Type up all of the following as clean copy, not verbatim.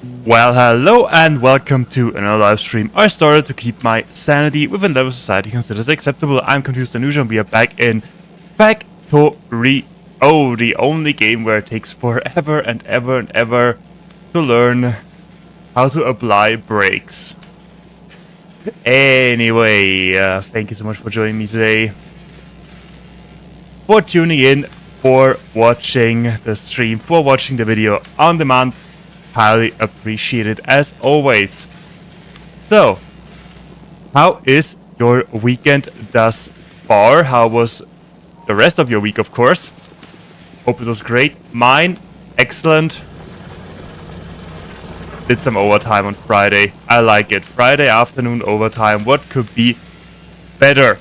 Well, hello and welcome to another live stream. I started to keep my sanity within level society considers acceptable. I'm confused and usual. We are back in Factorio, the only game where it takes forever and ever and ever to learn how to apply brakes. Anyway, thank you so much for joining me today, for tuning in, for watching the stream, for watching the video on demand. Highly appreciated as always. So, how is your weekend thus far? How was the rest of your week, of course? Hope it was great. Mine, excellent. Did some overtime on Friday. I like it. Friday afternoon overtime. What could be better?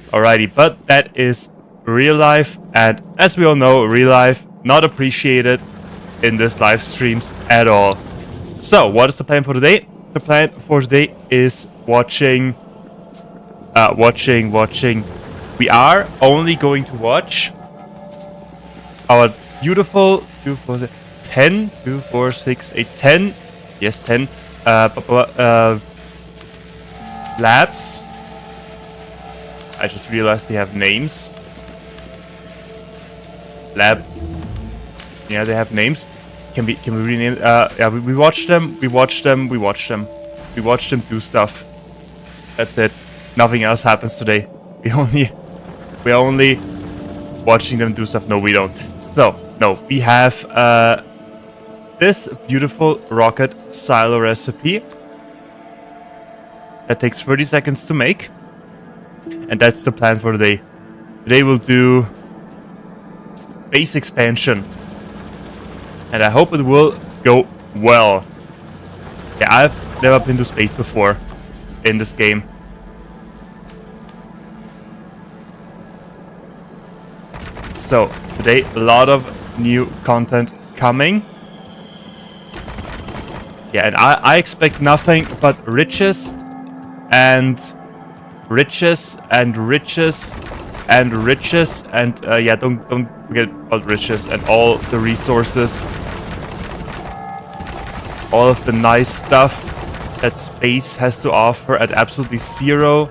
Alrighty, but that is real life. And as we all know, real life not appreciated in this live streams at all. So, what is the plan for today? The plan for today is watching. We are only going to watch our beautiful 10, 2, 4, 6, 8, 10. Yes, 10. Labs. I just realized they have names. Lab. Yeah, they have names. Can we rename? Yeah, we watched them. We watched them do stuff. That's it. Nothing else happens today. We're only watching them do stuff. No, we don't. So no, we have this beautiful rocket silo recipe that takes 30 seconds to make, and that's the plan for today. Today we'll do base expansion. And I hope it will go well. Yeah, I've never been to space before in this game. So, today a lot of new content coming. Yeah, and I expect nothing but riches and riches and riches and riches and yeah, don't forget about riches and all the resources, all of the nice stuff that space has to offer at absolutely zero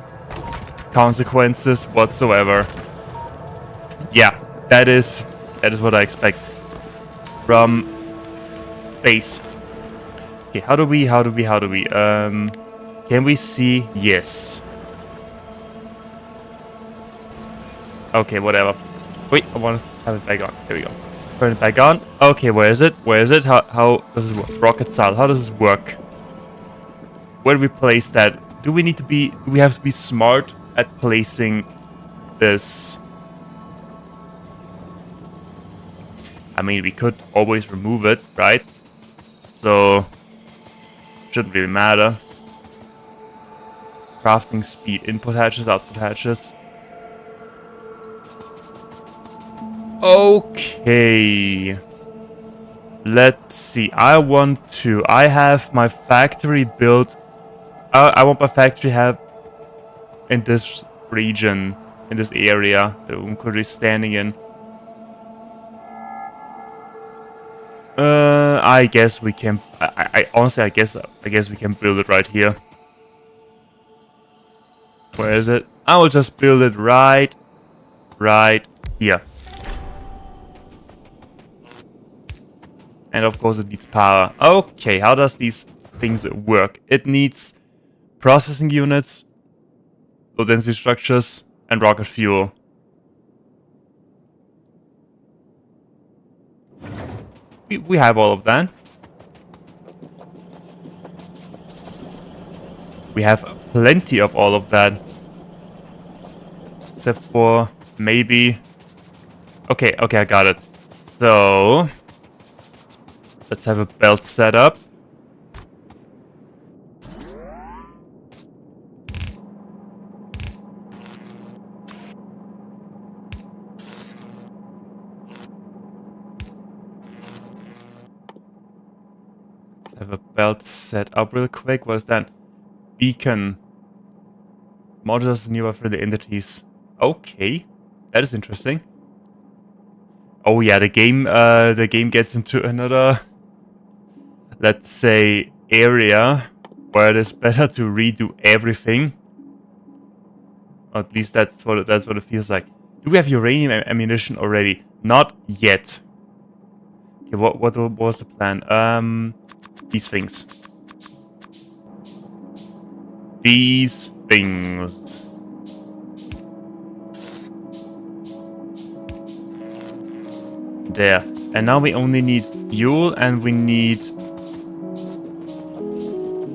consequences whatsoever. Yeah, that is what I expect from space. Okay, how do we can we see? Yes. Okay, whatever. Wait, I want to have it back on. There we go. Turn it back on. Okay, where is it? How does this work? Rocket style. How does this work? Where do we place that? Do we have to be smart at placing this? I mean, we could always remove it, right? So, shouldn't really matter. Crafting speed. Input hatches, output hatches. Okay, let's see. I have my factory built. I want my factory have in this region, in this area that I'm currently standing in. I guess we can. I honestly, I guess we can build it right here. Where is it? I will just build it right here. And of course it needs power. Okay, how does these things work? It needs processing units, low density structures, and rocket fuel. We have all of that. We have plenty of all of that. Except for maybe... Okay, I got it. So... let's have a belt set up. Let's have a belt set up real quick. What is that? Beacon. Modules nearby for the entities. Okay, that is interesting. Oh yeah, the game gets into another let's say, area where it is better to redo everything. Or at least that's what it feels like. Do we have uranium ammunition already? Not yet. Okay, what was the plan? These things. These things. There. And now we only need fuel and we need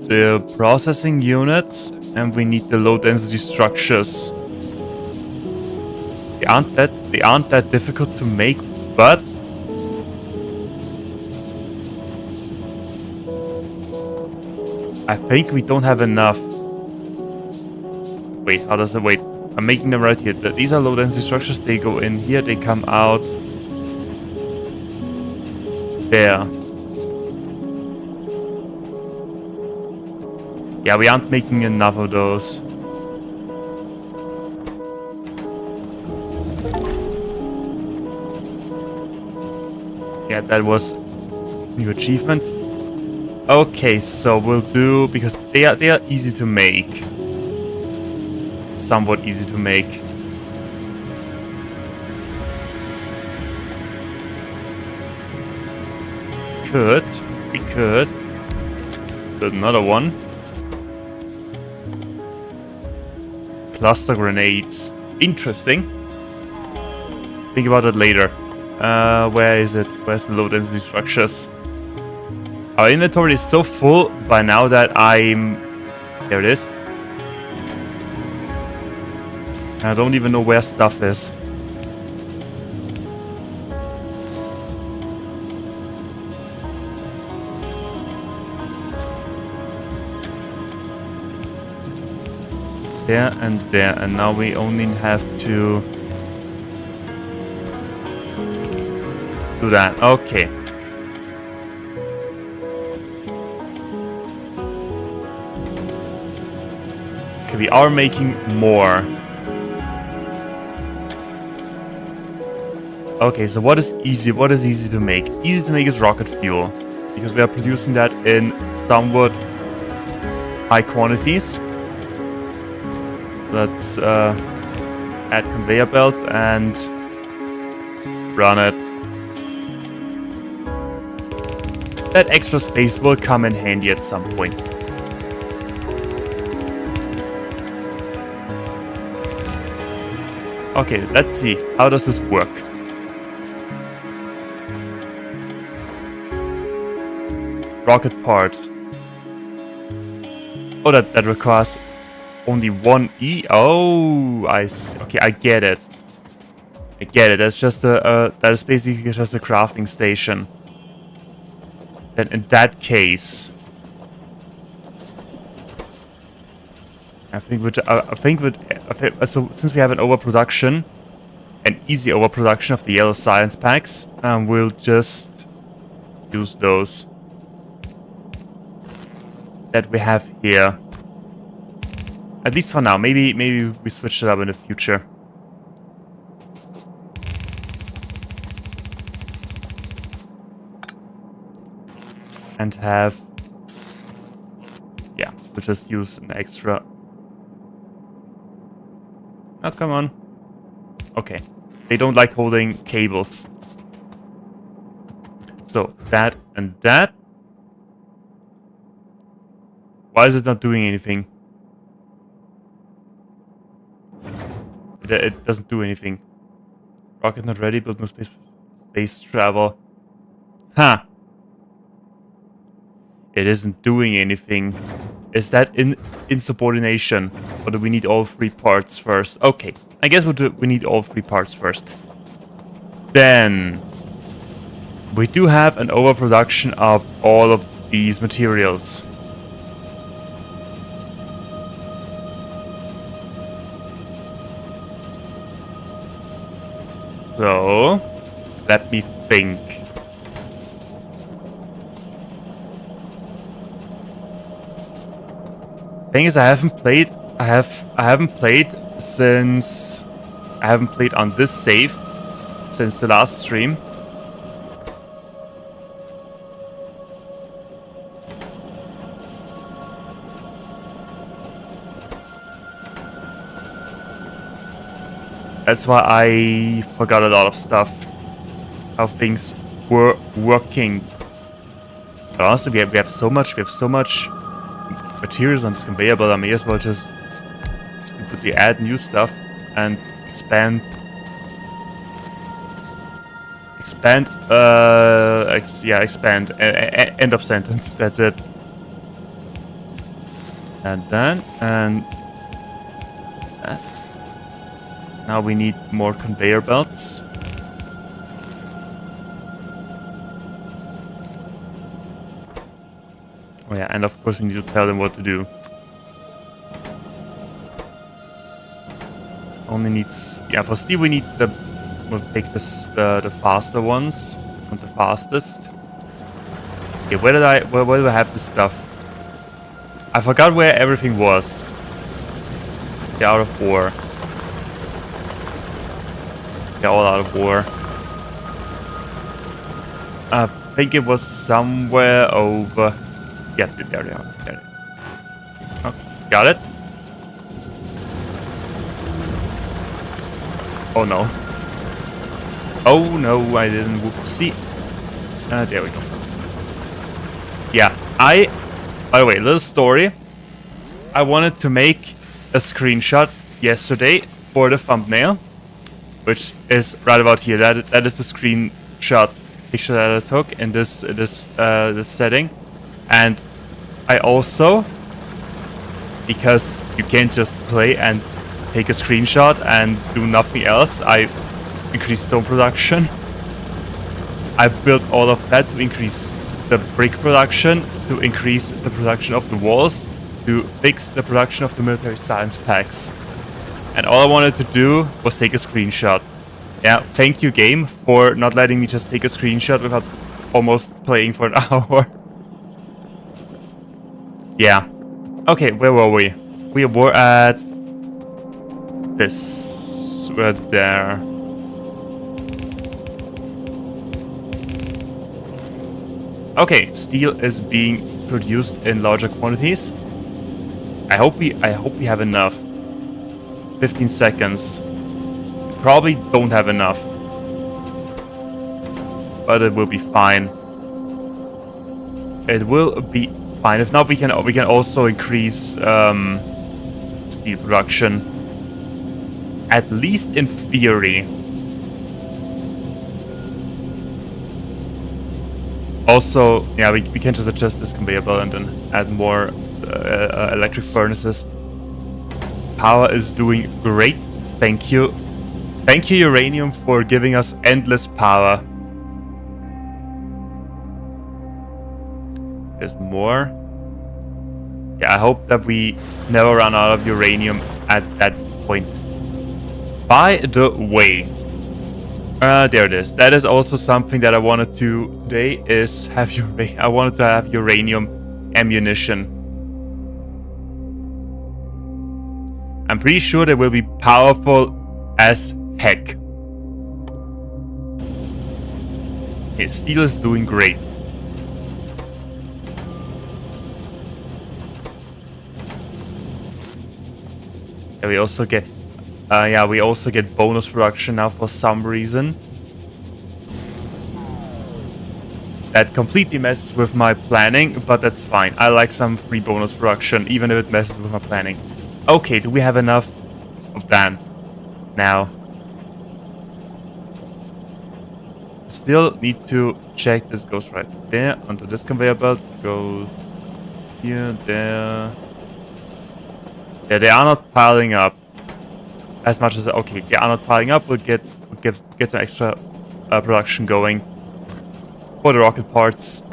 the processing units and we need the low density structures. They aren't that difficult to make, but I think we don't have enough. Wait, how does it wait? I'm making them right here. These are low density structures. They go in here, they come out there. Yeah, we aren't making enough of those. Yeah, that was new achievement. Okay, so we'll do, because they are easy to make. Somewhat easy to make. We could build another one. Cluster grenades. Interesting. Think about it later. Where is it? Where's the low density structures? Our inventory is so full by now that there it is. I don't even know where stuff is. There, and now we only have to do that. Okay. Okay, we are making more. Okay, so what is easy? What is easy to make? Easy to make is rocket fuel, because we are producing that in somewhat high quantities. Let's add conveyor belt and run it. That extra space will come in handy at some point. Okay, let's see. How does this work? Rocket part. Oh, that requires only one E. Oh, I see. Okay, I get it. That's just that is basically just a crafting station. Then in that case, so since we have an overproduction, an easy overproduction of the yellow science packs, we'll just use those that we have here. At least for now. Maybe we switch it up in the future. And have... yeah, we'll just use an extra... oh, come on. Okay. They don't like holding cables. So, that and that. Why is it not doing anything? It doesn't do anything. Rocket not ready, build no space travel. Huh. It isn't doing anything. Is that insubordination? Or do we need all three parts first? Okay. I guess we need all three parts first. Then we do have an overproduction of all of these materials. So, let me think. Thing is, I haven't played on this save since the last stream. That's why I forgot a lot of stuff. How things were working. But honestly, we have so much materials on this conveyor belt. I may as well just stupidly add new stuff and expand. Expand. Expand. End of sentence. That's it. And then now we need more conveyor belts. Oh yeah, and of course we need to tell them what to do. Only needs, yeah, for steel we need we'll take this the faster ones, not the fastest. Okay, where do I have this stuff? I forgot where everything was. They're out of ore. They're all out of ore. I think it was somewhere over. Yeah, there they are. There. Okay, got it. Oh no. Oh no, I didn't. Whoopsie. There we go. Yeah, by the way, little story. I wanted to make a screenshot yesterday for the thumbnail, which is right about here. That is the screenshot picture that I took in this setting. And I also, because you can't just play and take a screenshot and do nothing else, I increased stone production. I built all of that to increase the brick production, to increase the production of the walls, to fix the production of the military science packs. And all I wanted to do was take a screenshot. Yeah, thank you game for not letting me just take a screenshot without almost playing for an hour. Yeah. Okay, where were we? We were at this. We're there. Okay, steel is being produced in larger quantities. I hope we have enough. 15 seconds. Probably don't have enough. But it will be fine. It will be fine. If not, we can also increase steel production. At least in theory. Also, yeah, we can just adjust this conveyor belt and then add more electric furnaces. Power is doing great. Thank you. Thank you, Uranium, for giving us endless power. There's more. Yeah, I hope that we never run out of uranium at that point. By the way, there it is. That is also something that I wanted to today is have I wanted to have uranium ammunition. I'm pretty sure they will be powerful as heck. Okay, steel is doing great. Yeah, we also get bonus production now for some reason. That completely messes with my planning, but that's fine. I like some free bonus production, even if it messes with my planning. Okay, do we have enough of that now? Still need to check. This goes right there onto this conveyor belt. Goes here, there. Yeah, they are not piling up as much as okay. They are not piling up. We'll get some extra production going for the rocket parts.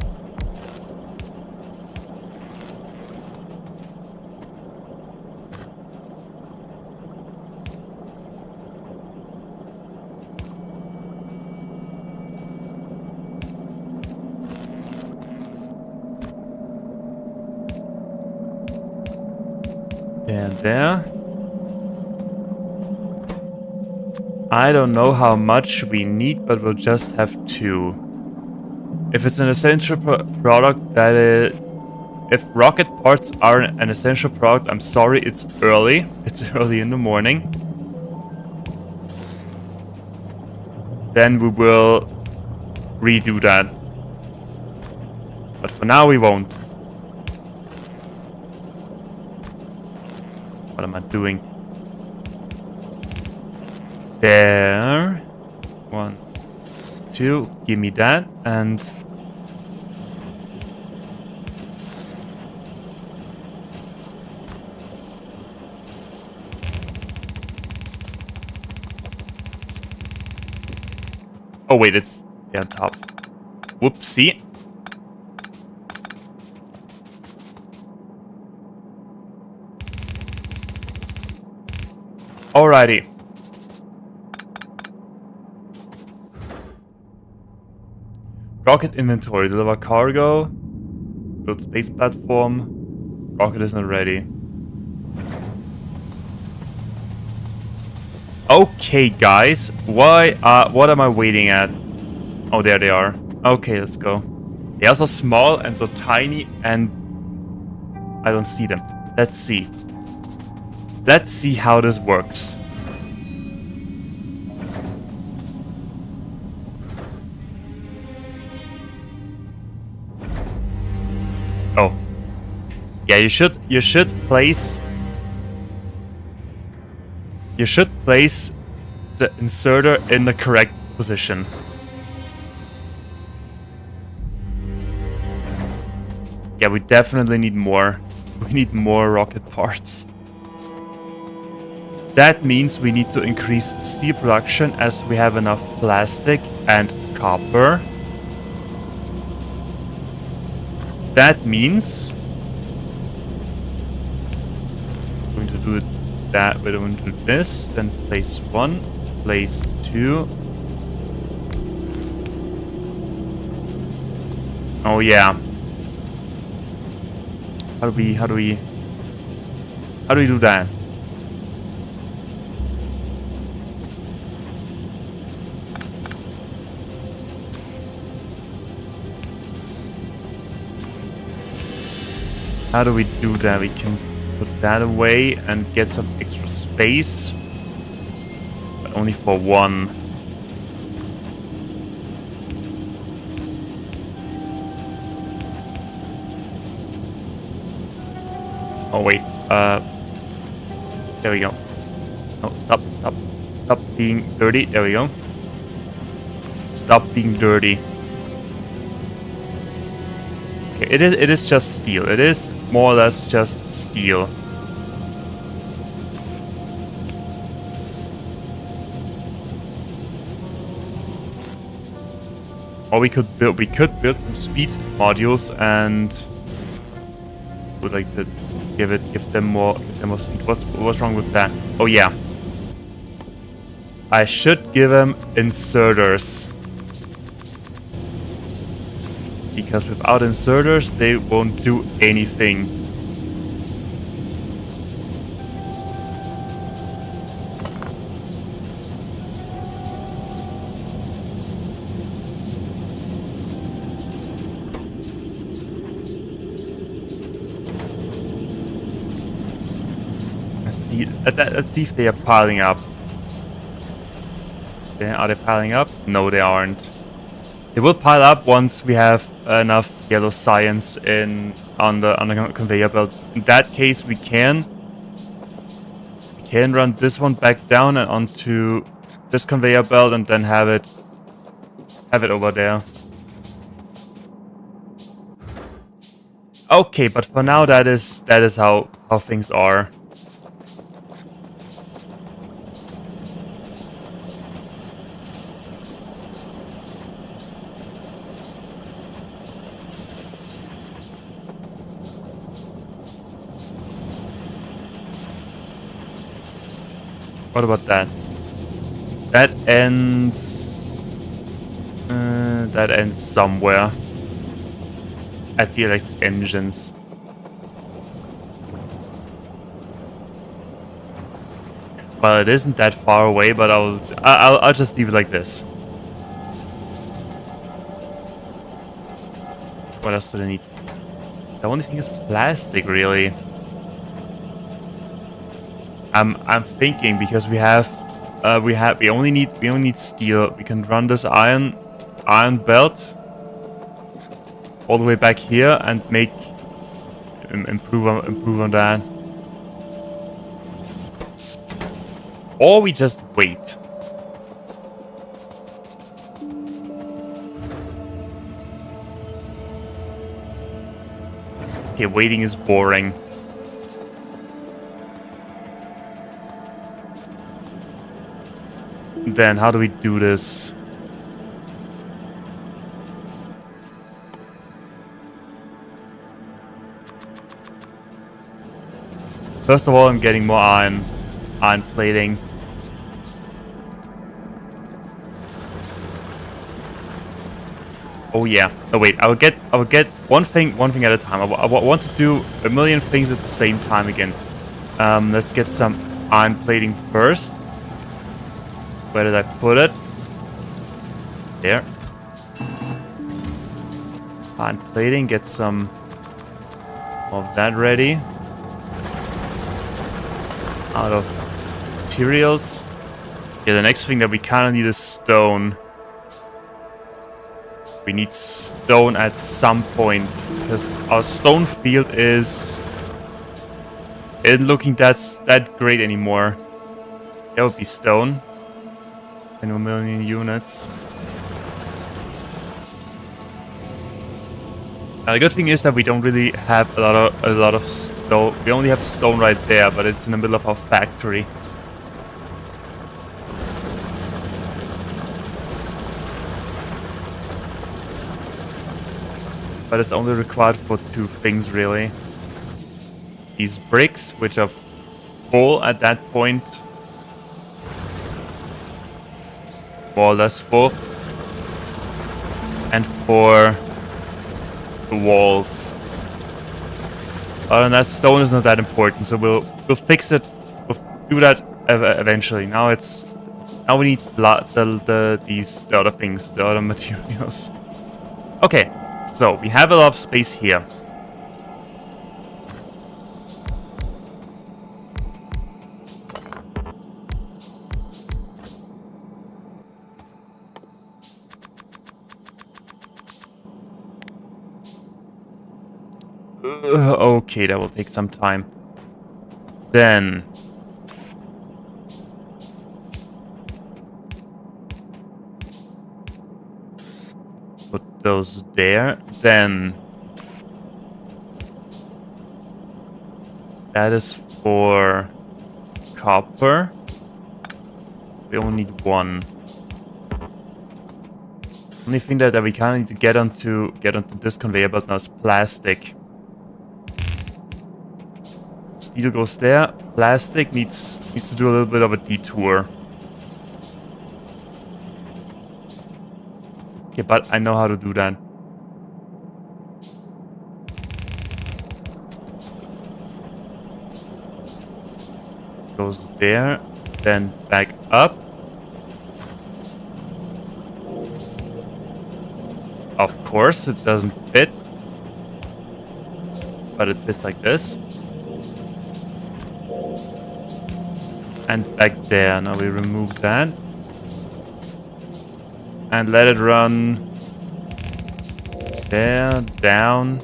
And there. I don't know how much we need, but we'll just have to. If it's an essential product, that is... If rocket parts are an essential product, I'm sorry, it's early. It's early in the morning. then we will redo that. But for now, we won't. What am I doing? There. 1, 2. Give me that. And... oh, wait, it's on top. Whoopsie. Alrighty. Rocket inventory. Deliver cargo. Build space platform. Rocket is not ready. Okay, guys. What am I waiting at? Oh, there they are. Okay, let's go. They are so small and so tiny, and I don't see them. Let's see. Let's see how this works. Oh. Yeah, you should place the inserter in the correct position. Yeah, we definitely need more. We need more rocket parts. That means we need to increase steel production as we have enough plastic and copper. That means we're going to do that. We're going to do this. Then place 1, place 2. Oh yeah. How do we do that? How do we do that? We can put that away and get some extra space. But only for one. Oh wait, there we go. No, stop being dirty. There we go. Stop being dirty. Okay, it is just steel. It is more or less just steel. Or we could build some speed modules and would like to give them more speed. What's wrong with that? Oh yeah. I should give them inserters. Because without inserters, they won't do anything. Let's see if they are piling up. Are they piling up? No, they aren't. They will pile up once we have enough yellow science on the conveyor belt. In that case, we can run this one back down and onto this conveyor belt, and then have it over there. Okay, but for now, that is how things are. What about that? That ends somewhere at the electric engines. Well, it isn't that far away, but I'll just leave it like this. What else do they need? The only thing is plastic, really. I'm thinking, because we have We only need steel. We can run this iron belt all the way back here and make improve on that. Or we just wait. Okay, waiting is boring. Then how do we do this? First of all, I'm getting more iron plating. Oh yeah. Oh wait, I will get one thing at a time. I want to do a million things at the same time again. Let's get some iron plating first. Where did I put it? There. Iron plating, get some of that ready. Out of materials. Yeah, the next thing that we kind of need is stone. We need stone at some point because our stone field isn't looking that great anymore. That would be stone. 20 million units. Now, the good thing is that we don't really have a lot of stone. We only have stone right there, but it's in the middle of our factory. But it's only required for two things, really. These bricks, which are full at that point. More or less full. And for the walls. Other than that, stone is not that important, so we'll fix it. We'll do that eventually. Now we need the other things, the other materials. Okay. So, we have a lot of space here. Okay, that will take some time. Then put those there. Then that is for copper. We only need one. Only thing that we kind of need to get onto this conveyor belt now is plastic. Steel goes there. Plastic needs to do a little bit of a detour. Okay, but I know how to do that. Goes there, then back up. Of course, it doesn't fit. But it fits like this. And back there. Now we remove that. And let it run there, down.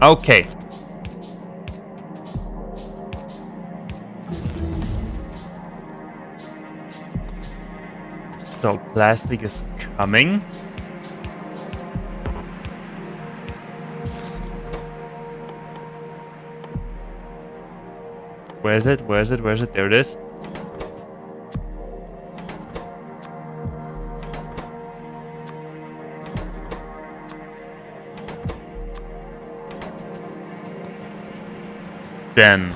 Okay. So plastic is coming. Where is it? Where is it? Where is it? There it is. Then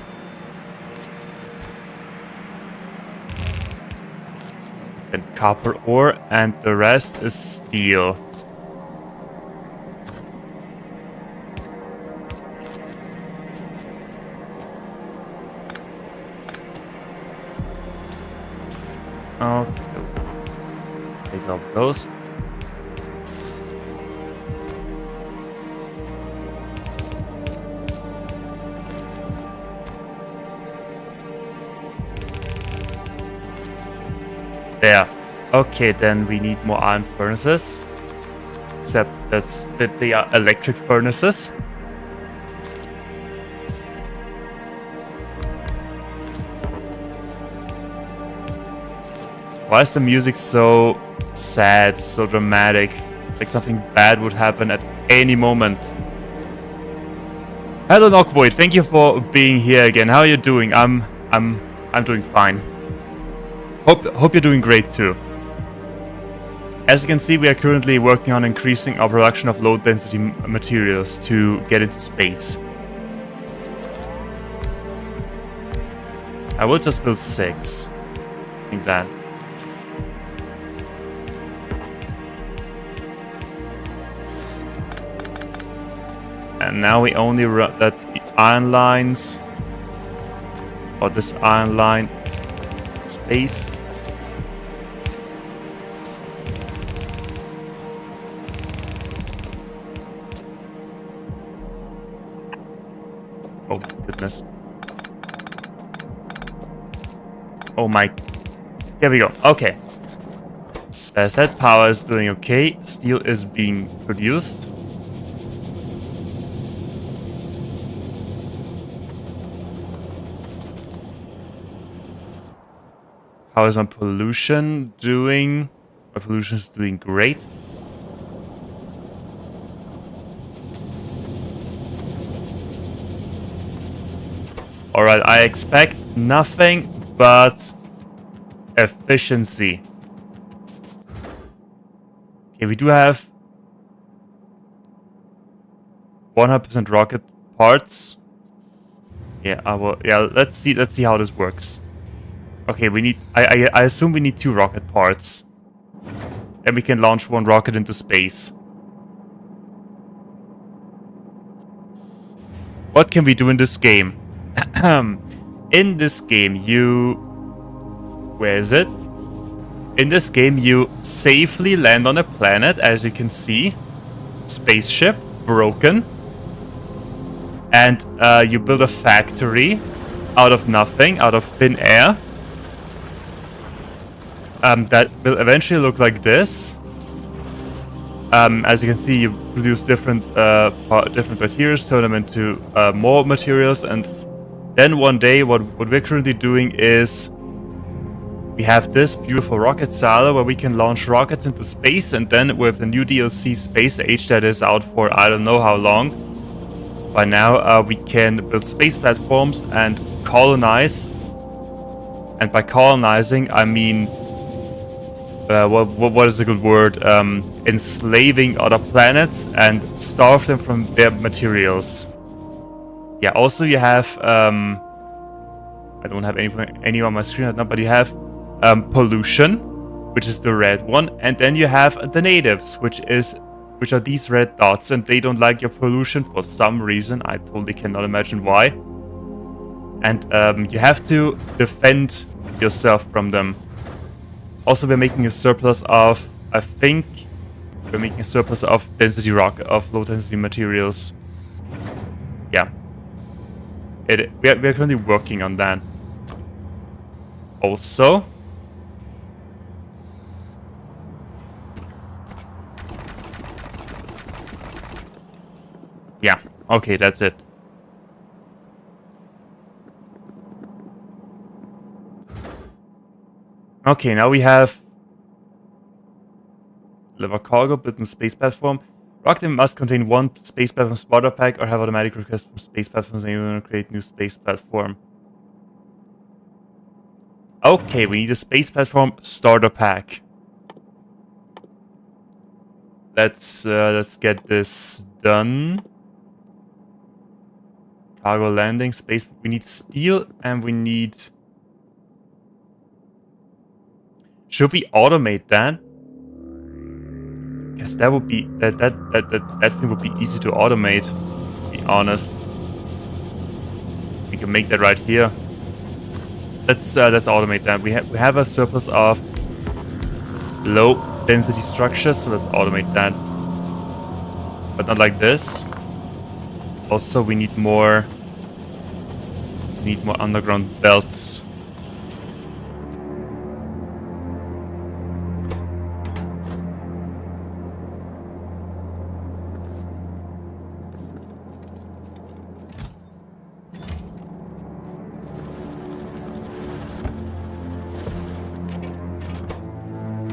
copper ore, and the rest is steel. Okay. Take off those. There. Okay, then we need more iron furnaces. Except that they are electric furnaces. Why is the music so sad, so dramatic? Like something bad would happen at any moment. Hello Knockvoid, thank you for being here again. How are you doing? I'm doing fine. Hope you're doing great too. As you can see, we are currently working on increasing our production of low density materials to get into space. I will just build 6. I think that. And now we only run that the iron lines, or this iron line, space. Oh goodness. Oh my. Here we go. Okay. As that power is doing okay. Steel is being produced. How is my pollution doing? My pollution is doing great. Alright, I expect nothing but efficiency. Okay, we do have 100% rocket parts. Yeah, let's see how this works. Okay, we need I assume we need 2 rocket parts. Then we can launch 1 rocket into space. What can we do in this game? In this game, where is it? In this game, you safely land on a planet, as you can see. Spaceship, broken. And you build a factory out of nothing, out of thin air. That will eventually look like this. As you can see, you produce different materials, turn them into more materials, and then one day, what we're currently doing is we have this beautiful rocket silo where we can launch rockets into space, and then with the new DLC Space Age that is out for I don't know how long, by now we can build space platforms and colonize. And by colonizing, I mean what is a good word? Enslaving other planets and starve them from their materials. Yeah, also you have, I don't have any on my screen right now, but you have pollution, which is the red one, and then you have the natives, which are these red dots, and they don't like your pollution for some reason. I totally cannot imagine why. And you have to defend yourself from them. Also, we're making a surplus of, I think, we're making a surplus of low density materials. Yeah. We are currently working on that. Also, yeah, okay, that's it. Okay, now we have deliver cargo built in space platform. Rocket must contain 1 space platform starter pack or have automatic request from space platforms and you want to create new space platform. Okay, we need a space platform starter pack. Let's get this done. Cargo landing space. We need steel and we need. Should we automate that? Guess that would be that thing would be easy to automate. To be honest, we can make that right here. Let's automate that. We have a surplus of low density structures, so let's automate that. But not like this. Also, we need more. We need more underground belts.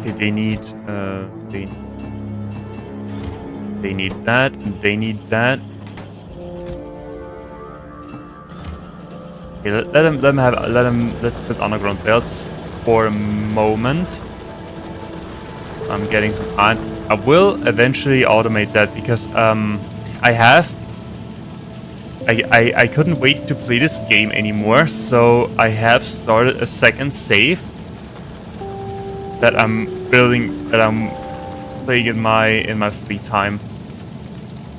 Okay, they need that, and they need that. Okay, let's put underground belts for a moment. I'm getting some iron. I will eventually automate that because I couldn't wait to play this game anymore, so I have started a second save that I'm playing in my free time.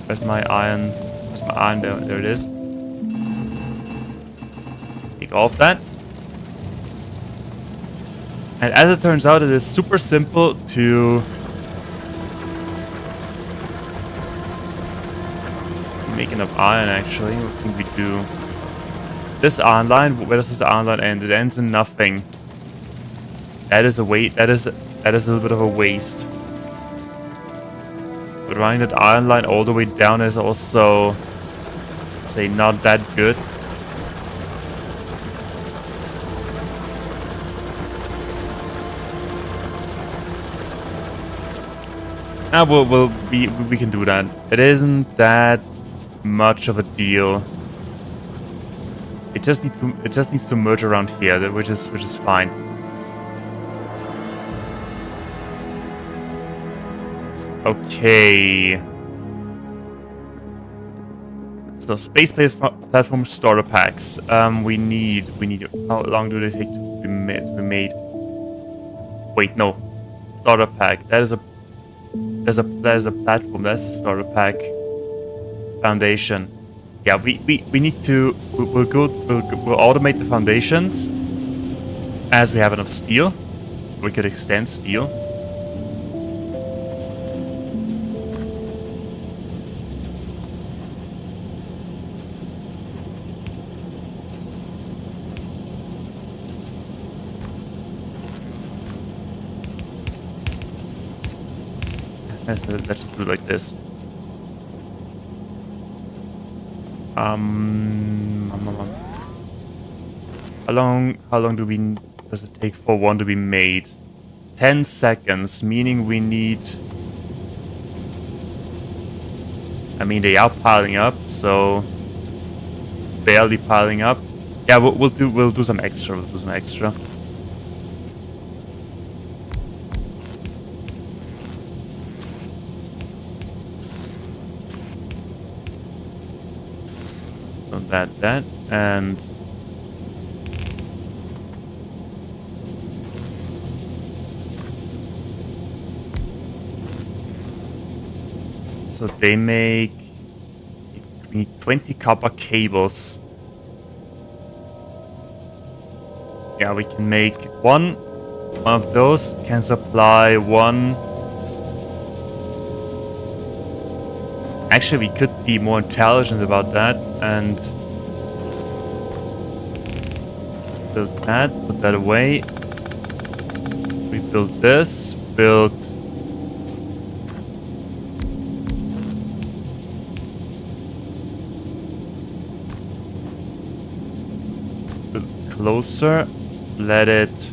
Where's my iron? Where's my iron? There it is. Take off that. And as it turns out, it is super simple to make enough iron, actually. I think we do. This iron line, where does this iron line end? It ends in nothing. That is a waste. That is a little bit of a waste. But running that iron line all the way down is also, let's say, not that good. We can do that. It isn't that much of a deal. It just needs to merge around here, which is fine. Okay. So space platform starter packs. We need. How long do they take to be made? Wait, no. Starter pack. That is a platform. That's a starter pack. Foundation. Yeah, we need to. We'll automate the foundations as we have enough steel. We could extend steel. Let's just do it like this. How long does it take for one to be made? 10 seconds, meaning we need. I mean, they are piling up, so barely piling up. Yeah, we'll do some extra. We'll do some extra. That, and so they make. We need 20 copper cables. Yeah, we can make one of those can supply one. Actually, we could be more intelligent about that and build that, put that away. We build this, build closer, let it.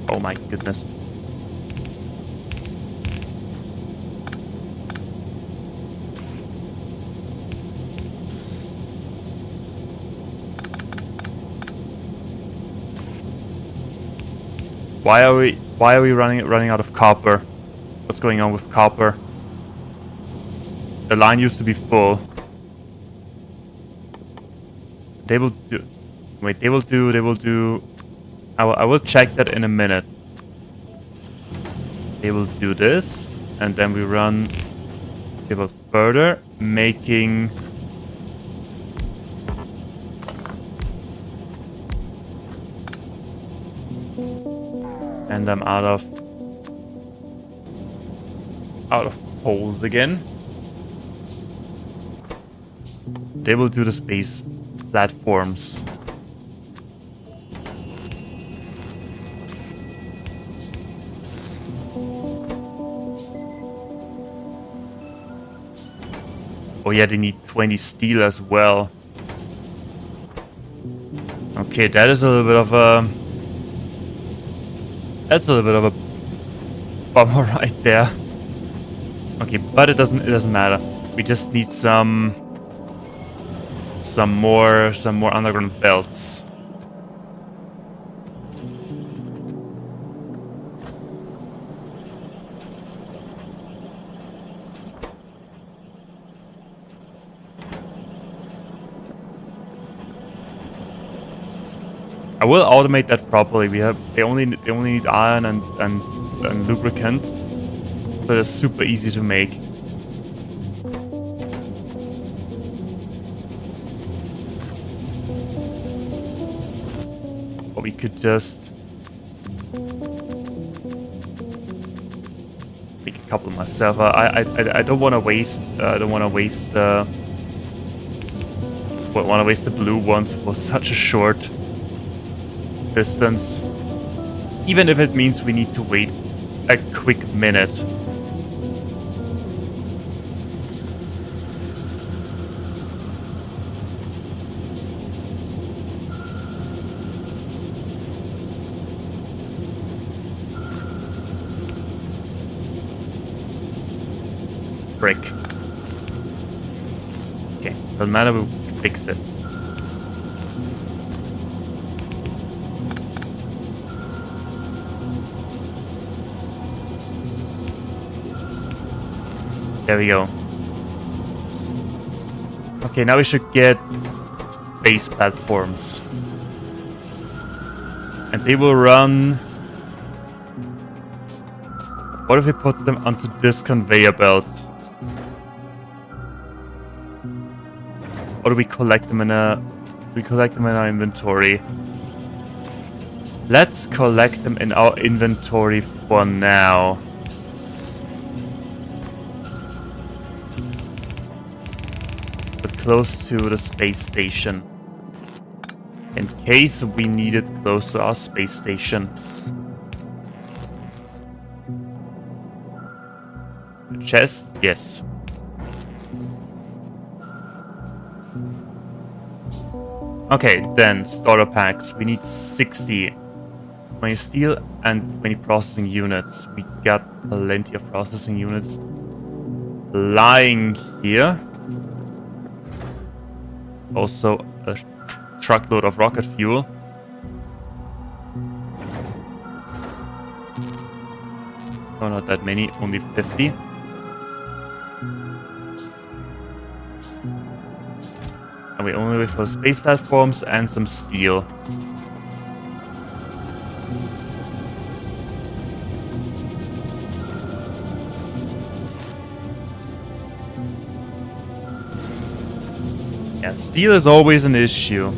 Oh my goodness. Why are we running out of copper? What's going on with copper? The line used to be full. They will do. Wait, they will do. I will check that in a minute. They will do this, and then we run cable further, making. And I'm out of holes again. They will do the space platforms. Oh yeah, they need 20 steel as well. Okay, that is a little bit of a That's a little bit of a bummer right there. Okay, but it doesn't matter. We just need some more underground belts. I will automate that properly. They only need iron and lubricant, so it's super easy to make. Or we could just make a couple myself. I don't want to waste. I don't want to waste. Want to waste the blue ones for such a short distance, even if it means we need to wait a quick minute. Brick. Okay, doesn't matter, we'll fix it. There we go. Okay, now we should get space platforms. And they will run... What if we put them onto this conveyor belt? Or do we collect them in a... We collect them in our inventory? Let's collect them in our inventory for now. Close to the space station. In case we need it close to our space station. Chest? Yes. Okay, then starter packs. We need 60. 20 steel and 20 processing units. We got plenty of processing units lying here. Also a truckload of rocket fuel. Oh, not that many, only 50. And we only wait for space platforms and some steel. Yeah, steel is always an issue.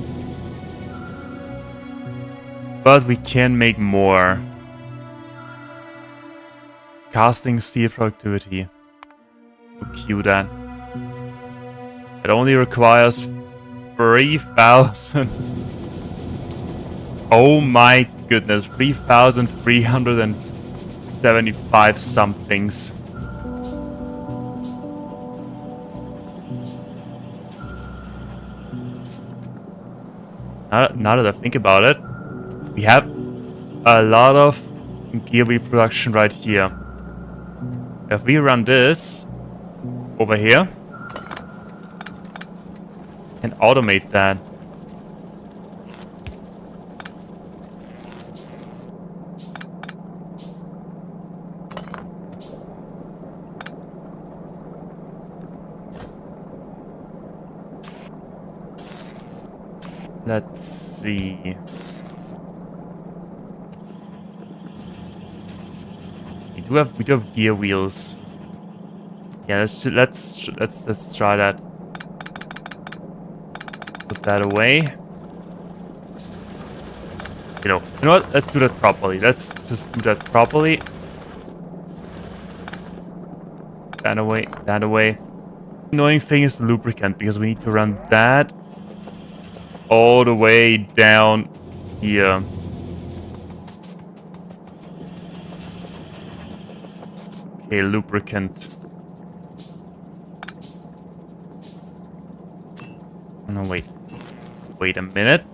But we can make more. Casting steel productivity. We'll queue that. It only requires 3,000. Oh my goodness, 3,375 somethings. Now that I think about it, we have a lot of gear reproduction right here. If we run this over here, and automate that. Let's see. We do have gear wheels. Yeah, let's try that. Put that away. You know what? Let's do that properly. Let's just do that properly. That away. That away. Annoying thing is the lubricant because we need to run that all the way down here. Okay, lubricant. Oh, no, wait. Wait a minute.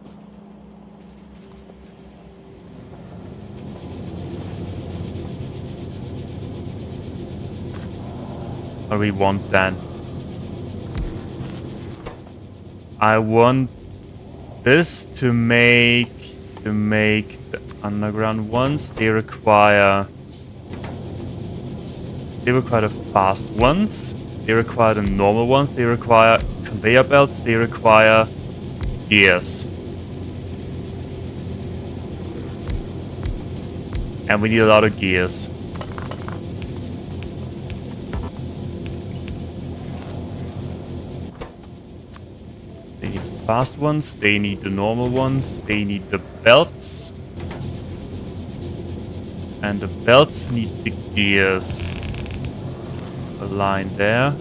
What do we want then? I want this to make the underground ones. They require the fast ones. They require the normal ones. They require conveyor belts. They require gears. And we need a lot of gears. They need the fast ones. They need the normal ones. They need the belts. And the belts need the gears. A line there.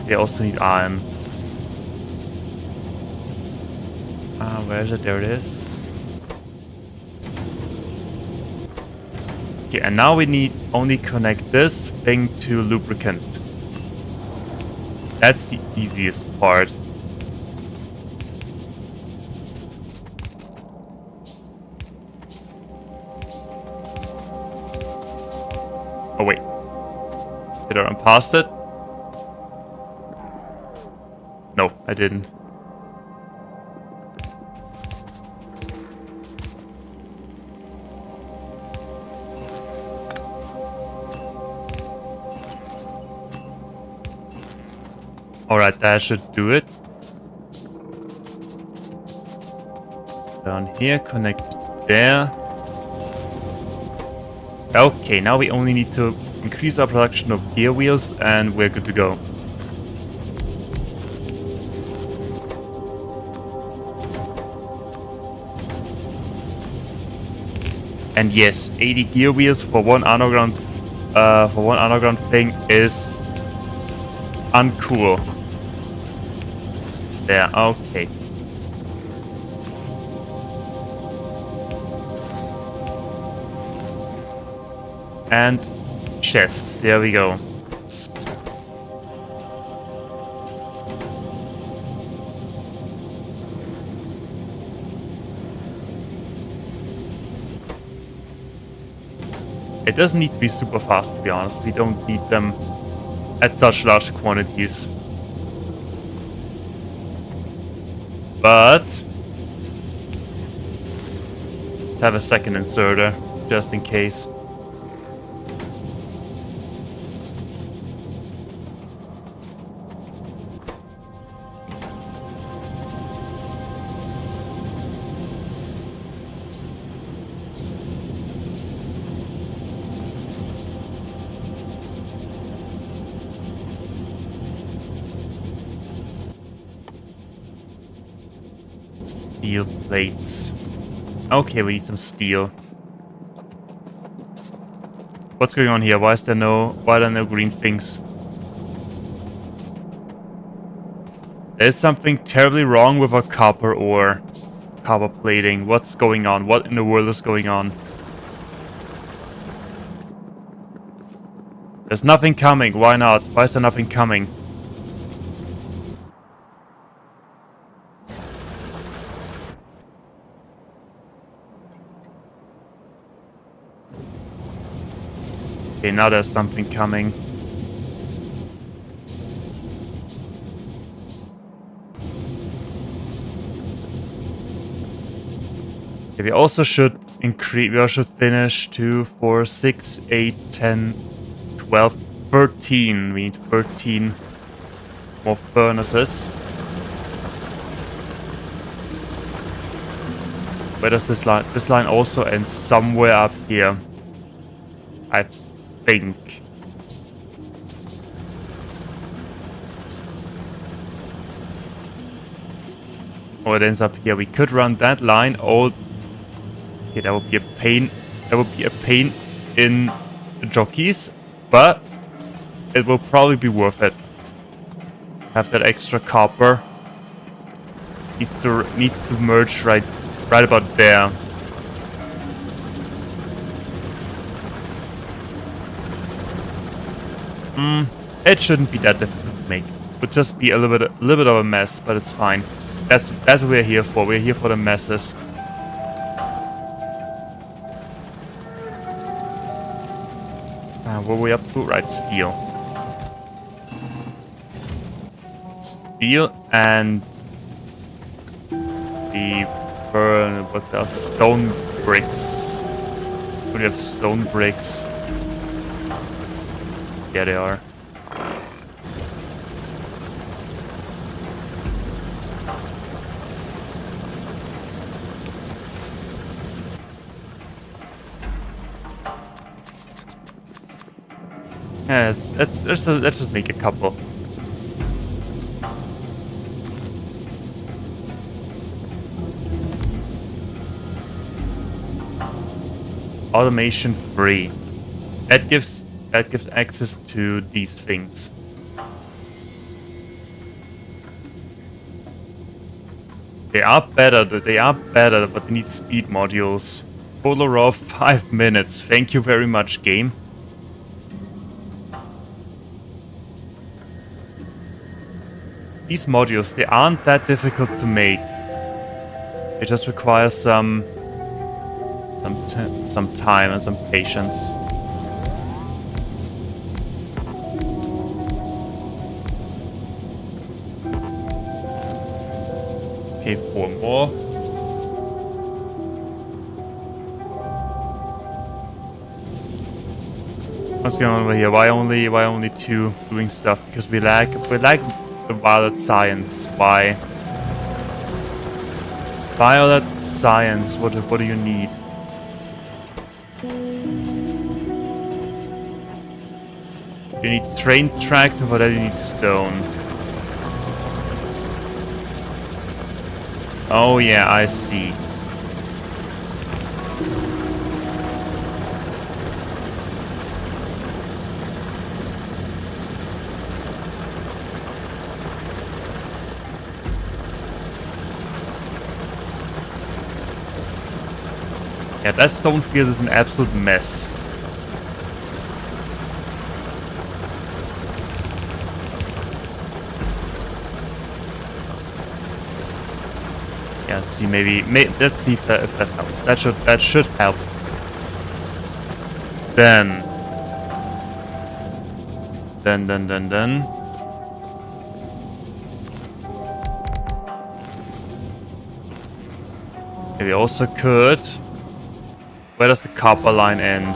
They also need iron. Where is it? There it is. Okay, and now we need only connect this thing to lubricant. That's the easiest part. Oh wait. Did I run past it? No, I didn't. Alright, that should do it. Down here, connected to there. Okay, now we only need to increase our production of gear wheels and we're good to go. And yes, 80 gear wheels for one underground thing is uncool. There, okay. And chest, there we go. It doesn't need to be super fast, to be honest. We don't need them at such large quantities. But let's have a second inserter, just in case. Steel plates. Okay, we need some steel. What's going on here? Why are there no green things? There's something terribly wrong with our copper ore. Copper plating. What's going on? What in the world is going on? There's nothing coming. Why not? Why is there nothing coming? Okay, now there's something coming. Okay, we also should increase. We should finish 2, 4, 6, 8, 10, 12, 13. We need 13 more furnaces. Where does this line? This line also ends somewhere up here, I think. Or it ends up here. We could run that line all. Okay, that would be a pain. That would be a pain in the jockeys, but it will probably be worth it. Have that extra copper. Needs to merge right Right about there. It shouldn't be that difficult to make. It would just be a little bit of a mess, but it's fine. That's what we're here for. We're here for the messes. What are we up to? Right, steel. Steel and the what's else? Stone bricks. Do we have stone bricks? Yeah, they are. Yeah, let's just make a couple. Automation free. That gives access to these things. They are better, but they need speed modules. Total of 5 minutes. Thank you very much, game. These modules, they aren't that difficult to make. They just require some time and some patience. Okay, 4 more. What's going on over here? Why only 2 doing stuff? Because we lack the violet science. Why? Violet science. What do you need? You need train tracks, and for that you need stone. Oh yeah, I see. Yeah, that stone field is an absolute mess. Yeah, let's see. Let's see if that helps. That should help. Then. Okay, we also could. Where does the copper line end?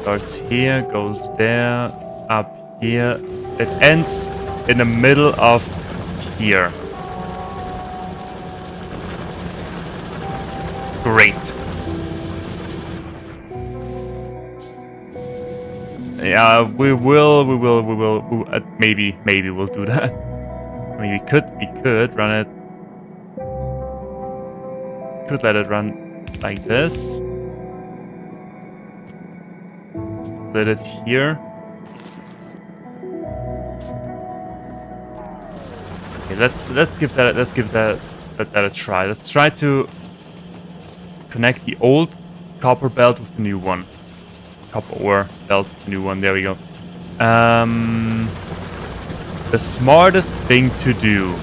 Starts here, goes there, up here. It ends in the middle of here. Great. Yeah, we will. Maybe we'll do that. I mean, we could run it. Could let it run like this. Split it here. Okay, let's give that a try. Let's try to connect the old copper belt with the new one. Copper ore belt with the new one. There we go. The smartest thing to do.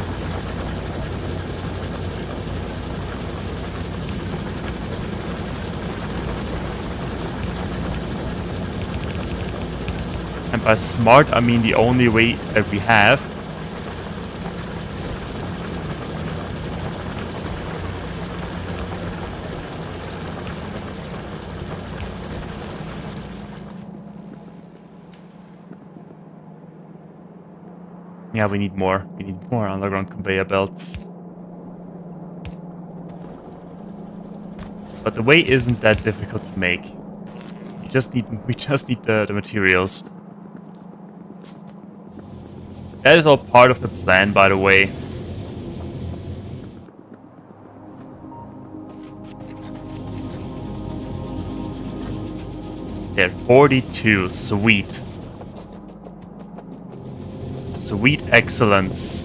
And by smart, I mean the only way that we have. Yeah, we need more. We need more underground conveyor belts. But the way isn't that difficult to make. We just need the materials. That is all part of the plan, by the way. They're 42. Sweet. Sweet excellence.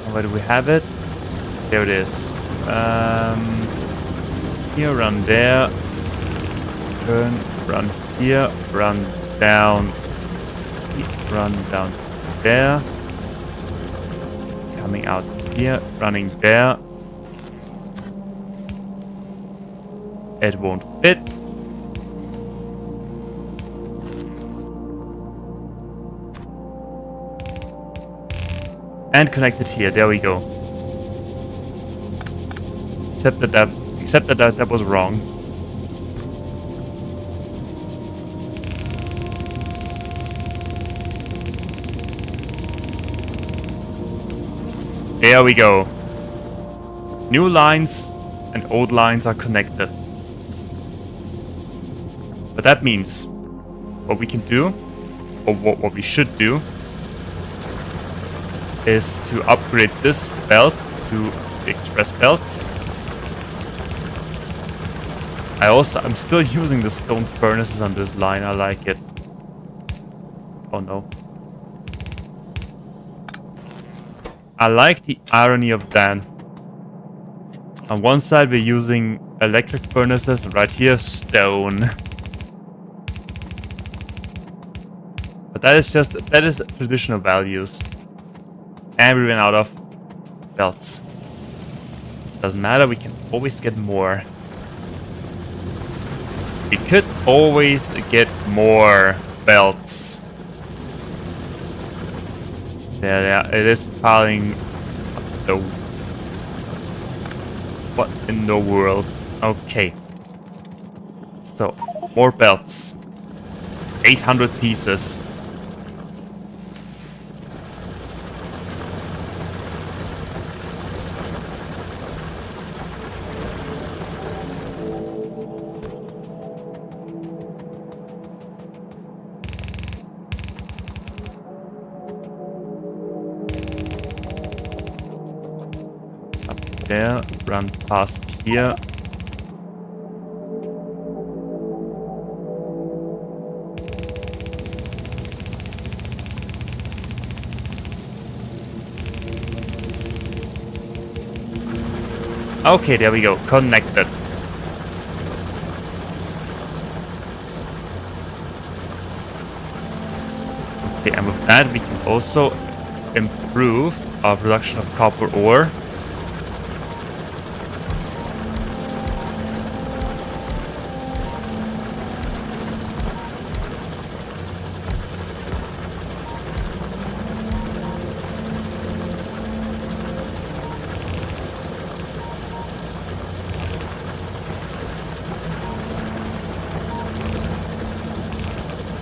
Where do we have it? There it is. Here, run there. Turn, run here, run down. Run down there. Coming out here, running there. It won't fit. And connect it here. There we go. Except that was wrong. There we go. New lines and old lines are connected. But that means what we can do, or what we should do, is to upgrade this belt to express belts. I'm still using the stone furnaces on this line. I like it. Oh no. I like the irony of that. On one side we're using electric furnaces and right here stone. But that is traditional values. And we ran out of belts. Doesn't matter, we can always get more. We could always get more belts. Yeah, it is piling up the... What in the world? Okay. So, more belts. 800 pieces. There, run past here. Okay, there we go. Connected. Okay, and with that we can also improve our production of copper ore.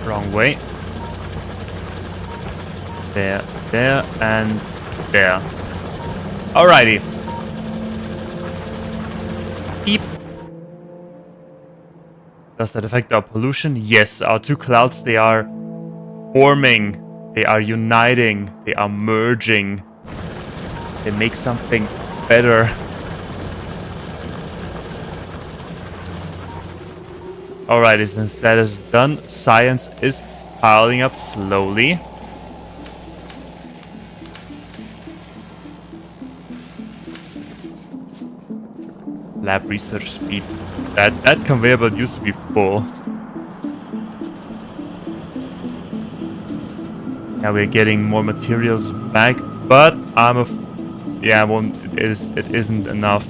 Wrong way. There, and there. Alrighty. Beep. Does that affect our pollution? Yes, our two clouds, they are forming. They are uniting. They are merging. They make something better. Alrighty, since that is done, science is piling up slowly. Lab research speed. That conveyor belt used to be full. Now we're getting more materials back, but it isn't enough.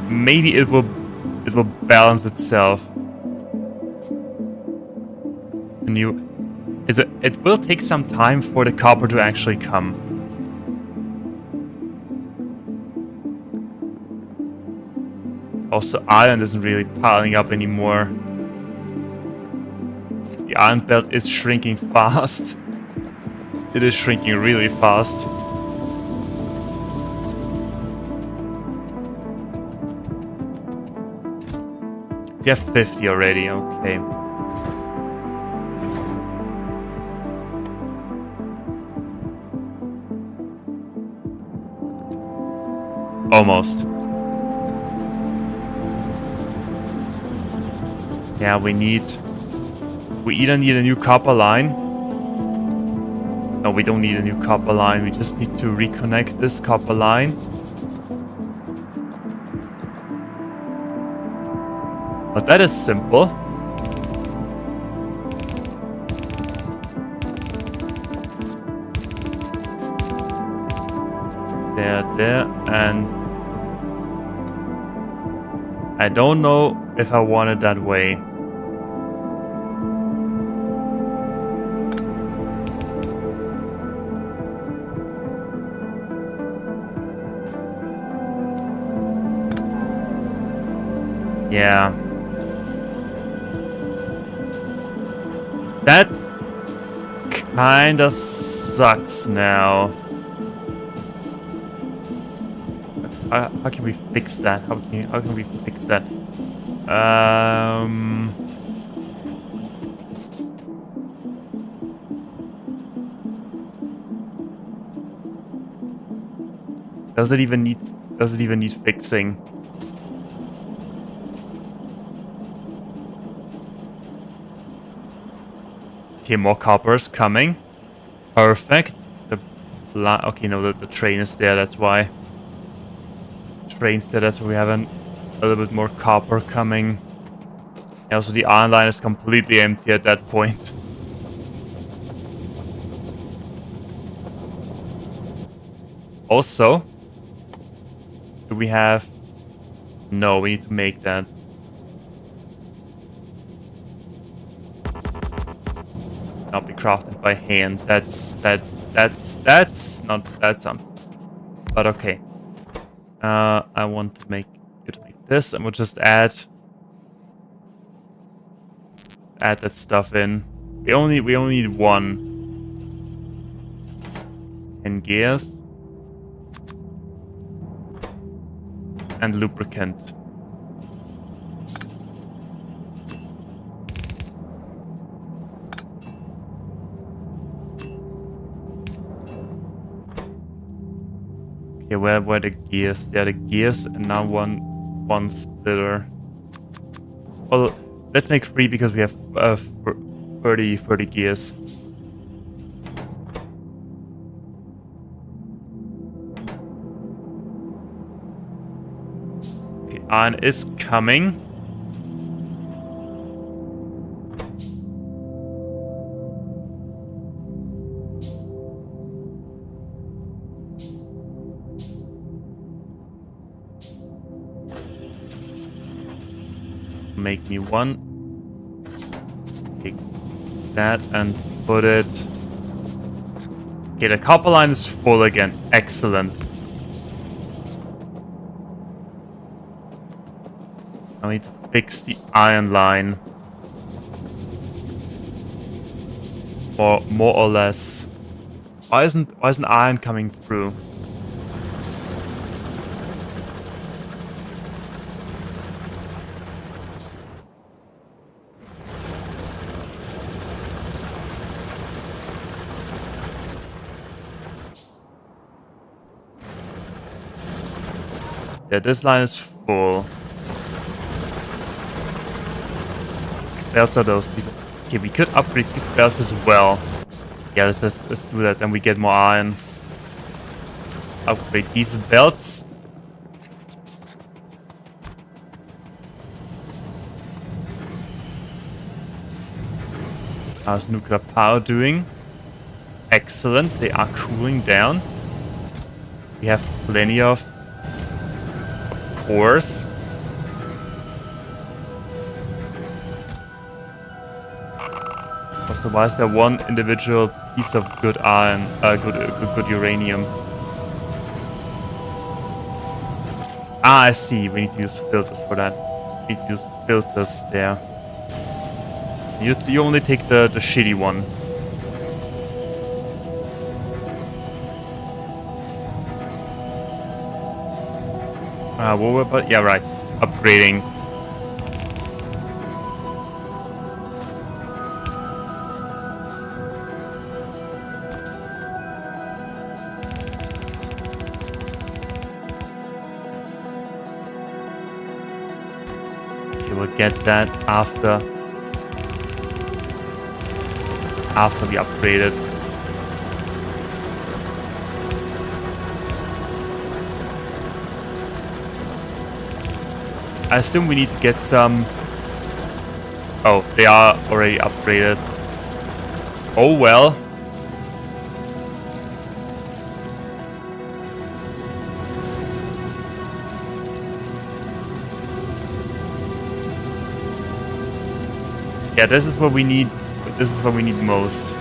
Maybe it will balance itself. It will take some time for the copper to actually come. Also, iron isn't really piling up anymore. The iron belt is shrinking fast. It is shrinking really fast. We have 50 already, okay. Almost. Yeah, we either need a new copper line No, we don't need a new copper line. We just need to reconnect this copper line. But that is simple. There, and I don't know if I want it that way. Yeah. That kinda sucks now. How can we fix that? How can we fix that? Does it even need fixing? Okay, more coppers coming. Perfect. Okay, no, the train is there, that's why. Trains there, that's why we have a little bit more copper coming. And also, the iron line is completely empty at that point. Also, do we have... No, we need to make that. Not be crafted by hand. That's not... That's but okay. I want to make you to make this, and we'll just add that stuff in. We only need 10 gears and lubricant. Okay, where were the gears? There are the gears, and now one splitter. Well, let's make 3 because we have 30 gears. Okay, iron is coming. Make me one. Take that and put it. Okay, the copper line is full again. Excellent. I need to fix the iron line. Or more or less. Why isn't iron coming through? Yeah, this line is full. Belts are those. Okay, we could upgrade these belts as well. Yeah, let's do that. Then we get more iron. Upgrade these belts. How's nuclear power doing? Excellent. They are cooling down. We have plenty of cores. Also, why is there one individual piece of good iron, good uranium? Ah, I see. We need to use filters for that. We need to use filters there. You only take the shitty one. What were about? Yeah, right. Upgrading. Okay, we'll get that after we upgrade it. I assume we need to get some... Oh, they are already upgraded. Oh well. Yeah, this is what we need. This is what we need most.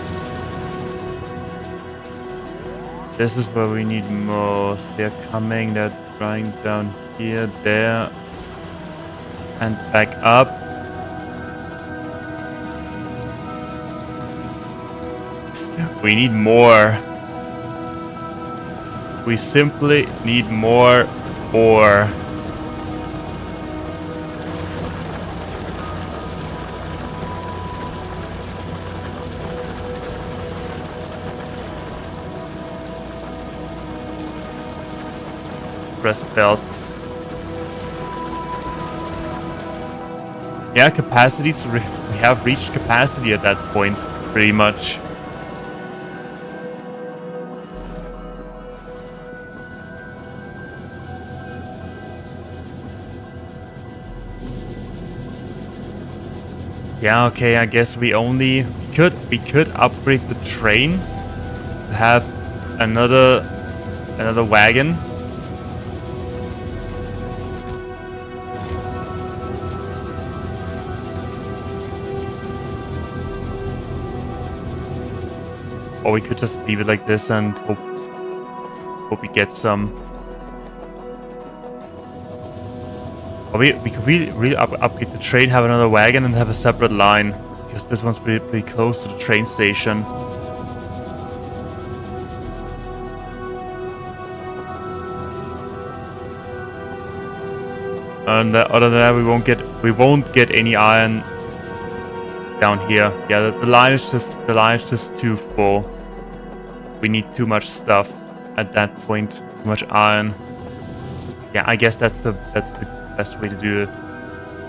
This is what we need most. They're coming. They're running down here, there, and back up. We need more. We simply need more ore. Express belts. Yeah, capacities. We have reached capacity at that point, pretty much. Yeah, okay, I guess we could upgrade the train to have another wagon. Or we could just leave it like this and hope we get some. Or we could really upgrade the train, have another wagon, and have a separate line, because this one's pretty close to the train station. And other than that, we won't get any iron down here. Yeah, the line is just too full. We need too much stuff at that point. Too much iron. Yeah, I guess that's the best way to do it.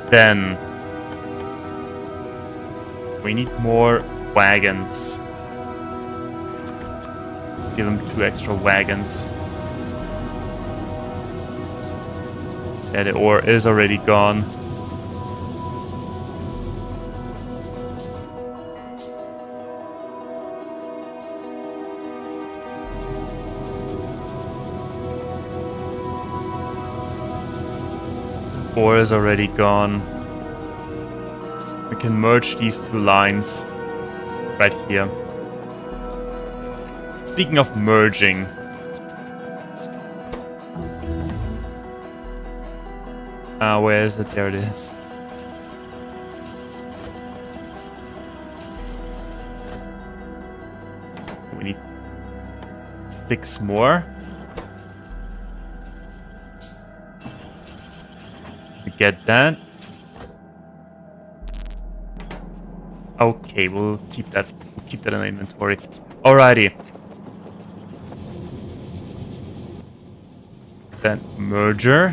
Then we need more wagons. Give them 2 extra wagons. Yeah, the ore is already gone. Ore is already gone. We can merge these 2 lines right here. Speaking of merging, where is it? There it is. We need 6 more. Get that. Okay, we'll keep that in the inventory. Alrighty. Then merger.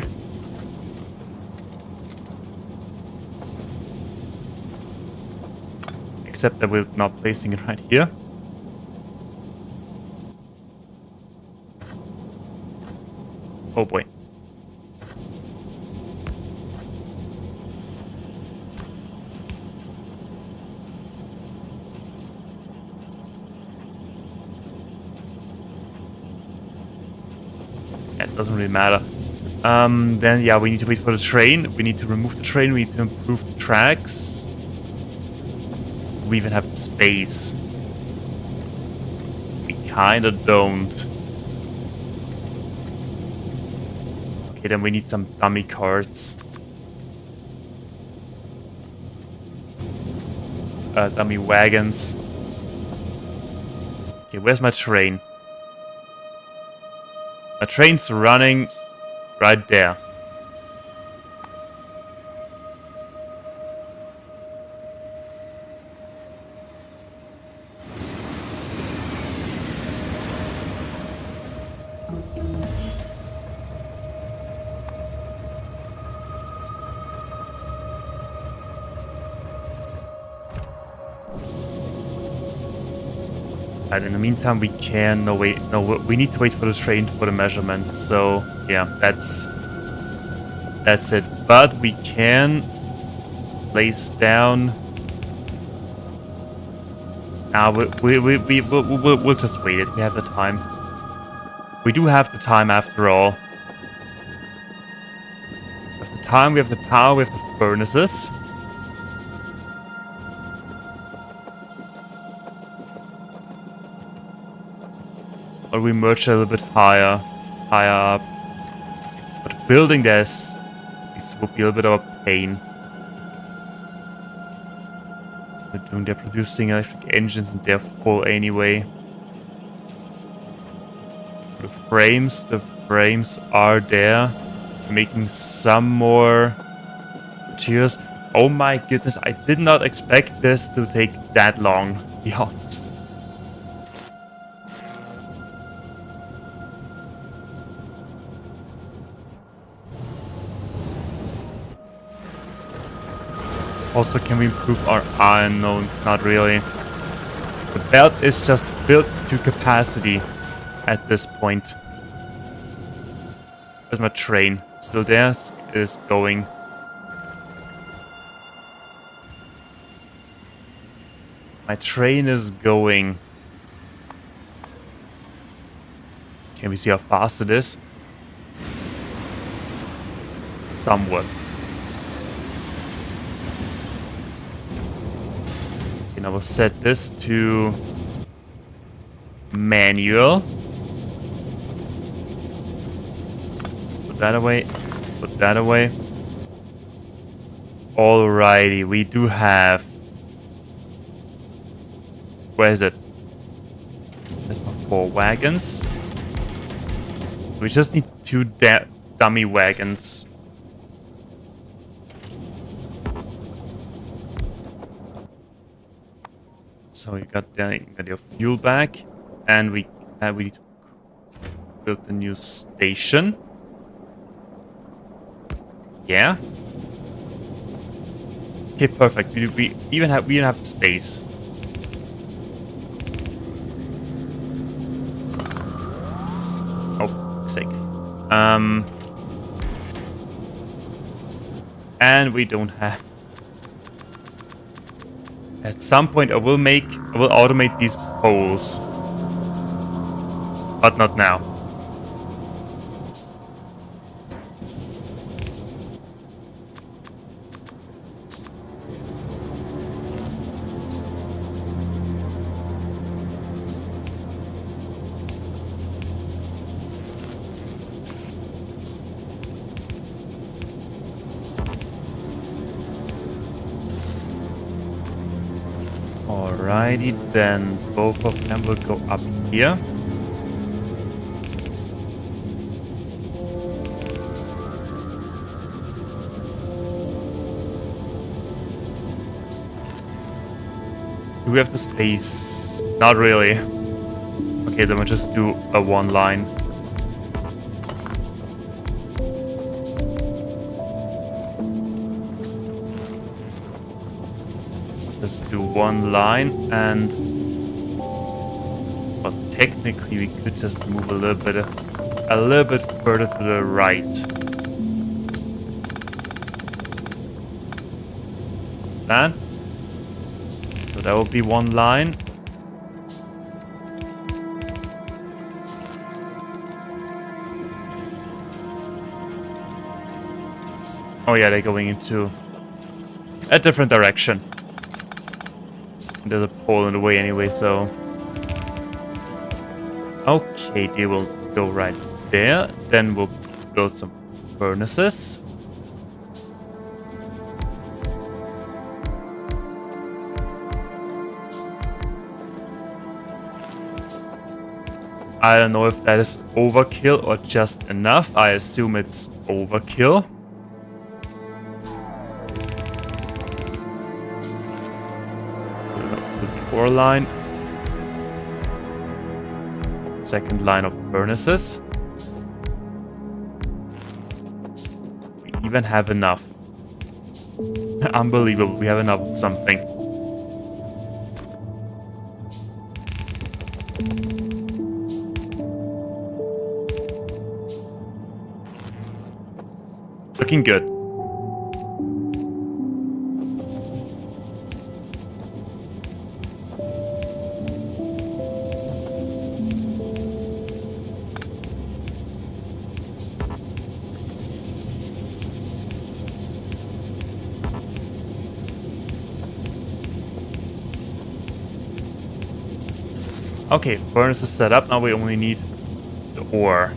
Except that we're not placing it right here. Oh boy. Doesn't really matter. Then yeah, we need to wait for the train. We need to remove the train. We need to improve the tracks. We even have the space. We kinda don't. Okay, then we need some dummy carts. Dummy wagons. Okay, where's my train? My train's running right there. In the meantime, we can... No, wait. No, we need to wait for the train for the measurements. So, yeah, that's That's it. But we can place down. We'll just wait it. We have the time. We do have the time after all. We have the time, we have the power, we have the furnaces. Or we merge a little bit higher up. But building this would be a little bit of a pain. They're producing electric engines and they're full anyway. The frames are there. Making some more materials. Oh my goodness, I did not expect this to take that long, to be honest. Also, can we improve our iron? No, not really. The belt is just built to capacity at this point. Where's my train? Still there? It is going. My train is going. Can we see how fast it is? Somewhat. I will set this to manual. Put that away. Put that away. Alrighty, we do have. Where is it? There's my 4 wagons. We just need 2 dummy wagons. So you got your fuel back, and we need to build the new station. Yeah. Okay, perfect. We even have the space. Oh, for fuck's sake. And we don't have. At some point, I will automate these poles, but not now. Alrighty then, both of them will go up here. Do we have the space? Not really. Okay, then we'll just do a 1 line. Just do 1 line, and well, technically we could just move a little bit further to the right. That. So that will be 1 line. Oh yeah, they're going into a different direction. There's a pole in the way anyway, so. Okay, they will go right there. Then we'll build some furnaces. I don't know if that is overkill or just enough. I assume it's overkill. Line. Second line of furnaces. We even have enough. Unbelievable, we have enough of something. Looking good. Okay, furnace is set up. Now we only need the ore.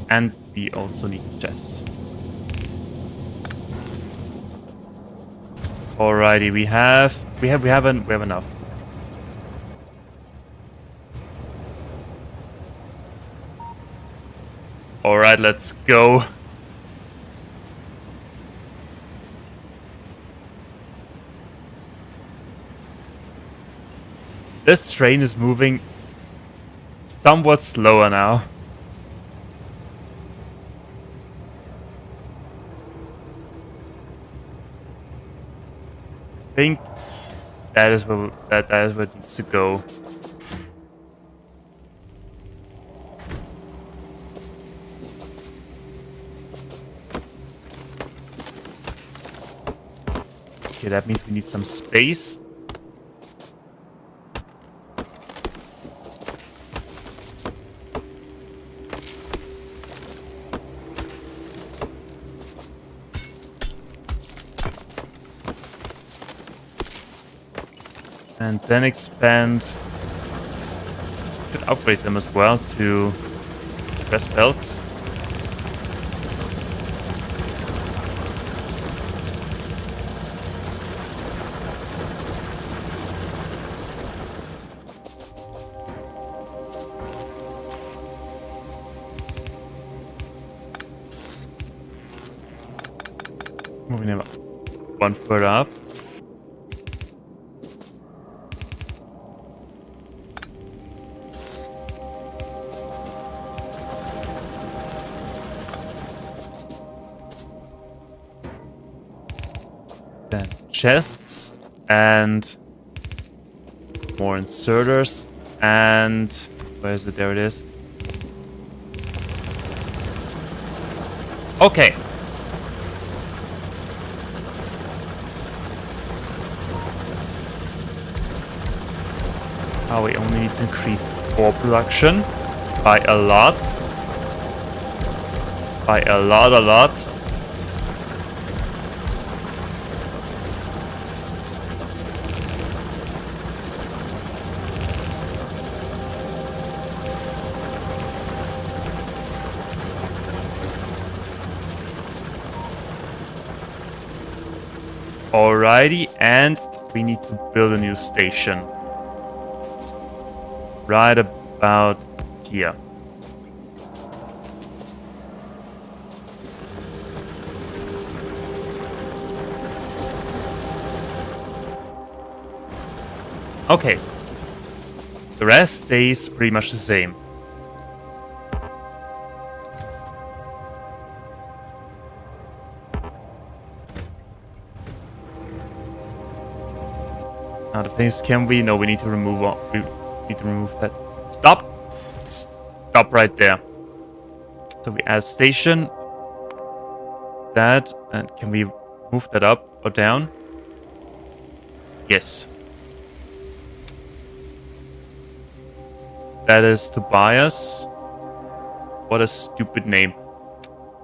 And we also need chests. Alrighty, we have enough. Alright, let's go. This train is moving somewhat slower now. I think that is where that is where it needs to go. Okay, that means we need some space. And then expand. Could upgrade them as well to express belts. Moving them one further up. Then chests and more inserters and where is it? There it is. Okay. Now we only need to increase ore production by a lot. By a lot. Alrighty, and we need to build a new station. Right about here. Okay. The rest stays pretty much the same. Now the thing is, can we? No, we need to remove that. Stop right there. So we add station. That, and can we move that up or down? Yes. That is Tobias. What a stupid name.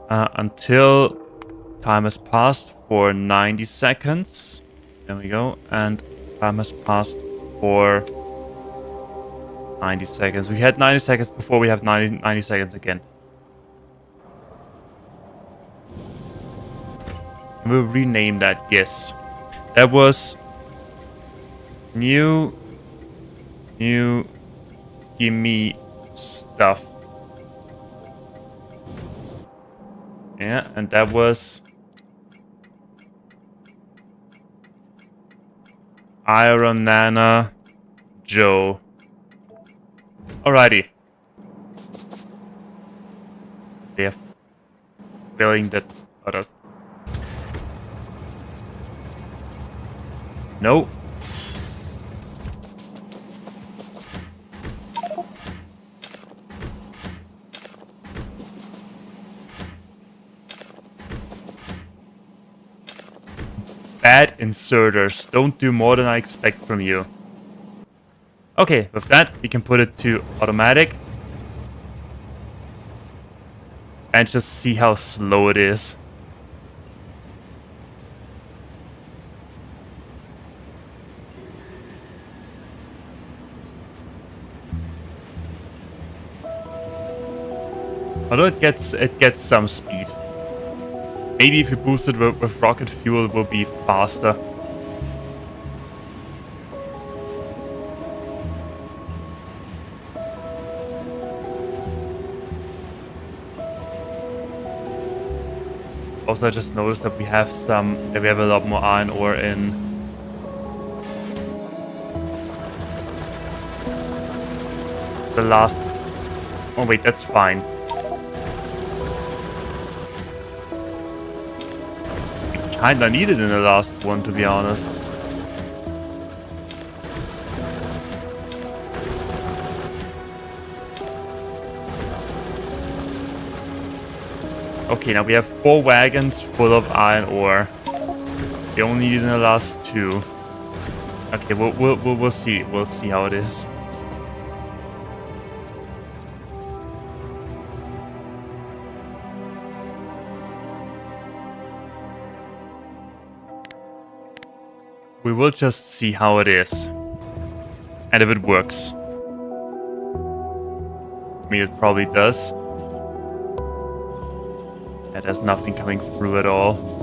Until time has passed for 90 seconds. There we go. And time has passed for 90 seconds. We had 90 seconds before, we have 90 seconds again. We'll rename that, yes. That was new gimme stuff. Yeah, and that was Iron Nana Joe. Alrighty. They're filling that other. No. bad inserters. Don't do more than I expect from you. Okay, with that, we can put it to automatic. And just see how slow it is. Although it gets some speed. Maybe if you boost it with rocket fuel, it will be faster. Also, I just noticed that we have a lot more iron ore in the last. Oh wait, that's fine. Kinda needed in the last one, to be honest. Okay, now we have 4 wagons full of iron ore. We only need in the last 2. Okay, we'll see. We'll see how it is. We will just see how it is. And if it works. I mean, it probably does. Yeah, there's nothing coming through at all.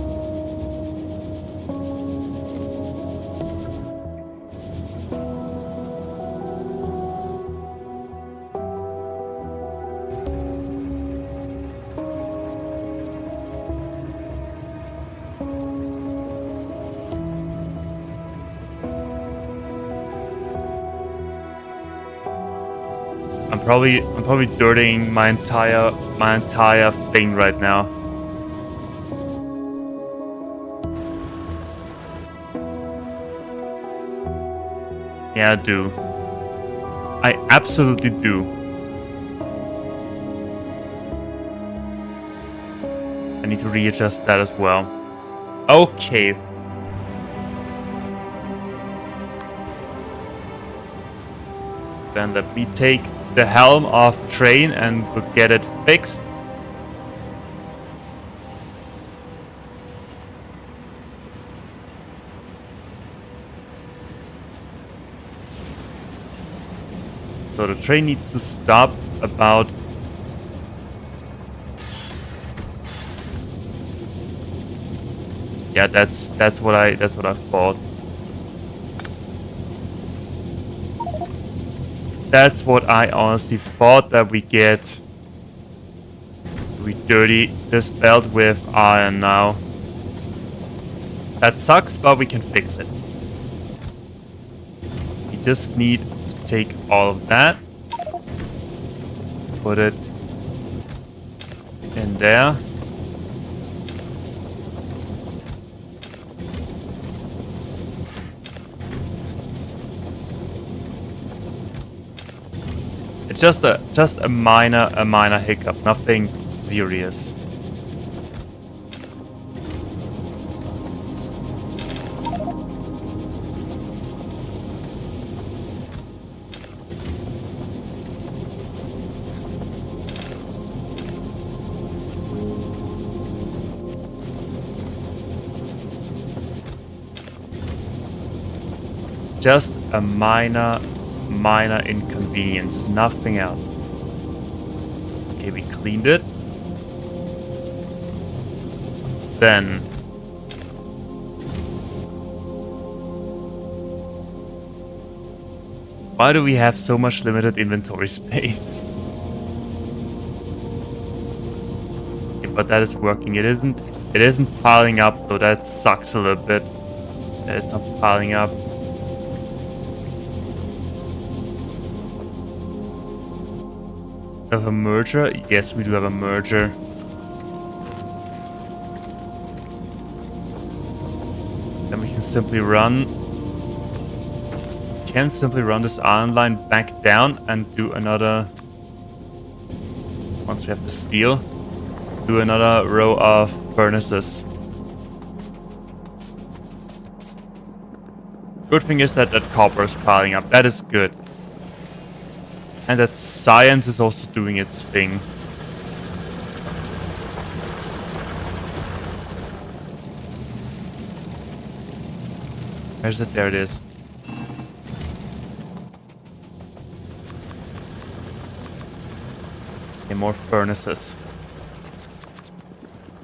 I'm probably dirtying my entire thing right now. Yeah, I do. I absolutely do. I need to readjust that as well. Okay. Then let me take the helm off the train and we'll get it fixed. So the train needs to stop about yeah, that's what I thought. That's what I honestly thought, that we dirty this belt with iron now. That sucks, but we can fix it. We just need to take all of that, put it in there. Just a minor hiccup, nothing serious. Just a minor inconvenience, nothing else. Okay, we cleaned it. Then why do we have so much limited inventory space? Okay, but that is working. It isn't piling up though. That sucks a little bit. It's not piling up. Have a merger? Yes, we do have a merger. Then we can simply run. Can simply run this iron line back down and do another. Once we have the steel, do another row of furnaces. Good thing is that copper is piling up. That is good. And that science is also doing its thing. Where's it? There it is. Okay, more furnaces.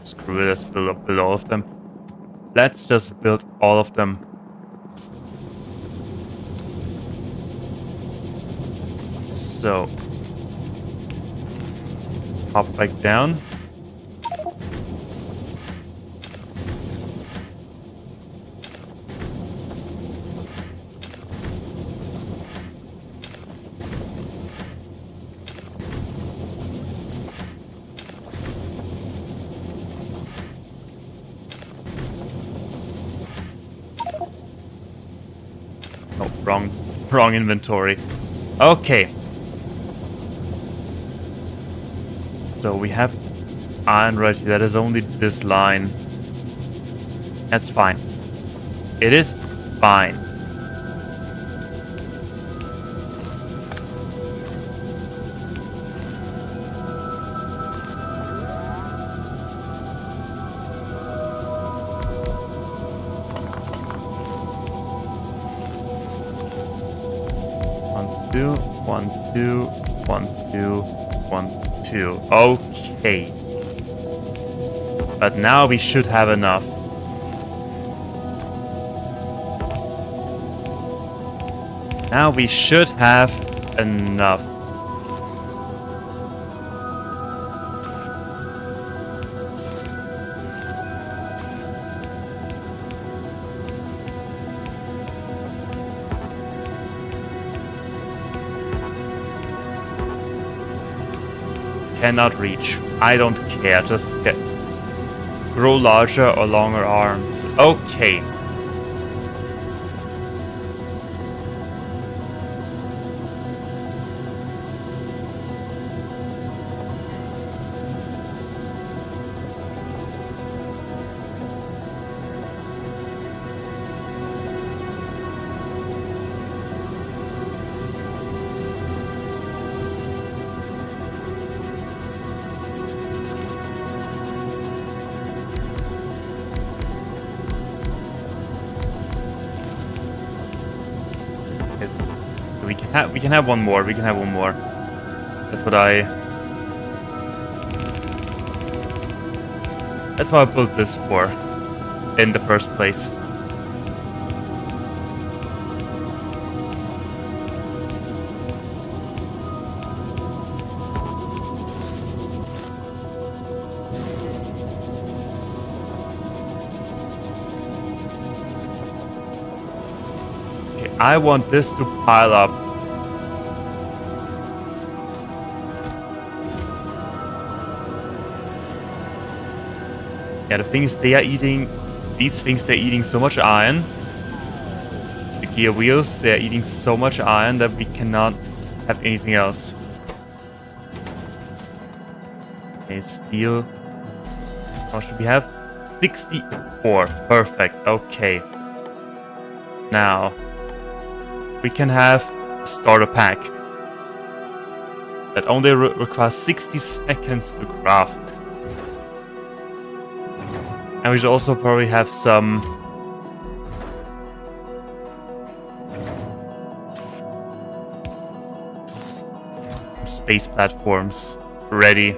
Screw it, let's build all of them. Let's just build all of them. So, hop back down. Oh, wrong inventory. Okay. So we have iron right here. That is only this line. That's fine. It is fine. One, two, one, two, one, two, one, two. Okay. But now we should have enough. Now we should have enough. Cannot reach. I don't care. Just grow larger or longer arms. Okay. We can have one more. We can have one more. That's what I built this for in the first place. Okay, I want this to pile up. Yeah, the thing is, these things, they're eating so much iron. The gear wheels, they're eating so much iron that we cannot have anything else. Okay, steel. How should we have? 64. Perfect. Okay. Now, we can have a starter pack that only requires 60 seconds to craft. And we should also probably have some space platforms ready.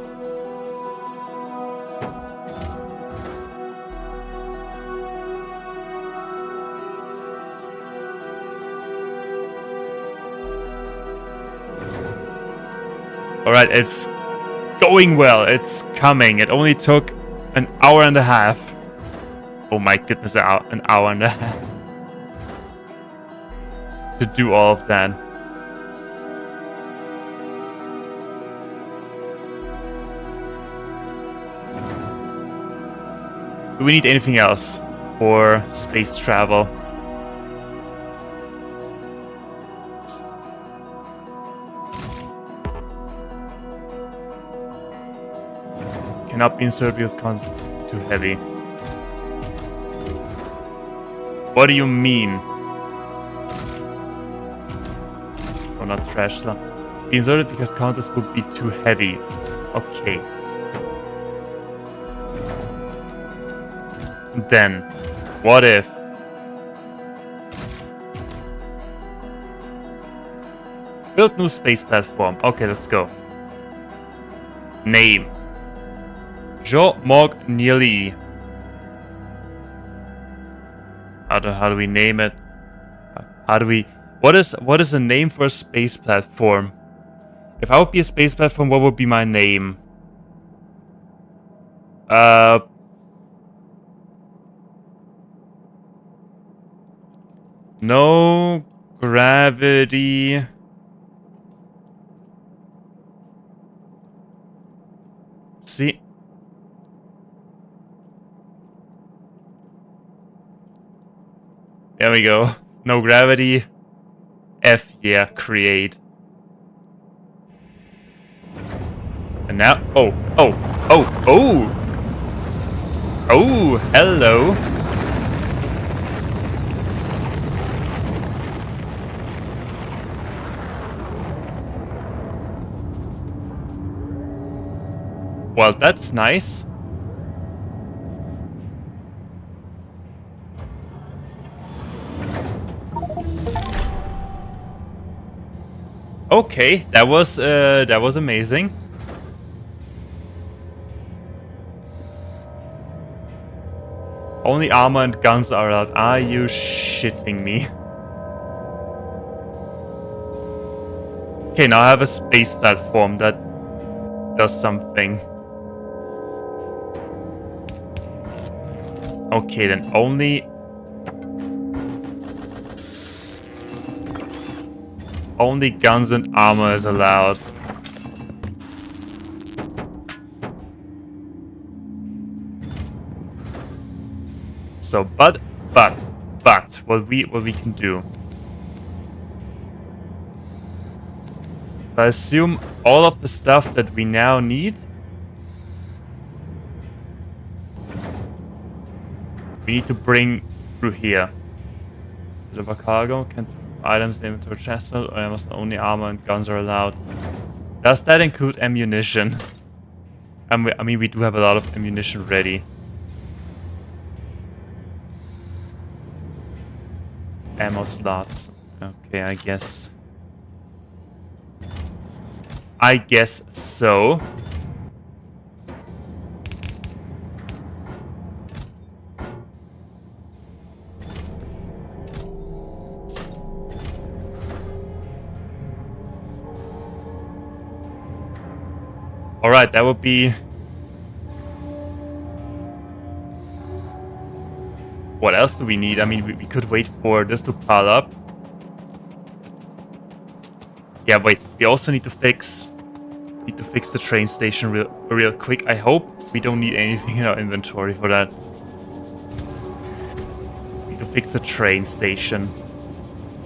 Alright, it's going well. It's coming. It only took an hour and a half. Oh my goodness, an hour and a half to do all of that. Do we need anything else for space travel? Cannot be inserted because it's too heavy. What do you mean? not trash slot. Be inserted because counters would be too heavy. Okay. Then, what if... Build new space platform. Okay, let's go. Name. Jo Mog Nearly. How do we name it? How do we... What is a name for a space platform? If I would be a space platform, what would be my name? No gravity. See? There we go. No gravity. F, yeah, create. And now, oh, hello. Well, that's nice. Okay, that was amazing. Only armor and guns are allowed. Are you shitting me? Okay, now I have a space platform that does something. Okay, then only guns and armor is allowed. So, but what we can do. I assume all of the stuff that we now need, we need to bring through here. Deliver cargo, can items into a chest, or almost only armor and guns are allowed. Does that include ammunition? I mean, we do have a lot of ammunition ready. Ammo slots. Okay, I guess so. Alright, that would be... What else do we need? I mean, we could wait for this to pile up. Yeah, wait. We also need to fix the train station real quick. I hope we don't need anything in our inventory for that. Need to fix the train station.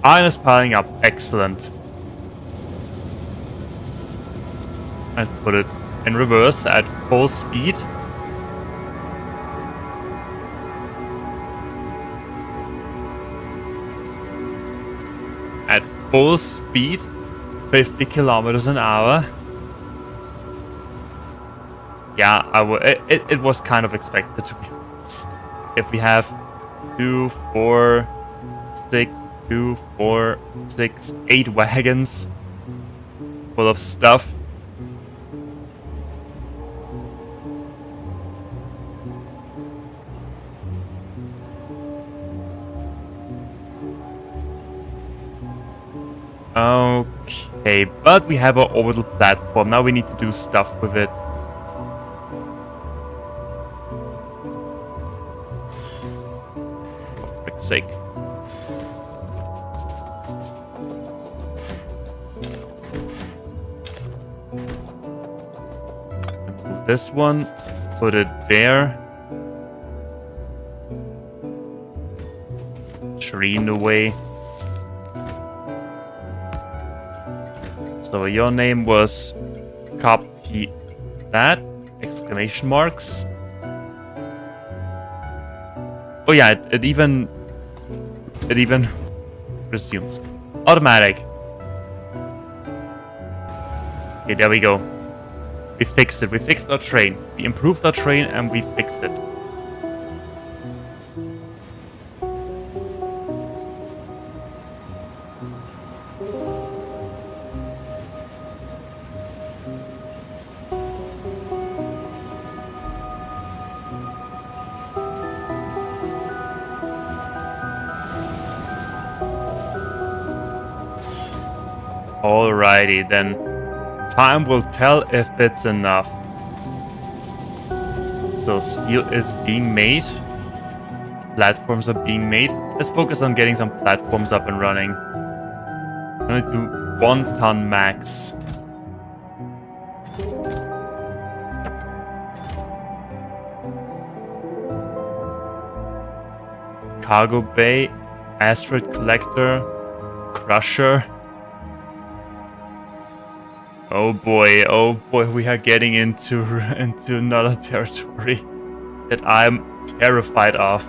Iron is piling up. Excellent. I'll put it in reverse at full speed. At full speed, 50 kilometers an hour. Yeah, it was kind of expected, to be honest. If we have 2, 4, 6, 8 wagons full of stuff. Okay, but we have our orbital platform. Now we need to do stuff with it. For frick's sake. Move this one, put it there. Tree in the way. So your name was copy that, exclamation marks. Oh yeah, it even resumes. Automatic. Okay, there we go. We fixed it. We fixed our train. We improved our train and we fixed it. Alrighty, then time will tell if it's enough. So steel is being made. Platforms are being made. Let's focus on getting some platforms up and running. I'm gonna do 1 ton max. Cargo bay, asteroid collector, crusher. Oh boy, we are getting into another territory that I'm terrified of.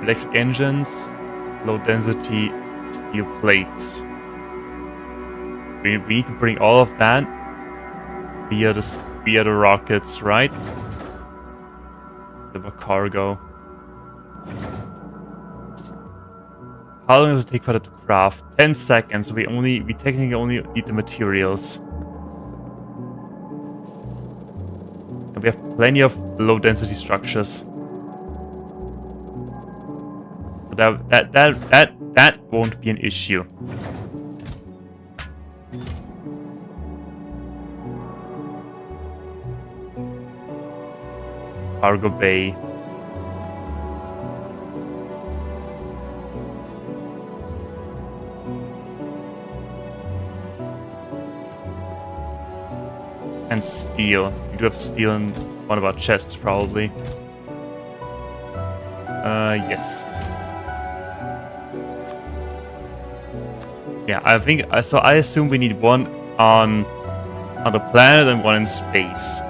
Electric engines, low density steel plates. We need to bring all of that via the rockets, right? The cargo. How long does it take for that to craft? 10 seconds. We technically only need the materials. And we have plenty of low density structures. So that won't be an issue. Cargo bay. And steel. We do have steel in one of our chests, probably. Yes. Yeah, I think so. I assume we need one on the planet and one in space.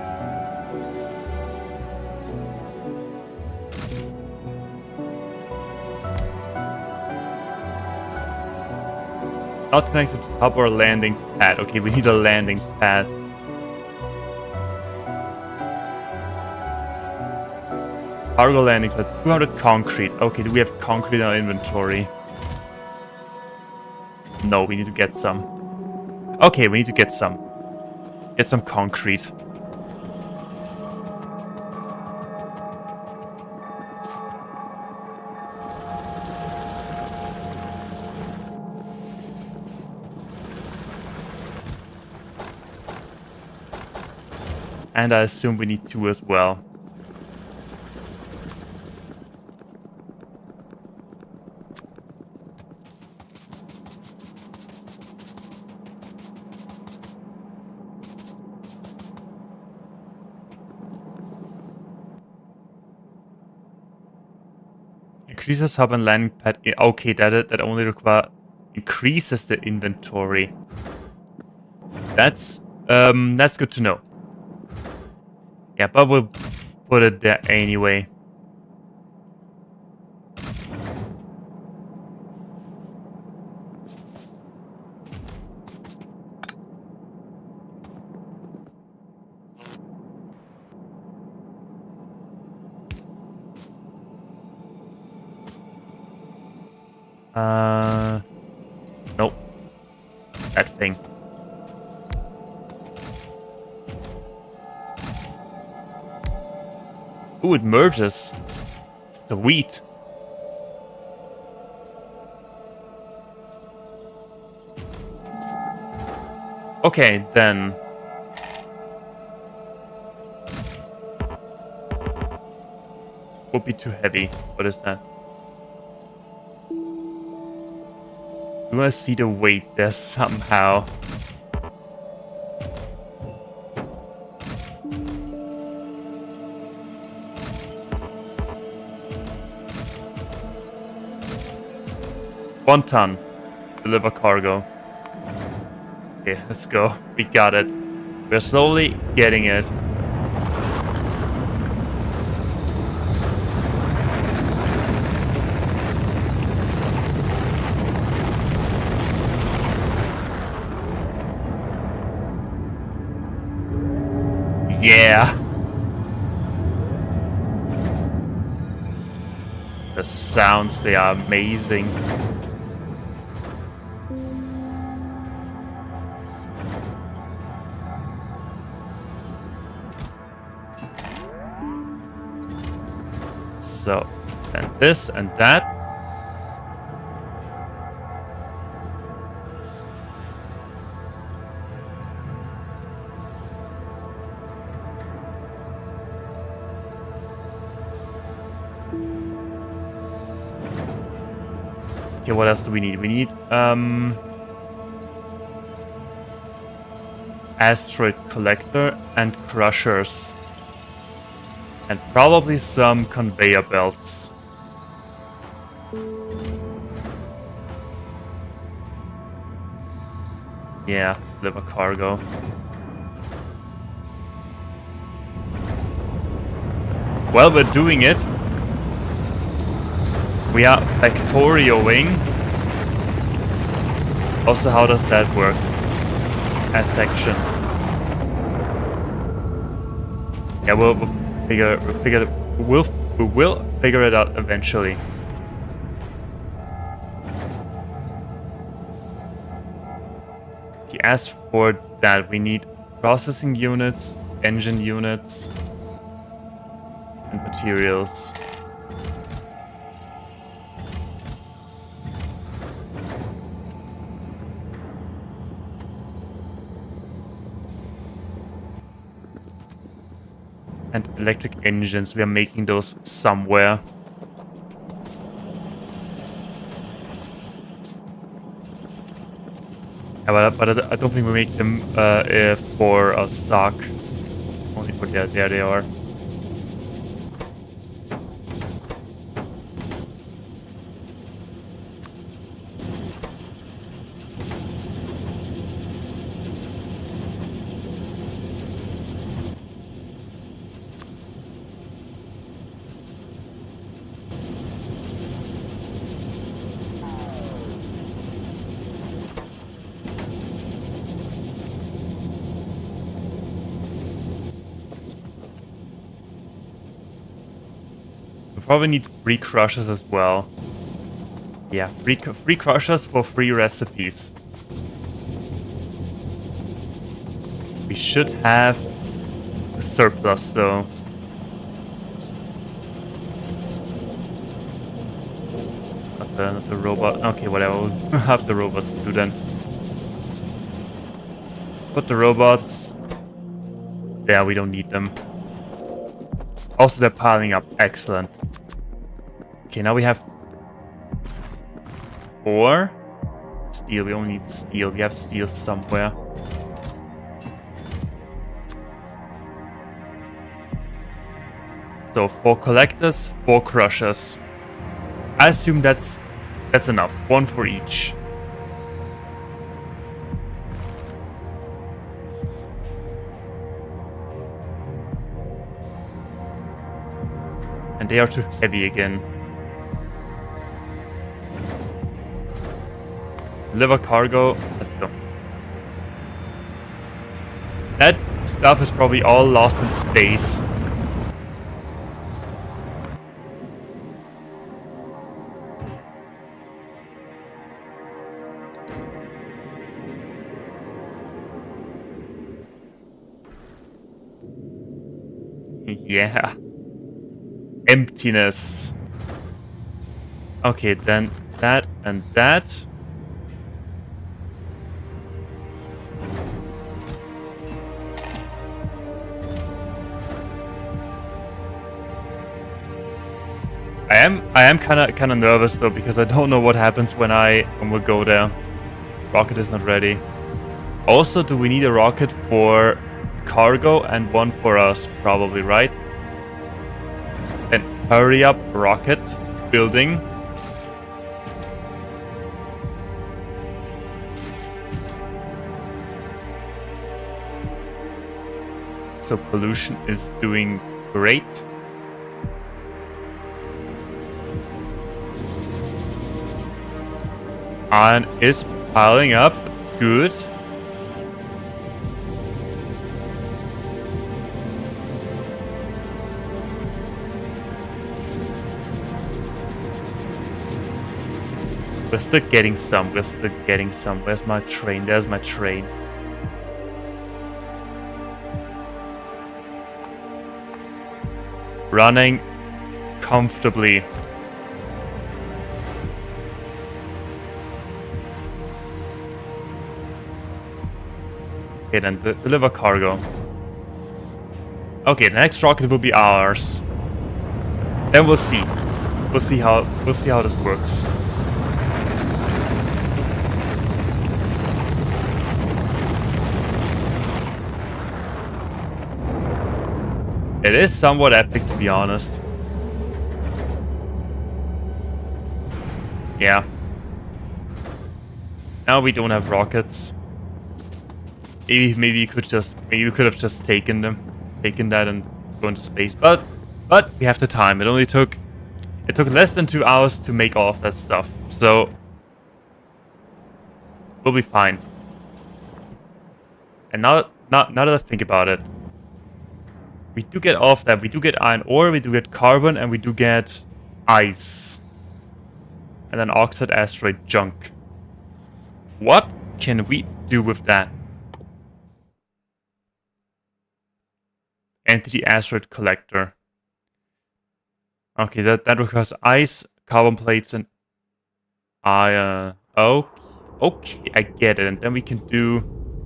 Not connected to top or landing pad. Okay, we need a landing pad. Cargo landing for 200 concrete. Okay, do we have concrete in our inventory? No, we need to get some. Okay, we need to get some. Get some concrete. And I assume we need 2 as well. Increases hub and landing pad. Okay, that only increases the inventory. That's good to know. Yeah, but we'll put it there anyway. Nope. That thing. Ooh, it merges. Sweet. Okay, then. Would be too heavy. What is that? Do I see the weight there somehow? One ton. Deliver cargo. Okay, let's go. We got it. We're slowly getting it. Yeah. The sounds, they are amazing. So, and this and that. Okay, what else do we need? We need asteroid collector and crushers. And probably some conveyor belts. Yeah, deliver cargo. Well, we're doing it. We are Factorioing. Also, how does that work? A section. Yeah, we'll figure it out eventually. Okay, as for that, we need processing units, engine units, and materials. And electric engines, we are making those somewhere. Yeah, but I don't think we make them for stock. Only for there they are. Probably need free crushers as well. Yeah, free crushers for free recipes. We should have a surplus though. Not the robot. Okay, whatever. We'll have the robots too then. Put the robots. Yeah, we don't need them. Also, they're piling up. Excellent. Okay, now we have 4 steel. We only need steel. We have steel somewhere. So 4 collectors, 4 crushers. I assume that's enough. 1 for each. And they are too heavy again. Deliver cargo. Let's go. That stuff is probably all lost in space. Yeah. Emptiness. Okay, then that and that. I am kind of nervous though, because I don't know what happens when we go there. Rocket is not ready. Also, do we need a rocket for cargo and one for us? Probably, right? Then hurry up, rocket building. So pollution is doing great. Iron is piling up. Good. We're still getting some. We're still getting some. Where's my train? There's my train. Running comfortably. Okay, then deliver cargo. Okay, the next rocket will be ours. Then we'll see. We'll see how this works. It is somewhat epic, to be honest. Yeah. Now we don't have rockets. Maybe we could have just taken that and go into space. But we have the time. It took less than 2 hours to make all of that stuff. So we'll be fine. And now that I think about it, we do get all of that. We do get iron ore, we do get carbon, and we do get ice. And then oxide asteroid junk. What can we do with that? Entity asteroid collector. Okay, that requires ice, carbon plates, and iron. Okay, I get it. And then we can do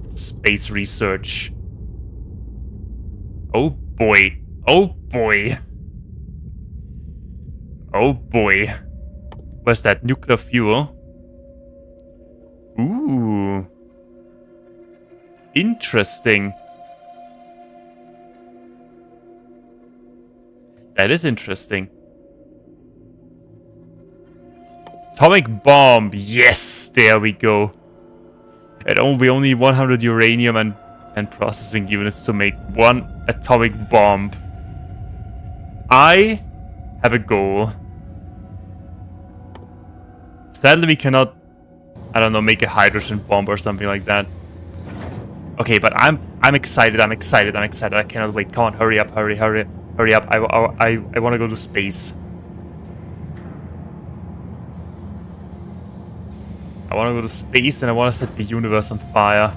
space research. Oh boy. Oh boy. Oh boy. Where's that? Nuclear fuel. Ooh. Interesting. That is interesting. Atomic bomb. Yes, there we go. We only need 100 uranium and 10 processing units to make one atomic bomb. I have a goal. Sadly, we cannot, I don't know, make a hydrogen bomb or something like that. Okay, but I'm excited. I'm excited. I cannot wait. Come on, hurry up. Hurry up. I want to go to space. I want to go to space and I want to set the universe on fire.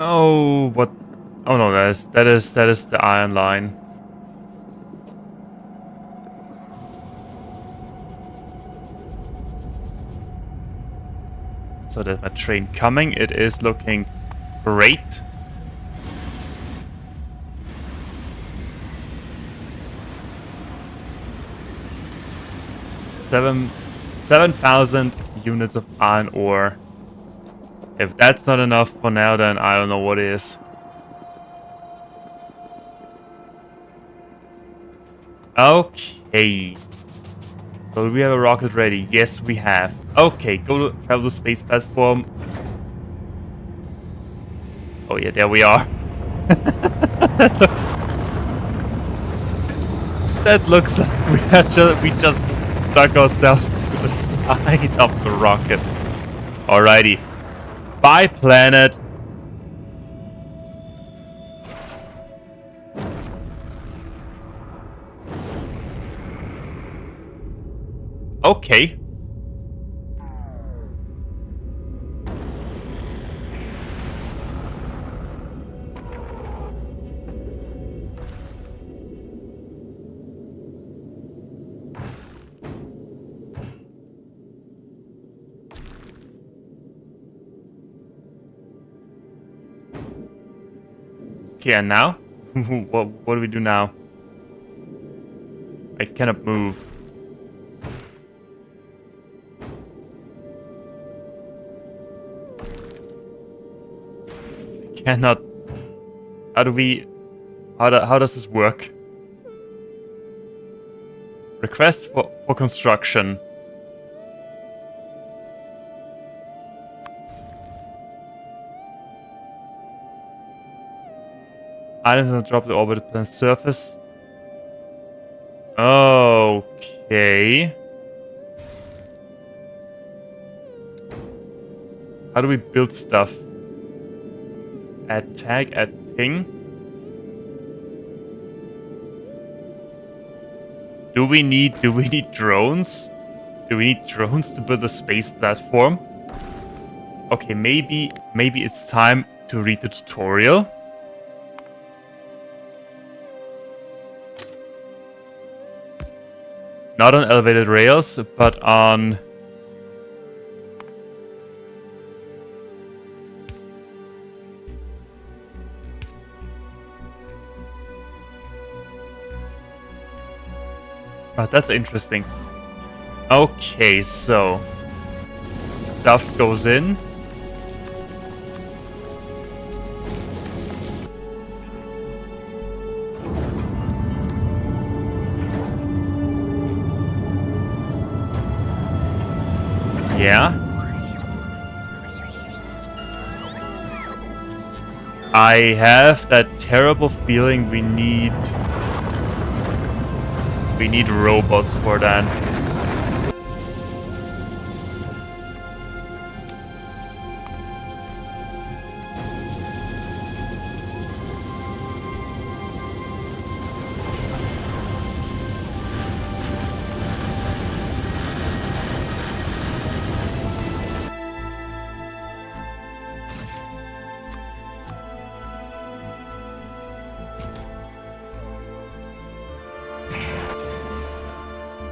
Oh, what? Oh no, that is the iron line. So there's my train coming. It is looking great. Seven 7,000 units of iron ore. If that's not enough for now, then I don't know what is. Okay. So do we have a rocket ready? Yes, we have. Okay, go to travel to space platform. Oh yeah, there we are. That looks like we just stuck ourselves to the side of the rocket. Alrighty. Bye, planet. Okay. Okay, and now? What do we do now? I cannot move. I cannot. How do we... How does this work? Request for construction. Items on drop the orbital planet's surface. Okay. How do we build stuff? Add tag, add ping. Do we need drones? Do we need drones to build a space platform? Okay, maybe it's time to read the tutorial. Not on elevated rails, but on... Oh, that's interesting. Okay, so... Stuff goes in. Yeah. I have that terrible feeling we need robots for that.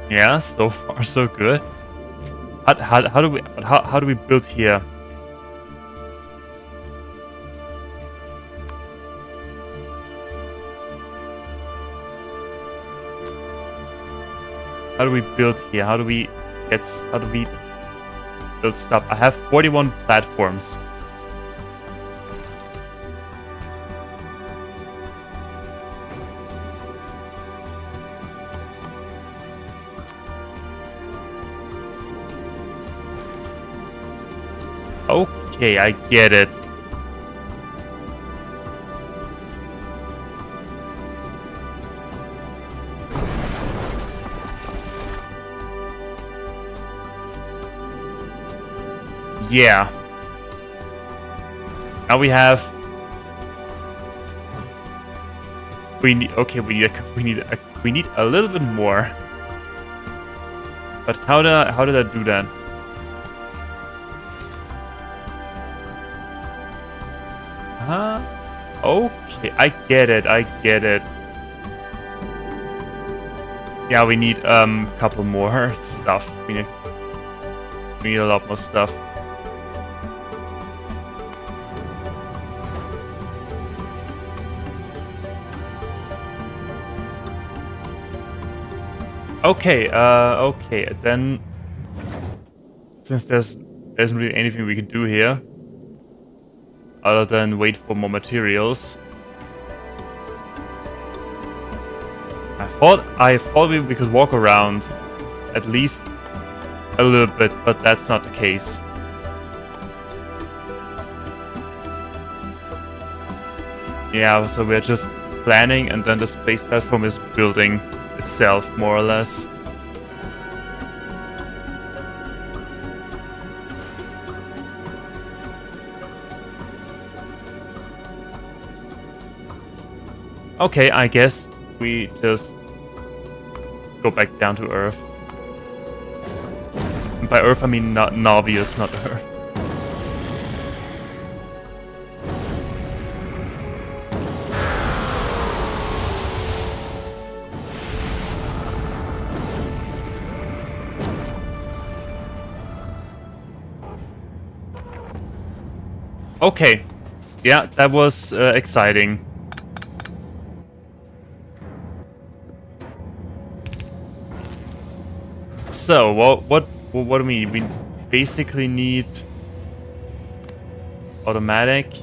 Yeah, so far so good. How do we build here? How do we build here? How do we build stuff? I have 41 platforms. Okay, I get it. Yeah. Now we have... We need a little bit more. But how did I do that? Huh? Okay, I get it. Yeah, we need couple more stuff. We need a lot more stuff. Okay, okay, then since there isn't really anything we can do here other than wait for more materials. I thought we could walk around at least a little bit, but that's not the case. Yeah, so we're just planning and then the space platform is building itself, more or less. Okay, I guess we just go back down to Earth. And by Earth I mean not Navius, not Earth. Okay, yeah, that was exciting. So, what do we need? We basically need automatic.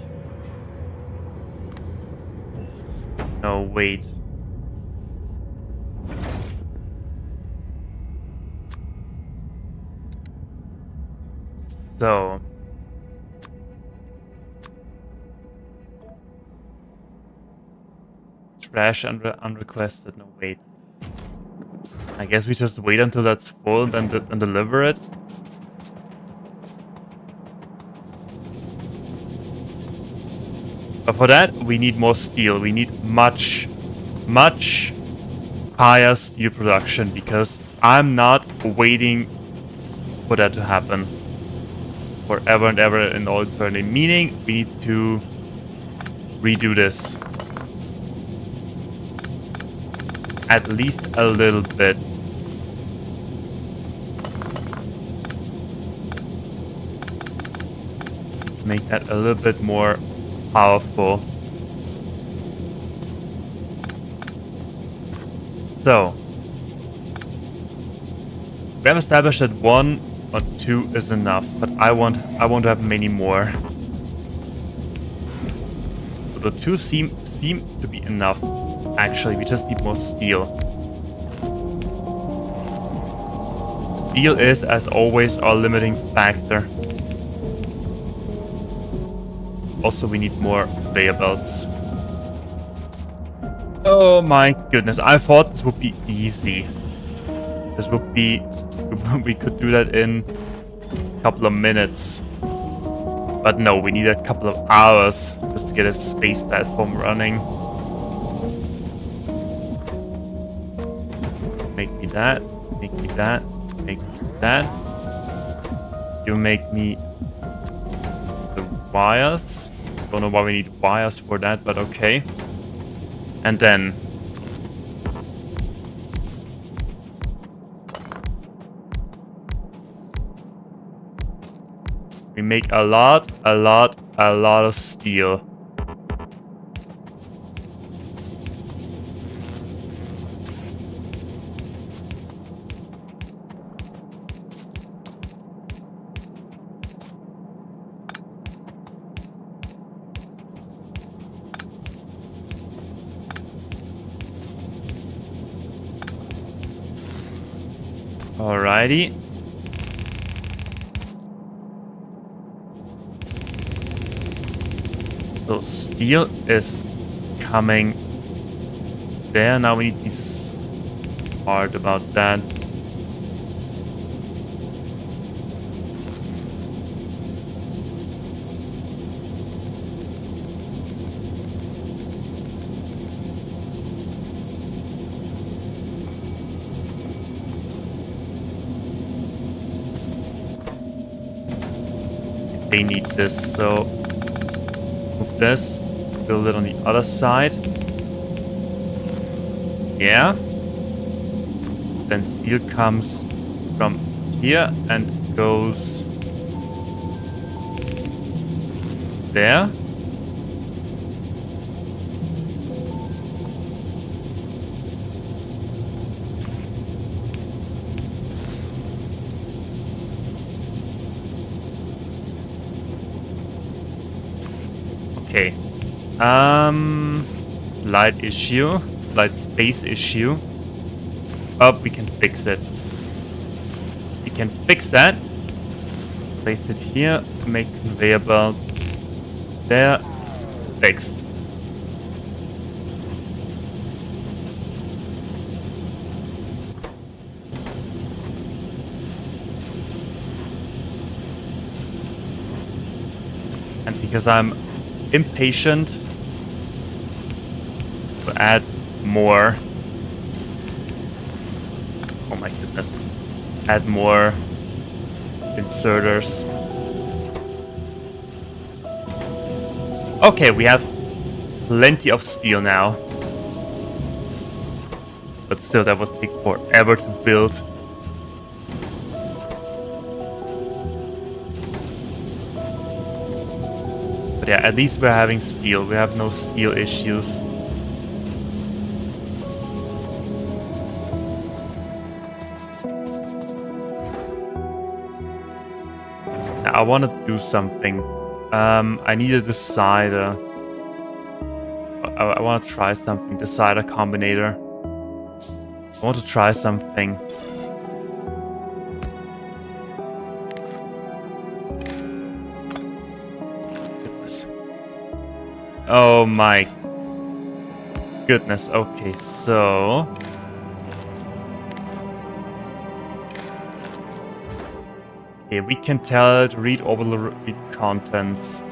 No, wait. So, trash unrequested. No, wait. I guess we just wait until that's full and then and deliver it. But for that, we need more steel. We need much higher steel production because I'm not waiting for that to happen forever and ever in all eternity. Meaning we need to redo this at least a little bit. To make that a little bit more powerful. So we have established that 1 or 2 is enough, but I want to have many more. So the 2 seem to be enough. Actually, we just need more steel. Steel is, as always, our limiting factor. Also, we need more conveyor belts. Oh my goodness, I thought this would be easy. This would be... we could do that in a couple of minutes. But no, we need a couple of hours just to get a space platform running. Make me that. Make me that. Make me that. You make me the wires. Don't know why we need wires for that, but okay. And then we make a lot of steel. Alrighty. So steel is coming there. Now we need to be smart about that. They need this, so move this, build it on the other side. Yeah. Then steel comes from here and goes there. Okay. Light issue. Light space issue. Oh, we can fix it. We can fix that. Place it here. Make conveyor belt. There. Fixed. And because I'm impatient to add more. Oh my goodness. Add more inserters. Okay, we have plenty of steel now. But still, that would take forever to build. But yeah, at least we're having steel. We have no steel issues. Now, I want to do something. I need a decider. I want to try something. Decider combinator. I want to try something. Oh my goodness. Okay, so Okay, we can tell it read orbital read contents.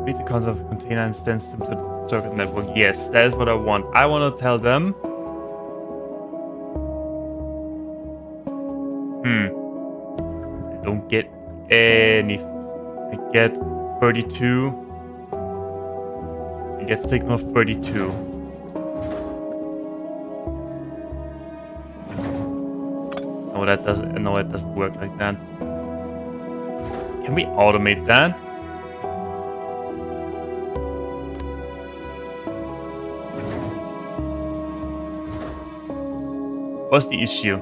Read the concept of a container and send them to the circuit network. Yes, that is what I want. I want to tell them. I don't get any. I get 32. I get signal 32. No, that doesn't. No, it doesn't work like that. Can we automate that? What's the issue?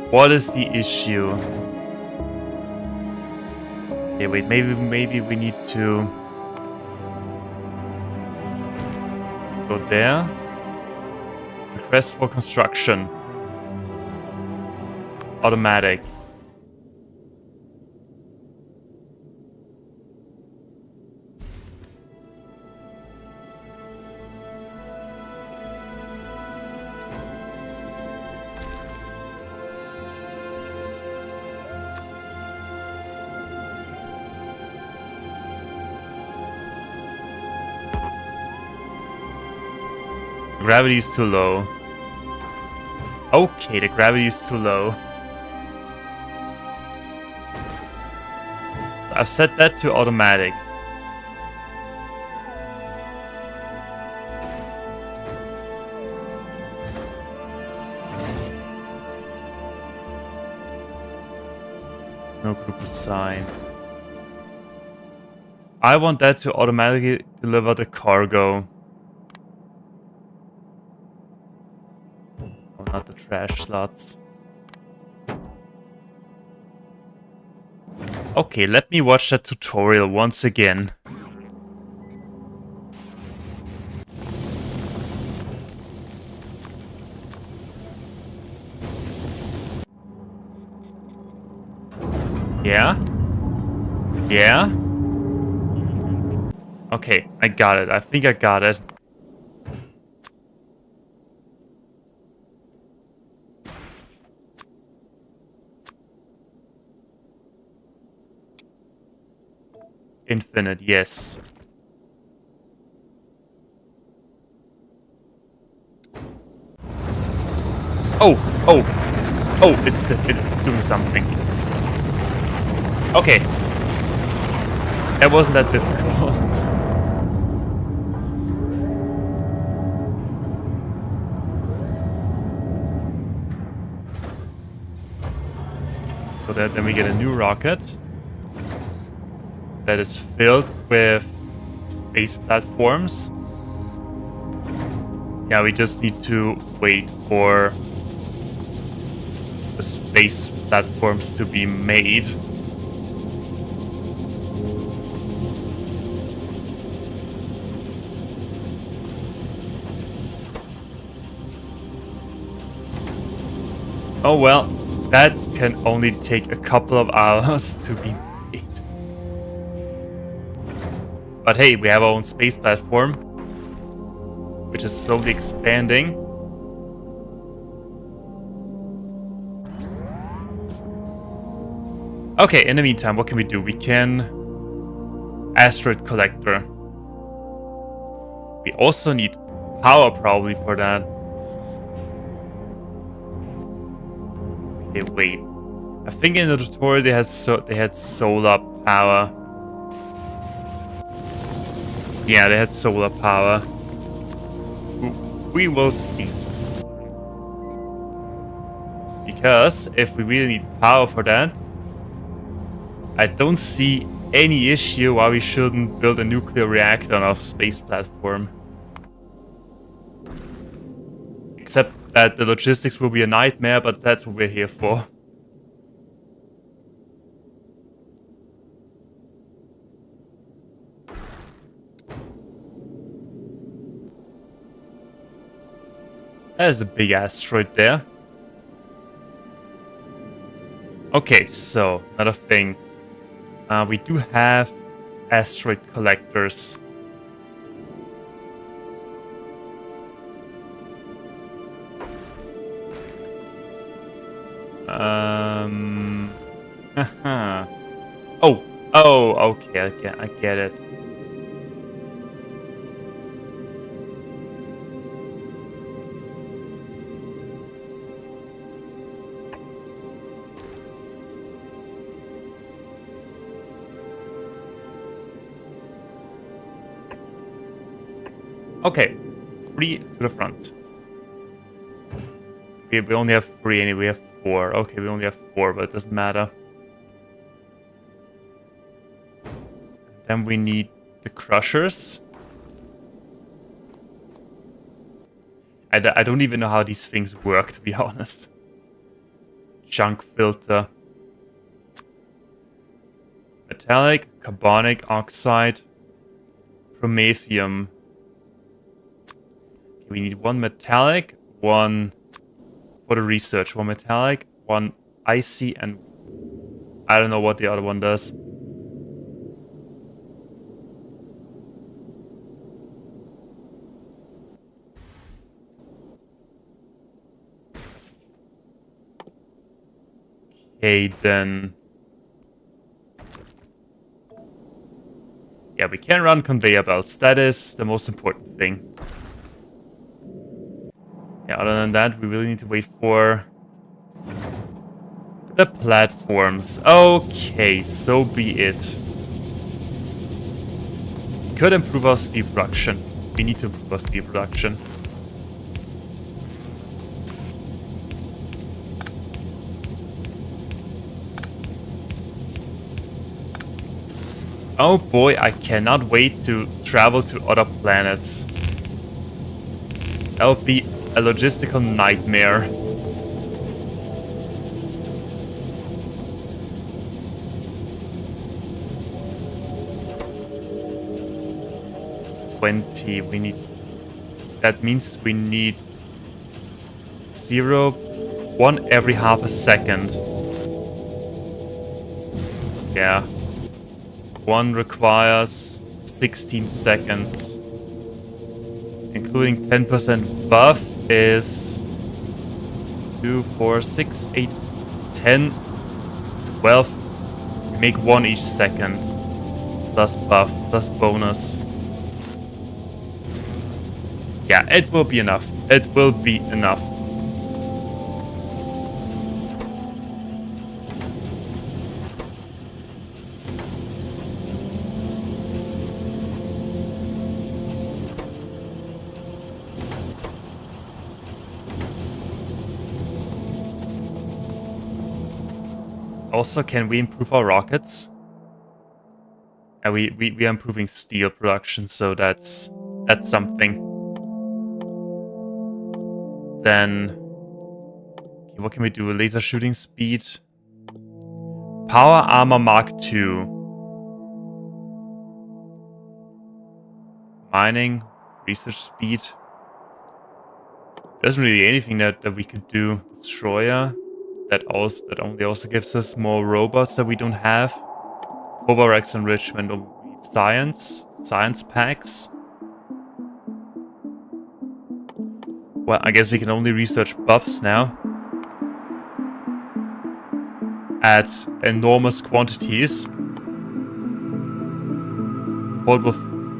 What is the issue? Okay, wait, maybe we need to go there. Request for construction. Automatic. Gravity is too low. Okay, the gravity is too low. I've set that to automatic. No group assigned. I want that to automatically deliver the cargo. Oh, not the trash slots. Okay, let me watch that tutorial once again. Yeah? Yeah? Okay, I got it. I think I got it. Infinite, yes. Oh, it's doing something. Okay. That wasn't that difficult. So that then we get a new rocket that is filled with space platforms. Yeah, we just need to wait for the space platforms to be made. Oh well, that can only take a couple of hours to be made. But hey, we have our own space platform, which is slowly expanding. Okay, in the meantime, what can we do? We can asteroid collector. We also need power probably for that. Okay, wait. I think in the tutorial they had solar power. Yeah, they had solar power. We will see. Because if we really need power for that, I don't see any issue why we shouldn't build a nuclear reactor on our space platform. Except that the logistics will be a nightmare, but that's what we're here for. There's a big asteroid there. Okay, so another thing. We do have asteroid collectors. Oh, okay, I get it. Okay, 3 to the front. We only have 3 and we have 4. Okay, we only have 4, but it doesn't matter. Then we need the crushers. I don't even know how these things work, to be honest. Junk filter. Metallic, carbonic oxide, promethium. We need 1 metallic, 1 for the research, 1 metallic, 1 icy, and I don't know what the other one does. Okay, then. Yeah, we can run conveyor belts. That is the most important thing. Yeah, other than that, we really need to wait for the platforms. Okay, so be it. Could improve our steel production. We need to improve our steel production. Oh boy, I cannot wait to travel to other planets. That would be a logistical nightmare. We need. That means we need 1 every half a second. Yeah. 1 requires 16 seconds. Including 10% buff is 2, 4, 6, 8, 10, 12. We make 1 each second. Plus buff, plus bonus. Yeah, it will be enough. It will be enough. Also, can we improve our rockets? And we are improving steel production, so that's something. Then, what can we do? Laser shooting speed. Power armor Mark II. Mining, research speed. There's really anything that we could do. Destroyer. That only also gives us more robots that we don't have. Overrex enrichment or science packs. Well, I guess we can only research buffs now. At enormous quantities. Portable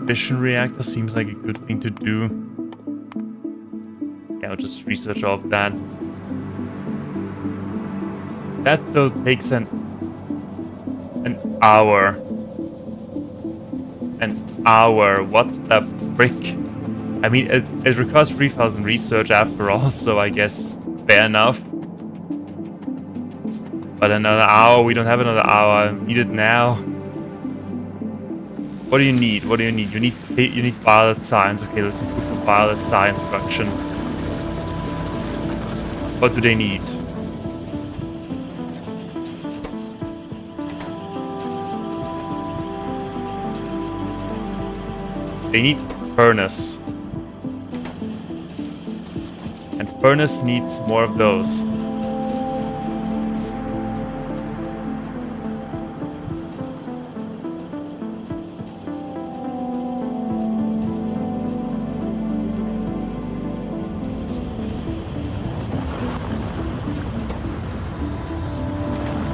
fission reactor seems like a good thing to do. Yeah, I'll just research all of that. That still takes an hour. An hour. What the frick? I mean, it requires 3,000 research after all, so I guess fair enough. But another hour? We don't have another hour. I need it now. What do you need? What do you need? You need violet science. Okay, let's improve the violet science production. What do they need? They need furnace. And furnace needs more of those.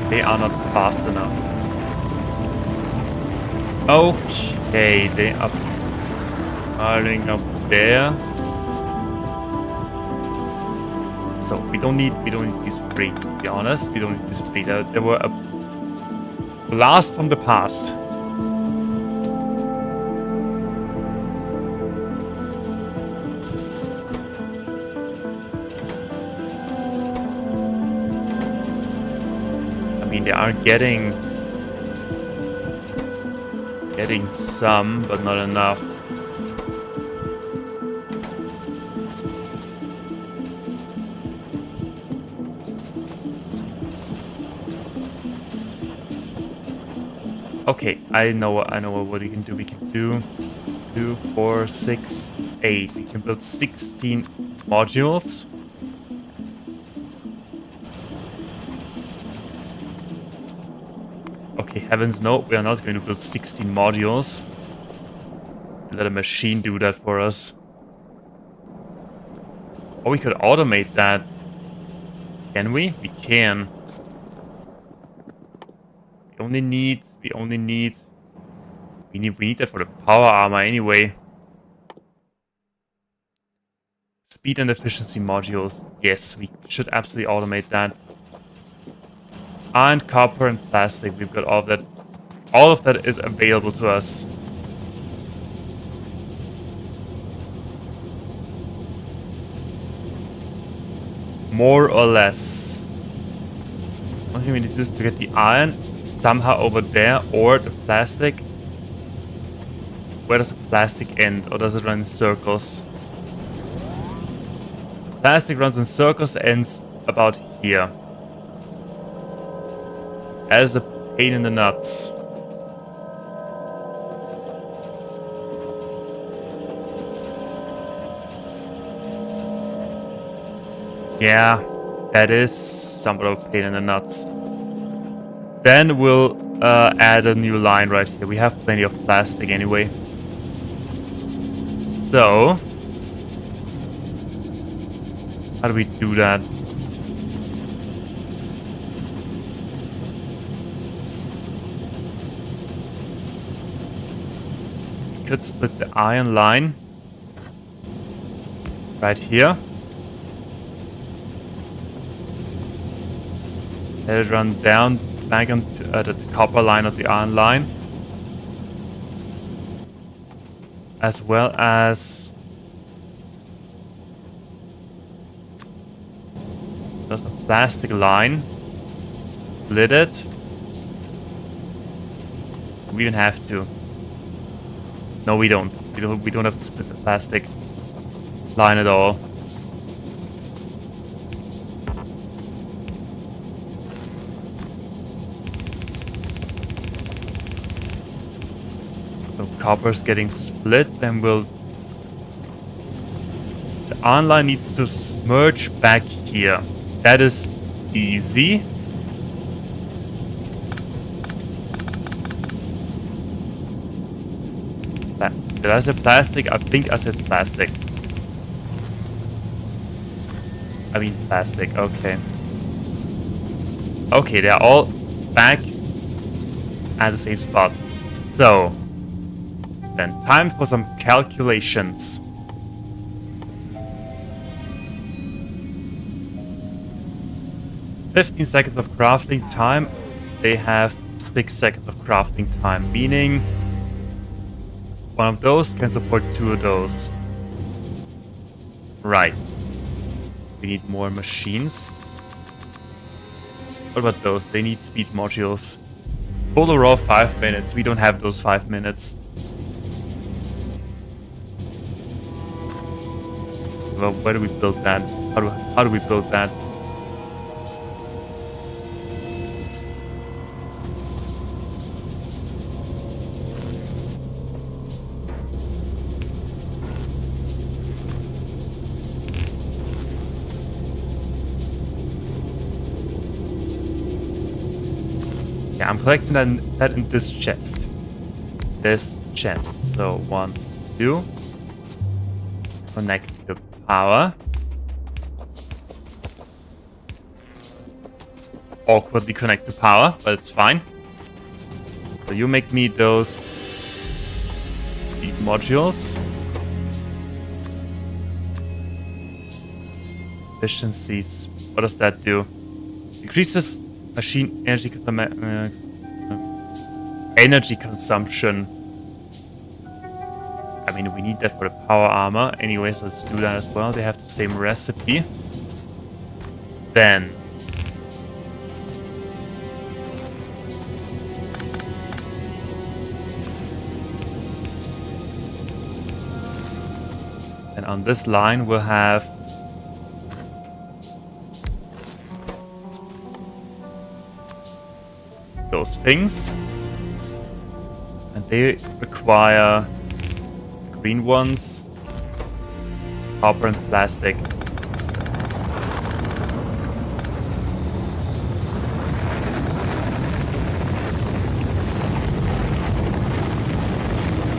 They are not fast enough. Okay, they are piling up there. So we don't need these three, to be honest. We don't need these three. There were a blast from the past. I mean, they are getting some, but not enough. Okay, I know what we can do. We can do 2, 4, 6, 8. We can build 16 modules. Okay, heavens no, we are not going to build 16 modules. Let a machine do that for us. Or we could automate that. Can we? We can. We need that for the power armor anyway. Speed and efficiency modules. Yes, we should absolutely automate that. And copper and plastic. We've got all of that. All of that is available to us. More or less. One thing we need to do is to get the iron somehow over there, or the plastic. Where does the plastic end, or does it run in circles? Plastic runs in circles, ends about here. That is a pain in the nuts. Yeah, that is somewhat of a pain in the nuts. Then we'll add a new line right here. We have plenty of plastic anyway. So, how do we do that? We could split the iron line right here. Let it run down back onto the copper line of the iron line. As well as there's a plastic line. Split it. We even have to. No, we don't. We don't have to split the plastic line at all. So copper's getting split, then we'll... The iron line needs to merge back here. That is easy. Did I say plastic? I think I said plastic. I mean plastic, okay. Okay, they're all back at the same spot. So, then time for some calculations. "15 seconds of crafting time." They have 6 seconds of crafting time, meaning one of those can support 2 of those. Right. We need more machines. What about those? They need speed modules. Total raw 5 minutes. We don't have those 5 minutes. Well, where do we build that? How do we build that? Yeah, I'm collecting that in this chest. This chest. So 1, 2. Connect the power. awkwardly connect to power, but it's fine. So you make me those speed modules. Efficiencies. What does that do? Decreases machine energy consumption. I mean, we need that for the power armor. Anyways, let's do that as well. They have the same recipe. Then and on this line we'll have those things, and they require the green ones, copper and plastic.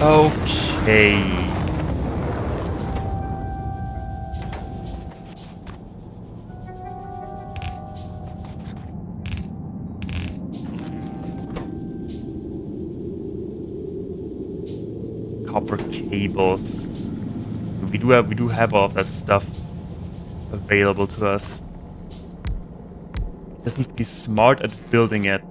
Okay. Copper cables. We do have all of that stuff available to us. Just need to be smart at building it.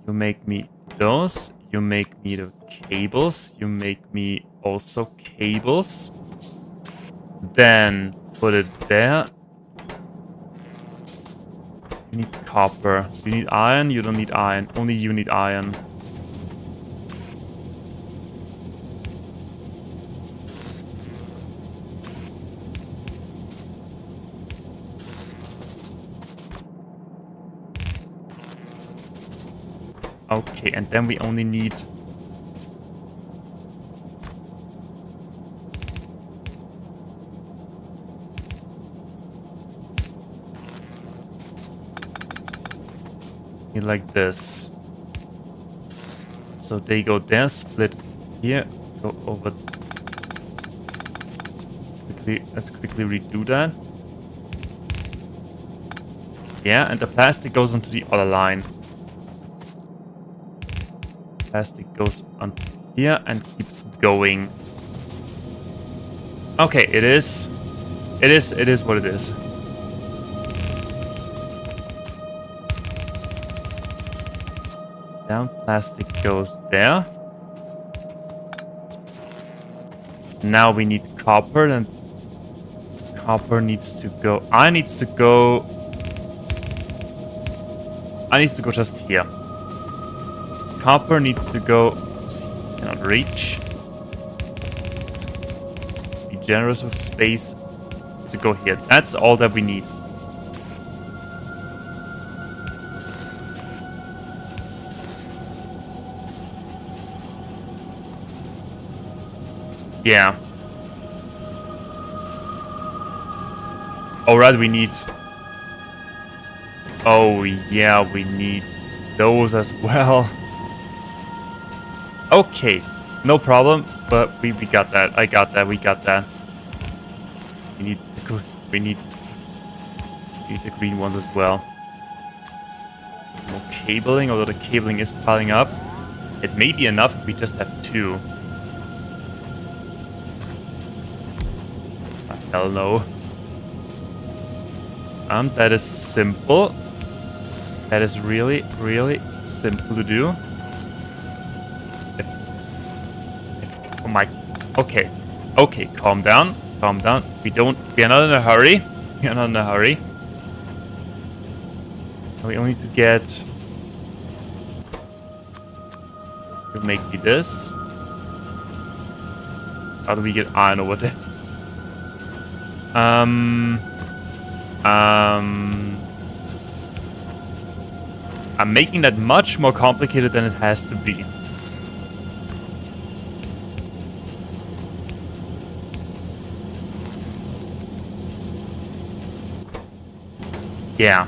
You make me those. You make me the cables. You make me also cables. Then put it there. You need copper. You need iron? You don't need iron. Only you need iron. Okay, and then we only need... like this. So they go there, split here, go over. Let's quickly redo that. Yeah, and the plastic goes onto the other line. Plastic goes on here and keeps going. Okay, it is what it is. Down, plastic goes there. Now we need copper, and copper needs to go. I needs to go just here. Copper needs to go. Cannot reach. Be generous with space to go here. That's all that we need. Yeah. Alright, we need... Oh, yeah, we need those as well. Okay, no problem, but we got that. I got that, we got that. We need the green ones as well. Some more cabling, although the cabling is piling up. It may be enough if we just have two. Hell no. That is simple. That is really, really simple to do. Oh my... Okay. Okay, calm down. Calm down. We are not in a hurry. We are not in a hurry. We only need to get... To make me this. How do we get iron over there? I'm making that much more complicated than it has to be. Yeah.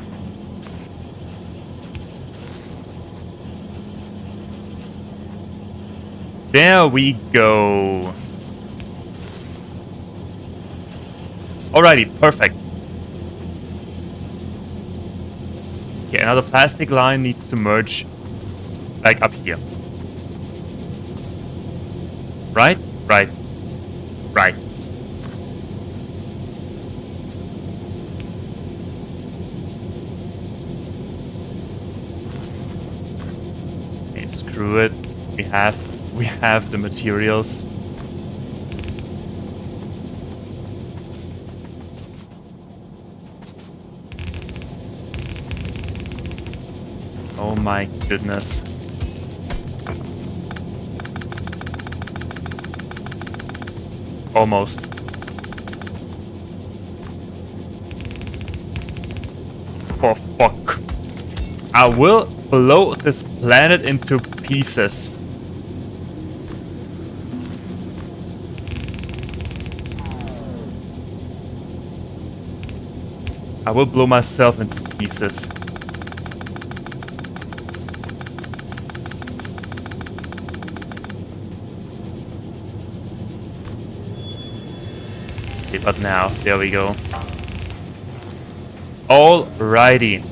There we go. Alrighty, perfect. Okay, another plastic line needs to merge like up here. Right? Right. Right. Okay, screw it. We have the materials. Oh my goodness. Almost. Oh fuck. I will blow this planet into pieces. I will blow myself into pieces. Okay, but now, there we go. Alrighty.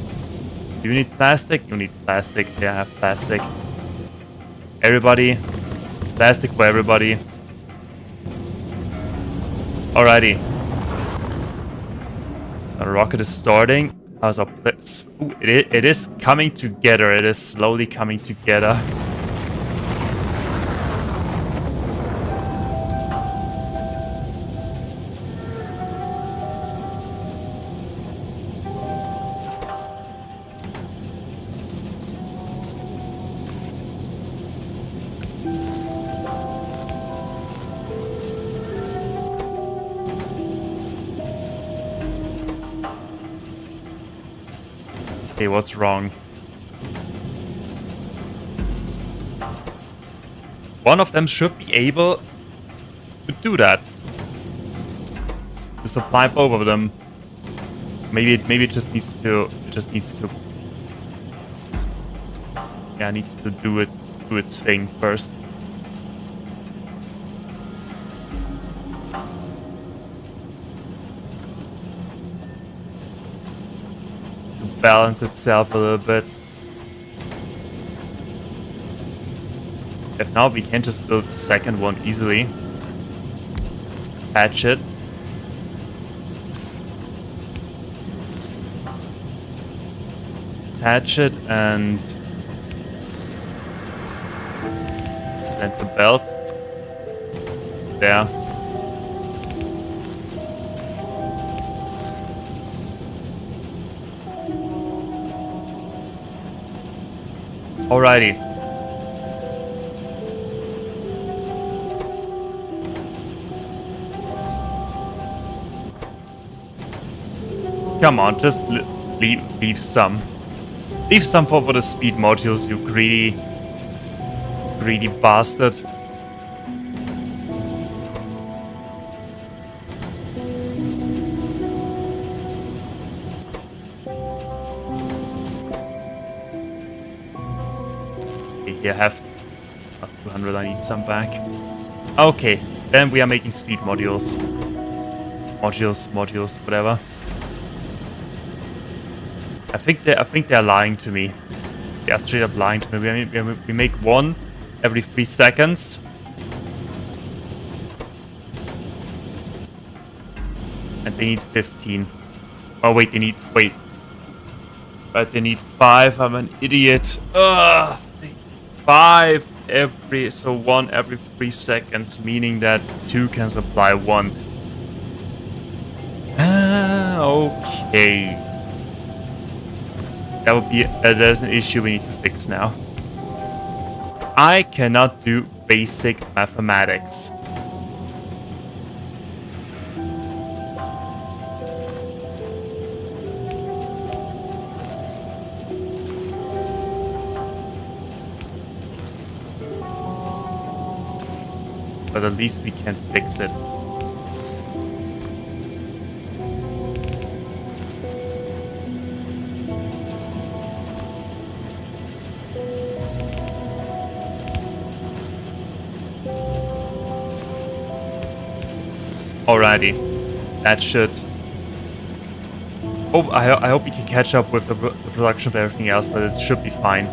You need plastic? You need plastic. Yeah, I have plastic. Everybody. Plastic for everybody. Alrighty. The rocket is starting. How's our Ooh, it is coming together. It is slowly coming together. Okay, what's wrong? One of them should be able to do that. To supply both of them. Maybe it just needs to yeah, needs to do its thing first. To balance itself a little bit. If not, we can just build the second one easily. Patch it. Attach it and extend the belt. There. Alrighty. Come on, just leave some. Leave some for the speed modules, you greedy bastard. Okay, here I have 200, I need some back. Okay, then we are making speed modules. Modules, whatever. I think they're lying to me. They are straight up lying to me. We make one every 3 seconds. And they need 15. Oh wait, But they need 5. I'm an idiot. Ugh, 5 one every 3 seconds, meaning that 2 can supply 1. Okay. There's an issue we need to fix now. I cannot do basic mathematics. But at least we can fix it. Alrighty, that should Oh, I hope we can catch up with the production of everything else, but it should be fine.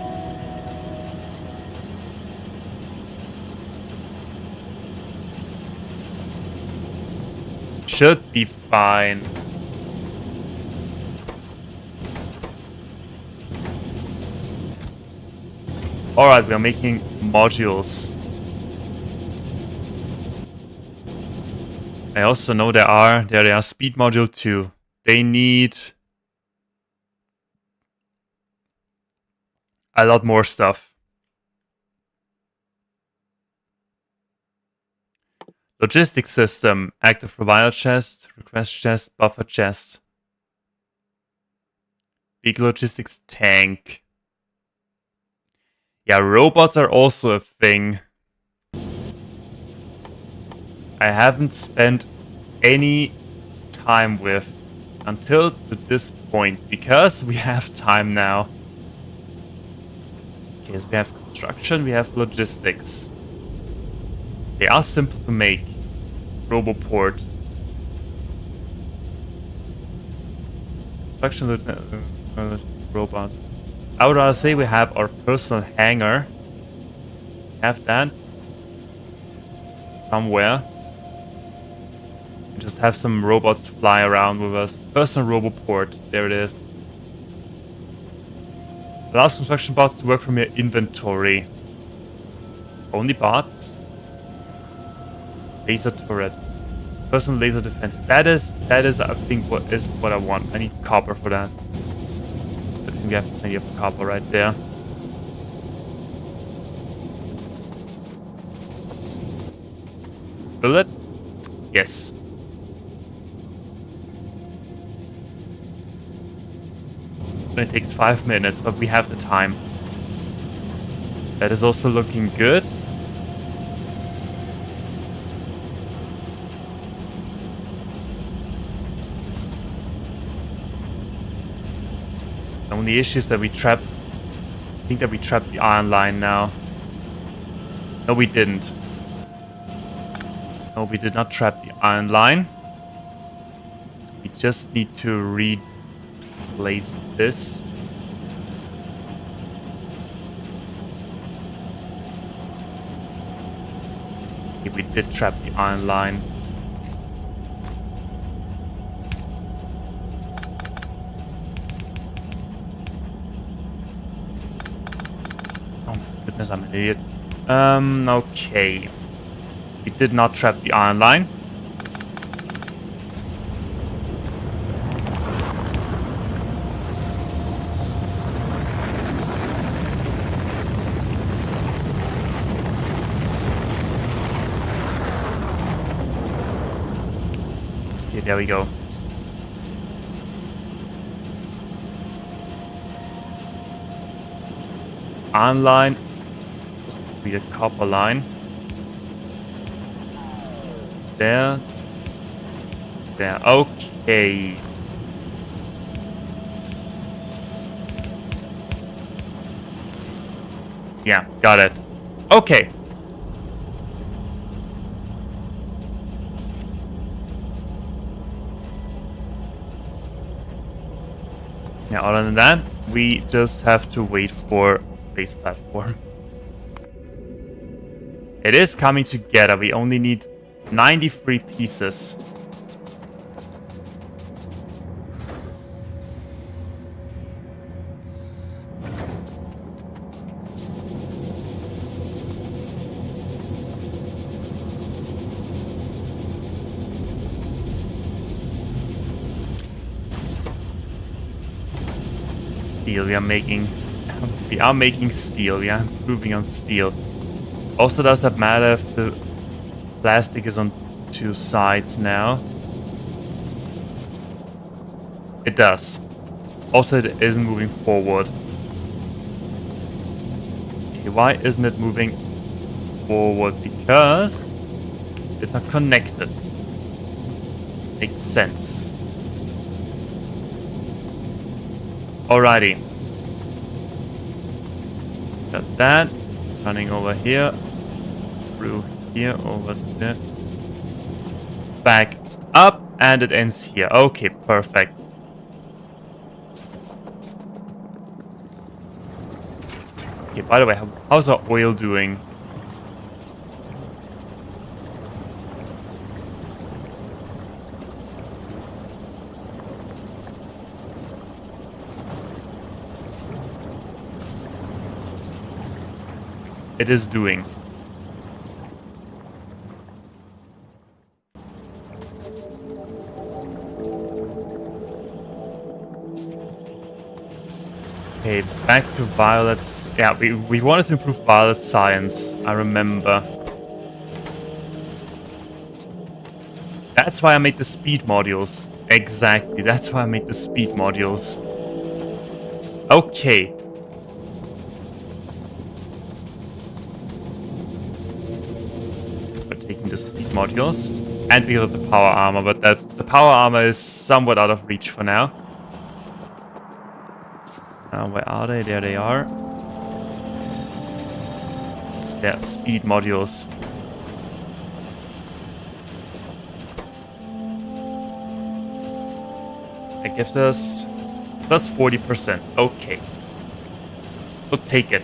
Should be fine. Alright, we are making modules. I also know there are speed module 2. They need a lot more stuff. Logistics system, active provider chest, request chest, buffer chest. Big logistics tank. Yeah, robots are also a thing. I haven't spent any time with until to this point because we have time now. Okay, so we have construction, we have logistics. They are simple to make. Roboport. Construction robots. I would rather say we have our personal hangar. Have that somewhere. Just have some robots fly around with us. Personal roboport. There it is. Allows construction bots to work from your inventory. Only bots? Laser turret. Personal laser defense. That is I think what I want. I need copper for that. I think we have plenty of copper right there. Will it? Yes. It takes 5 minutes, but we have the time. That is also looking good. The only issue is that I think that we trapped the iron line now. No, we didn't. No, we did not trap the iron line. We just need to replace this. Okay, we did trap the iron line. Oh my goodness, I'm an idiot. Okay. We did not trap the iron line. Okay, there we go. Iron line. This would be a copper line. There. There. Okay. Yeah, got it. Okay. Yeah, other than that, we just have to wait for space platform. It is coming together. We only need 93 pieces. Steel, we are making steel. We are improving on steel. Also, does that matter if the plastic is on 2 sides now? It does. Also, it isn't moving forward. Okay, why isn't it moving forward? Because it's not connected. Makes sense. Alrighty. Got that. Running over here. Through here, over there. Back up, and it ends here. Okay, perfect. Okay, by the way, how's our oil doing? It is doing. Okay, back to Violet's... Yeah, we wanted to improve Violet's science, I remember. That's why I made the speed modules. Exactly, that's why I made the speed modules. Okay. We're taking the speed modules. And because of the power armor, but the power armor is somewhat out of reach for now. Where are they? There they are. Yeah, speed modules. That gives us plus 40%. Okay. We'll take it.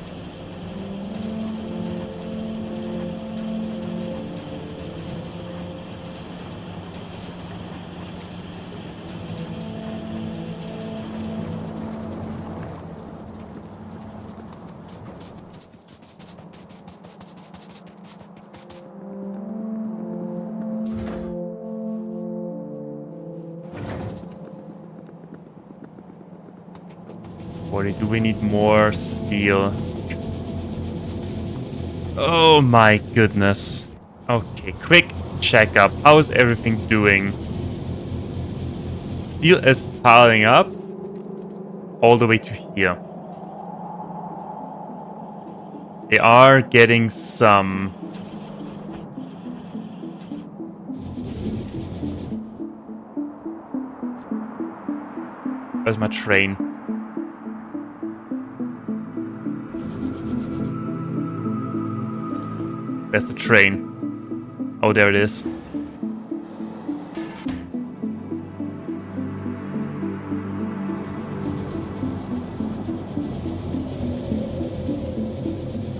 Do we need more steel? Oh my goodness. Okay, quick checkup. How is everything doing? Steel is piling up all the way to here. They are getting some. Where's my train? There's the train. Oh, there it is.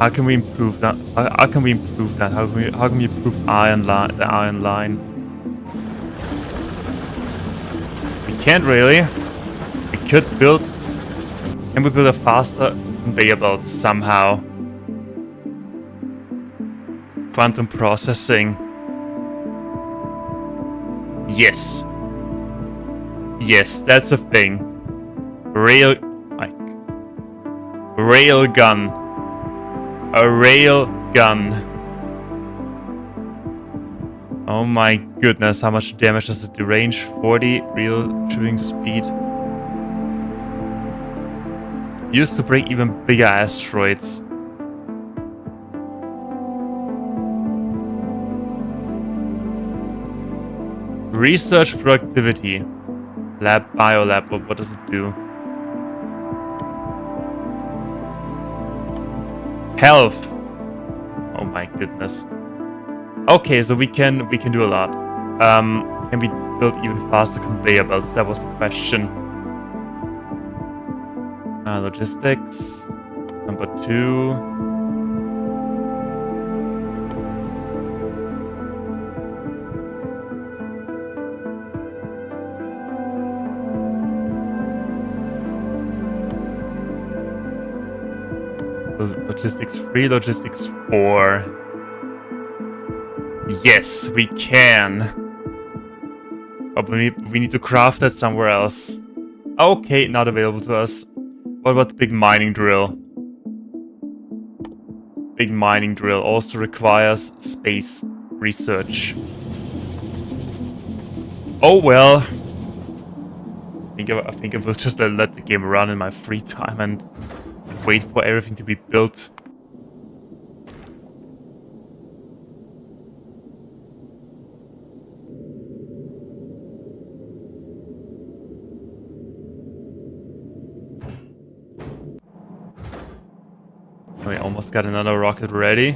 How can we improve that? How can we improve that? How can we improve the iron line? We can't really. We could build. Can we build a faster conveyor belt somehow? Quantum processing. Yes. Yes, that's a thing. Rail gun. A rail gun. Oh my goodness, how much damage does it do? Range 40, real shooting speed. Used to break even bigger asteroids. Research productivity. Biolab, what does it do? Health. Oh my goodness. Okay, so we can do a lot. Can we build even faster conveyor belts? That was the question. Logistics. Number 2. Logistics 3, logistics 4. Yes, we can. But we need to craft that somewhere else. Okay, not available to us. What about the big mining drill? Big mining drill also requires space research. Oh well. I think I will just let the game run in my free time and wait for everything to be built. We almost got another rocket ready.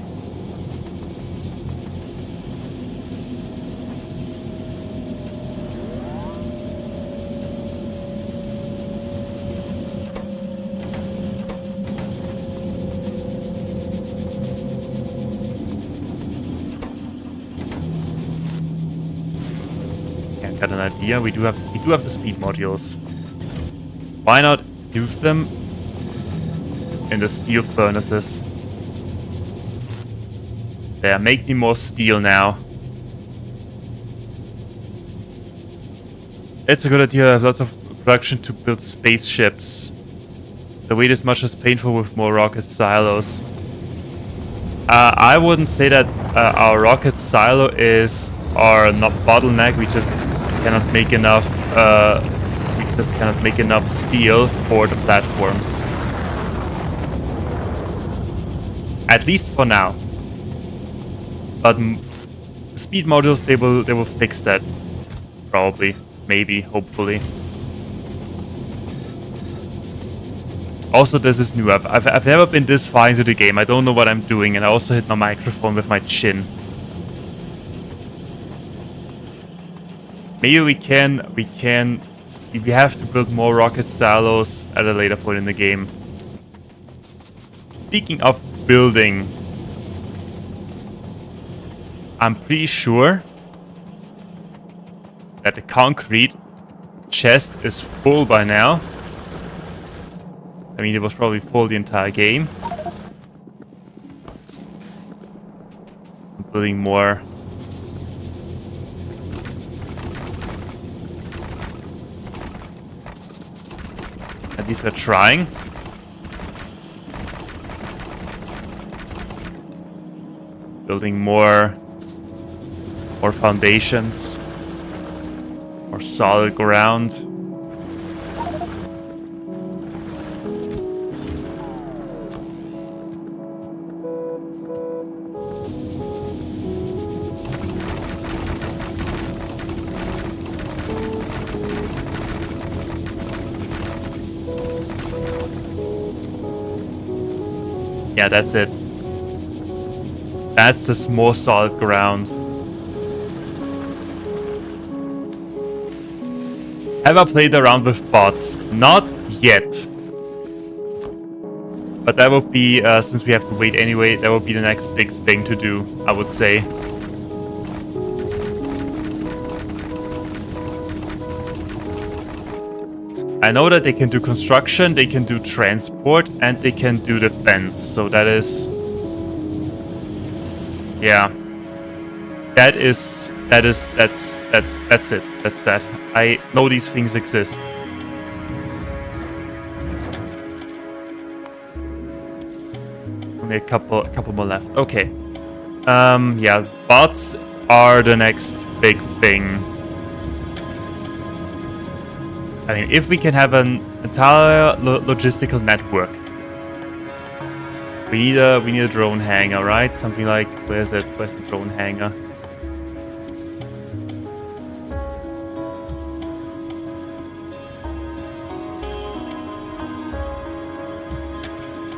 got an idea. We do have the speed modules. Why not use them in the steel furnaces? There, make me more steel now. It's a good idea to have lots of production to build spaceships. The wait is much less painful with more rocket silos. I wouldn't say that our rocket silo is our bottleneck. We just cannot make enough. Steel for the platforms. At least for now. But speed modules, they will fix that. Probably, maybe, hopefully. Also, this is new. I've never been this far into the game. I don't know what I'm doing, and I also hit my microphone with my chin. Maybe we have to build more rocket silos at a later point in the game. Speaking of building, I'm pretty sure that the concrete chest is full by now. I mean, it was probably full the entire game. I'm building more. At least we're trying. Building more foundations, more solid ground. Yeah, that's it. That's just more solid ground. Have I played around with bots? Not yet. But that would be, since we have to wait anyway, that would be the next big thing to do, I would say. I know that they can do construction, they can do transport, and they can do defense. So that is... yeah. That's it. That's that. I know these things exist. Only a couple more left. Okay. Yeah, bots are the next big thing. I mean, if we can have an entire logistical network, we need a drone hangar, right? Something like, where's the drone hangar?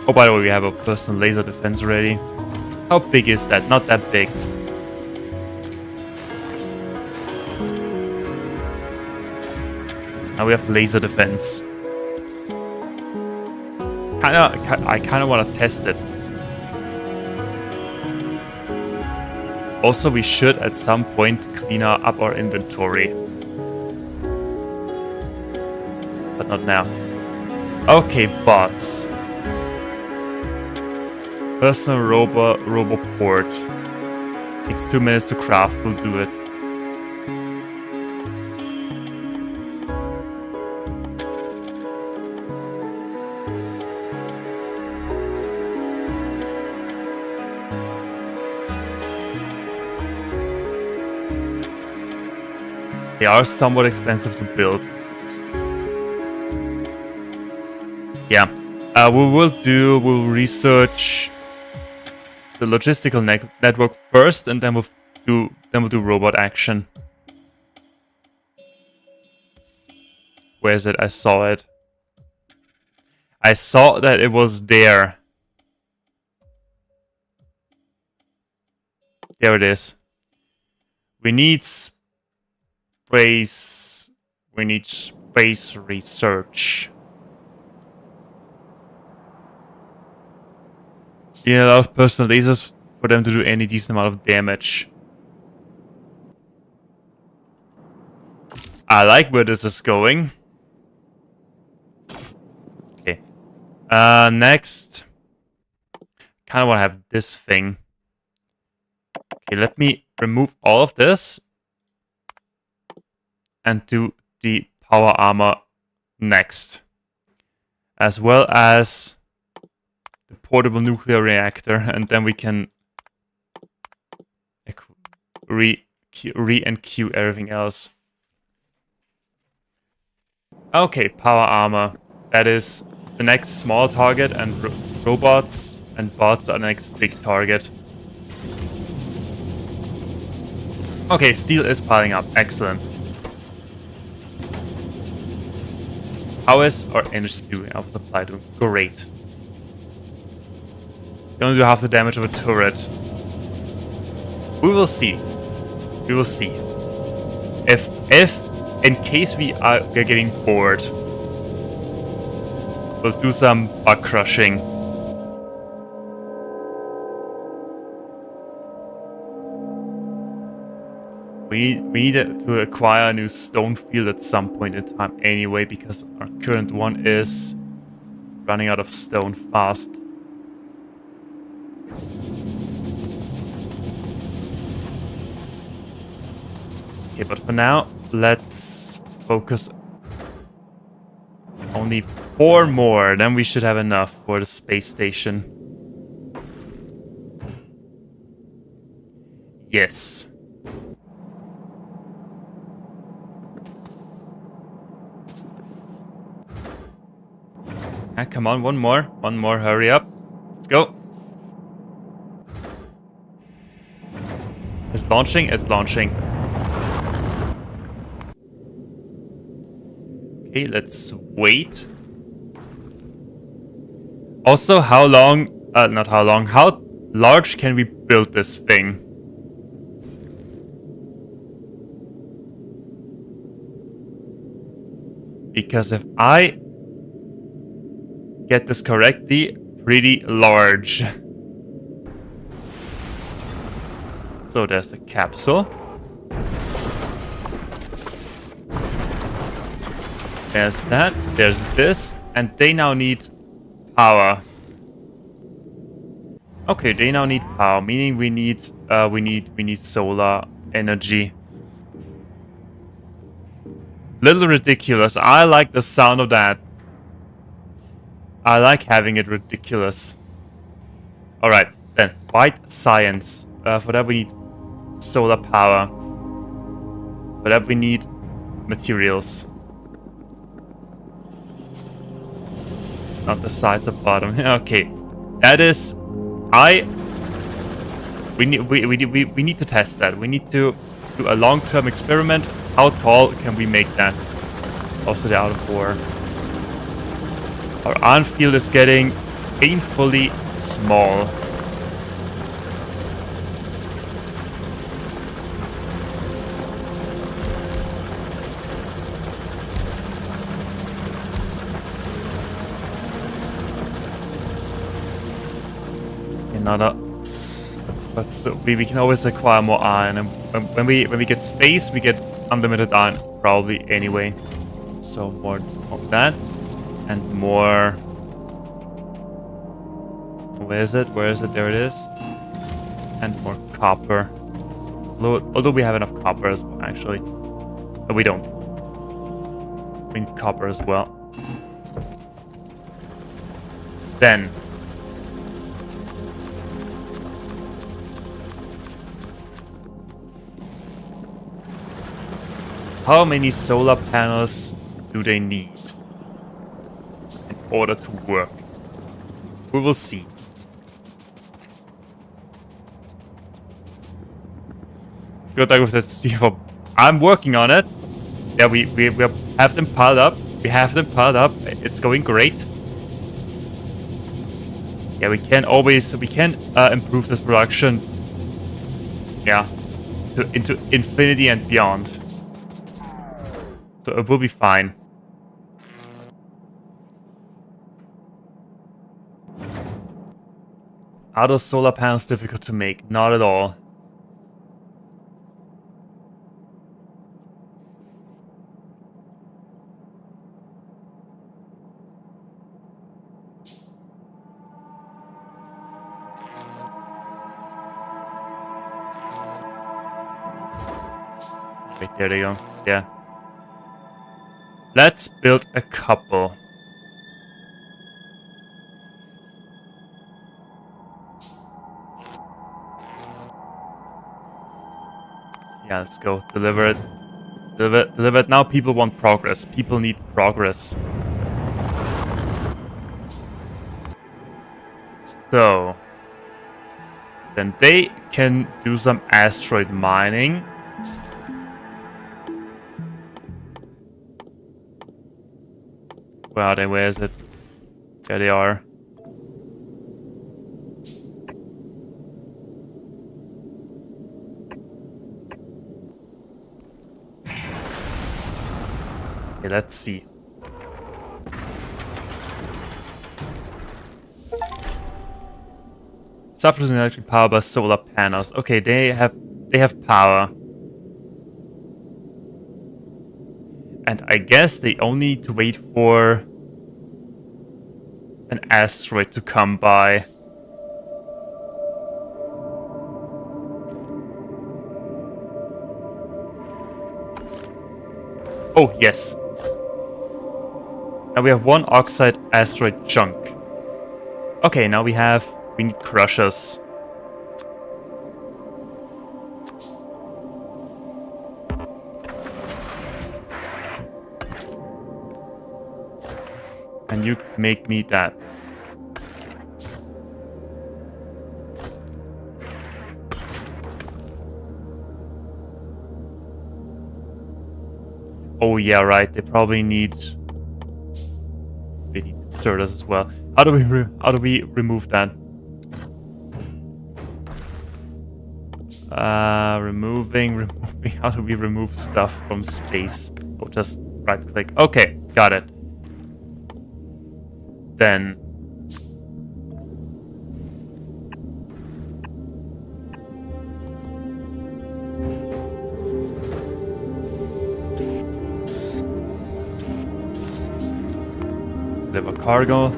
Oh, by the way, we have a personal laser defense already. How big is that? Not that big. Now we have laser defense. I kind of want to test it. Also, we should at some point clean up our inventory. But not now. Okay, bots. Personal roboport. Takes 2 minutes to craft, we'll do it. They are somewhat expensive to build. Yeah. We'll research the logistical network first, and then we'll do robot action. Where is it? I saw it. I saw that it was there. There it is. We need space. We need space research. You need a lot of personal lasers for them to do any decent amount of damage. I like where this is going. Okay. Next. Kind of want to have this thing. Okay, let me remove all of this. And do the power armor next. As well as the portable nuclear reactor. And then we can re-enqueue everything else. Okay, power armor. That is the next small target, and robots and bots are the next big target. Okay, steel is piling up. Excellent. How is our energy doing? Our supply doing? Great. We only do half the damage of a turret. We will see. We will see. If in case we are getting bored, we'll do some bug crushing. We need to acquire a new stone field at some point in time anyway, because our current one is running out of stone fast. Okay, but for now, let's focus. Only 4 more, then we should have enough for the space station. Yes. Ah, come on, one more, hurry up. Let's go. It's launching. Okay, let's wait. Also, how large can we build this thing? Because if I get this correctly, pretty large. So there's the capsule. There's that, there's this, and they now need power. Okay, they now need power, meaning we need solar energy. Little ridiculous. I like the sound of that. I like having it ridiculous. Alright, then. White science. For that we need solar power. For that we need materials. Not the sides of bottom. Okay. That is... We need to test that. We need to do a long-term experiment. How tall can we make that? Also, they're out of ore. Our iron field is getting painfully small. But so we can always acquire more iron, and when we get space, we get unlimited iron probably anyway. So more of that, and more. Where is it? There it is. And more copper. Although we have enough copper as well, actually. But we don't. We need copper as well. Then. How many solar panels do they need in order to work? We will see. Good luck with that, Steve. I'm working on it. Yeah, we have them piled up. It's going great. Yeah, we can improve this production. Yeah, into infinity and beyond. So it will be fine. Are those solar panels difficult to make? Not at all. Wait, there they go. Yeah. Let's build a couple. Yeah, let's go. Deliver it. Deliver it. Now people want progress. People need progress. So... then they can do some asteroid mining. Where are they? Where is it? There they are. Okay, let's see. Stop producing electric power by solar panels. Okay, they have power. And I guess they only need to wait for an asteroid to come by. Oh, yes. Now we have one oxide asteroid chunk. Okay, now we need crushers. And you make me that. Oh yeah, right. They probably need. They need inserters as well. How do we remove that? Removing. How do we remove stuff from space? Oh, just right click. Okay, got it. Then. Deliver cargo.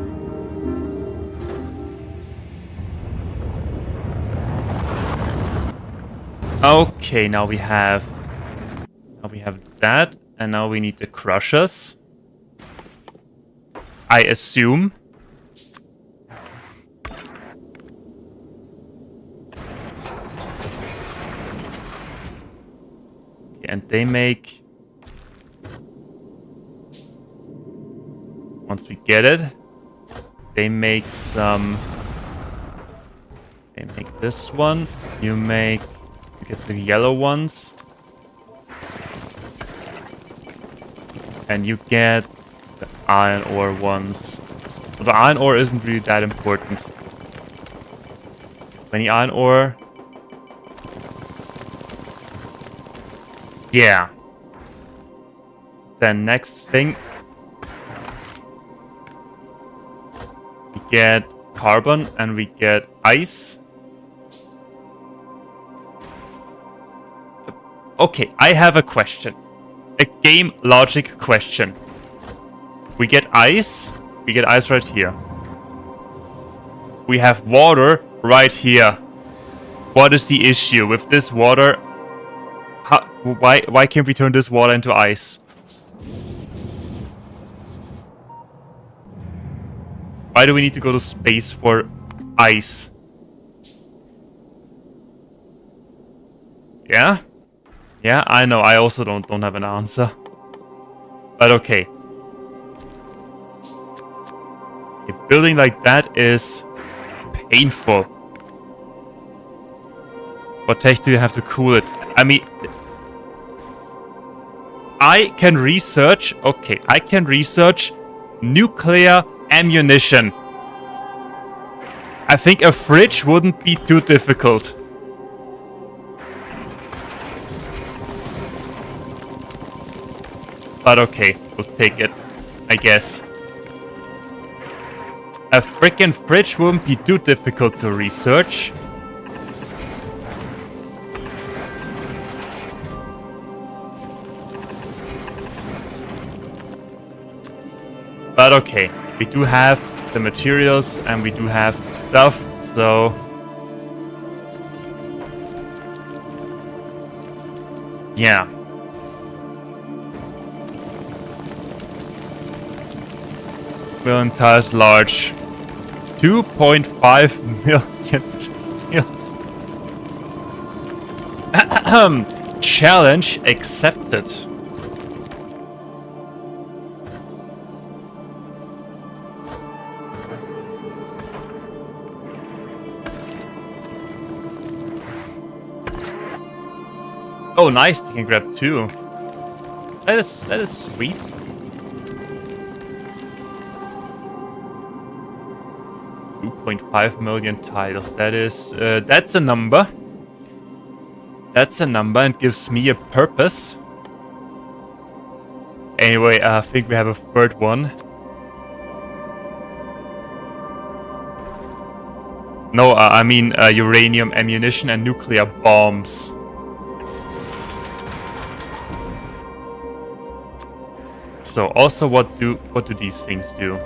Okay, now we have that, and now we need the crushers. I assume. Okay, and they make. Once we get it, they make some. They make this one. You get the yellow ones. And you get the iron ore ones. But the iron ore isn't really that important. Any iron ore? Yeah. Then next thing. We get carbon and we get ice. Okay, I have a question. A game logic question. We get ice. We get ice right here. We have water right here. What is the issue with this water? Why can't we turn this water into ice? Why do we need to go to space for ice? Yeah? Yeah, I know. I also don't have an answer. But okay. A building like that is painful. What tech do you have to cool it? I mean, I can research. Okay, I can research nuclear ammunition. I think a fridge wouldn't be too difficult. But okay, we'll take it, I guess. A frickin' fridge wouldn't be too difficult to research. But okay, we do have the materials and we do have the stuff, so... yeah. million tiles large. 2.5 million tiles. Challenge accepted. Oh, nice! You can grab 2. That is sweet. .5 million tiles. That's a number. That's a number and gives me a purpose. Anyway, I think we have a third one. No, I mean uranium ammunition and nuclear bombs. So also, what do these things do?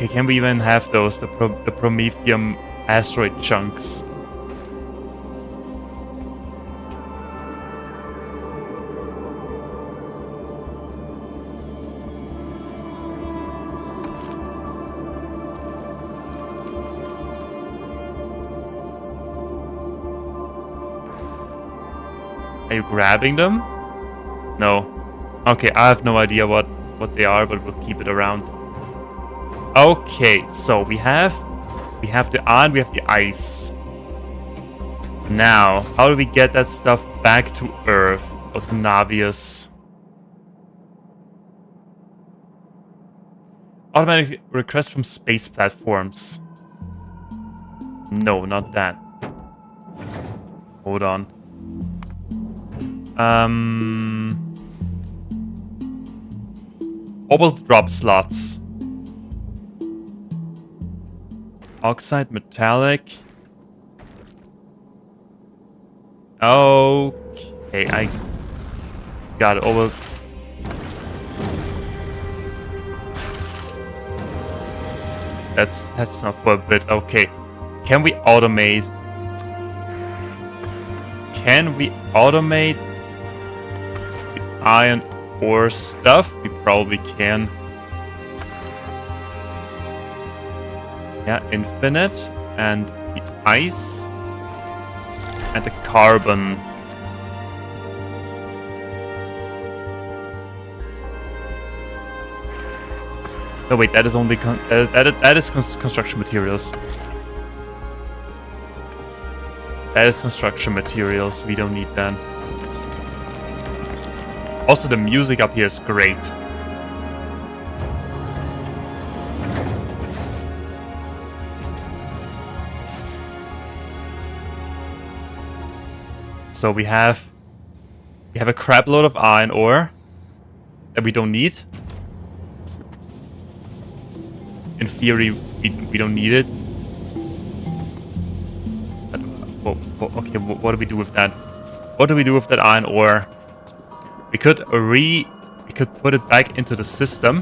Can we even have those, the Promethium asteroid chunks? Are you grabbing them? No. Okay, I have no idea what they are, but we'll keep it around. Okay, so we have the iron, we have the ice. Now, how do we get that stuff back to Earth or to Navius? Automatic request from space platforms. No, not that. Hold on. Orbital drop slots. Oxide, metallic. Okay, I got it over. That's not for a bit. Okay, can we automate? Can we automate the iron ore stuff? We probably can. Yeah, infinite, and the ice, and the carbon. No, wait, that is only that is construction materials. That is construction materials. We don't need that. Also, the music up here is great. So we have a crap load of iron ore that we don't need. In theory, we don't need it. But, okay, what do we do with that? What do we do with that iron ore? We could put it back into the system.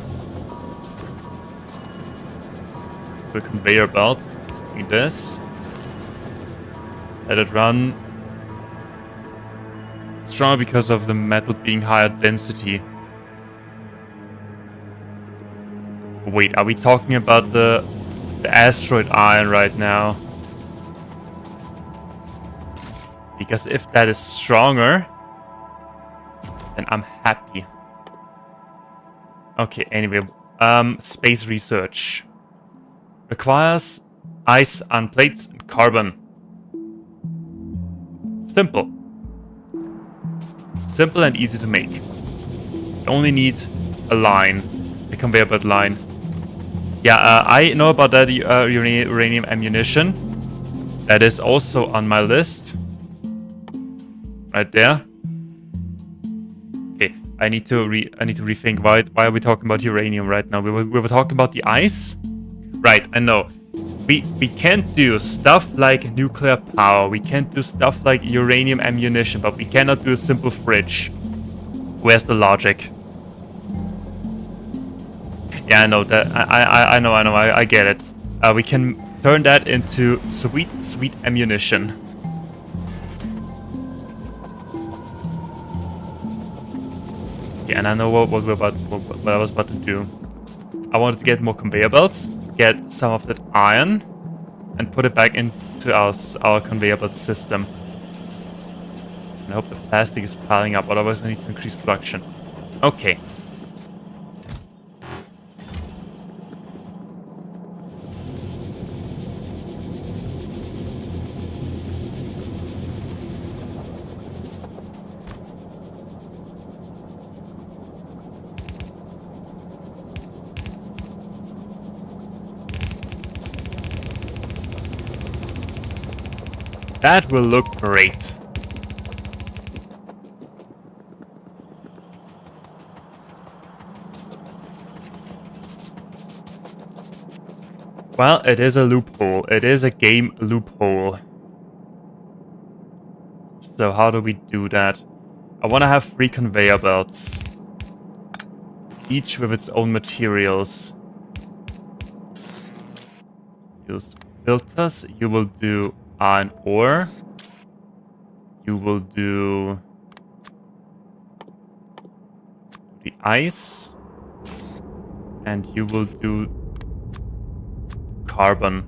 The conveyor belt, like this. Let it run. Stronger because of the metal being higher density. Wait, are we talking about the asteroid iron right now? Because if that is stronger, then I'm happy. Okay, anyway, space research requires ice on plates and carbon. Simple. Simple and easy to make. You only need a line, a conveyor belt line. Yeah, I know about that uranium ammunition. That is also on my list. Right there. Okay, I need to rethink why are we talking about uranium right now? We were talking about the ice. Right, I know. We can't do stuff like nuclear power. We can't do stuff like uranium ammunition, but we cannot do a simple fridge. Where's the logic? Yeah, I know that. I know. I get it. We can turn that into sweet ammunition. Yeah, and I know what I was about to do. I wanted to get more conveyor belts, get some of that iron, and put it back into our conveyor belt system. And I hope the plastic is piling up, otherwise I need to increase production. Okay. That will look great. Well, it is a loophole. It is a game loophole. So how do we do that? I want to have 3 conveyor belts. Each with its own materials. Use filters. You will do iron ore. You will do the ice. And you will do carbon.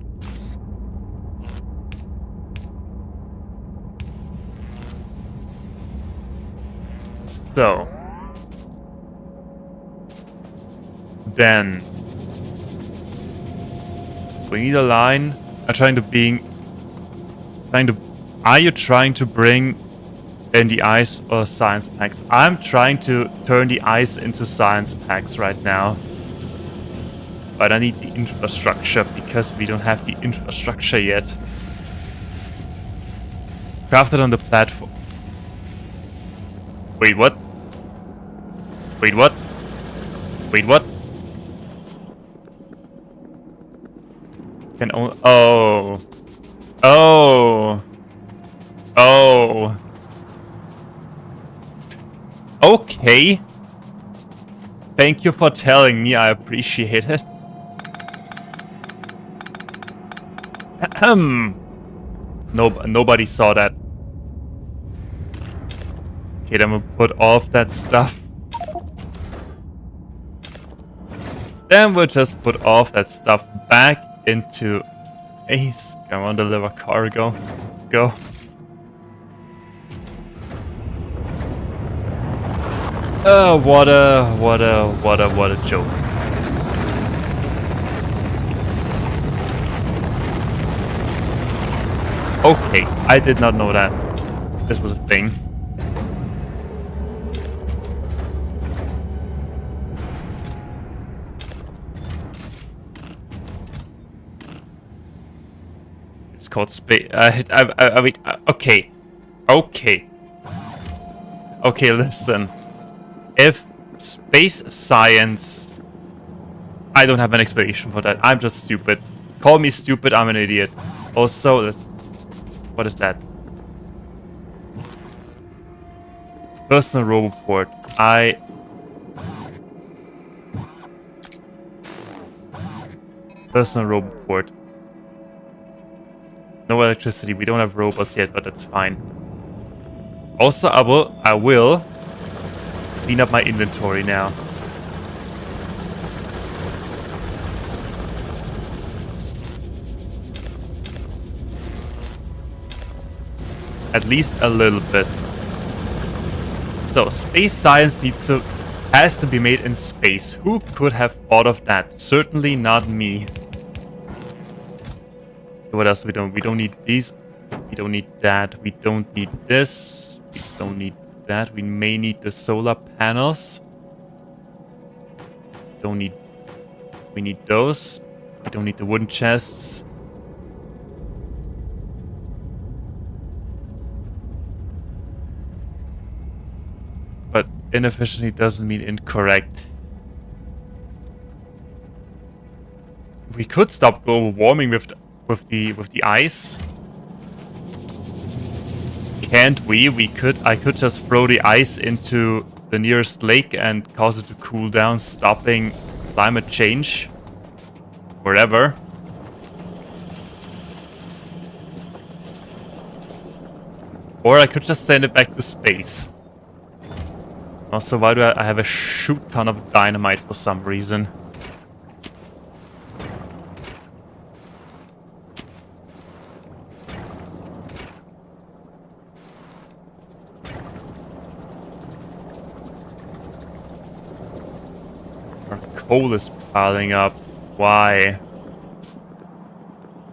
So then we need a line. Are you trying to bring in the ice or science packs? I'm trying to turn the ice into science packs right now. But I need the infrastructure because we don't have the infrastructure yet. Crafted on the platform. Wait, what? Wait, what? Wait, what? Can only... Oh. Oh. Oh. Okay. Thank you for telling me. I appreciate it. Nobody saw that. Okay, then we'll put off that stuff. Then we'll just put off that stuff back into space. Come on, deliver cargo. Let's go. What a joke. Okay, I did not know that this was a thing. It's called space. I mean, okay. Okay, listen. If space science... I don't have an explanation for that. I'm just stupid. Call me stupid, I'm an idiot. Also, let's... What is that? Personal roboport. Personal roboport. No electricity. We don't have robots yet, but that's fine. Also, I will clean up my inventory now. At least a little bit. So, space science has to be made in space. Who could have thought of that? Certainly not me. What else we don't? We don't need these. We don't need that. We don't need this. We don't need that. We may need the solar panels. Don't need... We need those. We don't need the wooden chests. But inefficiently doesn't mean incorrect. We could stop global warming with the ice. Can't we? I could just throw the ice into the nearest lake and cause it to cool down, stopping climate change. Wherever. Or I could just send it back to space. Also, why do I have a shoot ton of dynamite for some reason? Our coal is piling up. Why?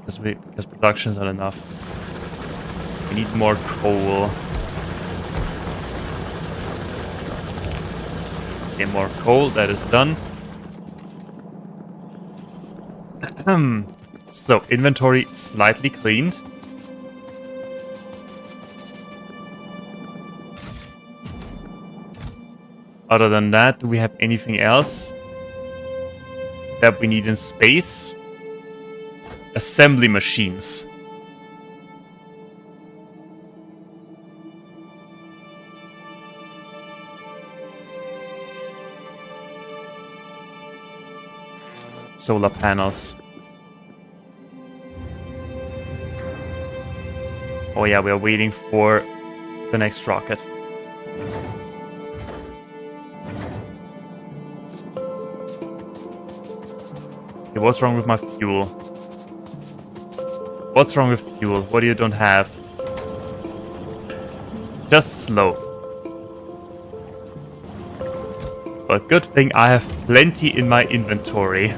Because production's not enough. We need more coal. Okay, more coal. That is done. So, inventory slightly cleaned. Other than that, do we have anything else that we need in space? Assembly machines. Solar panels. Oh yeah, we are waiting for the next rocket. Okay, what's wrong with my fuel? What's wrong with fuel? What do you don't have? Just slow. But good thing I have plenty in my inventory.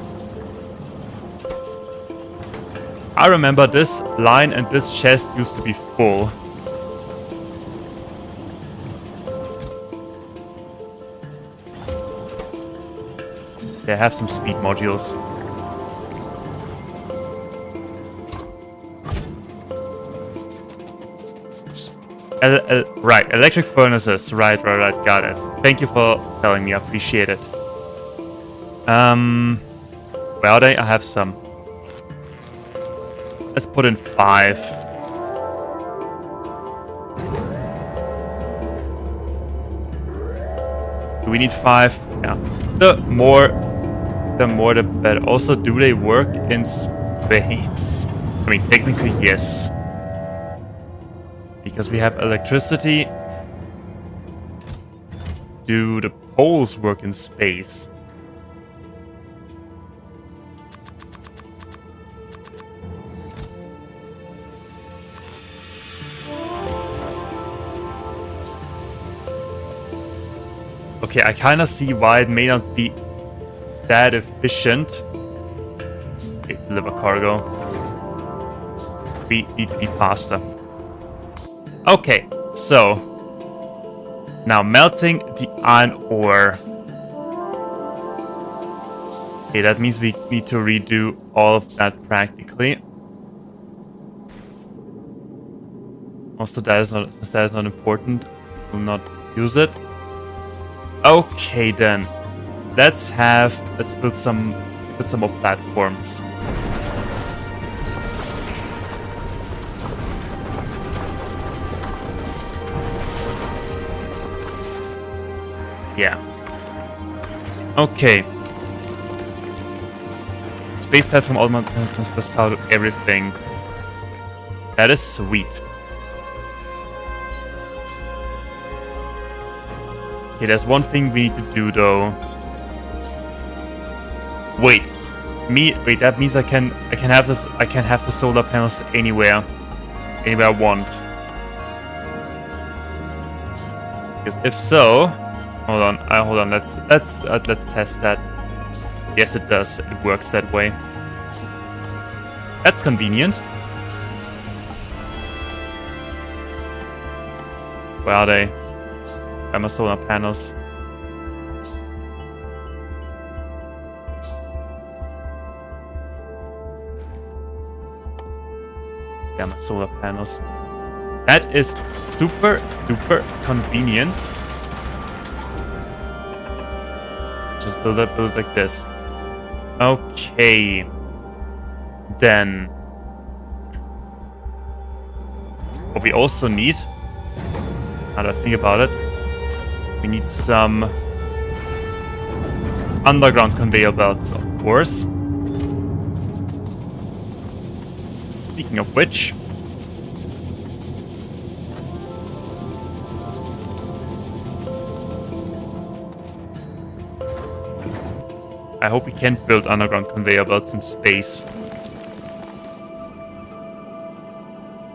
I remember this line and this chest used to be full. They have some speed modules. Right, electric furnaces. Right, got it. Thank you for telling me, I appreciate it. Where are they? I have some. Let's put in 5. Do we need 5? Yeah. The more the better. Also, do they work in space? I mean, technically, yes. Because we have electricity. Do the poles work in space? Okay, I kind of see why it may not be that efficient. Okay, deliver cargo. We need to be faster. Okay, so now melting the iron ore. Okay, that means we need to redo all of that practically. Also, since that is not important, we'll not use it. Okay, then let's build some more platforms. Yeah. Okay. Space platform automatic transfers power to everything. That is sweet. Okay, there's one thing we need to do though. Wait, that means I can have the solar panels anywhere I want. Because if so, hold on, let's test that. Yes, it does. It works that way. That's convenient. Where are they? Where are my solar panels? Yeah, my solar panels. That is super duper convenient. Just build it like this. Okay. Then what we also need, now that I think about it, we need some underground conveyor belts, of course. Speaking of which, I hope we can build underground conveyor belts in space.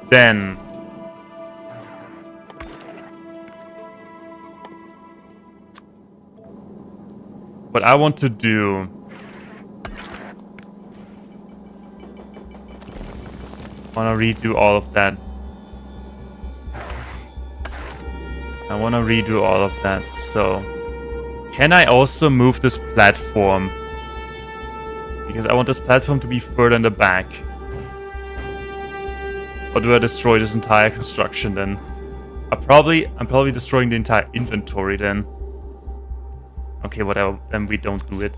Then... what I want to do... I want to redo all of that. So... can I also move this platform? Because I want this platform to be further in the back. Or do I destroy this entire construction then? I'm probably destroying the entire inventory then. Okay, whatever. Then we don't do it.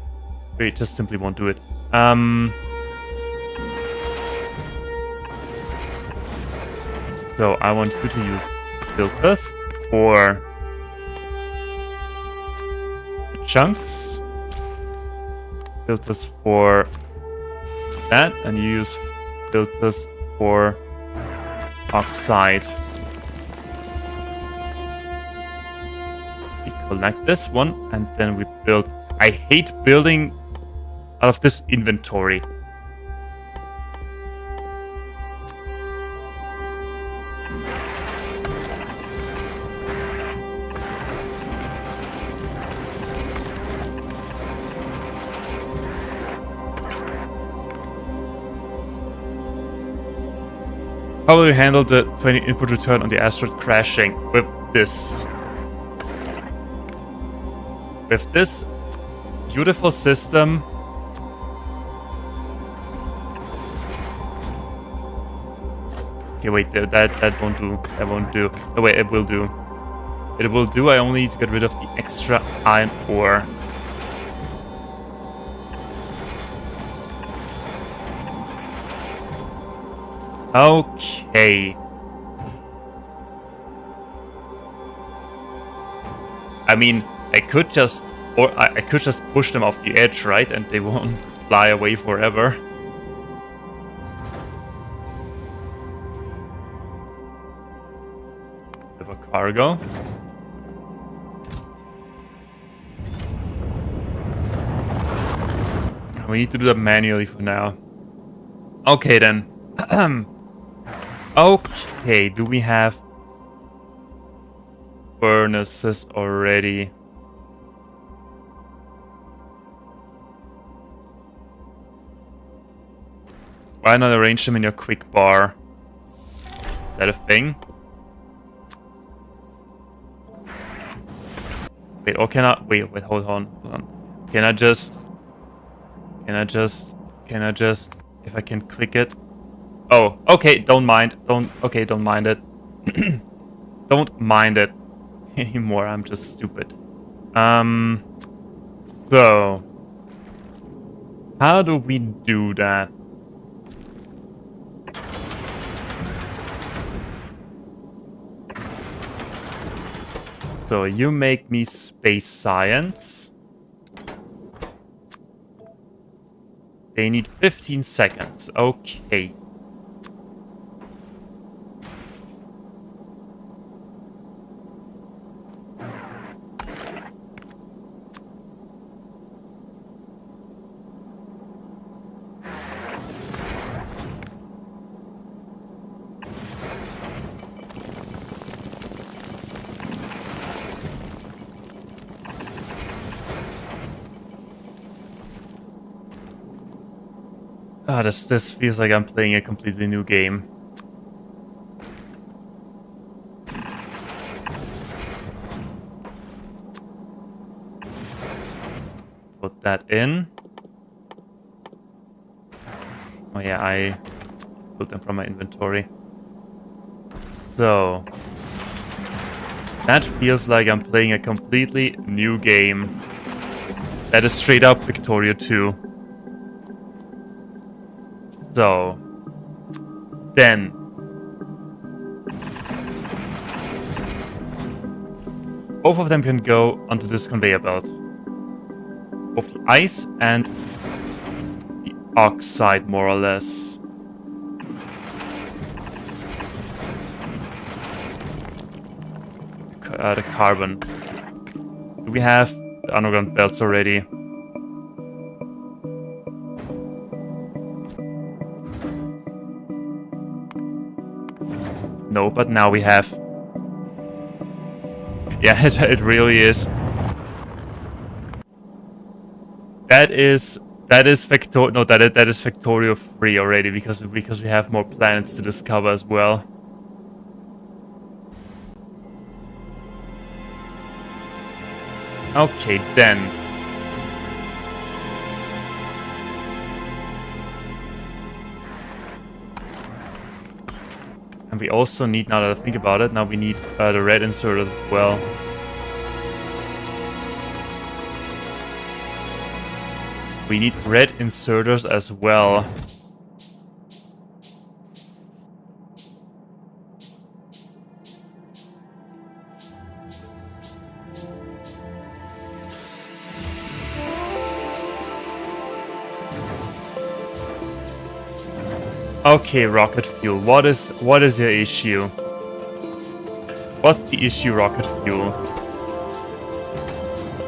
We just simply won't do it. So I want you to use filters for chunks. Filters for that, and you use filters for oxide. We collect this one, and then we build. I hate building out of this inventory. How will you handle the 20 input return on the asteroid crashing with this? With this beautiful system. Okay, wait, that won't do. That won't do. Oh wait, it will do. It will do. I only need to get rid of the extra iron ore. Okay. I mean, I could just push them off the edge, right? And they won't fly away forever. Have a cargo. We need to do that manually for now. Okay then. Okay, do we have furnaces already? Why not arrange them in your quick bar? Is that a thing? Wait, or can I... Wait, hold on. Can I just... If I can click it... Oh, okay, don't mind it. Don't mind it anymore, I'm just stupid. So... how do we do that? So, you make me space science. They need 15 seconds. Okay. Ah, this feels like I'm playing a completely new game. Put that in. Oh yeah, I put them from my inventory. So... that feels like I'm playing a completely new game. That is straight up Factorio 2. So, then, both of them can go onto this conveyor belt. Both the ice and the oxide, more or less. The carbon. Do we have the underground belts already? No, but now we have. Yeah, it really is. That is Factorio. No, that is Factorio 3 already because we have more planets to discover as well. Okay, then. And we also need, now that I think about it, now we need the red inserters as well. We need red inserters as well. Okay, rocket fuel. What is your issue? What's the issue, rocket fuel?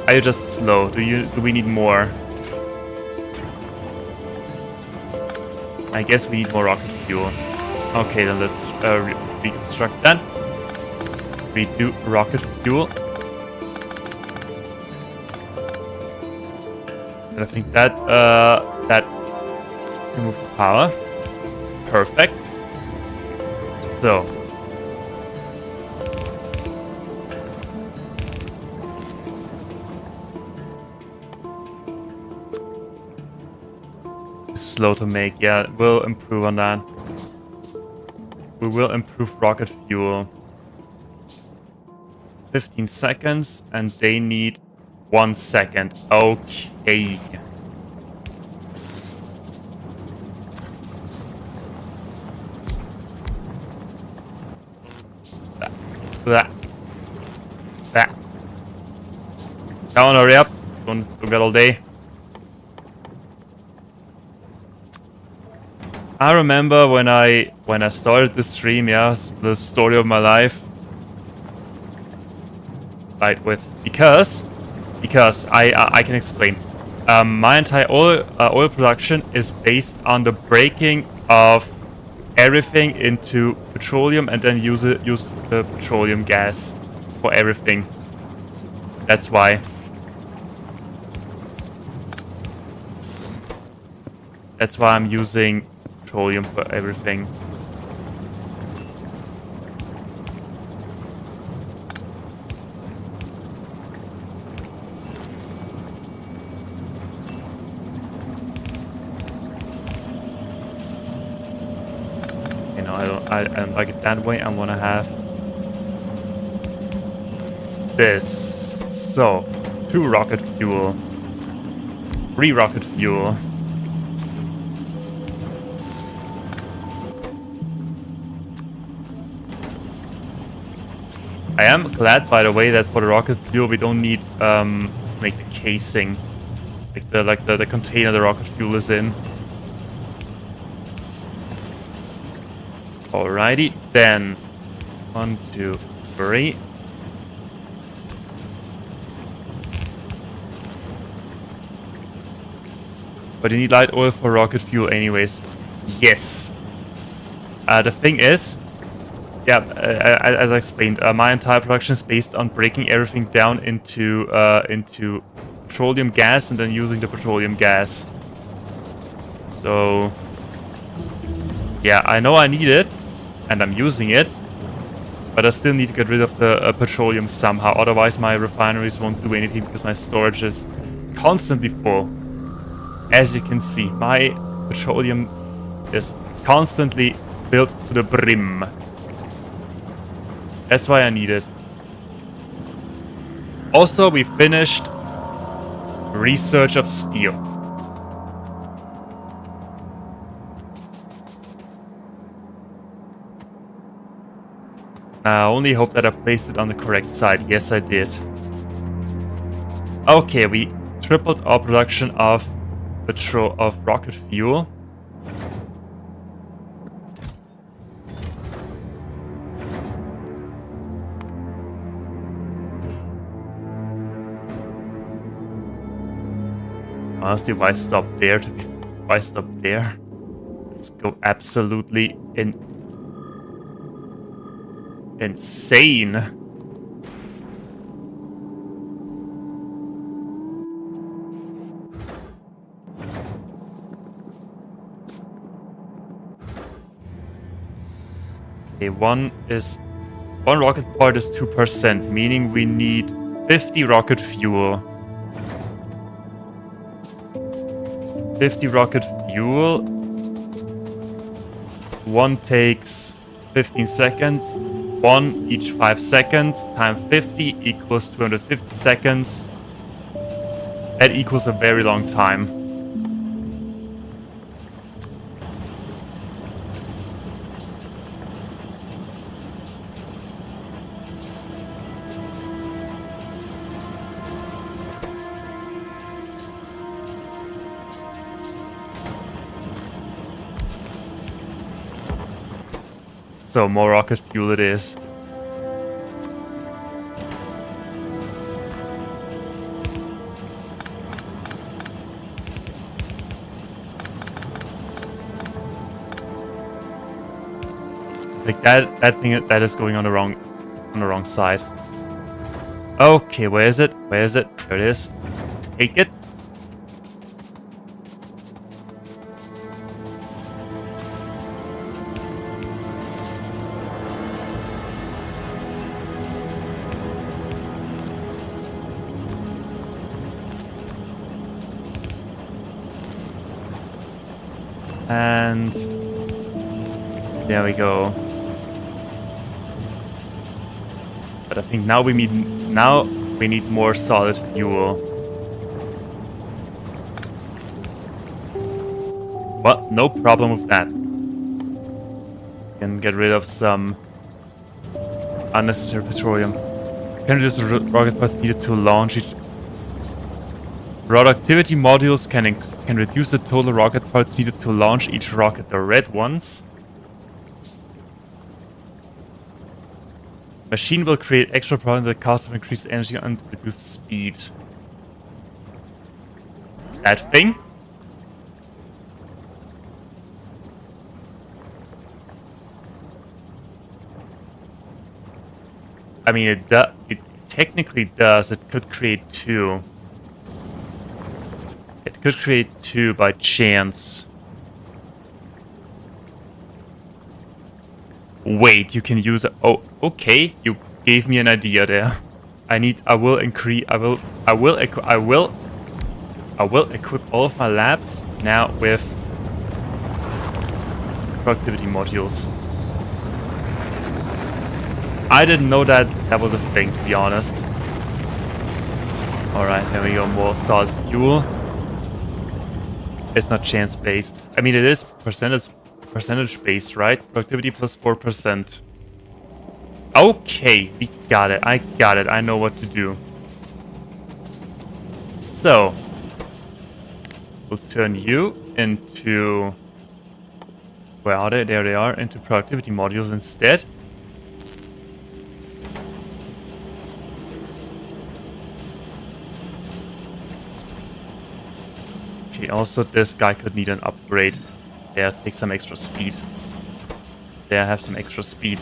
Are you just slow? Do we need more? I guess we need more rocket fuel. Okay, then let's reconstruct that. Redo rocket fuel. And I think that remove the power. Perfect. So. Slow to make. Yeah, we'll improve on that. We will improve rocket fuel. 15 seconds, and they need 1 second. Okay. That. Come on, hurry up. Don't get all day. I remember when I started the stream, yeah, the story of my life. Right, because I can explain. My entire oil production is based on the breaking of everything into petroleum and then use the petroleum gas for everything. That's why. That's why I'm using petroleum for everything. You know, I don't like it that way. I want to have this. So, 2 rocket fuel, 3 rocket fuel. I am glad, by the way, that for the rocket fuel we don't need make the casing, like the container the rocket fuel is in. Alrighty, then 1, 2, 3. But you need light oil for rocket fuel, anyways. Yes. The thing is. Yeah, as I explained, my entire production is based on breaking everything down into petroleum gas and then using the petroleum gas. So, yeah, I know I need it, and I'm using it, but I still need to get rid of the petroleum somehow. Otherwise, my refineries won't do anything because my storage is constantly full. As you can see, my petroleum is constantly filled to the brim. That's why I need it. Also, we finished research of steel. I only hope that I placed it on the correct side. Yes, I did. Okay, we tripled our production of rocket fuel. Honestly, why stop there? Why stop there? Let's go absolutely in. insane. Okay, one rocket part is 2%, meaning we need 50 rocket fuel. 50 rocket fuel. One takes 15 seconds. One each 5 seconds times 50 equals 250 seconds. That equals a very long time. So more rocket fuel it is. Like that is going on the wrong side. Okay, where is it? Where is it? There it is. Take it. And there we go. But I think now we need more solid fuel. Well, no problem with that. Can get rid of some unnecessary petroleum. Can reduce the rocket parts needed to launch each. Productivity modules can reduce the total rocket parts needed to launch each rocket. The red ones. Machine will create extra problems at the cost of increased energy and reduced speed. That thing? I mean, it technically does. It could create two. It could create two by chance. Wait, you can use it. Oh, okay. You gave me an idea there. I will equip all of my labs now with productivity modules. I didn't know that was a thing, to be honest. Alright, there we go. More solid fuel. It's not chance based. I mean, it is percentage based, right? Productivity plus 4%. Okay, we got it. I got it. I know what to do. So, we'll turn you into... Where are they? There they are. Into productivity modules instead. Okay, also this guy could need an upgrade. There, take some extra speed. There, have some extra speed.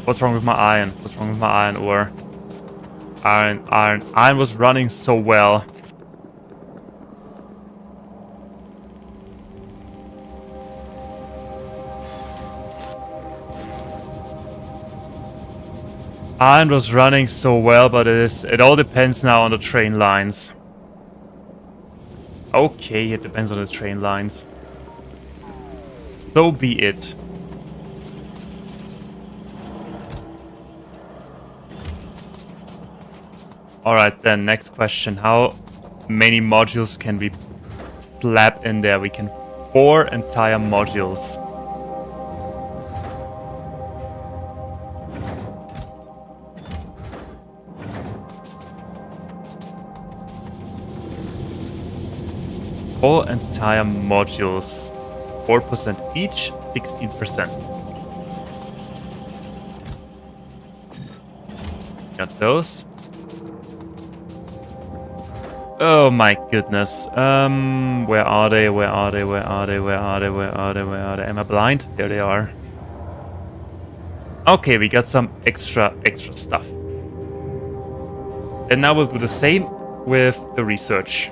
What's wrong with my iron? What's wrong with my iron ore? Iron was running so well. Iron was running so well, but it all depends now on the train lines. Okay, it depends on the train lines. So be it. Alright then, next question. How many modules can we slap in there? We can 4 entire modules. Four entire modules. 4% each, 16%. Got those. Oh my goodness. Where are they? Where are they? Where are they? Where are they? Where are they? Where are they? Am I blind? There they are. Okay, we got some extra stuff. And now we'll do the same with the research.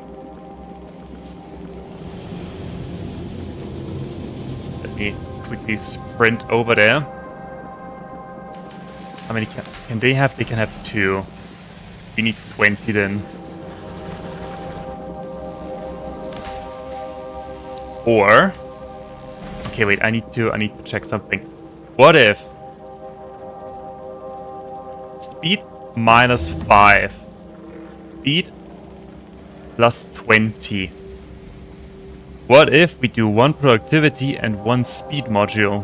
Let me quickly sprint over there. How many can they have? They can have 2. We need 20 then. Or, okay, wait. I need to check something. What if speed -5, speed +20? What if we do 1 productivity and 1 speed module?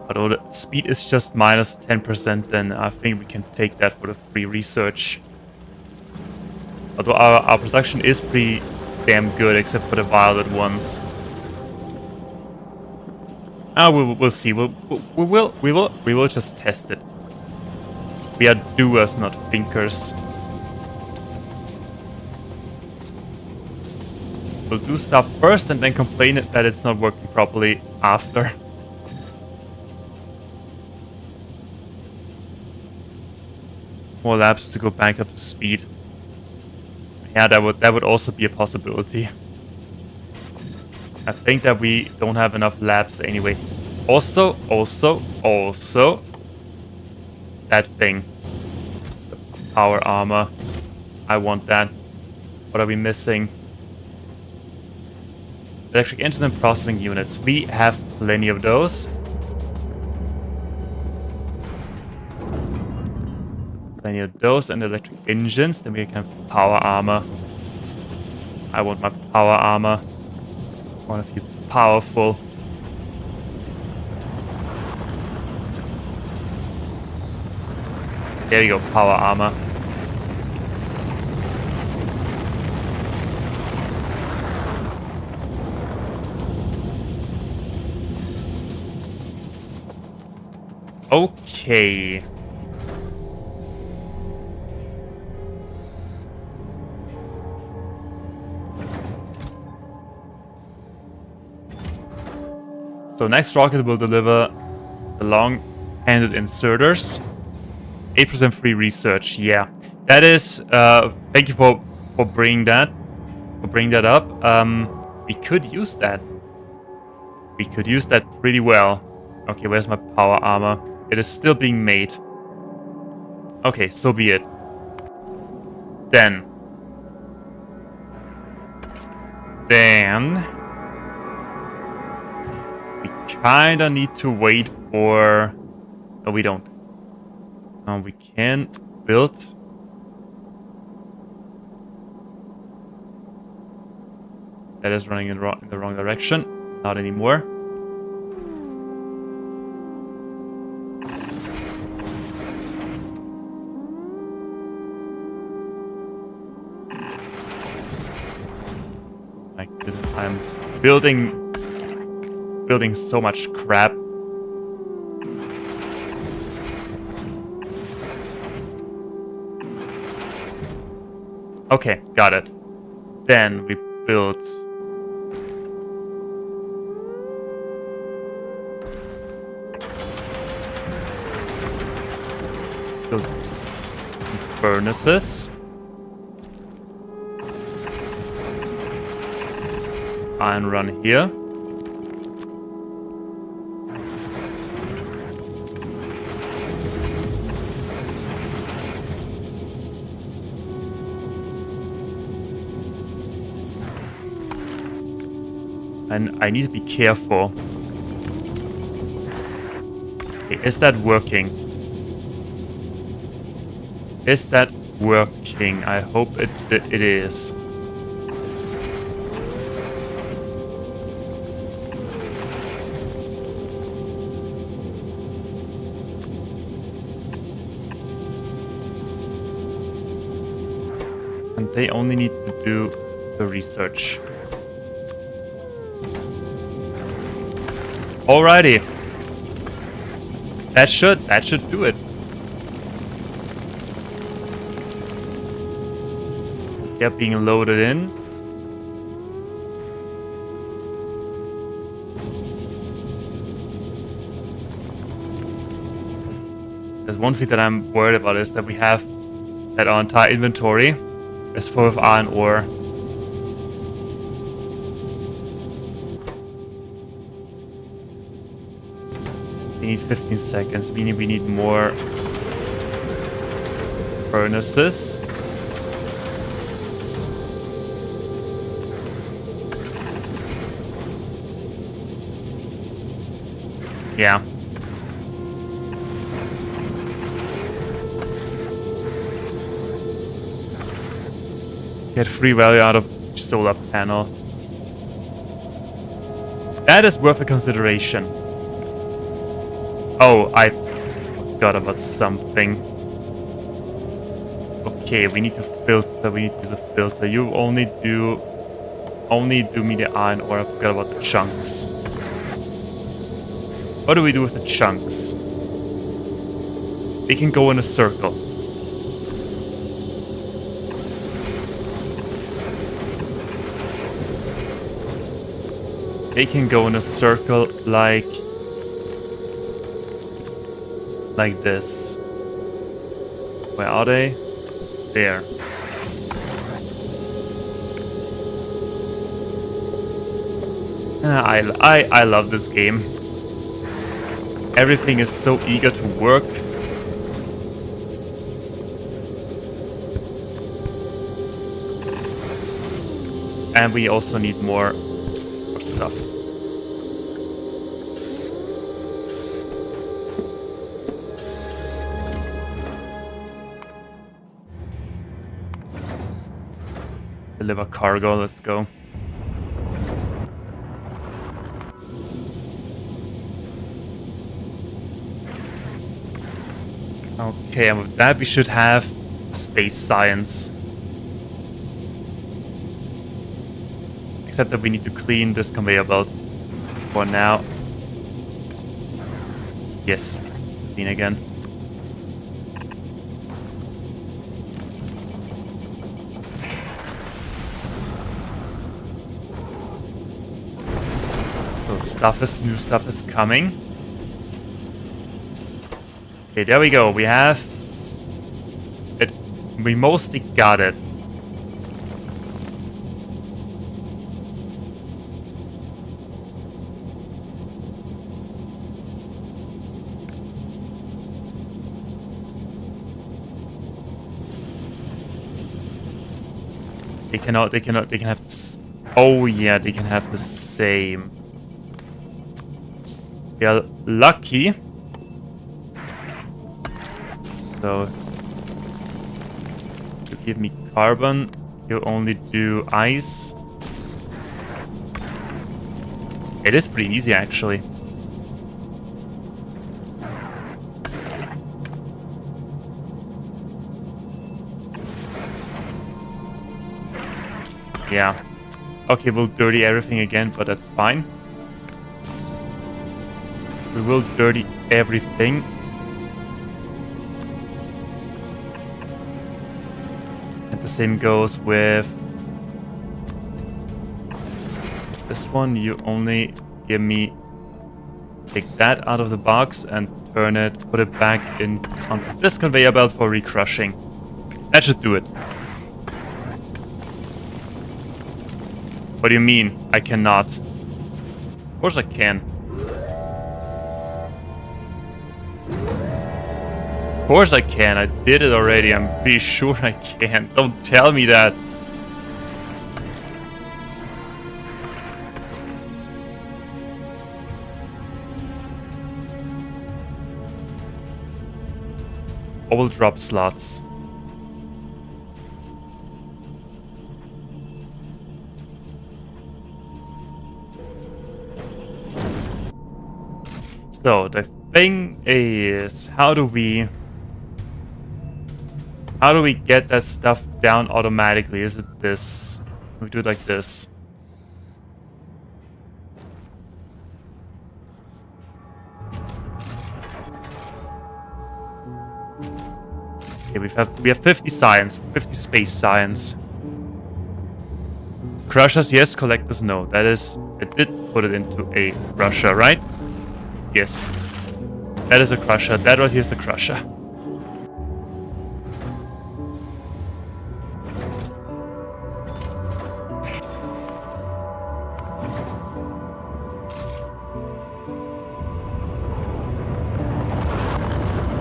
Although the speed is just -10%, then I think we can take that for the free research. Although our production is pretty damn good, except for the violet ones. We'll see. We will just test it. We are doers, not thinkers. We'll do stuff first and then complain that it's not working properly after. More labs to go back up to speed. Yeah, that would also be a possibility. I think that we don't have enough labs anyway. Also, that thing. The power armor. I want that. What are we missing? Electric engines and processing units. We have plenty of those. Plenty of those and electric engines. Then we can have power armor. I want my power armor. I want to feel powerful. There you go, power armor. Okay. So next rocket will deliver the long-handed inserters. 8% free research. Yeah, that is. Thank you for bringing that up. We could use that. We could use that pretty well. Okay, where's my power armor? It is still being made. Okay, so be it. Then we kinda need to wait for... No, we don't. We can build... That is running in the wrong direction. Not anymore. My goodness, I'm building so much crap. Okay, got it. Then we built furnaces. Iron run here. And I need to be careful. Okay, is that working? Is that working? I hope it is. And they only need to do the research. Alrighty. That should do it. Yeah, being loaded in. There's one thing that I'm worried about is that we have that our entire inventory is full of iron ore. We need 15 seconds, meaning we need more furnaces. Yeah. Get free value out of each solar panel. That is worth a consideration. Oh, I forgot about something. Okay, we need to filter. We need to use a filter. You only do me the iron ore. I forgot about the chunks. What do we do with the chunks? They can go in a circle. They can go in a circle like this. Where are they? There. I love this game. Everything is so eager to work. And we also need more stuff. Deliver cargo, let's go. Okay, and with that we should have space science. Except that we need to clean this conveyor belt for now. Yes, clean again. So new stuff is coming. Okay, there we go. We have it. We mostly got it. They can have this. Oh yeah, they can have the same. We are lucky. So, to give me carbon, you only do ice. It is pretty easy, actually. Yeah. Okay, we'll dirty everything again, but that's fine. We will dirty everything. And the same goes with this one. You only give me... Take that out of the box and turn it, put it back in onto this conveyor belt for recrushing. That should do it. What do you mean? I cannot. Of course I can. Of course I can. I did it already. I'm pretty sure I can. Don't tell me that. I will drop slots. So the thing is, how do we get that stuff down automatically? Is it this? We do it like this. Okay, we have 50 science, 50 space science. Crushers, yes. Collectors, no. That is, it did put it into a crusher, right? Yes. That is a crusher. That right here is a crusher.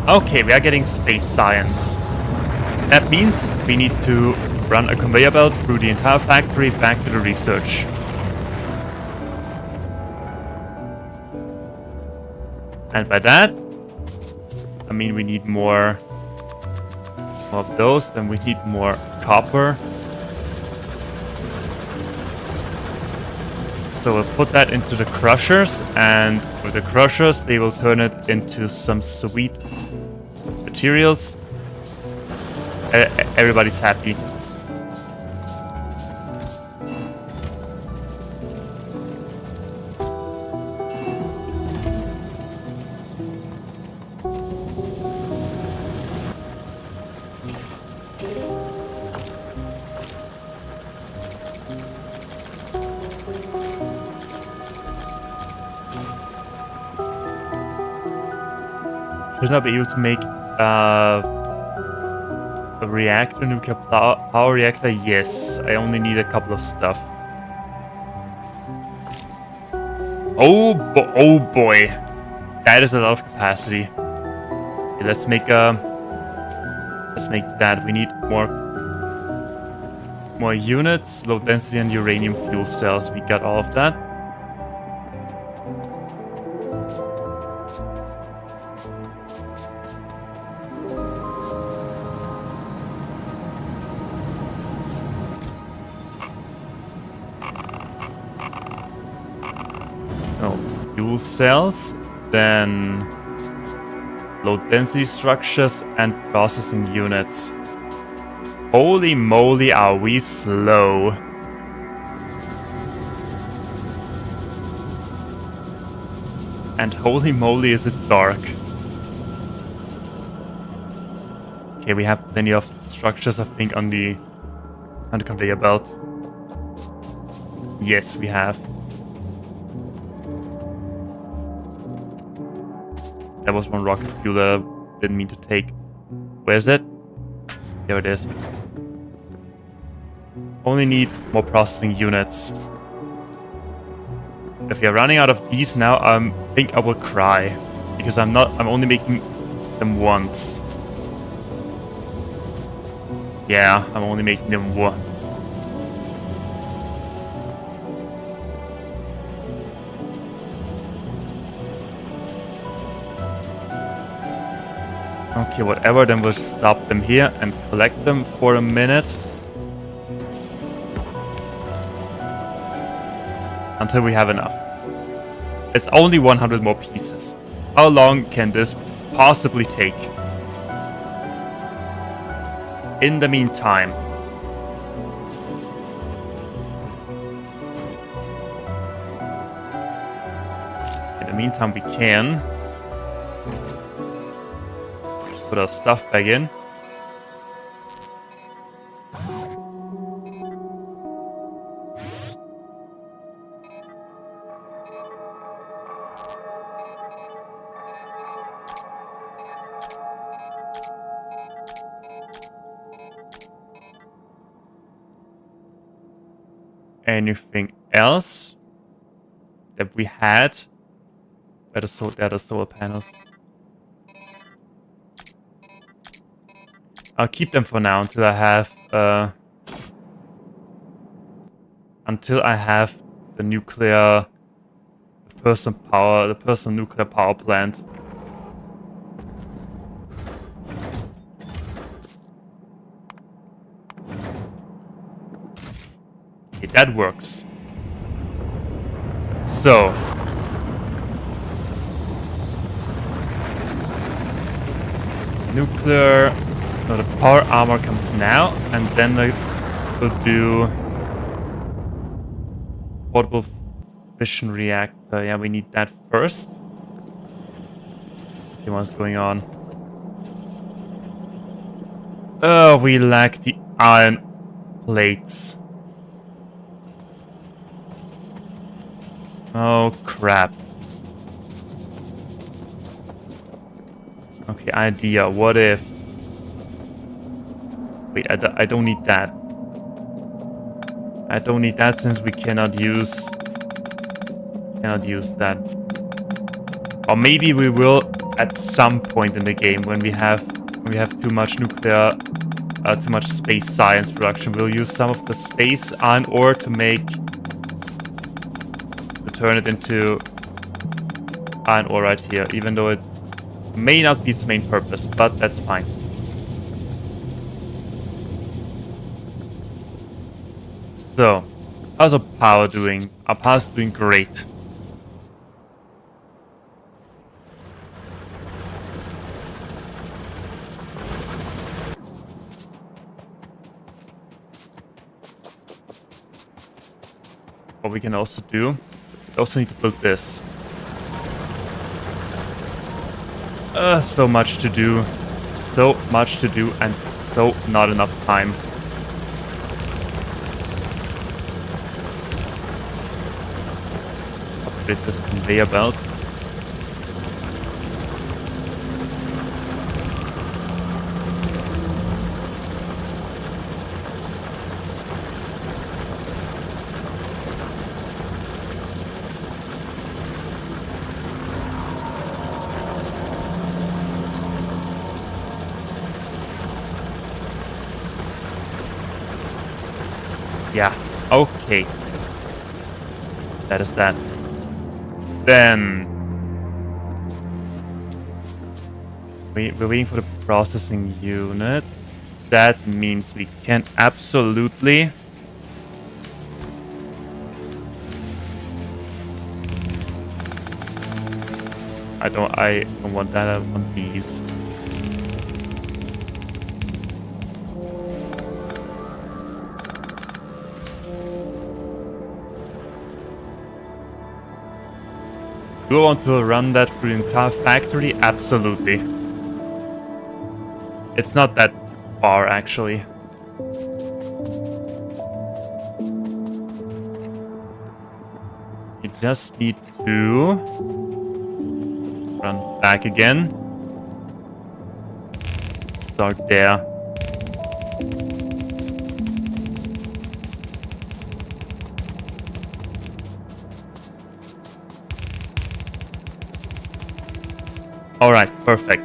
Okay, we are getting space science. That means we need to run a conveyor belt through the entire factory back to the research. And by that, I mean we need more of those, then we need more copper. So we'll put that into the crushers, and with the crushers they will turn it into some sweet materials. Everybody's happy. Should not be able to make a reactor, nuclear power reactor. Yes, I only need a couple of stuff. Oh boy, that is a lot of capacity. Okay, let's make that. We need more units, low density, and uranium fuel cells. We got all of that. Fuel cells, then low density structures and processing units. Holy moly, are we slow. And holy moly, is it dark. Okay, we have plenty of structures, I think, on the conveyor belt. Yes, we have. That was one rocket fuel that I didn't mean to take. Where is it? There it is. Only need more processing units. If we are running out of these now, I think I will cry. Because I'm only making them once. Yeah, I'm only making them once. Okay, whatever, then we'll stop them here and collect them for a minute. Until we have enough. It's only 100 more pieces. How long can this possibly take? In the meantime. We can put our stuff back in. Anything else that we had? There are the solar panels. I'll keep them for now until I have the nuclear, the personal nuclear power plant. Okay, that works. So. Nuclear. No, the power armor comes now, and then we'll do portable fission reactor. Yeah, we need that first. Okay, what's going on? Oh, we lack the iron plates. Oh, crap. Okay, idea. What if... Wait, I don't need that. I don't need that since we cannot use that. Or maybe we will at some point in the game when we have too much nuclear, too much space science production. We'll use some of the space iron ore to turn it into iron ore right here, even though it may not be its main purpose, but that's fine. So, how's our power doing? Our power's doing great. What we can also do, we also need to build this. So much to do. So much to do and so not enough time. Upgrade this conveyor belt. Yeah, okay. That is that. Then... we're waiting for the processing unit. That means we can absolutely... I don't want that, I want these. Do I want to run that through the entire factory? Absolutely. It's not that far, actually. You just need to run back again. Start there. Alright, perfect.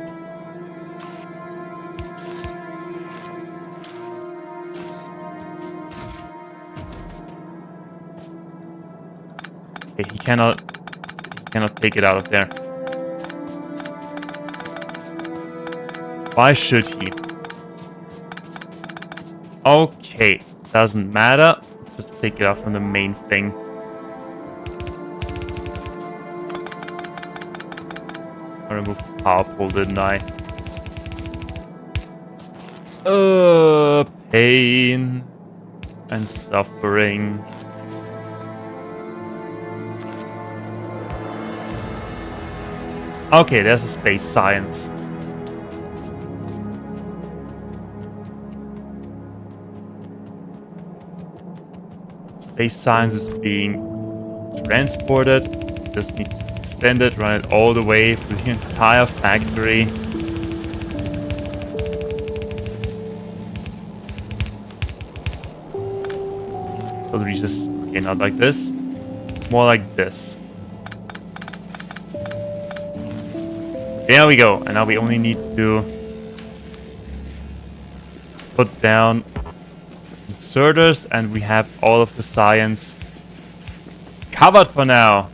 Okay, he cannot take it out of there. Why should he? Okay, doesn't matter. Just take it out from the main thing. I removed the power pole, didn't I? Pain and suffering. Okay, there's a space science. Space science is being transported. Just need to extend it, run it all the way through the entire factory. So it reaches, okay, not like this, more like this. There we go, and now we only need to put down inserters, and we have all of the science covered for now.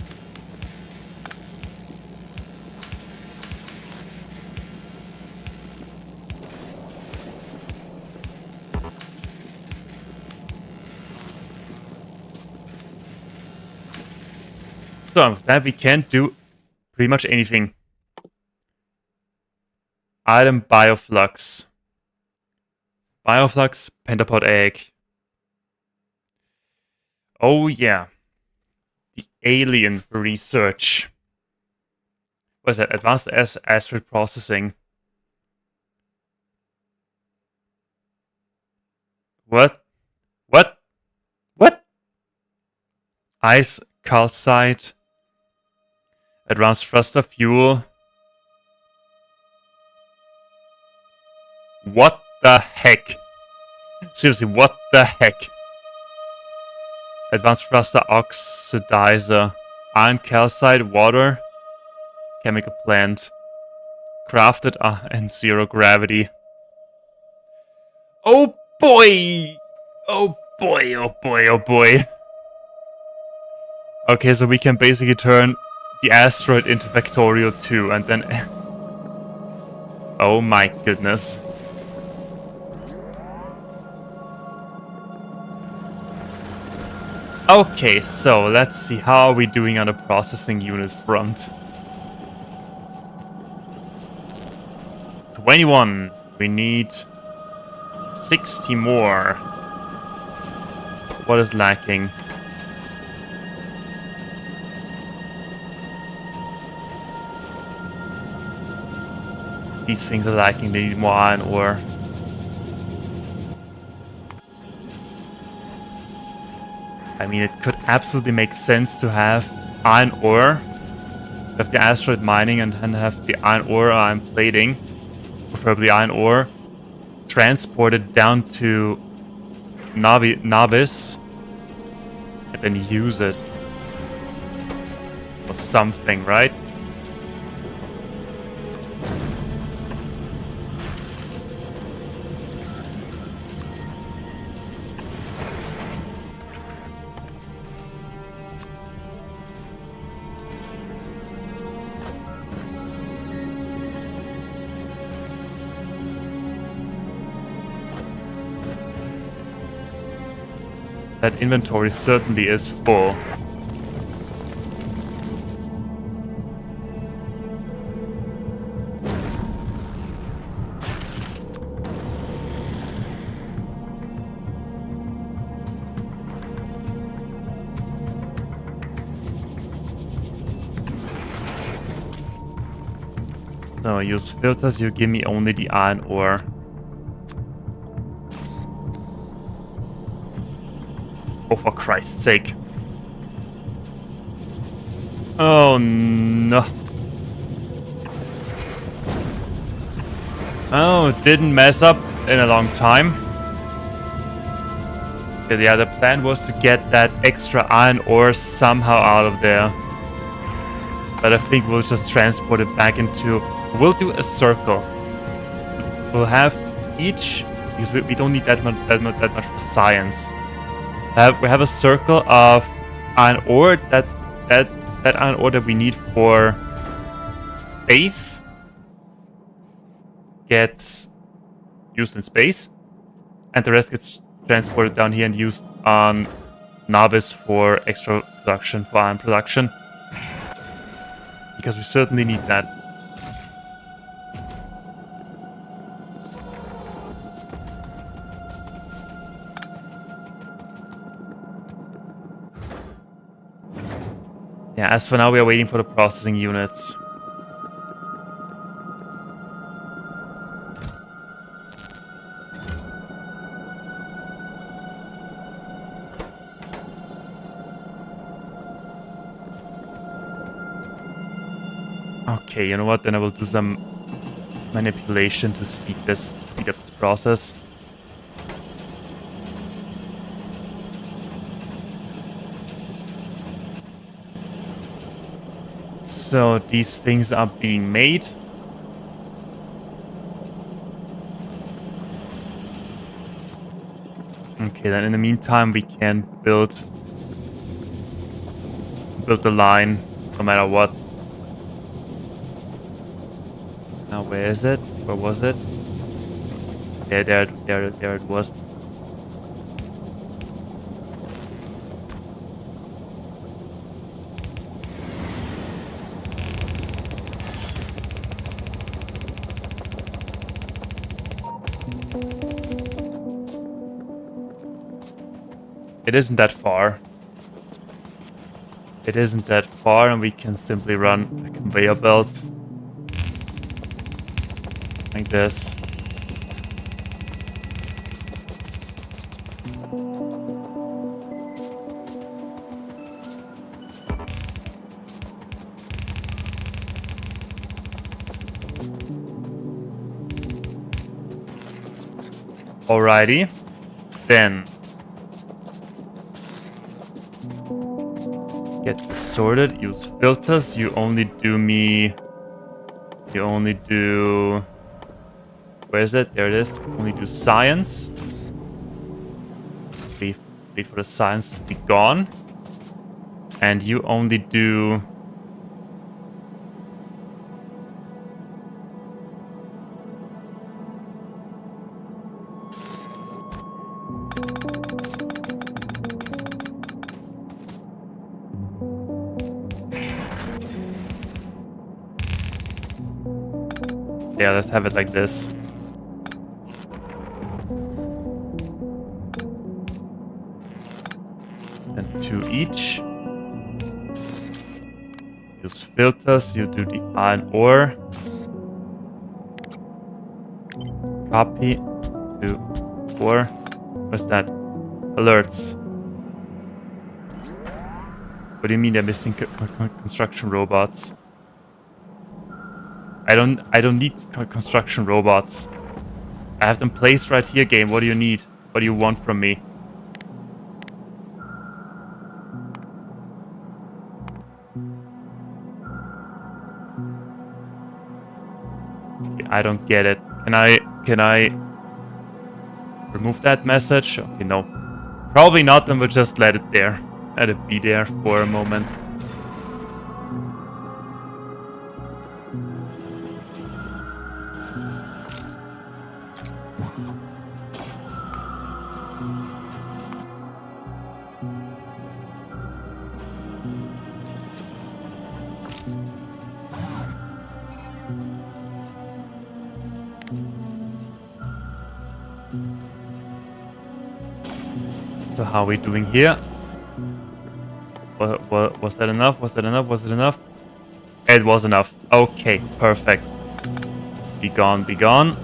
So with that we can't do pretty much anything. Item bioflux. Bioflux, pentapod egg. Oh yeah. The alien research. What is that? Advanced asteroid processing. What? What? What? Ice, calcite, advanced thruster fuel. What the heck? Seriously, what the heck? Advanced thruster oxidizer, iron calcite, water, chemical plant, crafted and zero gravity. Oh boy! Oh boy, oh boy, oh boy. Okay, so we can basically turn the asteroid into Factorio 2 and then... Oh my goodness. Okay, so let's see, how are we doing on the processing unit front? 21. We need 60 more. What is lacking? These things are lacking. They need more iron ore. I mean, it could absolutely make sense to have iron ore, have the asteroid mining, and then have the iron ore iron plating, preferably iron ore, transported down to Navis, and then use it or something, right? That inventory certainly is full. So use filters, you give me only the iron ore. Oh, for Christ's sake. Oh, no. Oh, didn't mess up in a long time. Yeah, the plan was to get that extra iron ore somehow out of there. But I think we'll just transport it back into... We'll do a circle. We'll have each... Because we don't need that much for science. We have a circle of iron ore. That's that iron ore that we need for space gets used in space, and the rest gets transported down here and used on Navis for extra production, for iron production, because we certainly need that. Yeah, as for now, we are waiting for the processing units. Okay, you know what? Then I will do some manipulation to speed up this process. So these things are being made. Okay, then in the meantime we can build the line no matter what. Now where is it? Where was it? There it was. It isn't that far. It isn't that far, and we can simply run a conveyor belt like this. Alrighty. Then. Get this sorted. Use filters. You only do me... You only do... Where is it? There it is. Only do science. Wait for the science to be gone. And you only do... Yeah, let's have it like this. And 2 each. Use filters, you do the iron ore. Copy. 2, 4. What's that? Alerts. What do you mean they're missing construction robots? I don't need construction robots. I have them placed right here, game. What do you need? What do you want from me? Okay, I don't get it. Can I remove that message? Okay, no. Probably not, then we'll just let it there. Let it be there for a moment. So how are we doing here? Was that enough? Was that enough? Was it enough? It was enough. Okay, perfect. Be gone, be gone.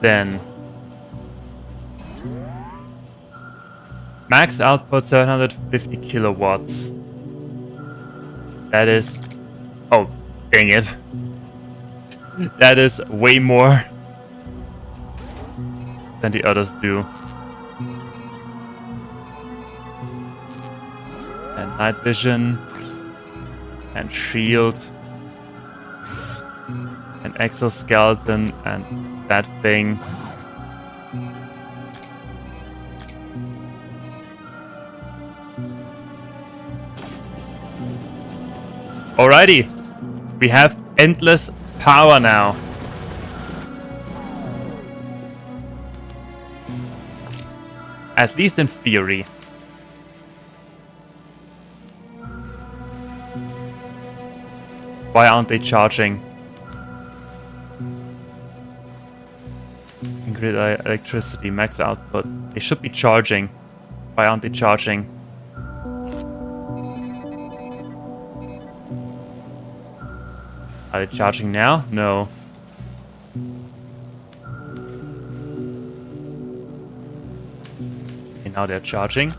Then max output 750 kilowatts. That is... Oh, dang it. That is way more than the others do. And night vision. And shield. And exoskeleton. And that thing. Alrighty, we have endless power now. At least in theory. Why aren't they charging? Grid electricity, max output. They should be charging. Why aren't they charging? Are they charging now? No. Okay, now they're charging.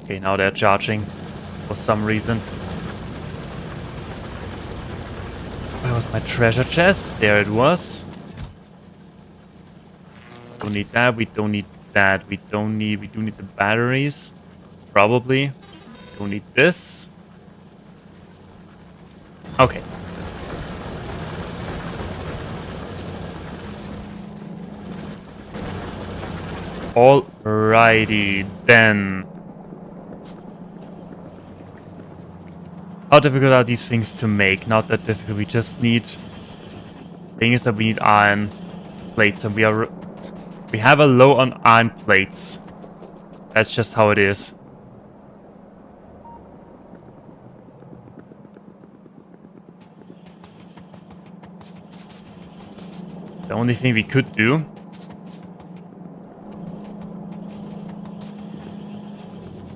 Okay, now they're charging for some reason. Where was my treasure chest? There it was. Don't need that. We don't need that. We do need the batteries. Probably. Don't need this. Okay. Alrighty then. How difficult are these things to make? Not that difficult. We just need... Thing is that we need iron plates, and we have a low on iron plates. That's just how it is. The only thing we could do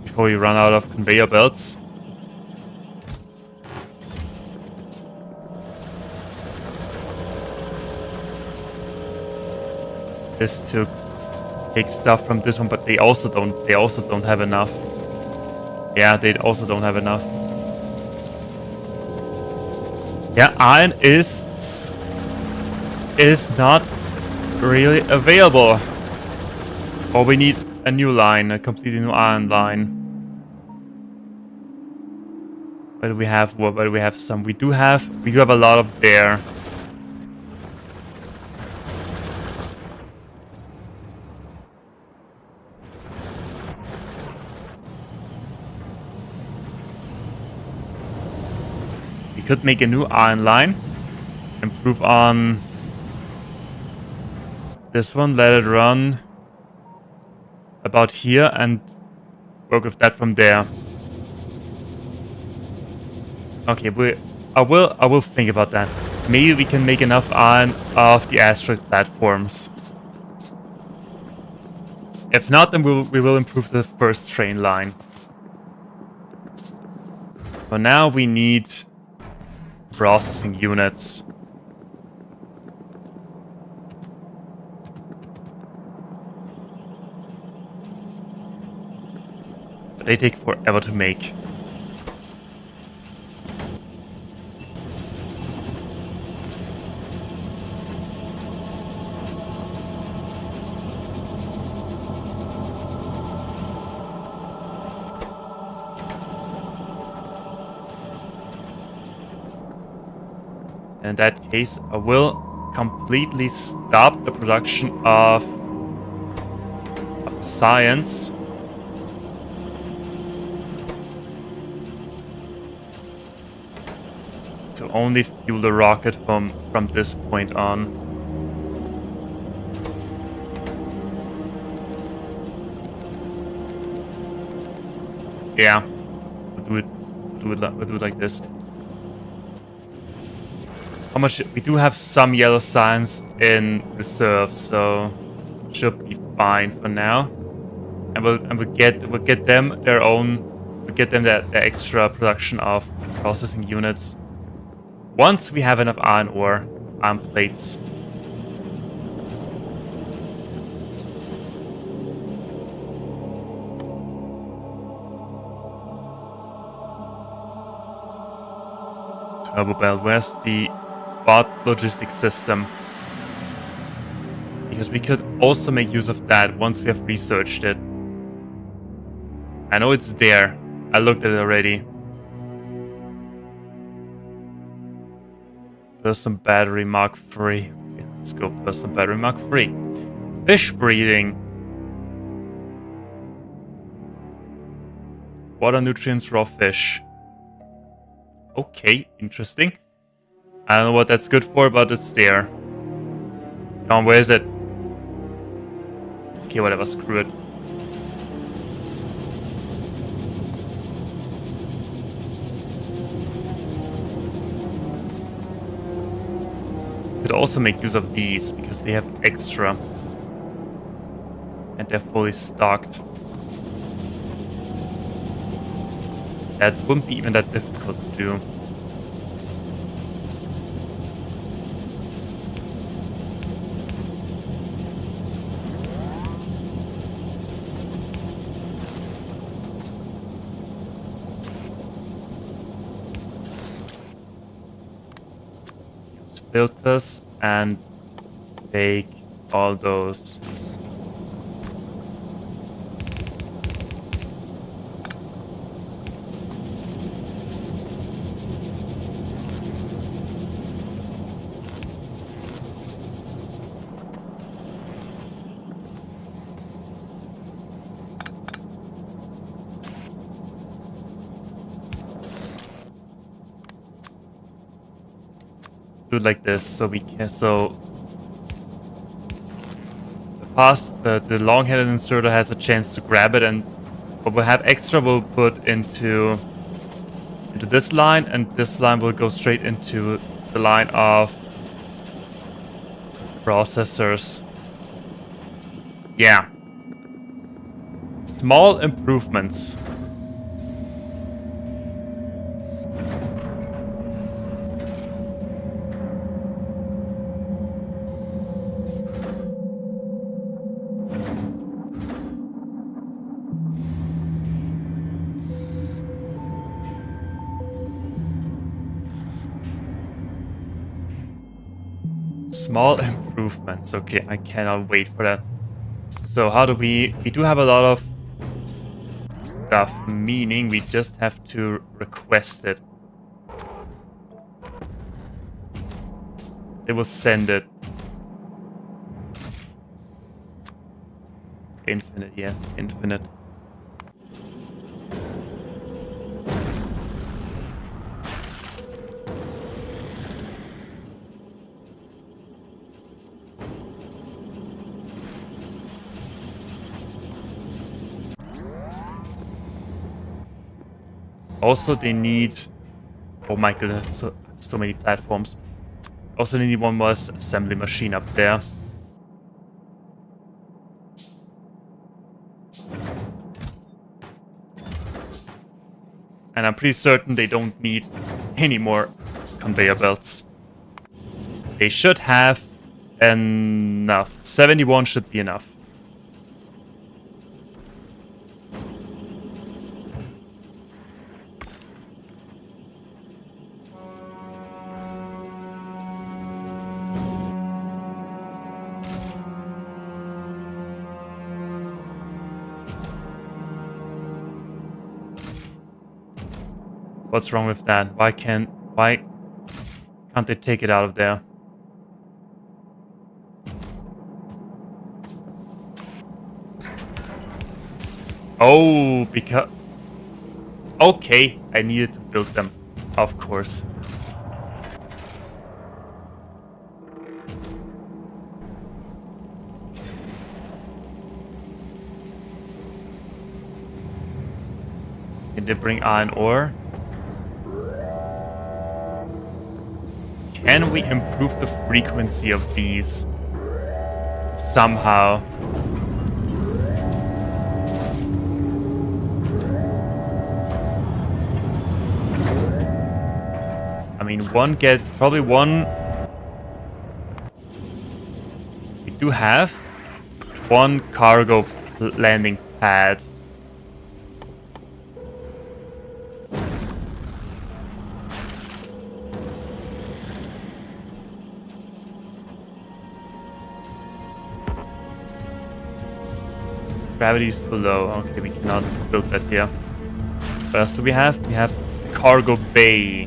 before we run out of conveyor belts is to take stuff from this one, but they also don't have enough. Yeah, they also don't have enough. Yeah, iron is not really available. Or we need a new line, a completely new iron line. Where do we have what? Where do we have some? We do have a lot of there. We could make a new iron line. Improve on this one, let it run about here and work with that from there. Okay, I will think about that. Maybe we can make enough iron of the asteroid platforms. If not, then we will improve the first train line. For now, we need processing units. But they take forever to make. In that case, I will completely stop the production of science. To only fuel the rocket from this point on. Yeah, we'll do it like this. How much? We do have some yellow science in reserve, so should be fine for now. And we'll get them their own. We'll get them their extra production of processing units once we have enough iron ore, iron plates. Turbo belt. Where's the bot logistics system? Because we could also make use of that once we have researched it. I know it's there. I looked at it already. Person battery Mark III. Okay, let's go person battery Mark III. Fish breeding. Water nutrients, raw fish. Okay, interesting. I don't know what that's good for, but it's there. Come on, where is it? Okay, whatever, screw it. Could also make use of these because they have extra. And they're fully stocked. That wouldn't be even that difficult to do. Filters and bake all those. Do it like this, so we can the long-headed inserter has a chance to grab it, and what we'll have extra we'll put into this line, and this line will go straight into the line of processors. Yeah. Small improvements. Small improvements. Okay, I cannot wait for that. So how do we do have a lot of stuff, meaning we just have to request it. They will send it. Infinite, yes, infinite. Also, they need... Oh my goodness, so many platforms. Also, they need one more assembly machine up there. And I'm pretty certain they don't need any more conveyor belts. They should have enough. 71 should be enough. What's wrong with that? Why can't they take it out of there? Oh, because... Okay, I needed to build them. Of course. Can they bring iron ore? Can we improve the frequency of these? Somehow. I mean, probably one... We do have one cargo landing pad. Gravity is too low. Okay, we cannot build that here. What else do we have? We have cargo bay.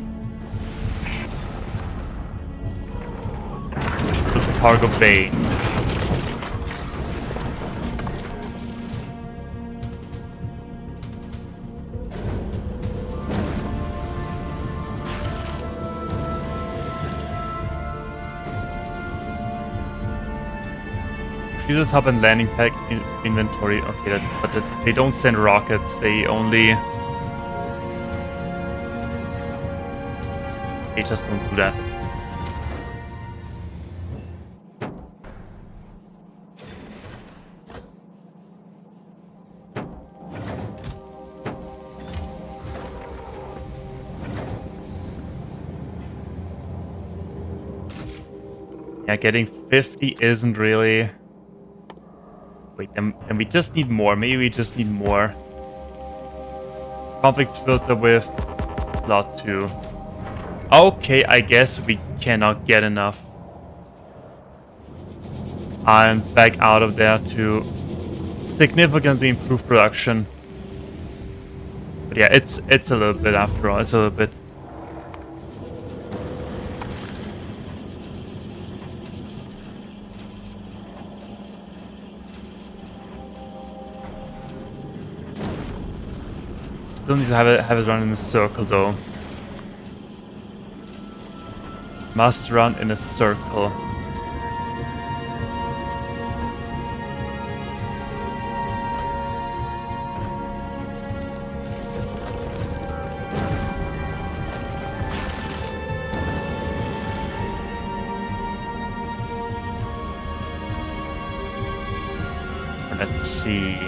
Build the cargo bay. Increases hub and landing pack inventory. Okay, but they don't send rockets. They only... They just don't do that. Yeah, getting 50 isn't really... Wait, then we just need more. Maybe we just need more. Conflicts filter with slot 2. Okay, I guess we cannot get enough iron back out of there to significantly improve production. But yeah, it's a little bit after all. It's a little bit. Still need to have it run in a circle though. Must run in a circle. Let's see.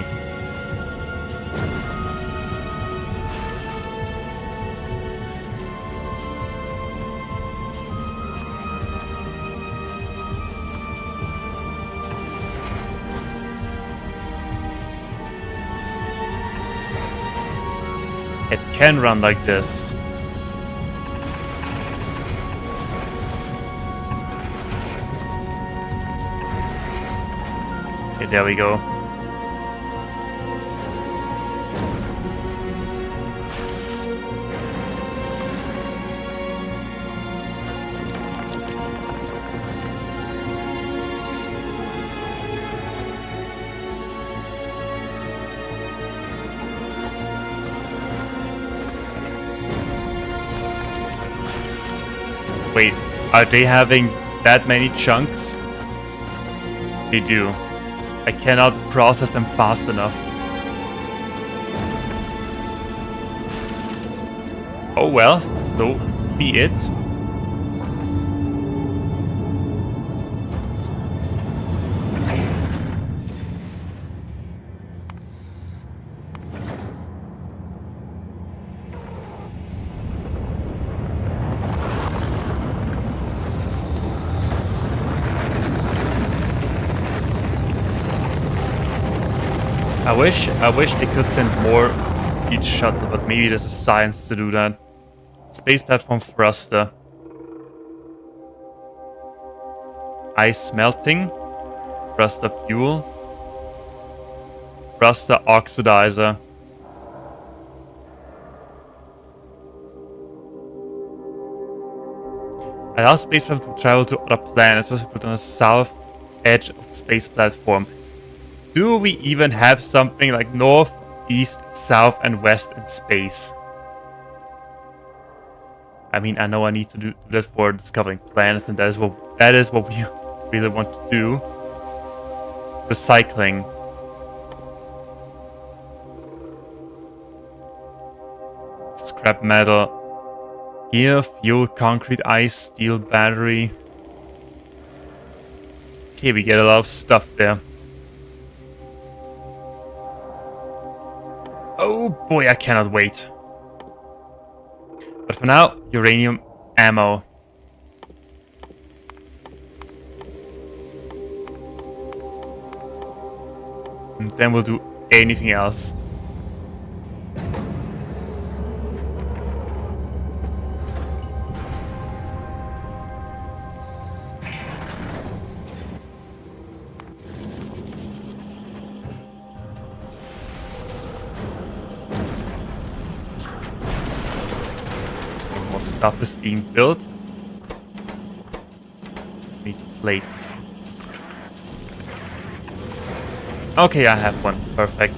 It can run like this. there we go. Wait, are they having that many chunks? They do. I cannot process them fast enough. Oh well, so be it. I wish they could send more each shuttle, but maybe there's a science to do that. Space platform thruster. Ice melting. Thruster fuel. Thruster oxidizer. Allow space platform to travel to other planets, was put on the south edge of the space platform. Do we even have something like north, east, south, and west in space? I mean, I know I need to do that for discovering planets, and that is what we really want to do. Recycling. Scrap metal. Gear, fuel, concrete, ice, steel, battery. Okay, we get a lot of stuff there. Oh boy, I cannot wait. But for now, uranium ammo. And then we'll do anything else. Stuff is being built. Need plates. Okay, I have one. Perfect.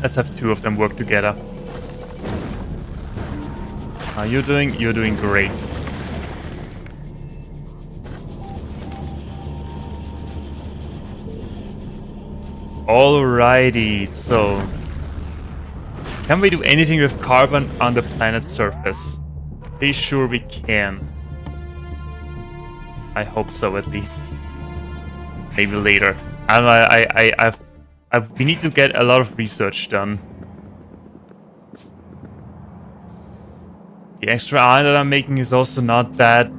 Let's have two of them work together. How are you doing? You're doing great. Alrighty, so can we do anything with carbon on the planet's surface? Pretty sure we can. I hope so, at least. Maybe later. We need to get a lot of research done. The extra iron that I'm making is also not that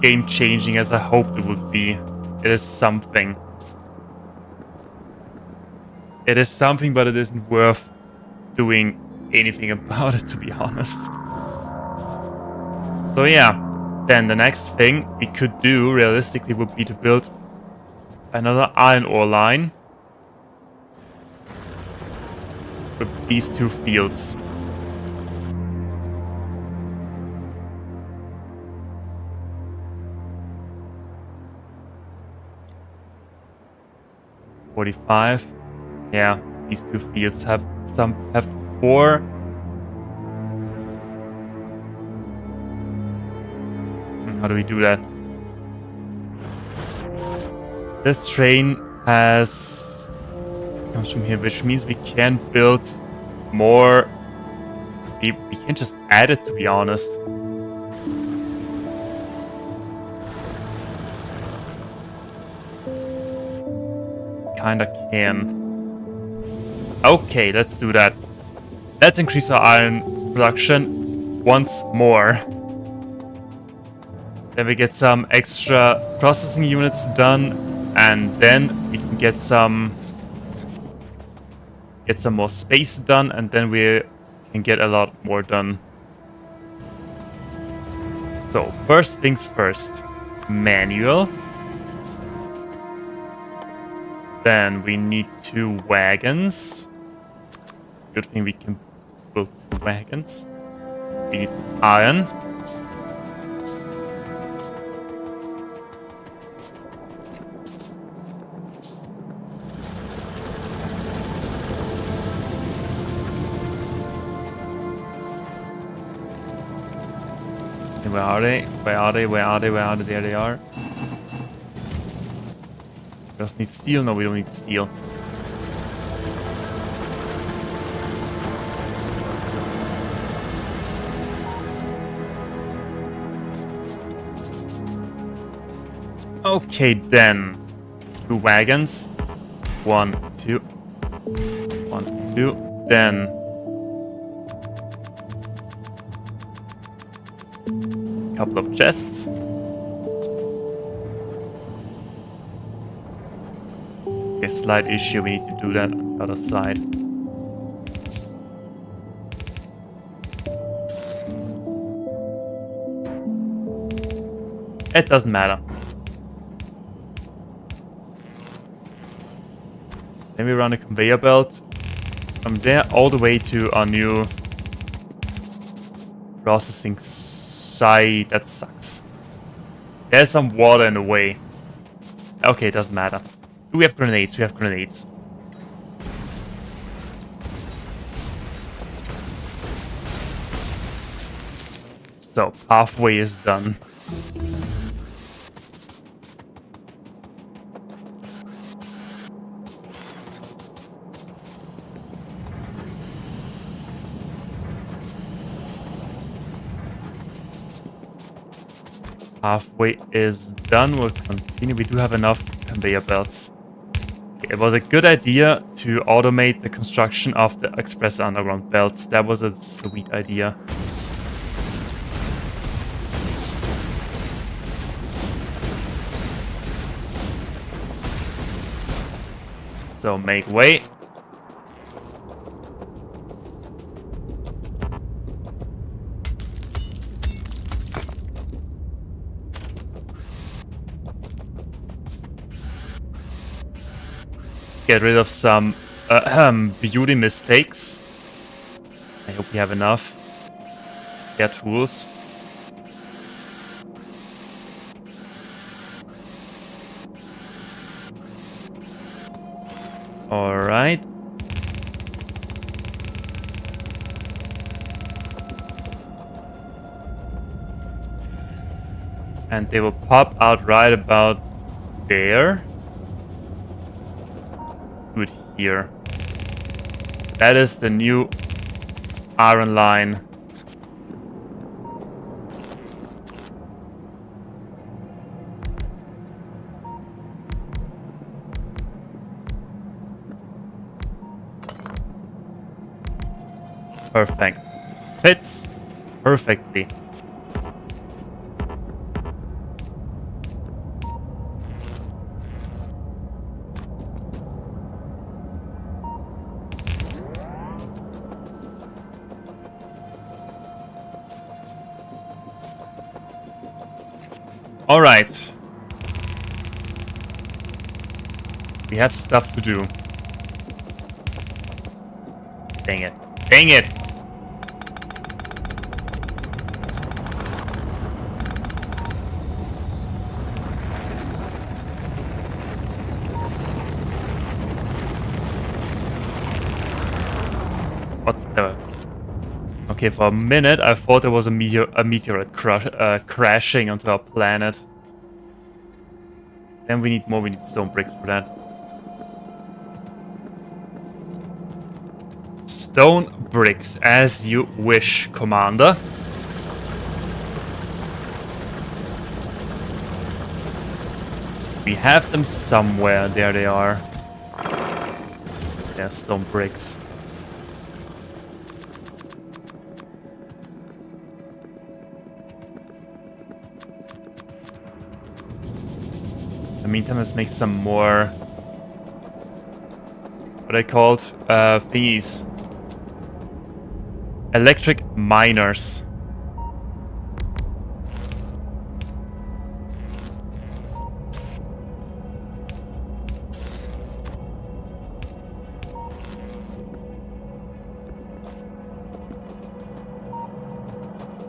game-changing as I hoped it would be. It is something. It is something, but it isn't worth doing anything about it, to be honest. So yeah, then the next thing we could do, realistically, would be to build another iron ore line with these two fields. $45. Yeah, these two fields have 4. How do we do that? This train comes from here, which means we can build more. We can just add it, to be honest. Kinda can. Okay, let's do that. Let's increase our iron production once more. Then we get some extra processing units done, and then we can get some get some more space done, and then we can get a lot more done. So, first things first. Manual. Then we need 2 wagons. Good thing we can build 2 wagons. We need iron. Where are they? Where are they? Where are they? Where are they? There they are. We just need steel? No, we don't need steel. Okay, then. 2 wagons. 1, 2. 1, 2. Then. Couple of chests. A slight issue, we need to do that on the other side. It doesn't matter. Then we run a conveyor belt from there all the way to our new processing site. That sucks. There's some water in the way. Okay, it doesn't matter. Do we have grenades? We have grenades. So, halfway is done. Halfway is done. We'll continue. We do have enough conveyor belts. It was a good idea to automate the construction of the express underground belts. That was a sweet idea. So make way. Get rid of some beauty mistakes. I hope we have enough. Yeah, tools. Alright. And they will pop out right about there. Do it here. That is the new iron line. Perfect. Fits perfectly. All right. We have stuff to do. Dang it. Dang it! What the... Okay, for a minute I thought there was a meteorite crashing onto our planet. Then we need more, we need stone bricks for that. Stone bricks, as you wish, Commander. We have them somewhere. There they are. They're stone bricks. In the meantime, let's make some more what I called thingies. Electric miners.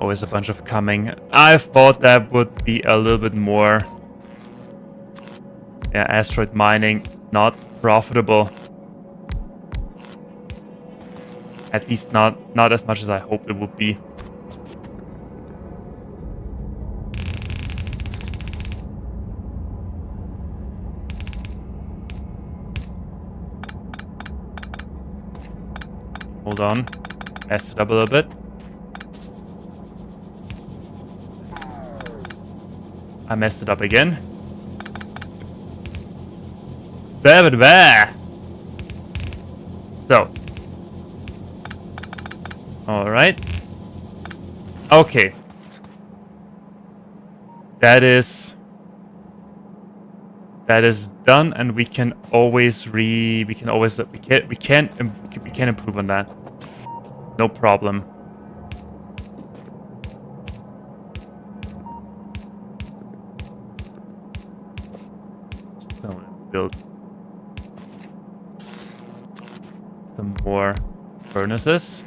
Always a bunch of coming. I thought that would be a little bit more. Yeah, asteroid mining, not profitable. At least not as much as I hoped it would be. Hold on. Messed it up a little bit. I messed it up again. So. Alright. Okay. That is done, and we can always we can improve on that. No problem. So build some more furnaces.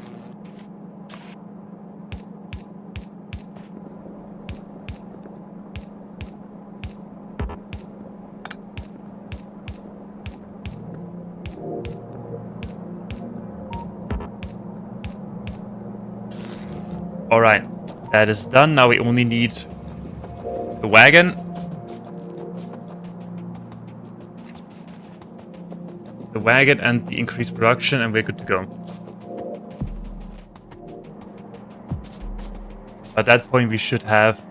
Alright, that is done. Now we only need the wagon. The wagon and the increased production, and we're good to go. At that point, we should have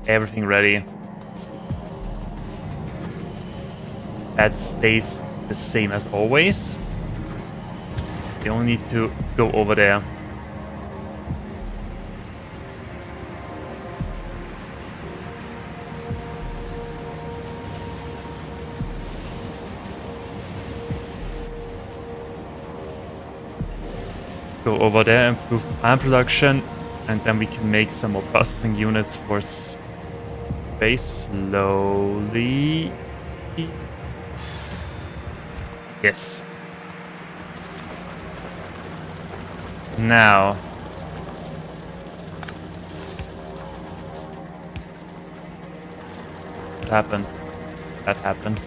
everything ready. That stays the same as always. We only need to go over there. Go over there, improve iron production, and then we can make some more processing units for space slowly. Yes. Now. What happened? That happened.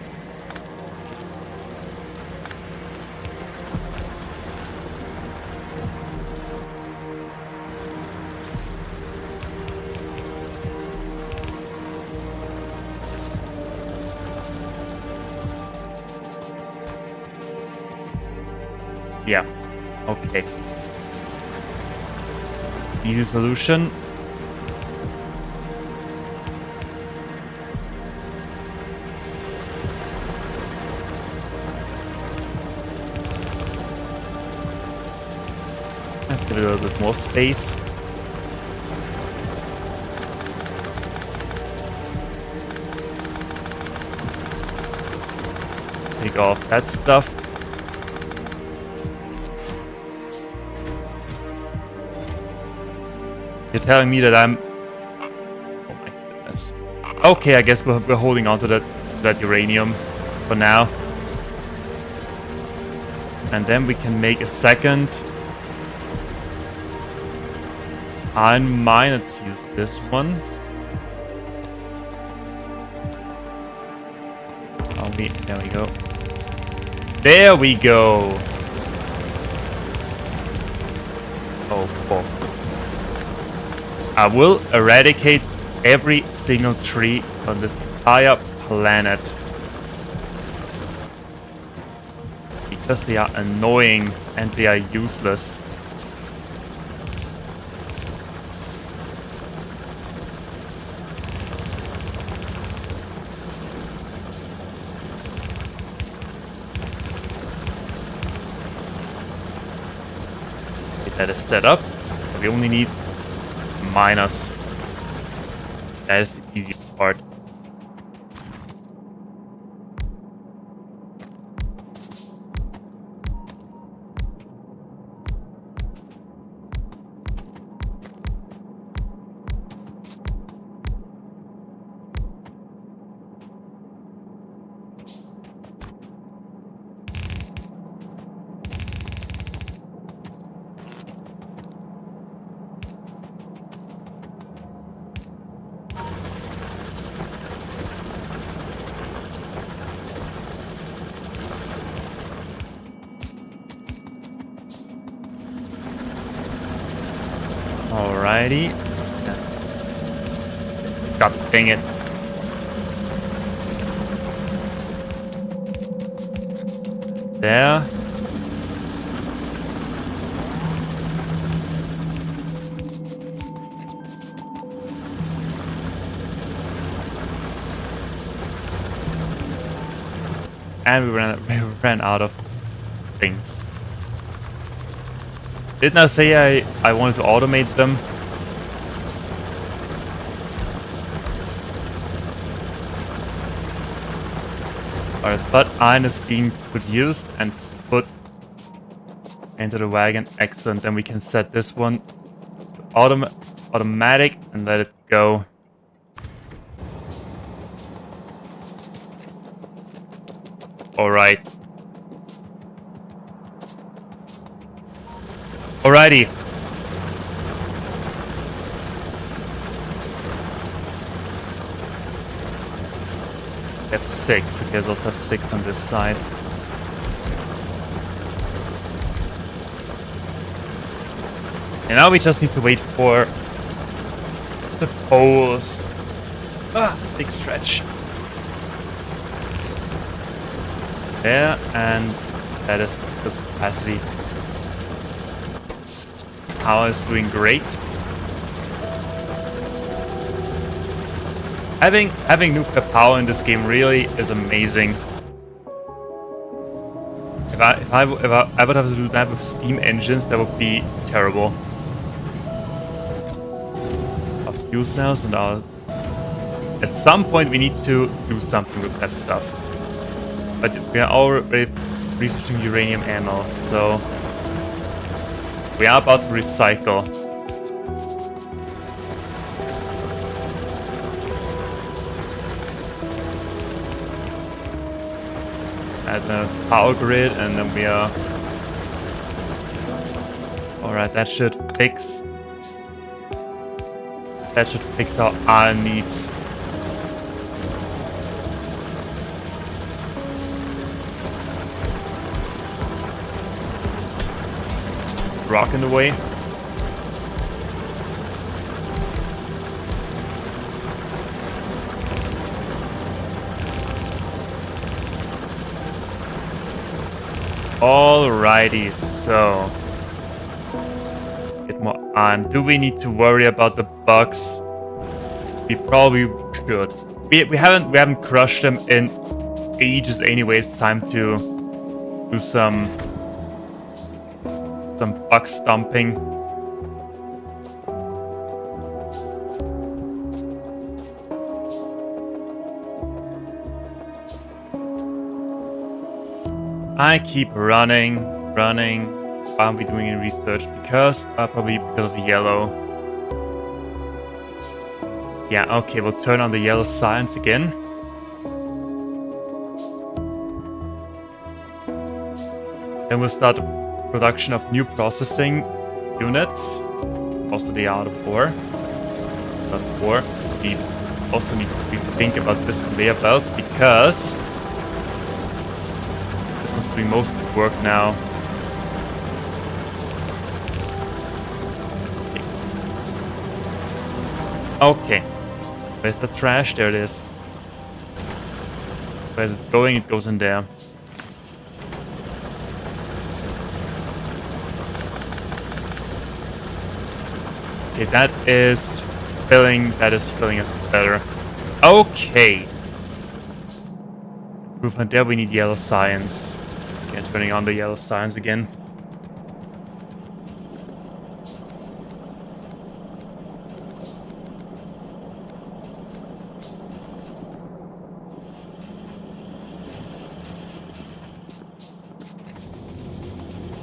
Yeah, okay. Easy solution. Let's give it a little bit more space. Take off that stuff. You're telling me that I'm... Oh my goodness. Okay, I guess we're holding on to that uranium for now. And then we can make a second iron mine. Let's use this one. There we go. There we go. Oh, fuck. I will eradicate every single tree on this entire planet. Because they are annoying and they are useless. Okay, that is set up. We only need minus. That is the easiest part. Alrighty. God dang it. There. And we ran out of things. Didn't I say I wanted to automate them? Alright, but iron is being produced and put into the wagon. Excellent. Then we can set this one to automatic and let it go. Alright. Alrighty. We have 6. Okay, let's also have 6 on this side. And now we just need to wait for the poles. Ah, it's a big stretch. There, and that is the capacity. Power is doing great. Having nuclear power in this game really is amazing. If I would have to do that with steam engines, that would be terrible. Our fuel cells and our... At some point we need to do something with that stuff. But we are already researching uranium ammo, so we are about to recycle. Add the power grid, and then we are... Alright, that should fix our iron needs. Rock in the way. Alrighty, so get more on. Do we need to worry about the bugs? We probably should. We haven't crushed them in ages anyway. It's time to do some bug stomping. I keep running. Why aren't we doing any research? Because, probably because of the yellow. Yeah, okay, we'll turn on the yellow science again. Then we'll start the production of new processing units. Also the out of ore. We also need to think about this conveyor belt because this must be most of the work now. Okay. Where's the trash? There it is. Where's it going? It goes in there. Okay, that is filling us better. Okay. Improvement there, we need yellow science. Okay, turning on the yellow science again.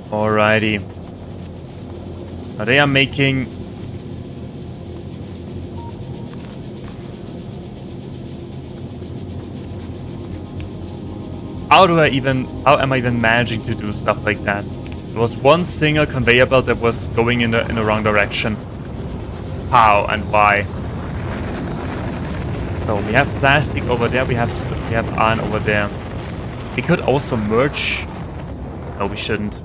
Alrighty. Now they are making... How am I even managing to do stuff like that? There was one single conveyor belt that was going in the wrong direction. How and why? So we have plastic over there, we have iron over there. We could also merge. No, we shouldn't.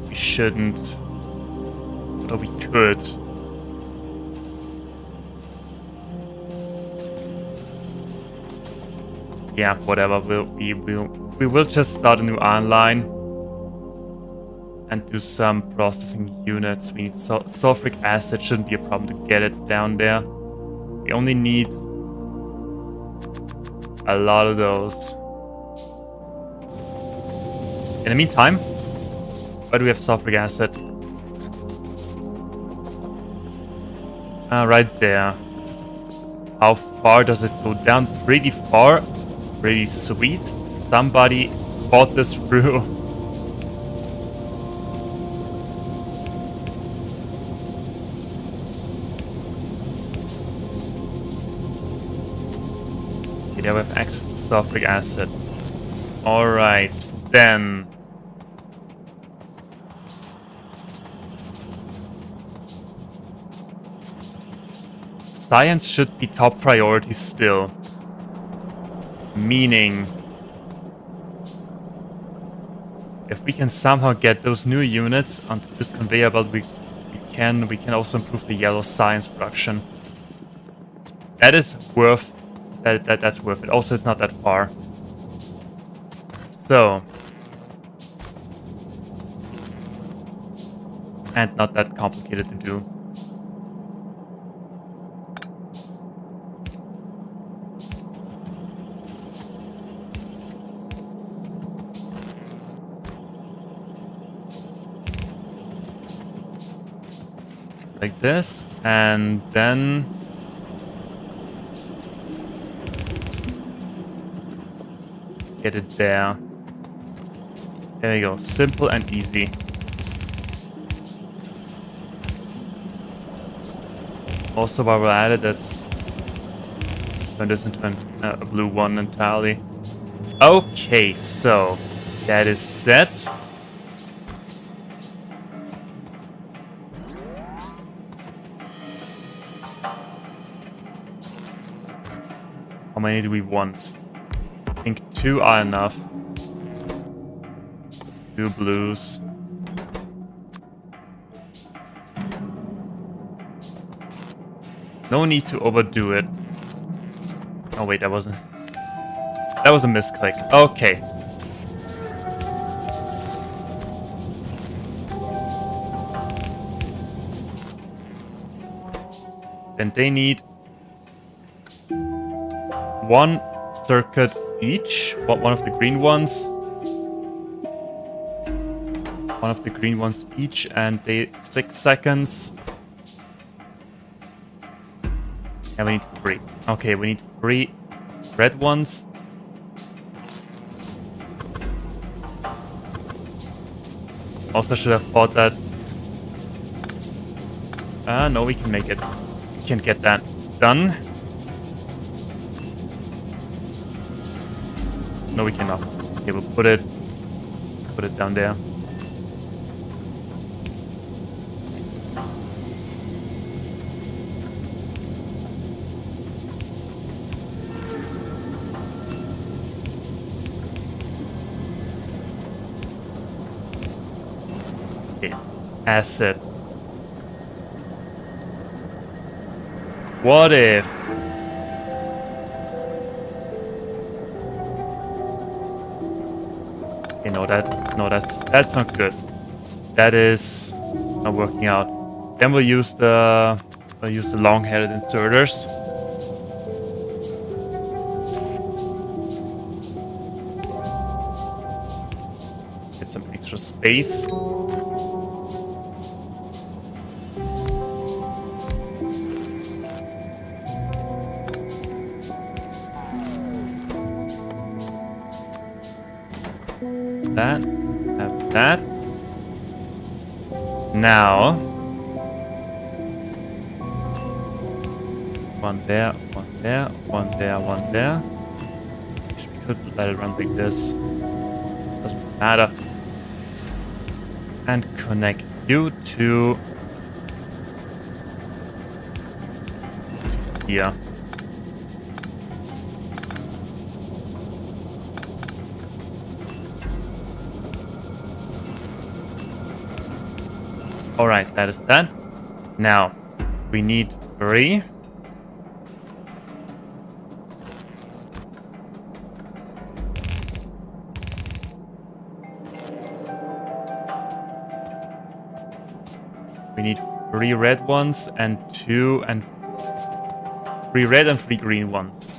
We shouldn't. Put But we could. Yeah, whatever. We will just start a new iron line and do some processing units. We need sulfuric acid. Shouldn't be a problem to get it down there. We only need a lot of those. In the meantime, where do we have sulfuric acid? Right there. How far does it go down? Pretty far. Pretty sweet. Somebody thought this through. Okay, there we have access to sulfuric acid. Alright, then. Science should be top priority still. Meaning, if we can somehow get those new units onto this conveyor belt, we can also improve the yellow science production. That is worth that's worth it. Also, it's not that far. So, and not that complicated to do. Like this, and then get it there. There we go. Simple and easy. Also, while we're at it, let's turn this into a blue one entirely. Okay, so that is set. How many do we want? I think 2 are enough. 2 blues. No need to overdo it. Oh wait, that was a misclick. Okay. Then they need 1 circuit each. One of the green ones. One of the green ones each, and they 6 seconds. And we need 3. Okay, we need 3 red ones. Also should have thought that. No, we can make it. We can get that done. No, we cannot. Okay, we'll put it down there. Okay, acid. What if? Okay, no, that's not good. That is not working out. Then we'll use the long-headed inserters. Get some extra space. That, have that. Now, 1 there, 1 there, 1 there, 1 there. Actually, we could let it run like this. Doesn't matter. And connect you to here. Alright, that is that. Now, we need 3. We need 3 red ones and 2 and 3 red and 3 green ones.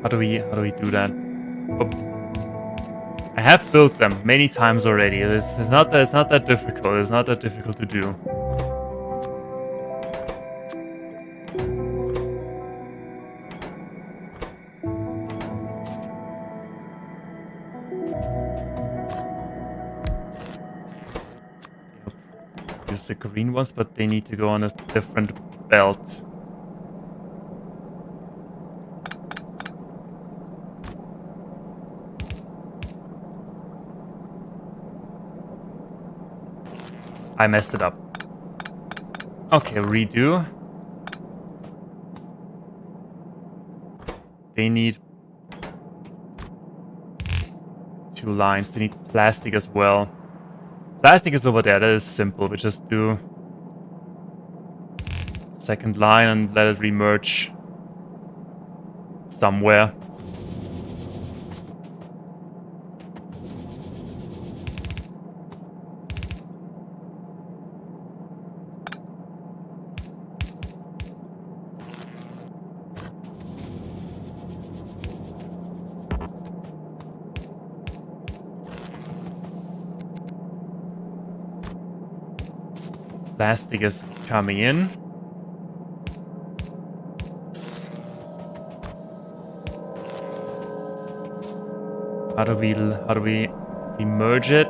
How do we do that? Oh. I have built them many times already. It's not that difficult. It's not that difficult to do. Use the green ones, but they need to go on a different belt. I messed it up. Okay, redo. They need 2 lines. They need plastic as well. Plastic is over there. That is simple. We just do second line and let it remerge somewhere. Plastic is coming in. How do we merge it?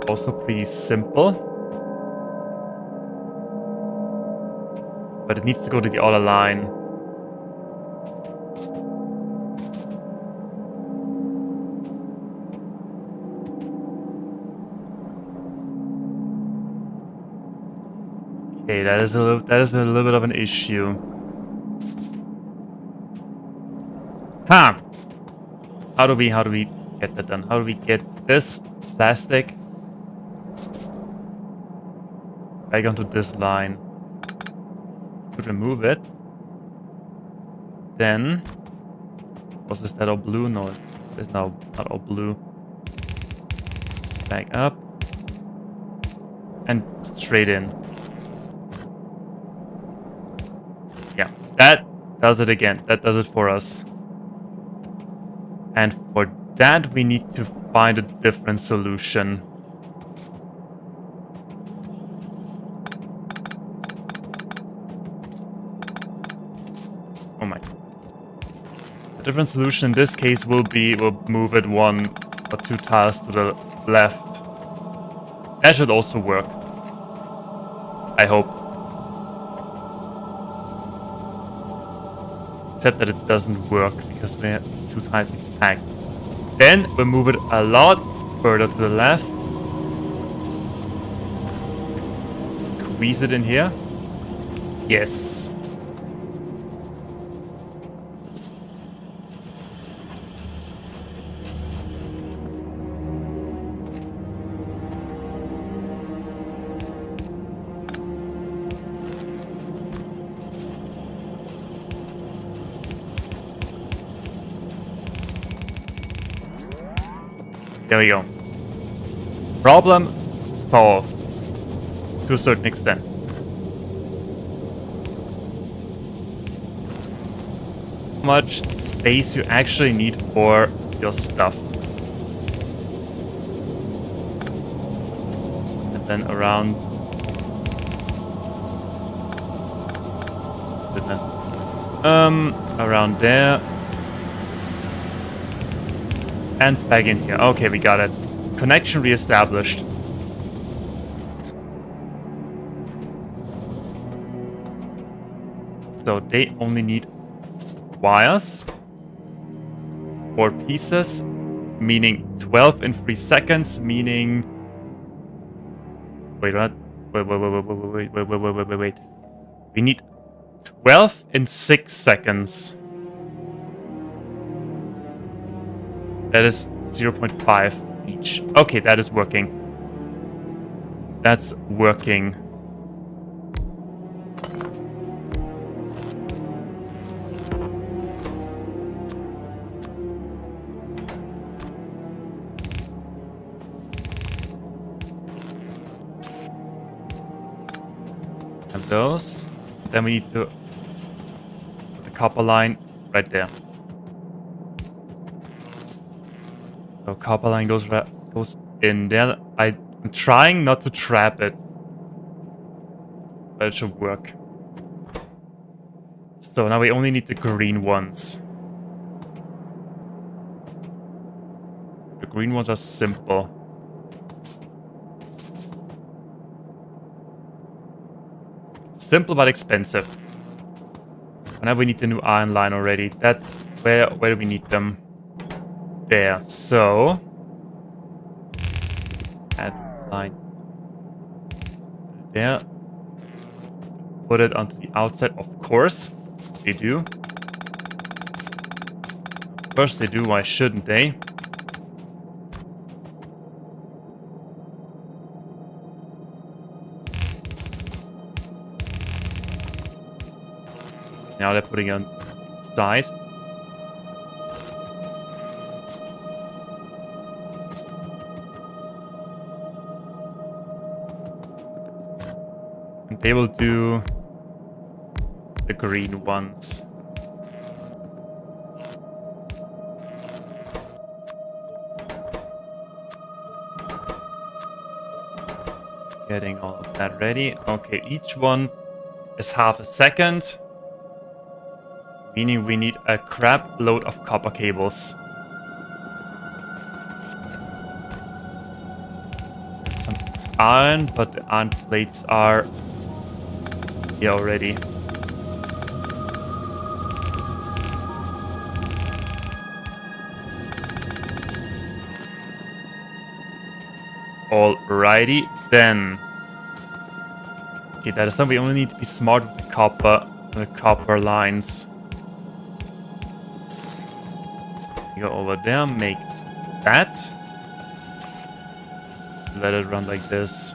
Also pretty simple. But it needs to go to the other line. Okay, that is a little bit of an issue. Huh. How do we get that done? How do we get this plastic back onto this line? Could remove it. Then was this that all blue? No, it's now not all blue. Back up and straight in. Yeah, that does it again. That does it for us. And for that, we need to find a different solution. Oh my. A different solution in this case will be, we'll move it 1 or 2 tiles to the left. That should also work. I hope. Except that it doesn't work because we're too tightly packed. Then we'll move it a lot further to the left. Squeeze it in here. Yes. There we go. Problem solved. To a certain extent. How much space you actually need for your stuff. And then around... Goodness. Around there. And back in here. Okay, we got it. Connection reestablished. So they only need wires, 4 pieces, meaning 12 in 3 seconds, meaning... Wait, what? Wait. We need 12 in 6 seconds. That is 0.5 each. Okay, that is working. That's working. And those. Then we need to put the copper line right there. So copper line goes in there. I'm trying not to trap it, but it should work. So now we only need the green ones. The green ones are simple. Simple but expensive. And now we need the new iron line already. Where do we need them? There. So add line there. Put it onto the outside, of course. They do. Of course they do. Why shouldn't they? Now they're putting it on the side. And they will do the green ones. Getting all of that ready. Okay, each one is half a second. Meaning we need a crap load of copper cables. Some iron, but the iron plates are here already. Alrighty, then. Okay, that is something we only need to be smart with the copper lines. Go over there, make that. Let it run like this.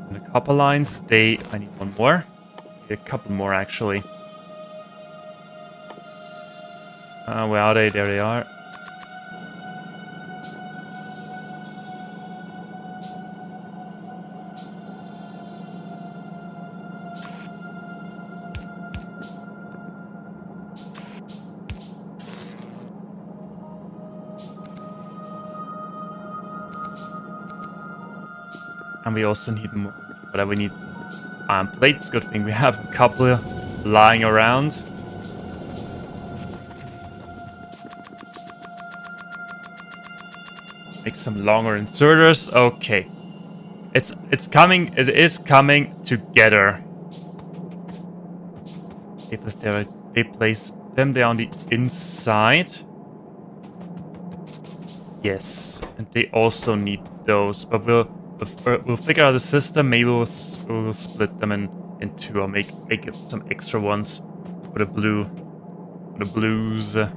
And the copper lines, I need one more. A couple more actually. Where are they? There they are. And we also need more, but we need iron plates. Good thing we have a couple lying around. Make some longer inserters. Okay, it's coming. It is coming together. They place them there on the inside. Yes, and they also need those, but we'll figure out the system. Maybe we'll split them in two, or make it some extra ones for the blues. Okay,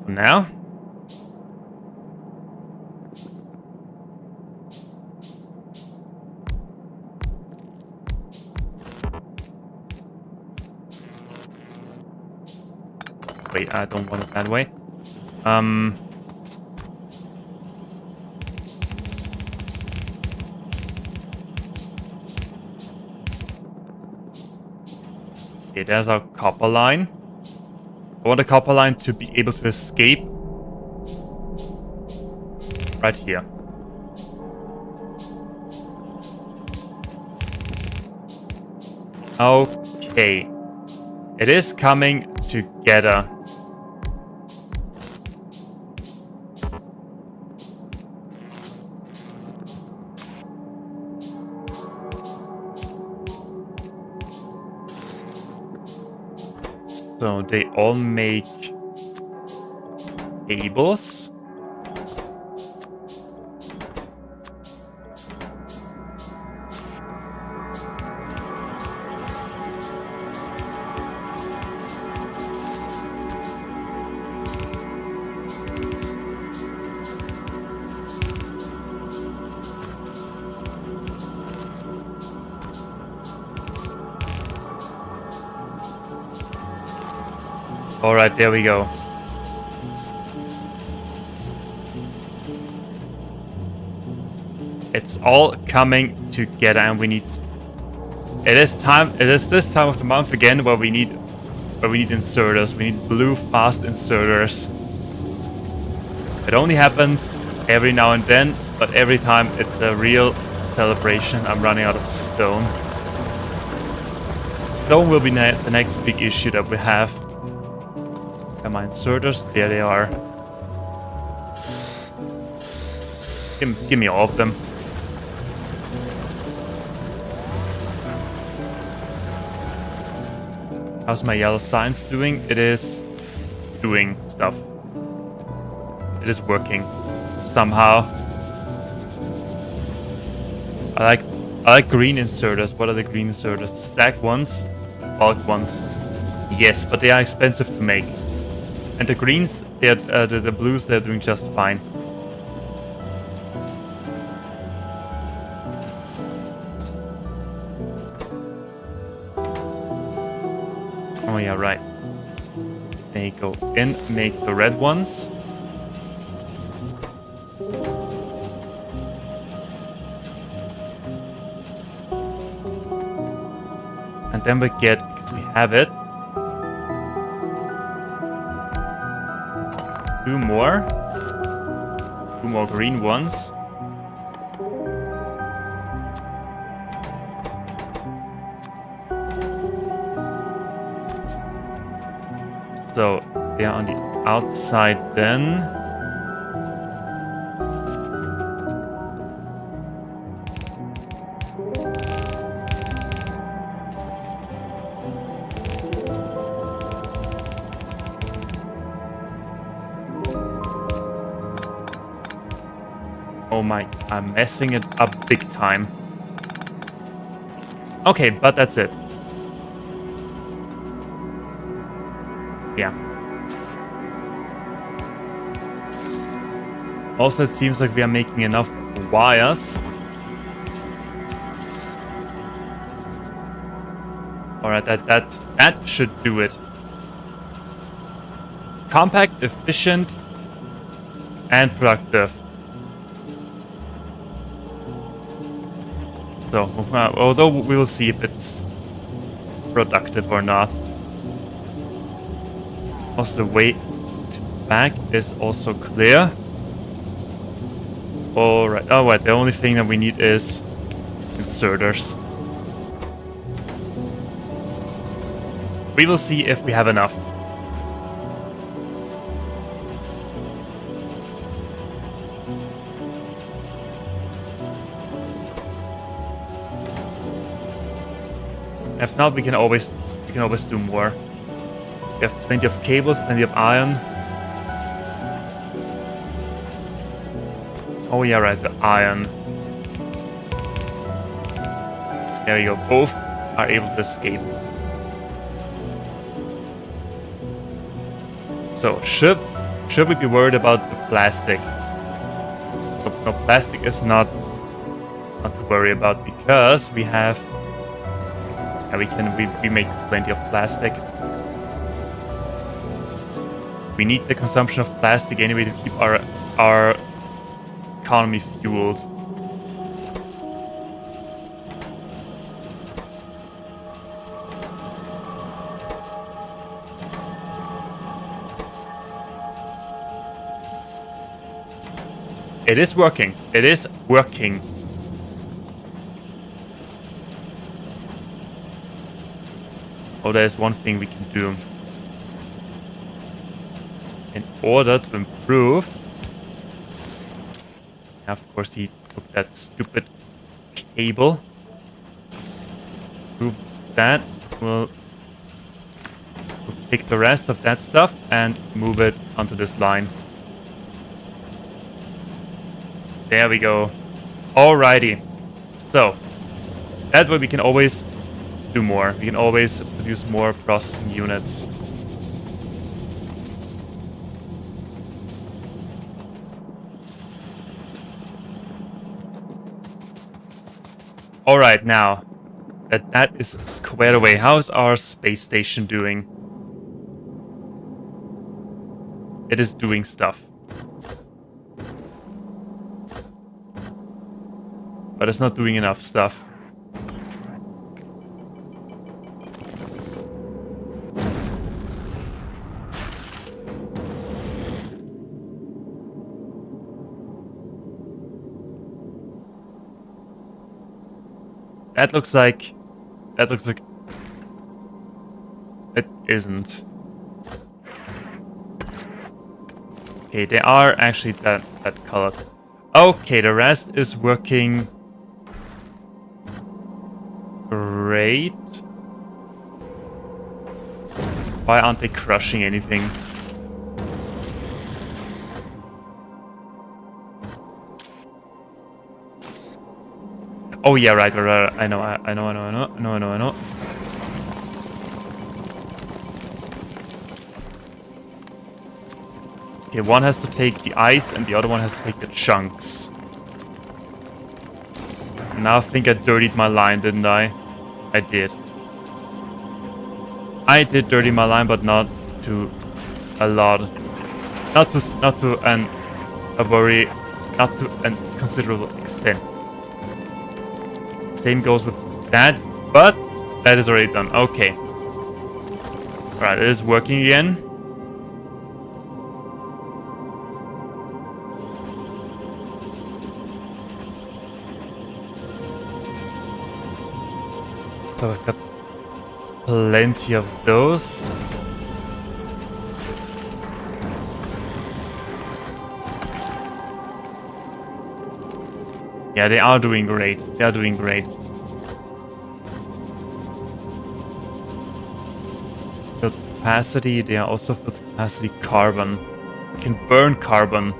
for now. Wait, I don't want it that way. Okay, there's our copper line. I want the copper line to be able to escape right here. Okay. It is coming together. So they all make cables. All right, there we go. It's all coming together, and we need. It is time. It is this time of the month again where we need inserters. We need blue fast inserters. It only happens every now and then, but every time it's a real celebration. I'm running out of stone. Stone will be the next big issue that we have. And my inserters, there they are. Give me all of them. How's my yellow science doing? It is doing stuff. It is working somehow. I like green inserters. What are the green inserters? The stack ones, bulk ones. Yes, but they are expensive to make. And the greens, the blues, they're doing just fine. Oh yeah, right. They go in, make the red ones. And then we get, because we have it, two more green ones. So they are on the outside then. Oh my, I'm messing it up big time. Okay, but that's it. Yeah. Also, it seems like we are making enough wires. Alright, that should do it. Compact, efficient, and productive. So, although we will see if it's productive or not. Also, the way back is also clear. Alright, oh wait, the only thing that we need is inserters. We will see if we have enough. If not, we can always do more. We have plenty of cables, plenty of iron. Oh yeah, right, the iron. There you go, both are able to escape. So, should we be worried about the plastic? No, plastic is not to worry about because we have... we make plenty of plastic. We need the consumption of plastic anyway to keep our economy fueled. It is working. It is working. Oh, there's one thing we can do. In order to improve... Of course, he took that stupid cable. Improve that. We'll pick the rest of that stuff and move it onto this line. There we go. Alrighty. So, that way we can always do more. We can always produce more processing units. Alright, now that is squared away, how's our space station doing? It is doing stuff. But it's not doing enough stuff. That looks like it isn't. Okay, they are actually that color. Okay, the rest is working great. Why aren't they crushing anything? Oh yeah, right. I know. Okay, one has to take the ice and the other one has to take the chunks. Now I think I dirtied my line, didn't I? I did. I did dirty my line, but not to a lot. Not to an considerable extent. Same goes with that, but that is already done. Okay. Alright, it is working again. So I've got plenty of those. Yeah, they are doing great. They are doing great. Filled capacity, they are also filled capacity carbon. We can burn carbon.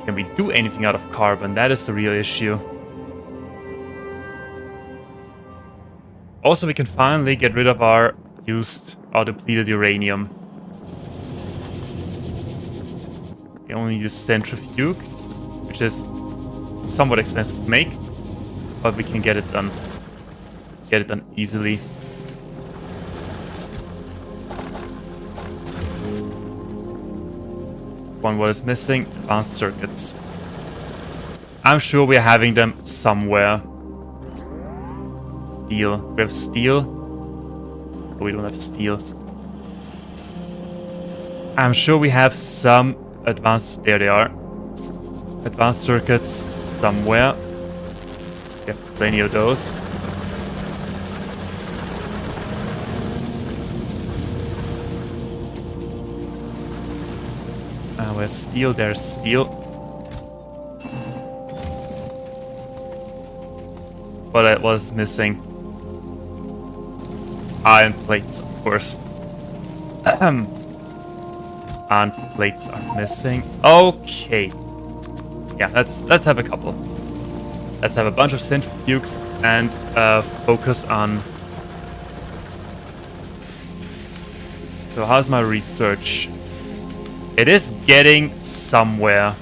Can we do anything out of carbon? That is the real issue. Also, we can finally get rid of our depleted uranium. We only use centrifuge, which is somewhat expensive to make, but we can get it done. Get it done easily. What is missing? Advanced circuits. I'm sure we're having them somewhere. Steel. We have steel. Oh, we don't have steel. I'm sure we have some advanced... There they are. Advanced circuits somewhere. We have plenty of those. Where's steel? There's steel. What was missing? Iron plates, of course. Iron plates are missing. Okay. Yeah, let's have a couple. Let's have a bunch of centrifuges and focus on... So how's my research? It is getting somewhere.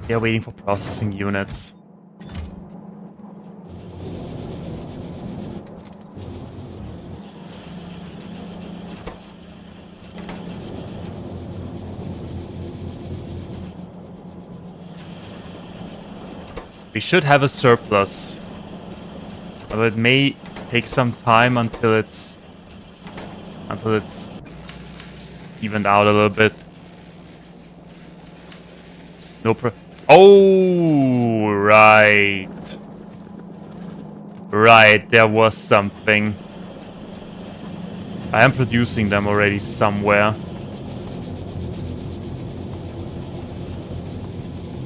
They're waiting for processing units. We should have a surplus, but it may take some time until it's evened out a little bit. Oh, right. Right, there was something. I am producing them already somewhere.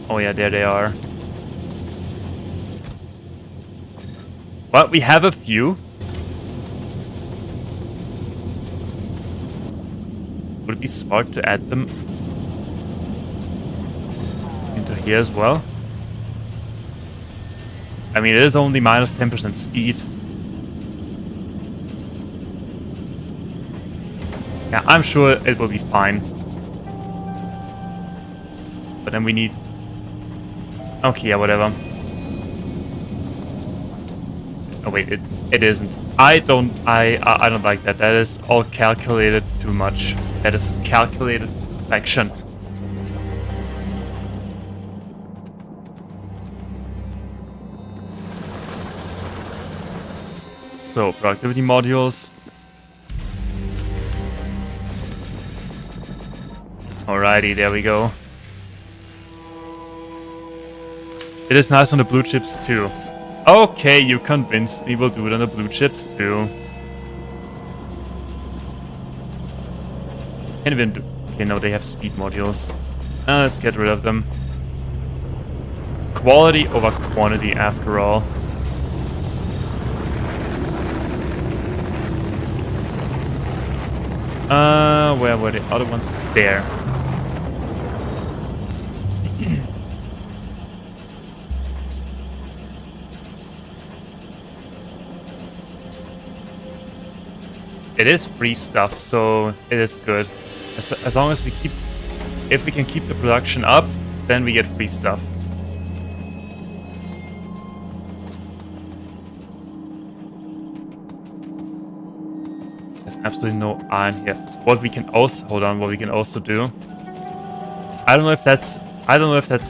Oh yeah, there they are. But we have a few. Would it be smart to add them into here as well? I mean, it is only minus 10% speed. Yeah, I'm sure it will be fine. But then we need... Okay, yeah, whatever. Oh wait, it isn't. I don't like that. That is all calculated too much. That is calculated perfection. So, productivity modules. Alrighty, there we go. It is nice on the blue chips too. Okay, you convinced me. We'll do it on the blue chips too. Can't even do... Okay, no, they have speed modules. Let's get rid of them. Quality over quantity after all. Where were the other ones? There. It is free stuff, so it is good. As long as we keep... If we can keep the production up, then we get free stuff. There's absolutely no iron here. What we can also... Hold on, what we can also do... I don't know if that's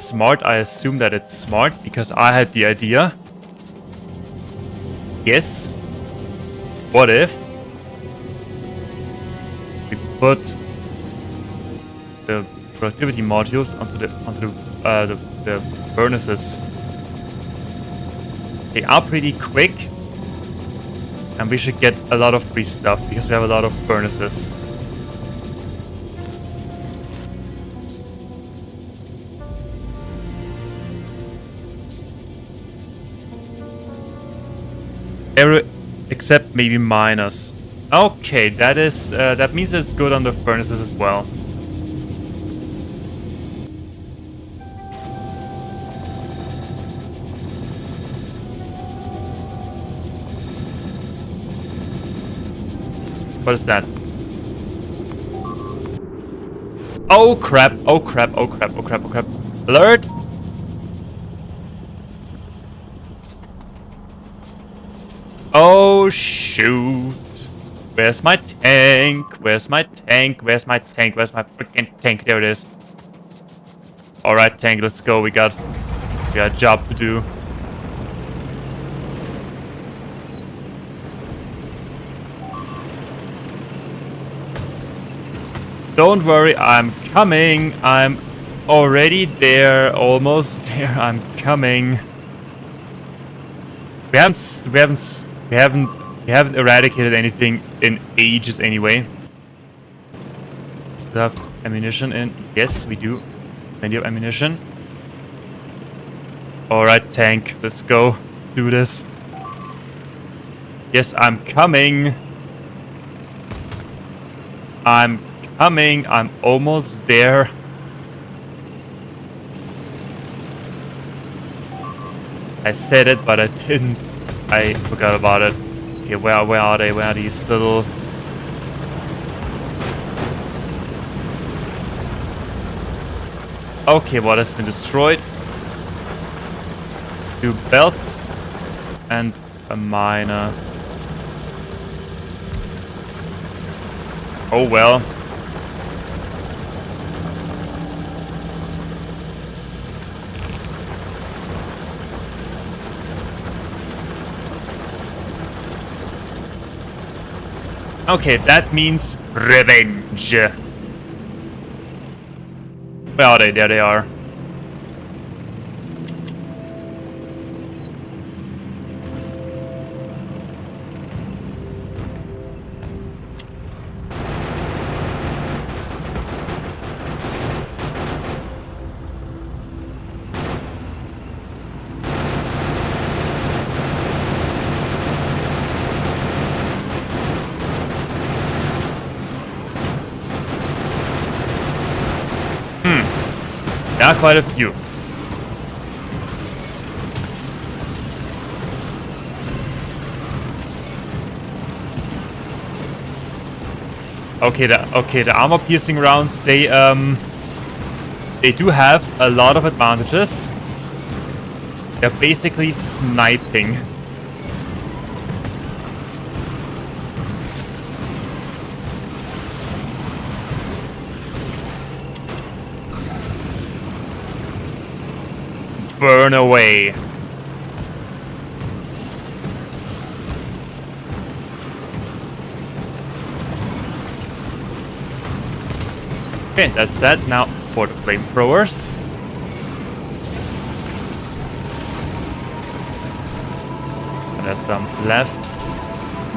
smart. I assume that it's smart, because I had the idea. Yes. What if... put the productivity modules onto the furnaces. They are pretty quick, and we should get a lot of free stuff because we have a lot of furnaces. Except maybe minus. Okay, that is that means it's good on the furnaces as well. What is that? Oh crap, oh crap, oh crap, oh crap, oh crap. Alert! Oh shoot. Where's my tank? Where's my tank? Where's my tank? Where's my freaking tank? There it is. Alright, tank, let's go. We got a job to do. Don't worry, I'm coming. I'm already there. Almost there. I'm coming. We haven't eradicated anything in ages anyway. Still have ammunition in? Yes, we do. Plenty of ammunition. Alright, tank. Let's go. Let's do this. Yes, I'm coming. I'm coming. I'm almost there. I said it, but I didn't. I forgot about it. Okay, where are they? Where are these little... Okay, what has been destroyed? 2 belts and a miner. Oh well. Okay, that means revenge. Where are they? There they are. Yeah, quite a few. Okay, the armor-piercing rounds, they do have a lot of advantages. They're basically sniping. Burn away. Okay, that's that. Now for the flamethrowers. There's some left.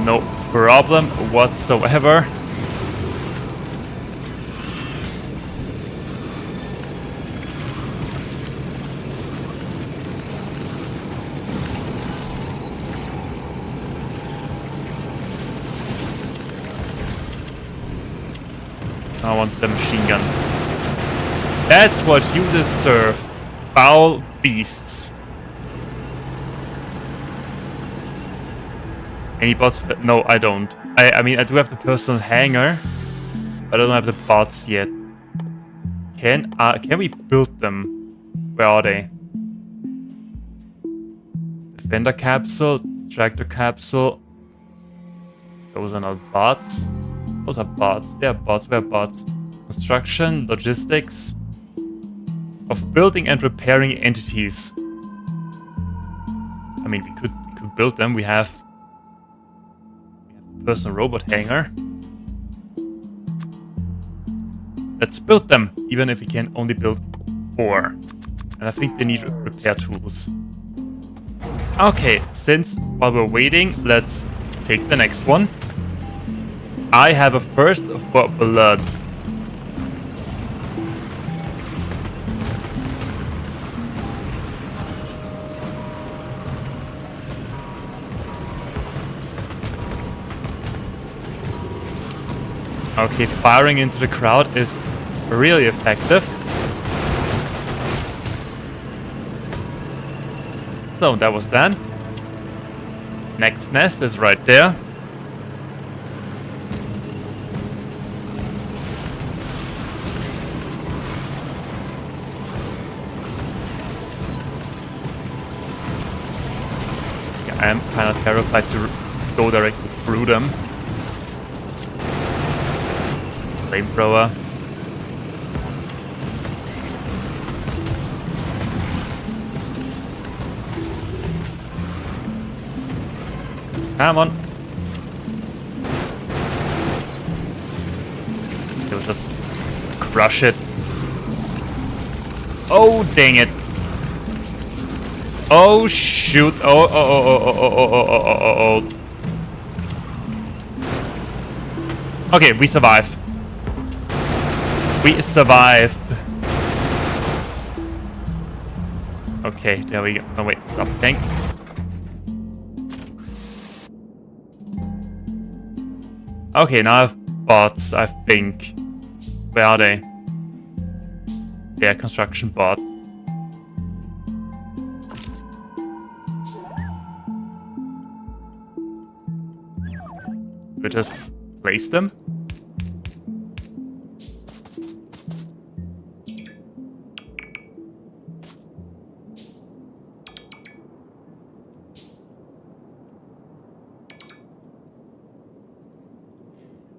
No problem whatsoever. I want the machine gun. That's what you deserve, foul beasts. Any bots? No, I don't. I mean, I do have the personal hangar, but I don't have the bots yet. Can we build them? Where are they? Defender capsule, extractor capsule. Those are not bots. Those are bots. They are bots. Where are bots? Construction, logistics of building and repairing entities. I mean, we could build them. We have the personal robot hangar. Let's build them, even if we can only build 4. And I think they need repair tools. Okay, while we're waiting, let's take the next one. I have a first for blood. Okay, firing into the crowd is really effective. So that was that. Next nest is right there. I am kind of terrified to go directly through them. Flamethrower. Come on. He'll just crush it. Oh, dang it. Oh shoot! Oh! Okay, we survived. We survived. Okay, there we go. No wait, stop. Tank. Okay, now I have bots. I think. Where are they? Yeah, construction bot. We just place them.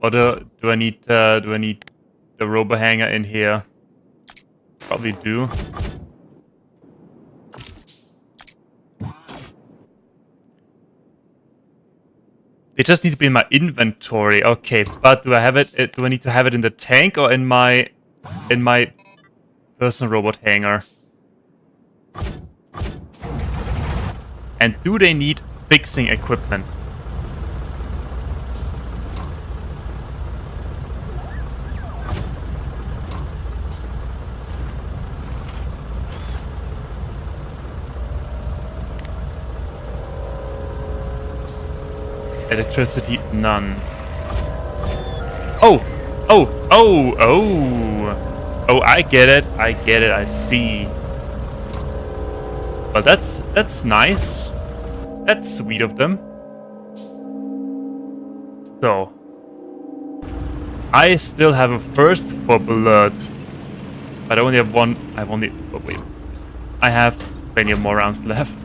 Or do I need the robo hanger in here? Probably do. They just need to be in my inventory. Okay, but do I have it? Do I need to have it in the tank or in my personal robot hangar? And do they need fixing equipment? Electricity, none. Oh! Oh, I get it. I get it. I see. Well, that's nice. That's sweet of them. So, I still have a first for blood, but I only have one. I've only. Oh wait, I have plenty of more rounds left.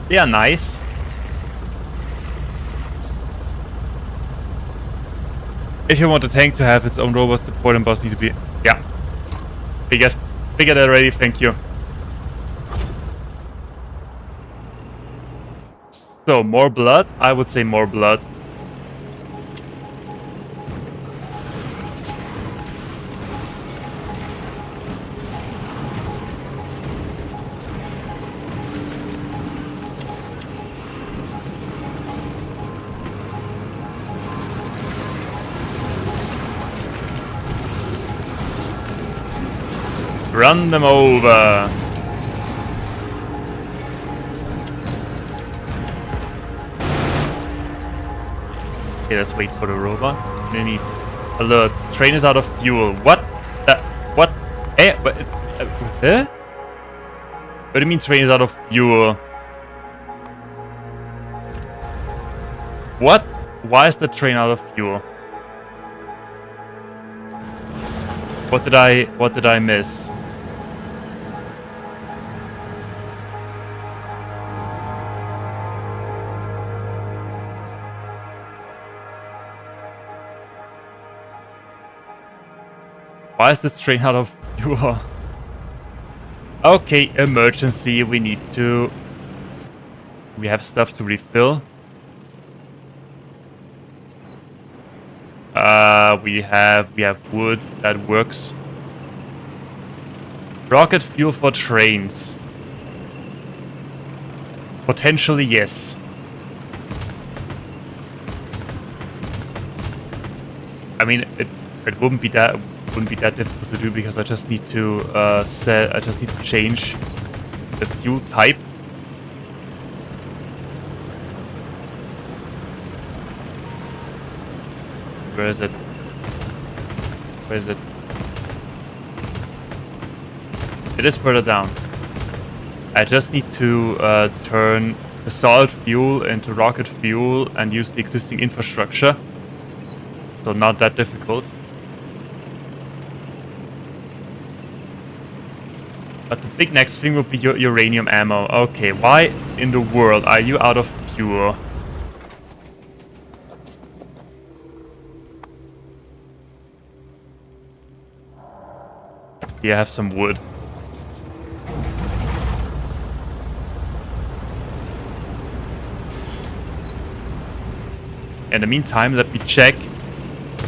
They are nice. If you want a tank to have its own robots, the port and boss need to be... Yeah. Figured that already, thank you. So, more blood? I would say more blood. Run them over. Okay, let's wait for the robot. Many alerts. Train is out of fuel. What? What? Eh? What? Huh? What do you mean train is out of fuel? What? Why is the train out of fuel? What did I miss? Why is this train out of fuel? Okay, emergency. We have stuff to refill. We have wood that works. Rocket fuel for trains. Potentially, yes. I mean, it wouldn't be that difficult to do because I just need to change the fuel type. Where is it? Where is it? It is further down. I just need to turn the solid fuel into rocket fuel and use the existing infrastructure. So not that difficult. But the big next thing would be your uranium ammo. Okay, why in the world are you out of fuel? Here, have some wood. In the meantime, let me check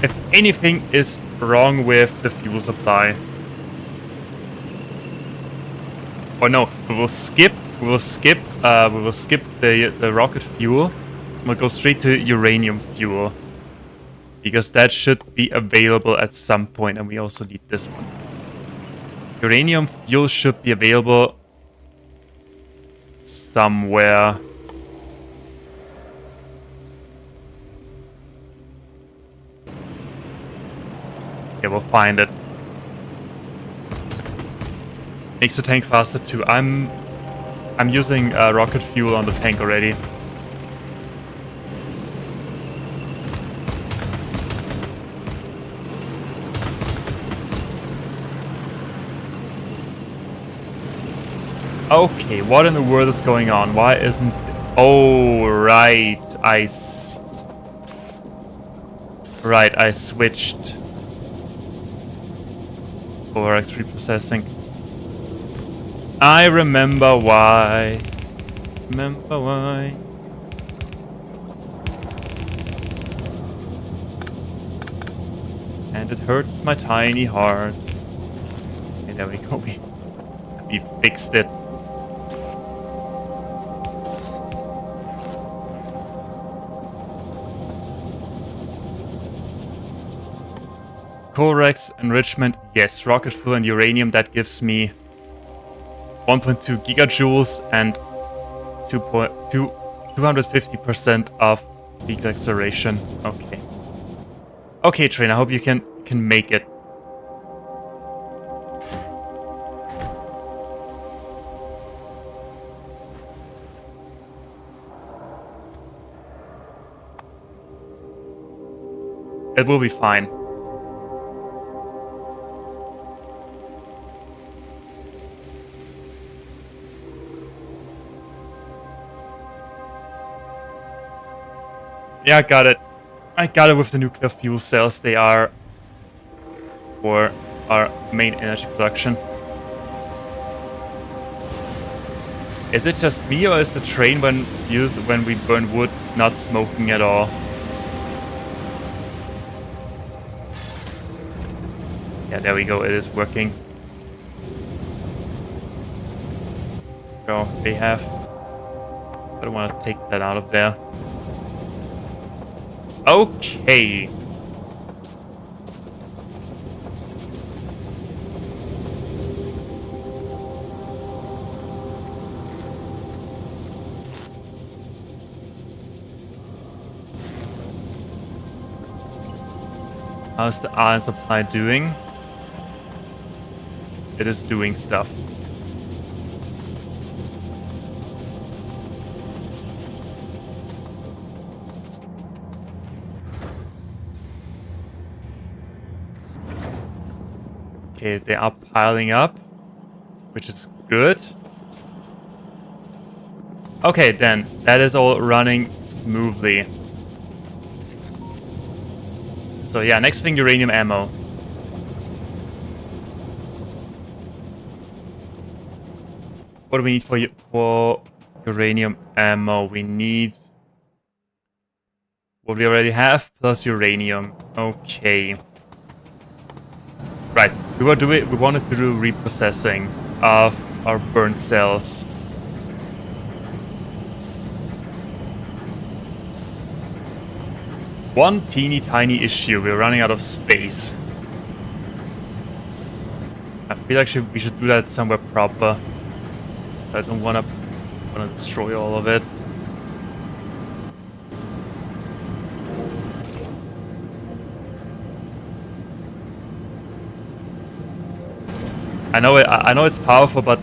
if anything is wrong with the fuel supply. Oh no, we will skip the rocket fuel. We'll go straight to uranium fuel. Because that should be available at some point, and we also need this one. Uranium fuel should be available somewhere. Yeah, we'll find it. Makes the tank faster too. I'm using rocket fuel on the tank already. Okay, what in the world is going on? Why isn't... Oh, right. Right, I switched for X3 processing. I remember why. remember why. And it hurts my tiny heart. Okay, there we go. We fixed it. Corex enrichment, yes. Rocket fuel and uranium, that gives me 1.2 gigajoules and 250% of vehicle acceleration. Okay. Okay, train, I hope you can make it. It will be fine. Yeah, I got it. I got it with the nuclear fuel cells. They are for our main energy production. Is it just me, or is the train when we burn wood not smoking at all? Yeah, there we go. It is working. So they have. I don't want to take that out of there. Okay. How's the iron supply doing? It is doing stuff. Okay, they are piling up, which is good. Okay, then. That is all running smoothly. So yeah, next thing, uranium ammo. What do we need for uranium ammo? We need what we already have plus uranium. Okay. Right. We wanted to do reprocessing of our burnt cells. One teeny tiny issue. We're running out of space. I feel like we should do that somewhere proper. I don't want to destroy all of it. I know it's powerful, but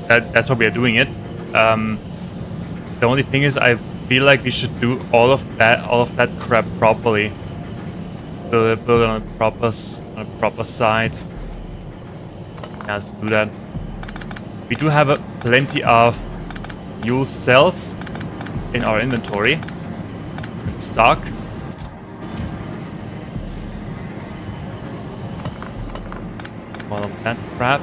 that's why we are doing it. The only thing is, I feel like we should do all of that crap properly. Build it on a proper side. Yeah, let's do that. We do have plenty of fuel cells in our inventory. In stock. All of that crap.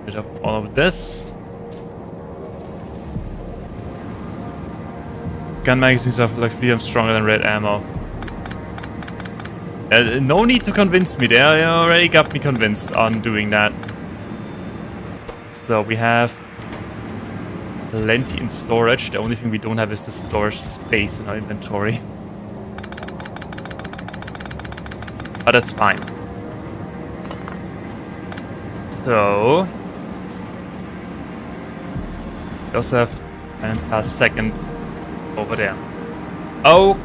Bit of all of this. Gun magazines are like 3 times stronger than red ammo. No need to convince me. They already got me convinced on doing that. So we have plenty in storage. The only thing we don't have is the storage space in our inventory. But that's fine. So we also have an entire second over there. Okay.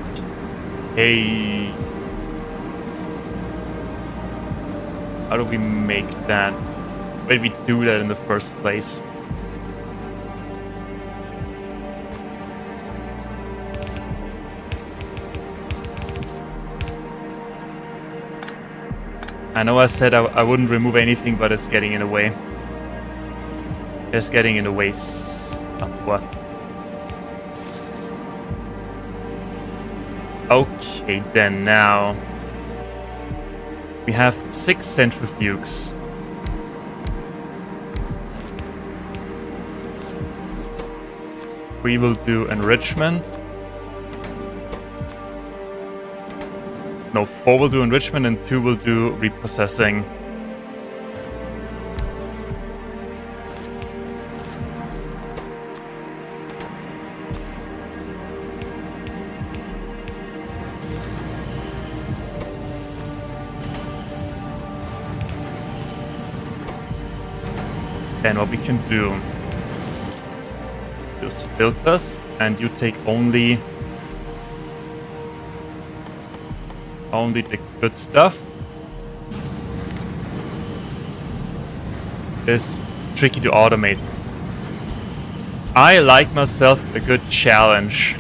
How do we make that? Why did we do that in the first place? I know I said I wouldn't remove anything, but it's getting in the way. It's getting in the way somewhat. Okay, then now We have 6 centrifuges. We will do enrichment. No, 4 will do enrichment and 2 will do reprocessing. Then what we can do, just filters, and you take only the good stuff. It's tricky to automate. I like myself a good challenge.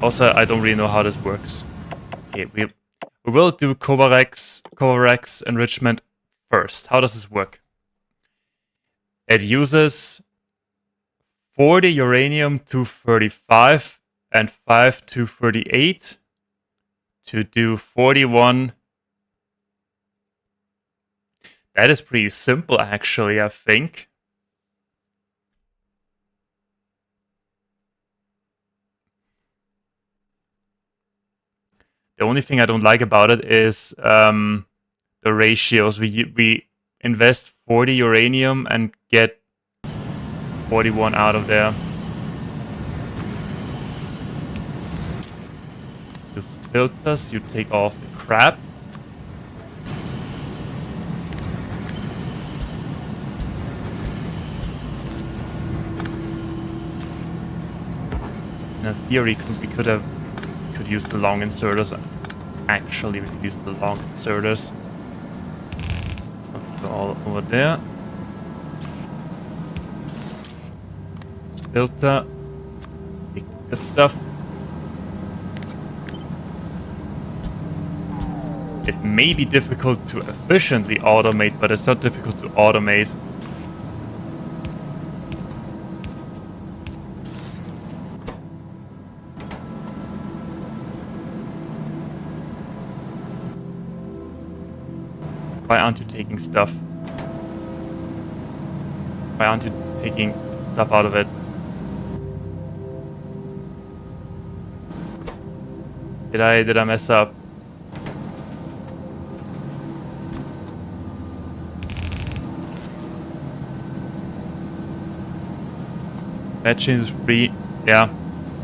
Also, I don't really know how this works. Okay, we will do Covarex enrichment first. How does this work? It uses 40 uranium-235 and 5-238 to do 41. That is pretty simple, actually, I think. The only thing I don't like about it is the ratios. We invest 40 uranium and get 41 out of there. Use filters, you take off the crap. In theory, we could use the long inserters. Actually, we could use the long inserters. Go all over there. Filter. Take good stuff. It may be difficult to efficiently automate, but it's not difficult to automate. Why aren't you taking stuff? Why aren't you taking stuff out of it? Did I mess up? That change is free. Yeah.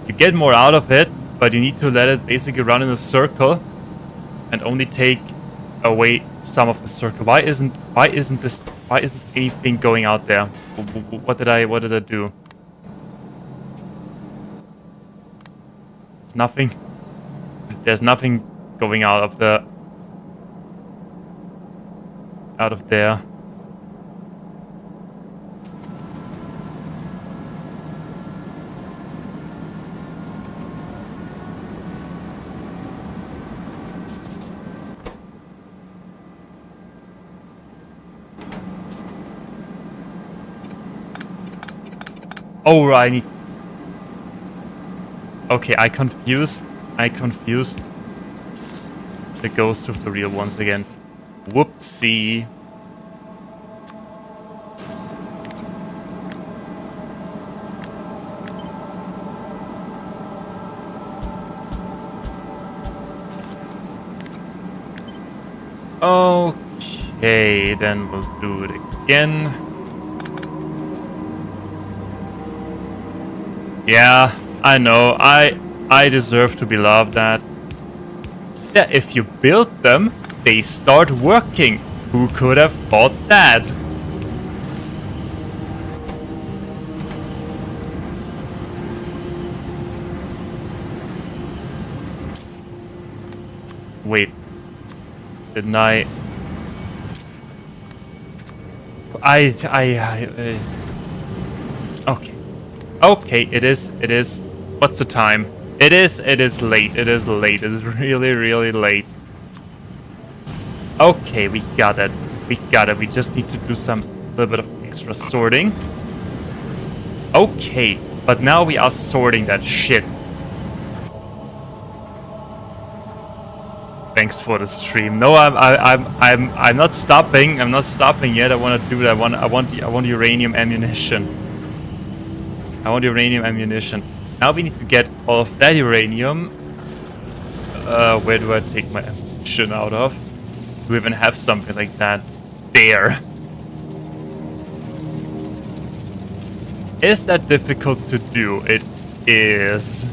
You get more out of it, but you need to let it basically run in a circle and only take away some of the circle. Why isn't anything going out there? What did I do? There's nothing. There's nothing going out of there. Oh, right. Okay, I confused the ghosts with the real ones again. Whoopsie. Okay, then we'll do it again. Yeah, I know. I deserve to be laughed at. Yeah, if you build them, they start working. Who could have thought that? Wait. Didn't I... Okay. Okay, it is. What's the time? It is late. It is really, really late. Okay, we got it. We just need to do some little bit of extra sorting. Okay, but now we are sorting that shit. Thanks for the stream. No, I'm not stopping. I'm not stopping yet. I want to do that. I want uranium ammunition. I want uranium ammunition. Now we need to get all of that uranium. Where do I take my ammunition out of? Do we even have something like that? There. Is that difficult to do? It is.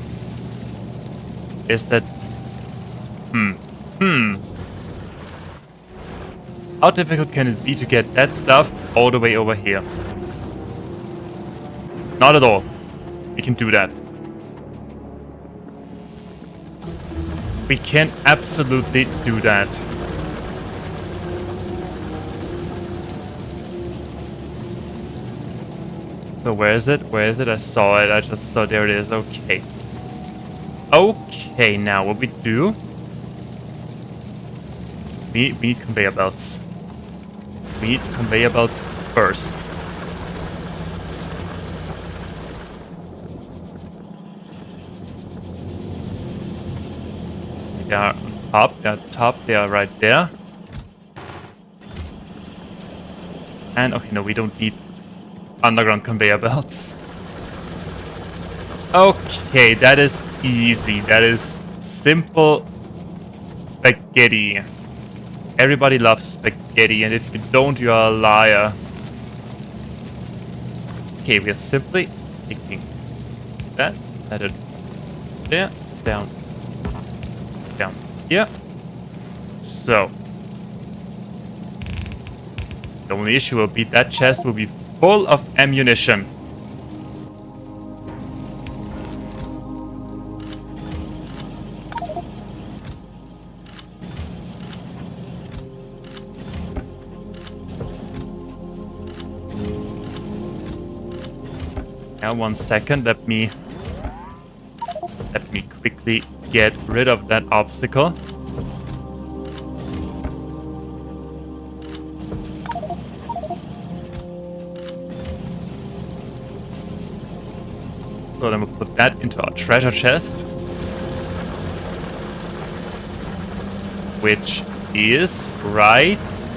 Is that... How difficult can it be to get that stuff all the way over here? Not at all. We can do that. We can absolutely do that. So where is it? Where is it? I saw it. I just saw. There it is. Okay. Okay, now what we do... We need conveyor belts. We need conveyor belts first. They are on top. They are on top. They are right there. And okay, no, we don't need underground conveyor belts. Okay, that is easy. That is simple spaghetti. Everybody loves spaghetti, and if you don't, you are a liar. Okay, we are simply taking that, added there, down, down here. So, the only issue will be that chest will be full of ammunition. Now 1 second, let me quickly get rid of that obstacle. So then we'll put that into our treasure chest, which is right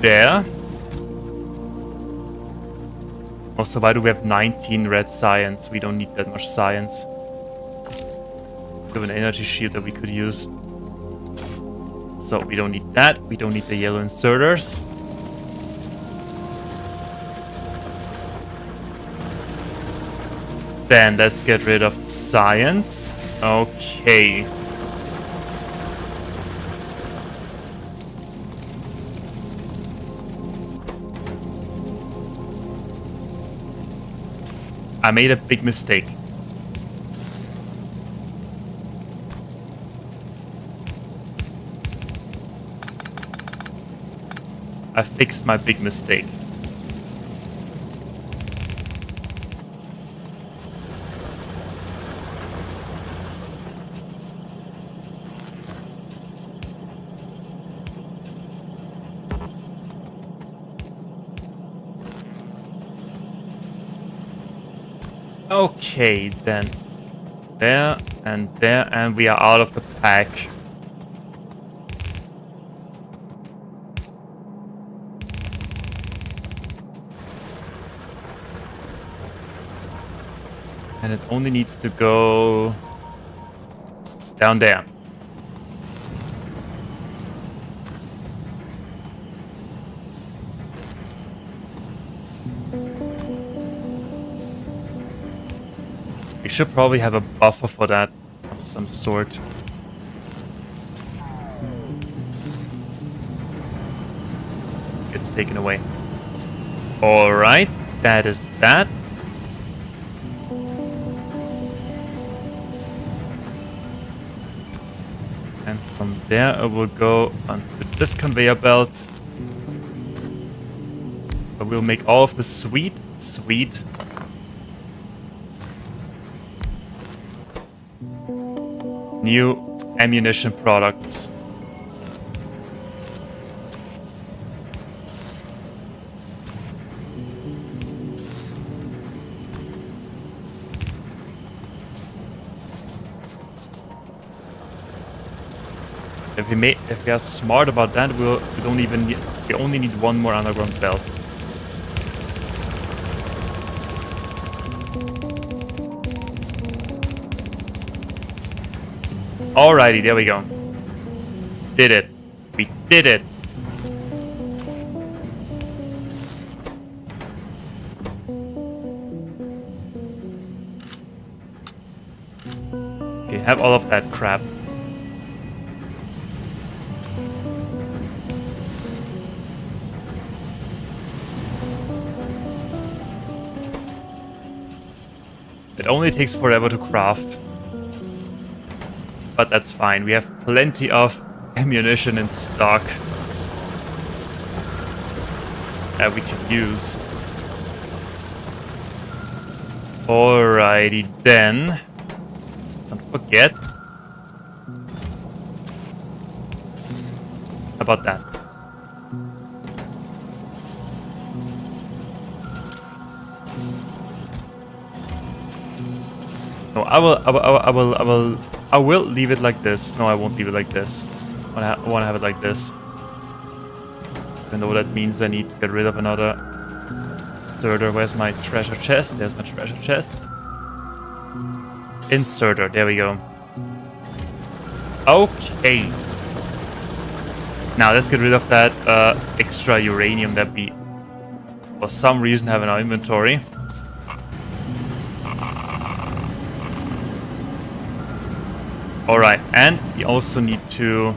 there. Also, why do we have 19 red science? We don't need that much science. We have an energy shield that we could use. So we don't need that. We don't need the yellow inserters. Then let's get rid of the science. Okay. I made a big mistake. I fixed my big mistake. Okay, then there, and we are out of the pack. And it only needs to go down there. We should probably have a buffer for that of some sort. It's taken away. Alright, that is that. And from there I will go onto this conveyor belt. I will make all of the sweet new ammunition products. If we are smart about that, we only need one more underground belt. Alrighty, there we go. Did it. We did it. Okay, have all of that crap. It only takes forever to craft. But that's fine. We have plenty of ammunition in stock that we can use. Alrighty then. Let's not forget about that. No, I will leave it like this. No, I won't leave it like this. I want to have it like this. Even though that means I need to get rid of another inserter. Where's my treasure chest? There's my treasure chest. Inserter. There we go. Okay. Now let's get rid of that extra uranium that we, for some reason, have in our inventory. Alright, and we also need to...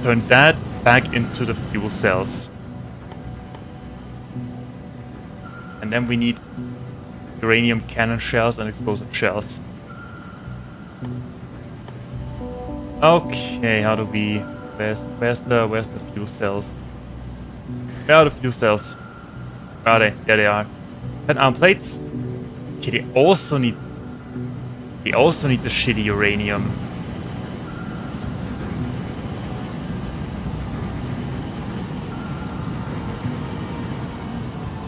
turn that back into the fuel cells. And then we need uranium cannon shells and explosive shells. Okay, how do we... Where's the fuel cells? Where are the fuel cells? Where are they? There they are. 10 arm plates. Okay, they also need the shitty uranium.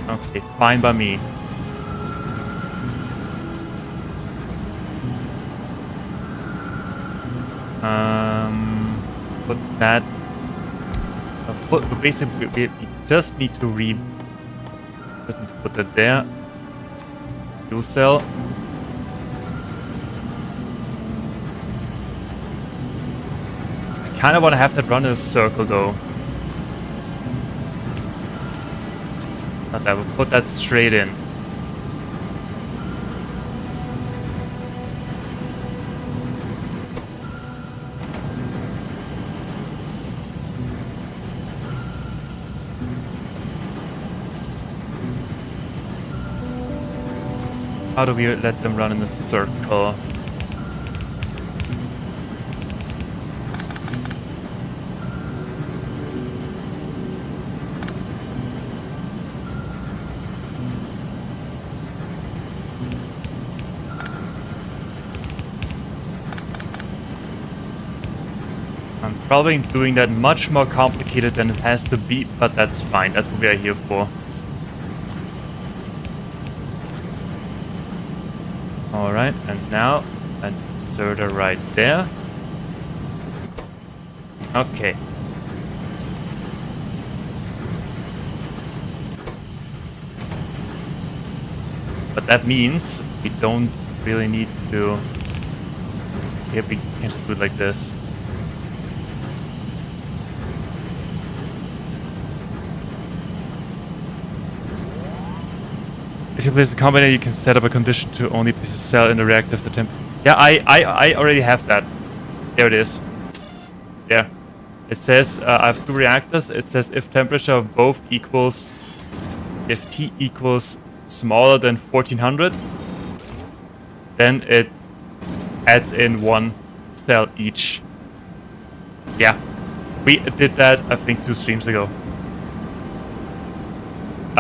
Okay, fine by me. Put that. Basically, we just need to put that there. Fuel cell. I kind of want to have that run in a circle though. Not that, we'll put that straight in. How do we let them run in a circle? I'm probably doing that much more complicated than it has to be, but that's fine. That's what we are here for. Alright, and now an inserter right there. Okay. But that means we don't really need to... Yeah, we can just do it like this. If you place a combiner, you can set up a condition to only place a cell in the reactor if the temp... Yeah, I already have that. There it is. There. It says, I have 2 reactors. It says if temperature of both equals... If T equals smaller than 1400, then it adds in 1 cell each. Yeah. We did that, I think, 2 streams ago.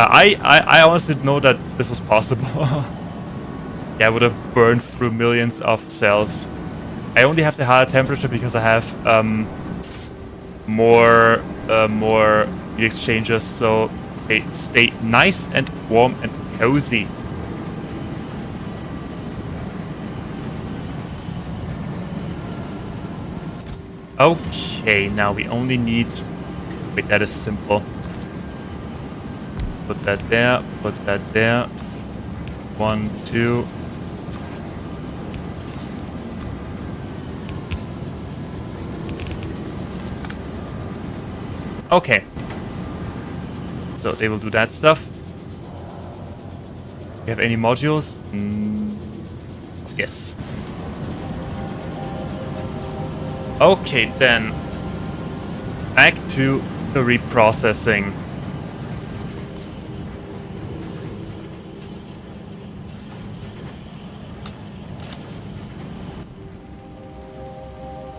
I honestly didn't know that this was possible. Yeah, I would have burned through millions of cells. I only have the higher temperature because I have more heat exchangers, so they stay nice and warm and cozy. Okay, now we only need... Wait, that is simple. Put that there, put that there. 1, 2. Okay. So they will do that stuff. Do you have any modules? Yes. Okay, then. Back to the reprocessing.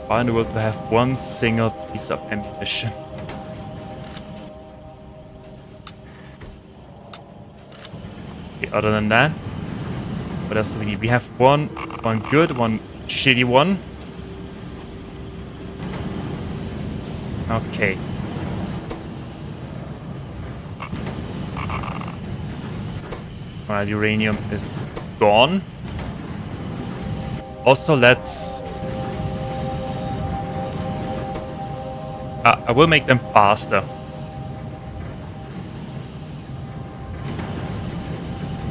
Why in the world to have one single piece of ammunition? Okay, other than that, what else do we need? We have one good, one shitty one. Okay. Alright, uranium is gone. Also, let's... I will make them faster.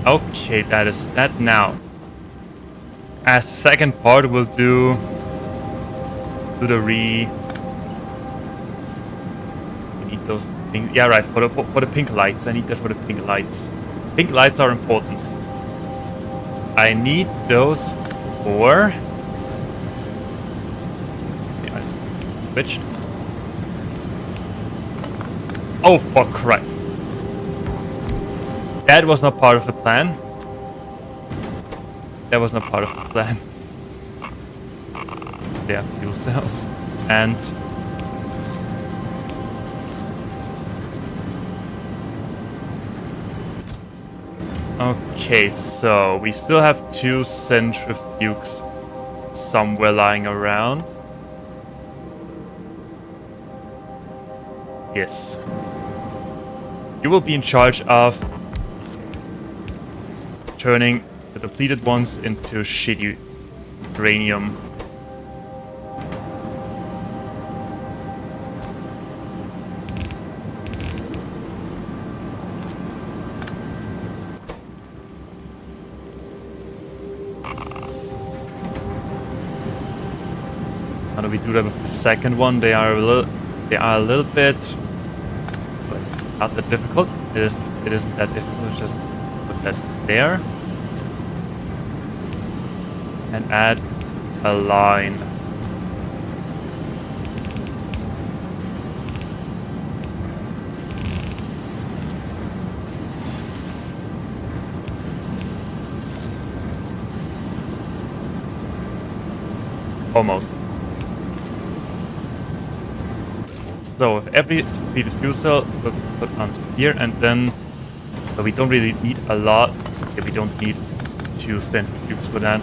Okay, that is that now. As second part, we'll do the We need those things. Yeah, right. For the pink lights, I need that for the pink lights. Pink lights are important. I need those for... Switch. Oh, for crap. That was not part of the plan. That was not part of the plan. They have fuel cells. And... Okay, so we still have 2 centrifuges somewhere lying around. Yes. You will be in charge of turning the depleted ones into shitty uranium. How do we do that with the second one? They are a little bit, but not that difficult. It isn't that difficult. Just put that there and add a line. Almost. So with every depleted fuel cell, we'll put onto here, and then so we don't really need a lot. Okay, we don't need 2 centrifuges for that.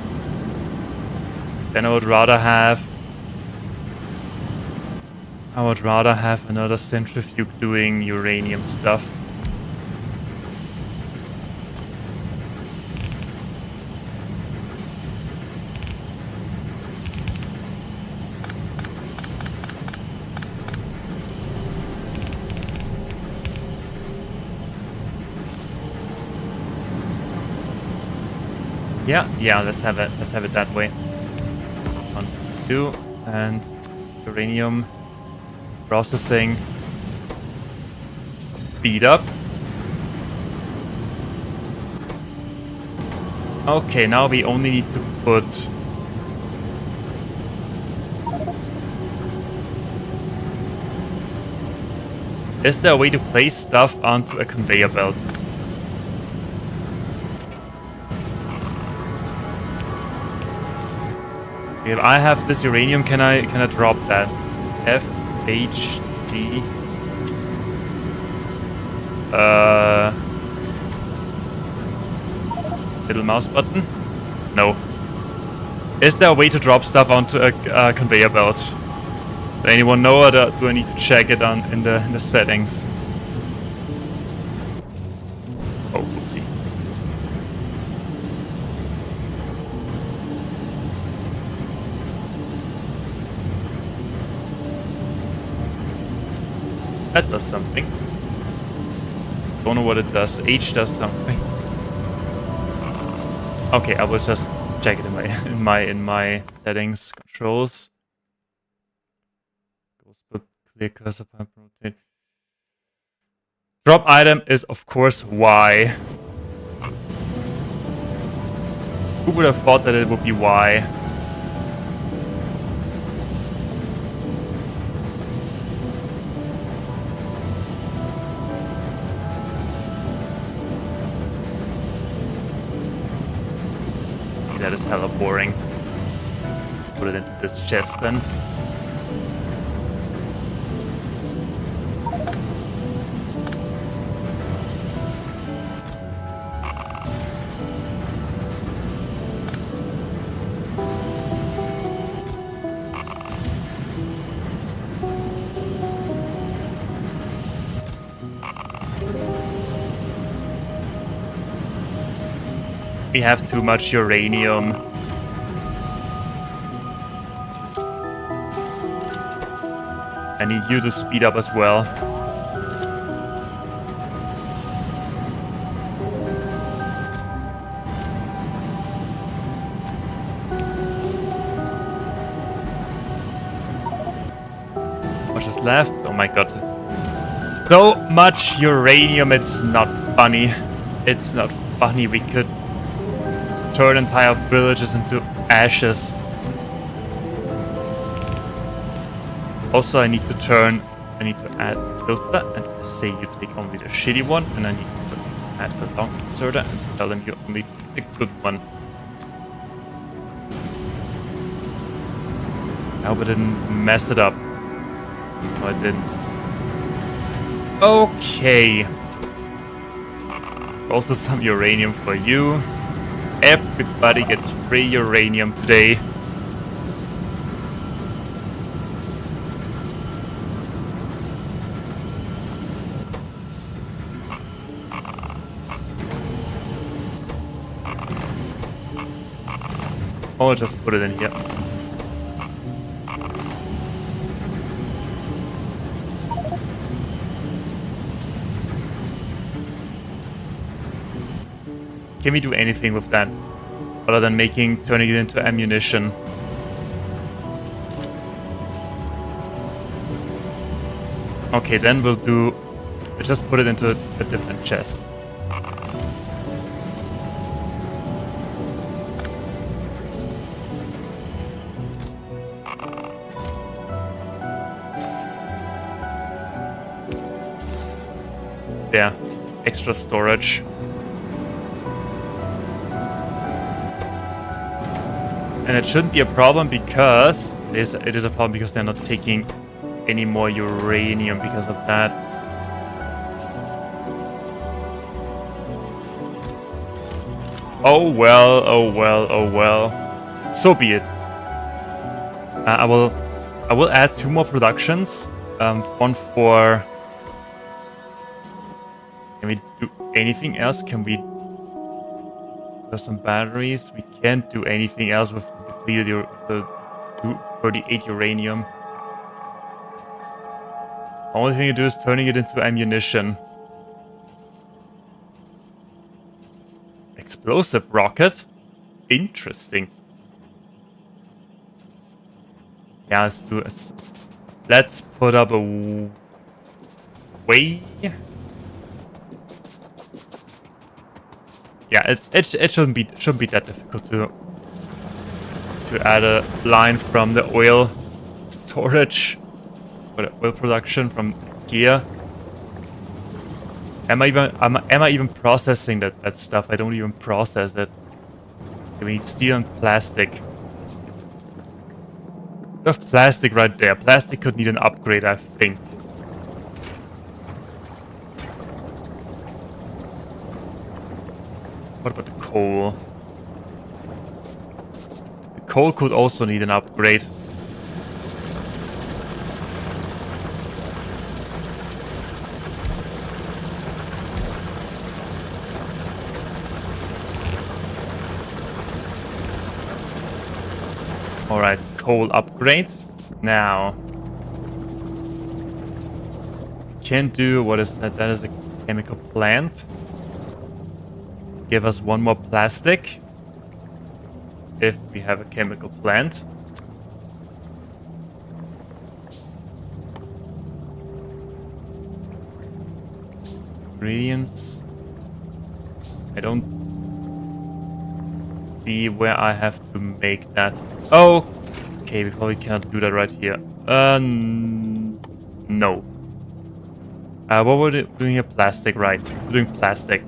Then I would rather have another centrifuge doing uranium stuff. Yeah, let's have it that way. 1, 2, and uranium processing. Speed up. Okay, now we only need to put... Is there a way to place stuff onto a conveyor belt? If I have this uranium, can I drop that? F H D. Little mouse button? No. Is there a way to drop stuff onto a conveyor belt? Does anyone know, or do I need to check it in the settings? Oh, whoopsie. That does something. Don't know what it does. H does something. Okay, I will just check it in my settings controls. Put clear cursor point rotate. Drop item is of course Y. Who would have thought that it would be Y? That is hella boring. Put it into this chest then. We have too much uranium. I need you to speed up as well. What is left? Oh my god. So much uranium, it's not funny. It's not funny. We could turn entire villages into ashes. Also, I need to add filter and say you take only the shitty one, and I need to add a long inserter and tell them you only take the good one. I hope I didn't mess it up. No, I didn't. Okay. Also some uranium for you. Everybody gets free uranium today. I'll just put it in here. Can we do anything with that other than turning it into ammunition? Okay, then we'll just put it into a different chest. There, extra storage. And it shouldn't be a problem because it is a problem because they're not taking any more uranium because of that. Oh well, oh well, oh well. So be it. I will add 2 more productions. One for. Can we do anything else? Can we? There's some batteries. We can't do anything else with the depleted the 238 uranium. Only thing you do is turning it into ammunition. Explosive rocket? Interesting. Yeah, let's do it. Let's put up a way. Yeah, it shouldn't be that difficult to add a line from the oil storage or the oil production from here. Am I even processing that stuff? I don't even process it. Okay, we need steel and plastic. We have plastic right there. Plastic could need an upgrade, I think. What about the coal? The coal could also need an upgrade. Alright, coal upgrade. Now. can do, what is that? That is a chemical plant. Give us one more plastic. If we have a chemical plant. Ingredients. I don't see where I have to make that. Oh, okay, we probably cannot do that right here. No. What were we doing here? Plastic, right? We're doing plastic.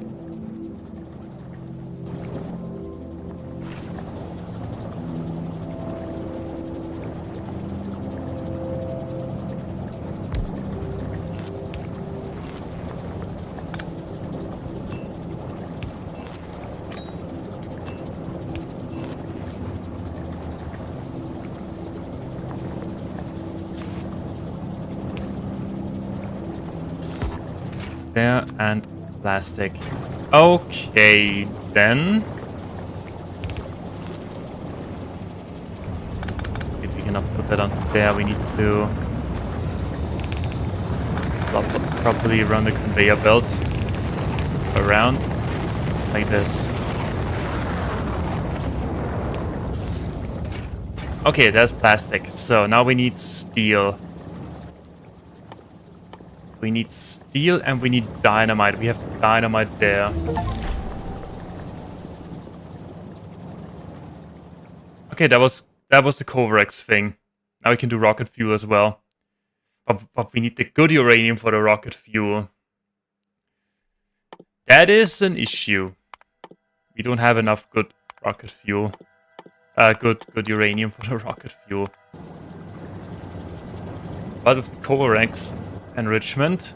There and plastic. Okay, then. If we cannot put that onto there, we need to properly run the conveyor belt around like this. Okay, there's plastic. So now we need steel. We need steel and we need dynamite. We have dynamite there. Okay, that was the Covarex thing. Now we can do rocket fuel as well. But we need the good uranium for the rocket fuel. That is an issue. We don't have enough good rocket fuel. Good uranium for the rocket fuel. But with the Covarex enrichment.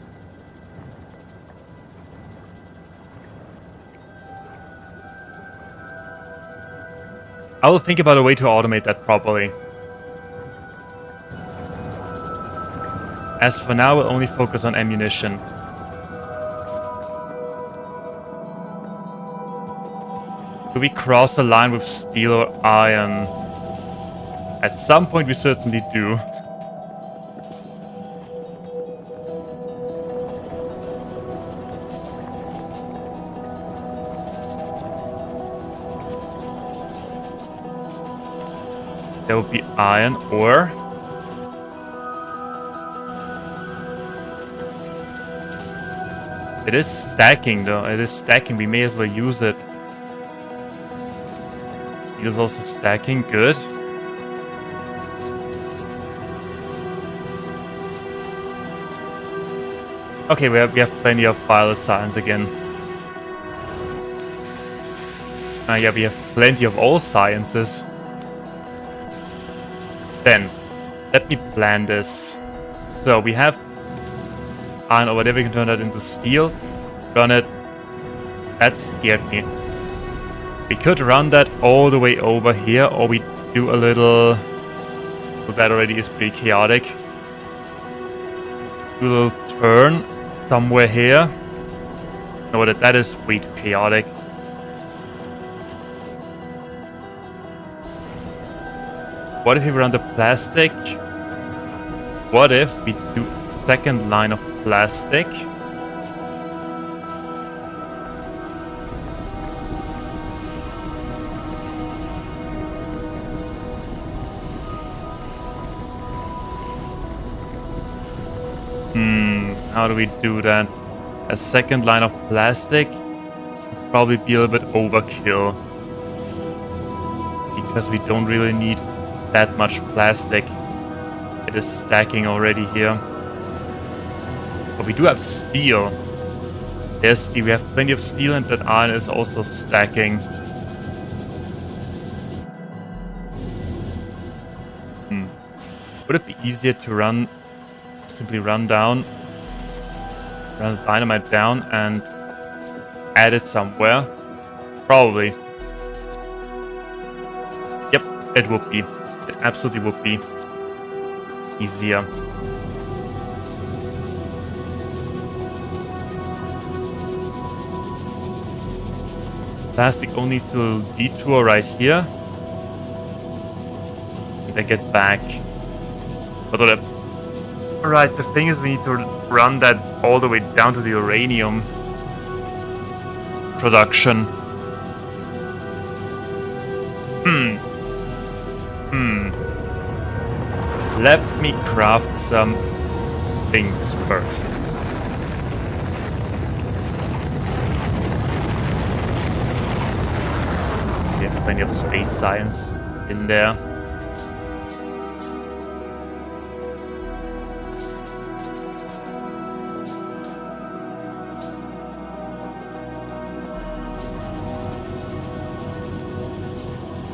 I will think about a way to automate that properly. As for now, we'll only focus on ammunition. Do we cross the line with steel or iron? At some point we certainly do. There would be iron ore. It is stacking though. It is stacking. We may as well use it. Steel is also stacking. Good. Okay, we have plenty of pilot science again. Yeah, we have plenty of all sciences. Then, let me plan this. So we have iron or whatever, we can turn that into steel. Run it. That scared me. We could run that all the way over here, or we do a little... Well, that already is pretty chaotic. Do a little turn somewhere here. No, that is way too chaotic. What if we run the plastic? What if we do a second line of plastic? How do we do that? A second line of plastic would probably be a little bit overkill. Because we don't really need that much plastic. It is stacking already here. But we do have steel. There's steel. We have plenty of steel, and that iron is also stacking. Would it be easier to simply run the dynamite down and add it somewhere? Probably. Yep, it would be. It absolutely would be easier. Plastic only needs a little detour right here. And then get back. But Right, the thing is we need to run that all the way down to the uranium production. Let me craft some things first. We have plenty of space science in there.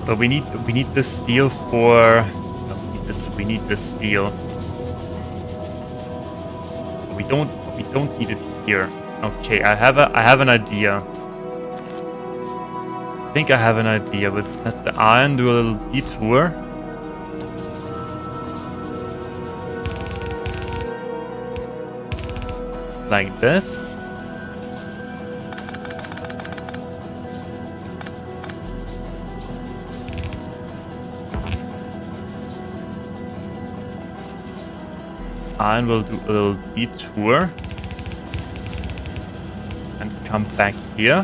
So we need this steel for. No, we need this steel. We don't need it here. Okay, I have an idea. I think I have an idea, but let the iron do a little detour. Like this. Iron will do a little detour and come back here.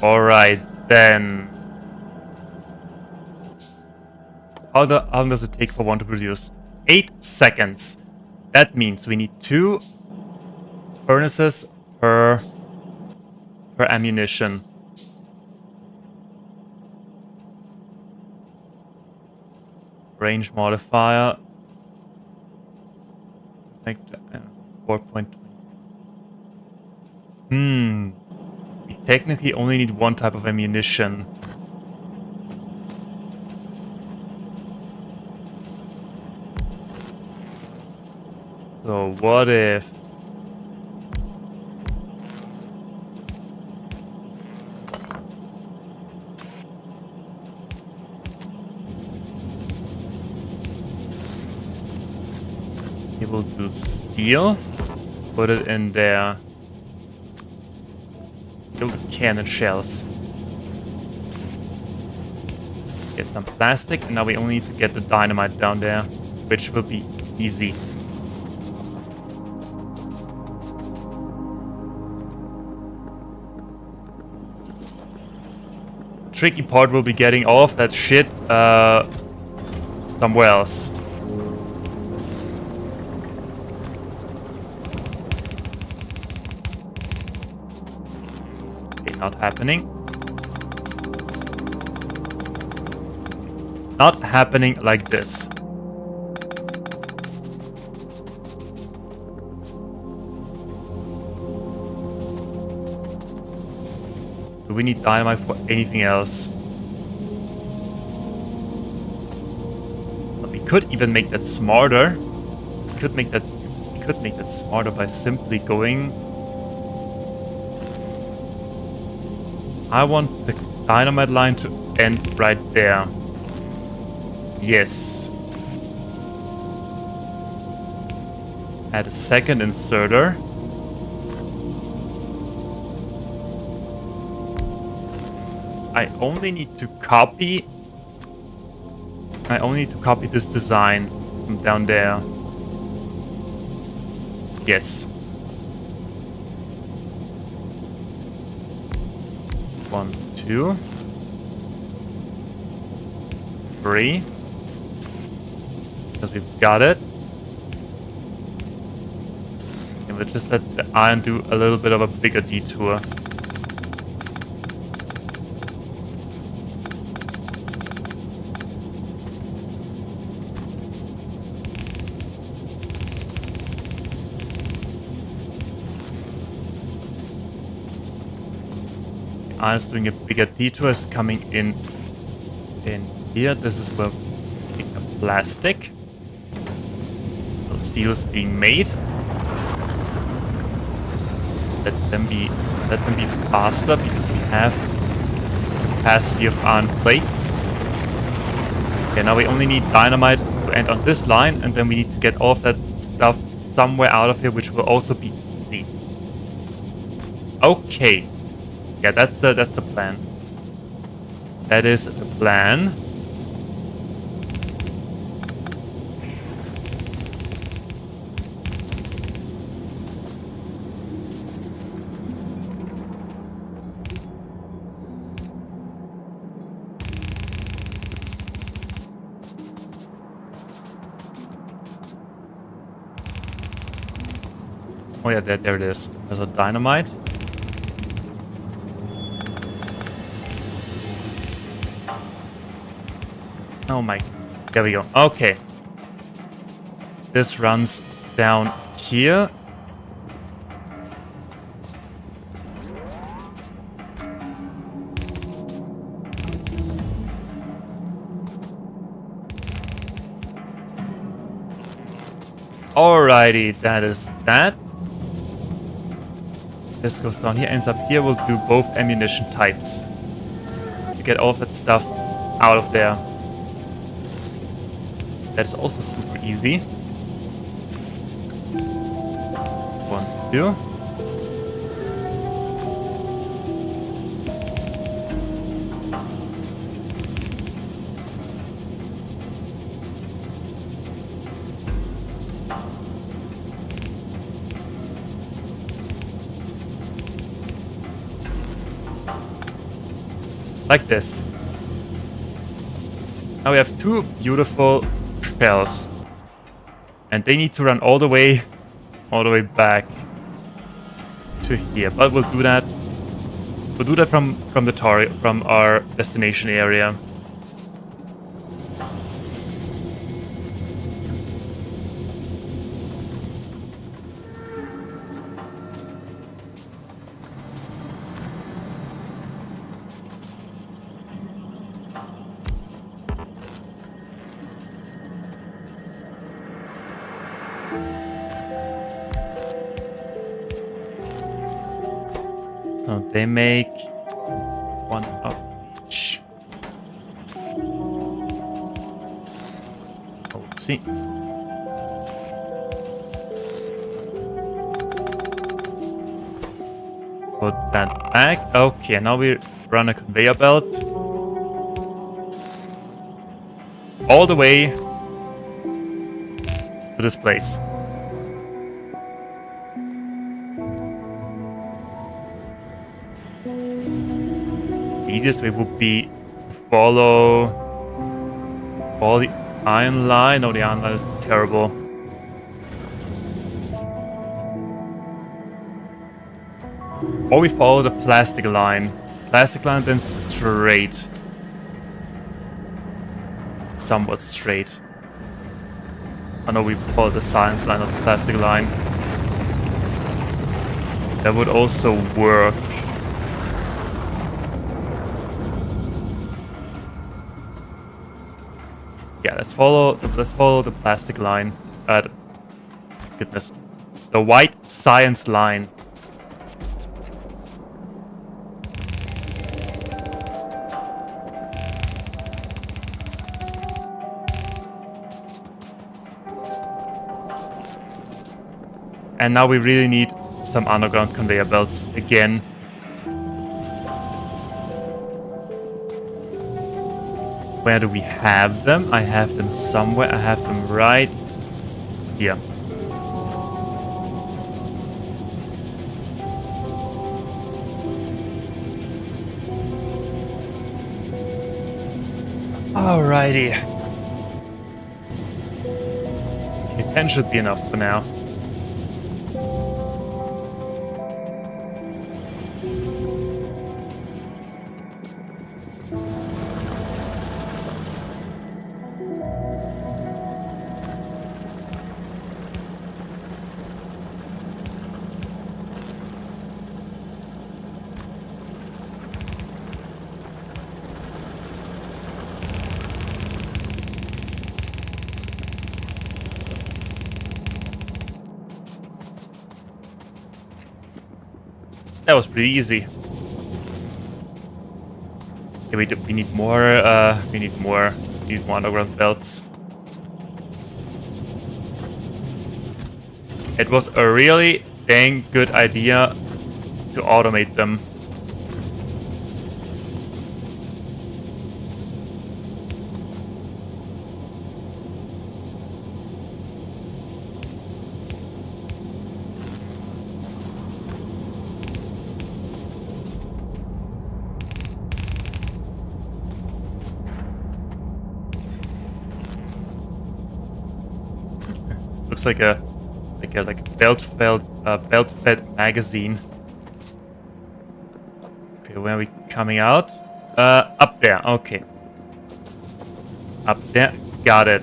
Alright, then. How long does it take for one to produce? 8 seconds. That means we need 2 furnaces per ammunition. Range modifier. Like 4.20. We technically only need 1 type of ammunition. So what if able to steel, put it in there, build the cannon shells, get some plastic, and now we only need to get the dynamite down there, which will be easy. The tricky part will be getting all of that shit somewhere else. Not happening. Not happening like this. Do we need dynamite for anything else? But we could even make that smarter. We could make that smarter by simply going. I want the dynamite line to end right there. Yes. Add a second inserter. I only need to copy this design from down there. Yes. 1, 2, 3. Because we've got it. And we'll just let the iron do a little bit of a bigger detour. Iron's doing a bigger detour, is coming in here. This is where we pick up plastic. So steel is being made. Let them be faster because we have capacity of iron plates. Okay, now we only need dynamite to end on this line, and then we need to get all of that stuff somewhere out of here, which will also be easy. Okay. Yeah, that's the plan. That is the plan. Oh yeah, there it is. There's a dynamite. Oh my... There we go. Okay. This runs down here. Alrighty, that is that. This goes down here, ends up here. We'll do both ammunition types to get all of that stuff out of there. That's also super easy. 1, 2. Like this. Now we have 2 beautiful shells. And they need to run all the way back to here. But we'll do that. We'll do that from our destination area. So they make 1 of each. Oh, see. Put that back. Okay, now we run a conveyor belt all the way to this place. Easiest way would be to follow the iron line. No, the iron line is terrible. Or we follow the plastic line. Plastic line, then straight. Somewhat straight. I know we follow the science line of the plastic line. That would also work. Yeah, let's follow the plastic line. Goodness, the white science line. And now we really need some underground conveyor belts again. Where do we have them? I have them somewhere. I have them right here. Alrighty. Okay, 10 should be enough for now. That was pretty easy. Okay, we need more. We need more underground belts. It was a really dang good idea to automate them. Looks like like a belt-fed magazine. Okay, where are we coming out? Up there. Okay. Up there. Got it.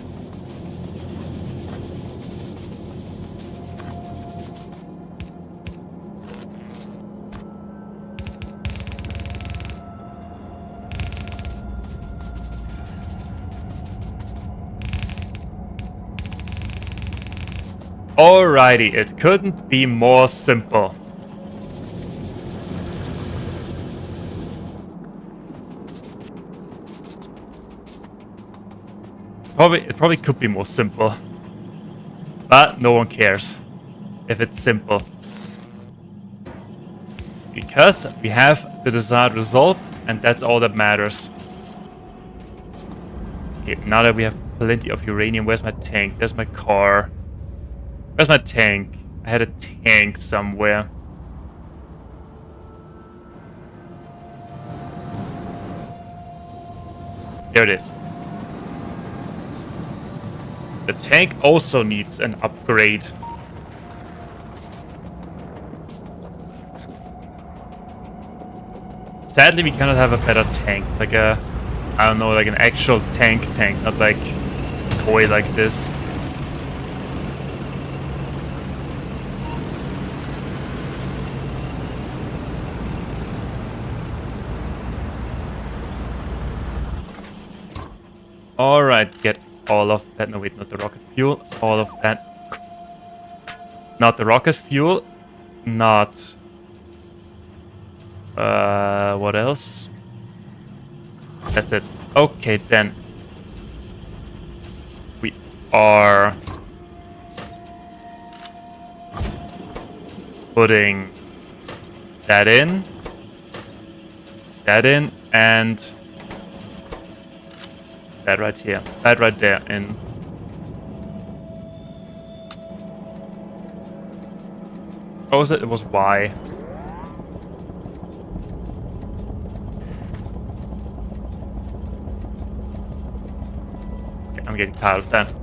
Alrighty, it couldn't be more simple. It probably could be more simple. But no one cares if it's simple. Because we have the desired result, and that's all that matters. Okay, now that we have plenty of uranium, where's my tank? There's my car. Where's my tank? I had a tank somewhere. There it is. The tank also needs an upgrade. Sadly, we cannot have a better tank. Like a, I don't know, like an actual tank, not like a toy like this. Alright, get all of that. No, wait, not the rocket fuel. All of that. Not the rocket fuel. Not... what else? That's it. Okay, then. We are... putting... that in. That in, and... that right here. That right there in. What was it? It was Y. Okay, I'm getting tired of that.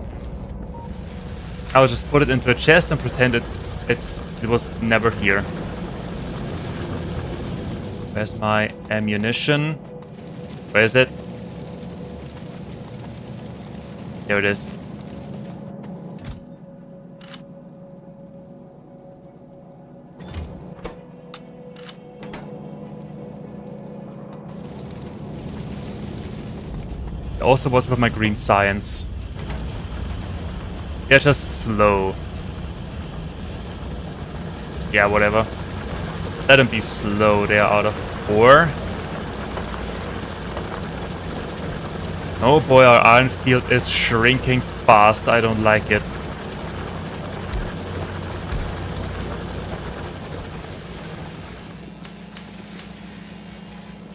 I'll just put it into a chest and pretend it was never here. Where's my ammunition? Where is it? There it is. It also was with my green science. They're just slow. Yeah, whatever. Let them be slow. They are out of ore. Oh boy, our iron field is shrinking fast. I don't like it.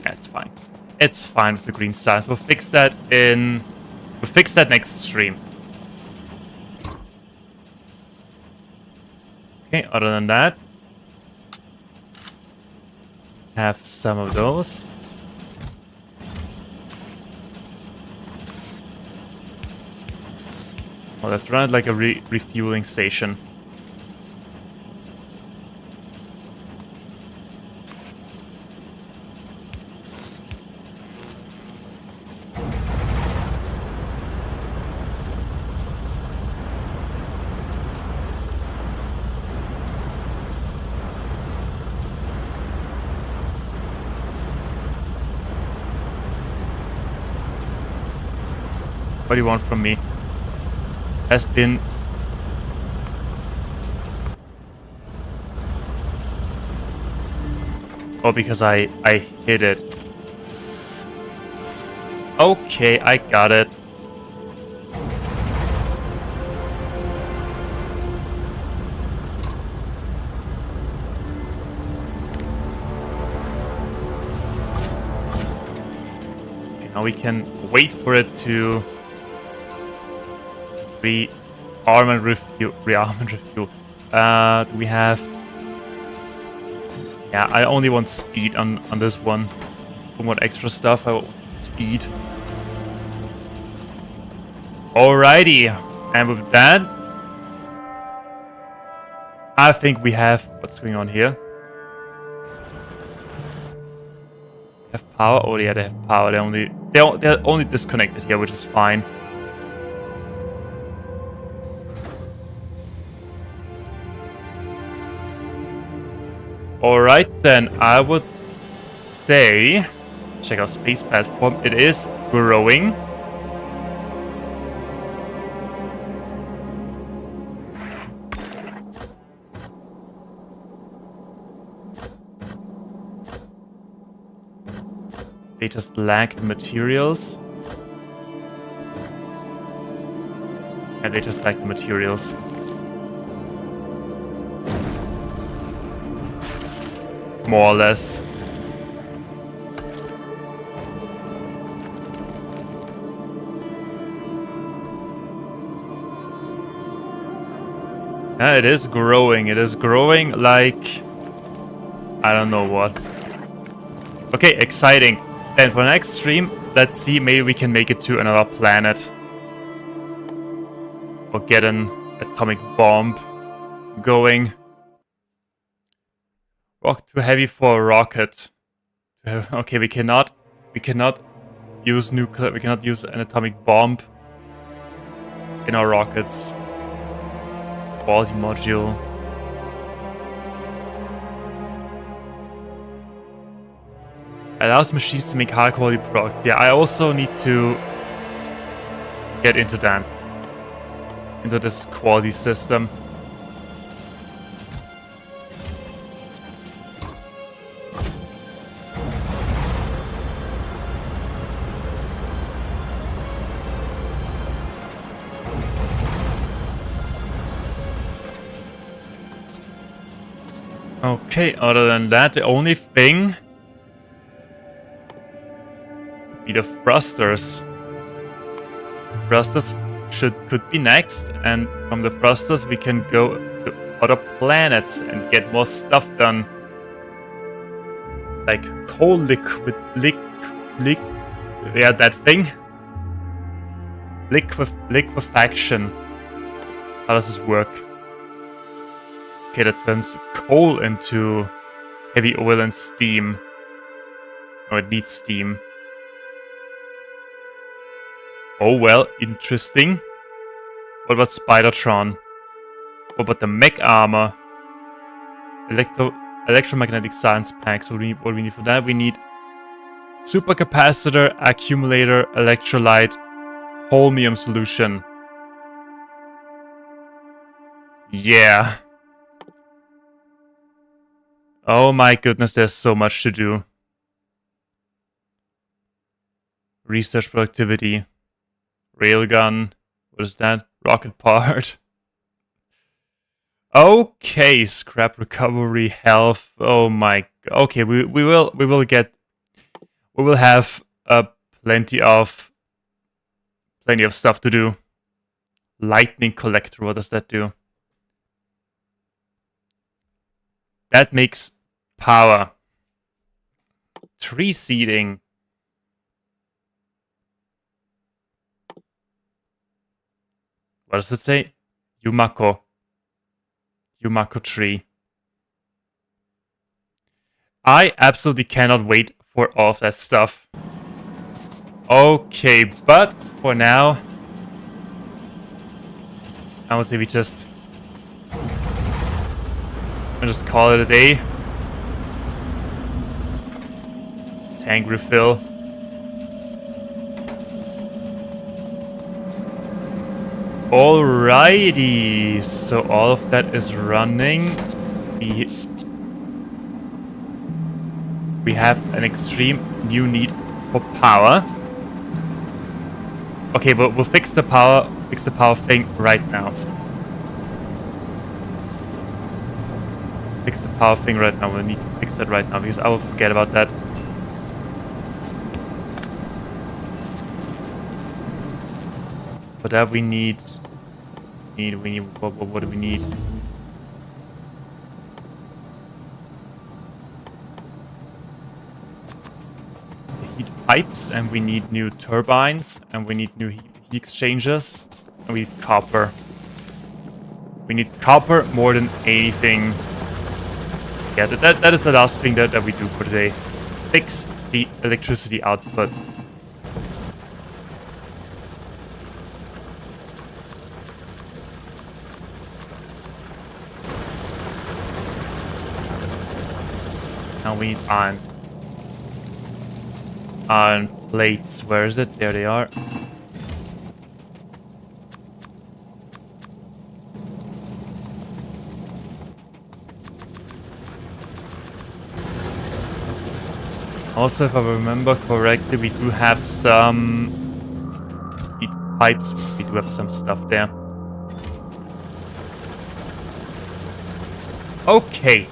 That's fine. It's fine with the green science. We'll fix that in... we'll fix that next stream. Okay, other than that... have some of those. Well, let's run it like a refueling station. What do you want from me? Has been... oh, because I hit it. Okay, I got it. Okay, now we can wait for it to... rearm and refuel. Do we have... yeah, I only want speed on this one. I don't want extra stuff, I want speed. Alrighty, and with that, I think we have... What's going on here? Have power? Oh yeah, they have power. They're only disconnected here, which is fine. Alright then, I would say... Check out space platform. It is growing. They just lack the materials. And they just lack the materials. More or less. Yeah, it is growing. It is growing like... I don't know what. Okay, exciting. Then for the next stream, let's see, maybe we can make it to another planet. Or get an atomic bomb going. Rock too heavy for a rocket. Okay, we cannot use nuclear, we cannot use an atomic bomb in our rockets. Quality module. Allows machines to make high quality products. Yeah, I also need to get into that. Into this quality system. Okay, other than that, the only thing be the thrusters. Thrusters could be next, and from the thrusters we can go to other planets and get more stuff done. Like coal yeah, that thing. Liquefaction. How does this work? Okay, that turns coal into heavy oil and steam. Oh, it needs steam. Oh well, interesting. What about Spidertron? What about the mech armor? Electromagnetic science packs. What do we need for that? We need supercapacitor, accumulator, electrolyte, holmium solution. Yeah. Oh my goodness, there's so much to do. Research productivity. Railgun. What is that? Rocket part. Okay, scrap recovery, health. Oh my. Okay, we will have plenty of stuff to do. Lightning collector. What does that do? That makes power. Tree seeding. What does it say? Yumako. Yumako tree. I absolutely cannot wait for all of that stuff. Okay, but for now, I would say we just call it a day. Tank refill. Alrighty, so all of that is running. We have an extreme new need for power. Okay, but we'll fix the power thing right now. Fix the power thing right now. We'll need to fix that right now because I will forget about that. For that we need what do we need? Heat pipes, and we need new turbines, and we need new heat exchangers, and we need copper. We need copper more than anything. Yeah, that is the last thing that we do for today. Fix the electricity output. Now we need iron. Iron plates. Where is it? There they are. Also, if I remember correctly, we do have some heat pipes. We do have some stuff there. Okay.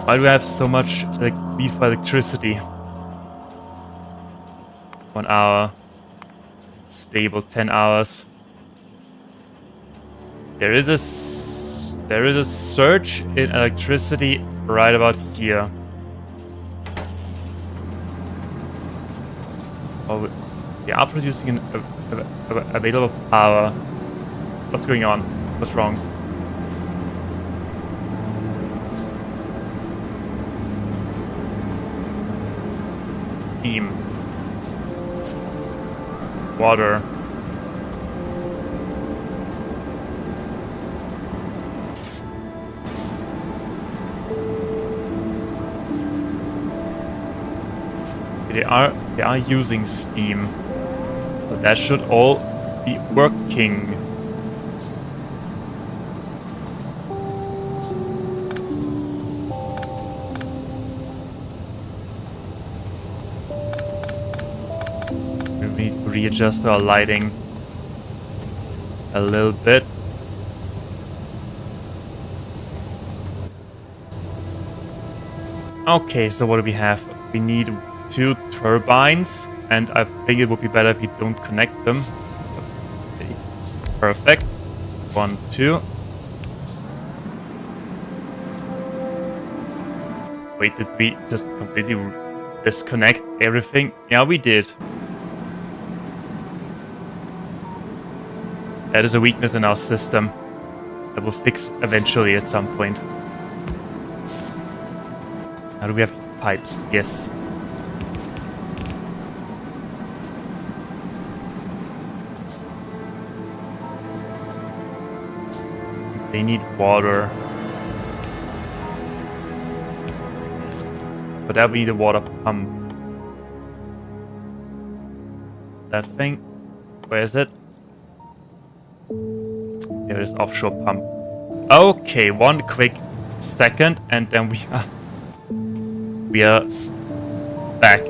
Why do we have so much need for electricity? 1 hour. Stable 10 hours. There is a surge in electricity right about here. Oh, we are producing an available power. What's going on? What's wrong? Steam. Water. They are using steam. So that should all be working. We need to readjust our lighting a little bit. Okay, so what do we have? We need 2 turbines, and I think it would be better if we don't connect them. Okay. Perfect. 1, 2. Wait, did we just completely disconnect everything? Yeah, we did. That is a weakness in our system that will fix eventually at some point. Now do we have pipes? Yes. They need water. For that we need a water pump. That thing. Where is it? There is offshore pump. Okay, 1 quick second and then we are back.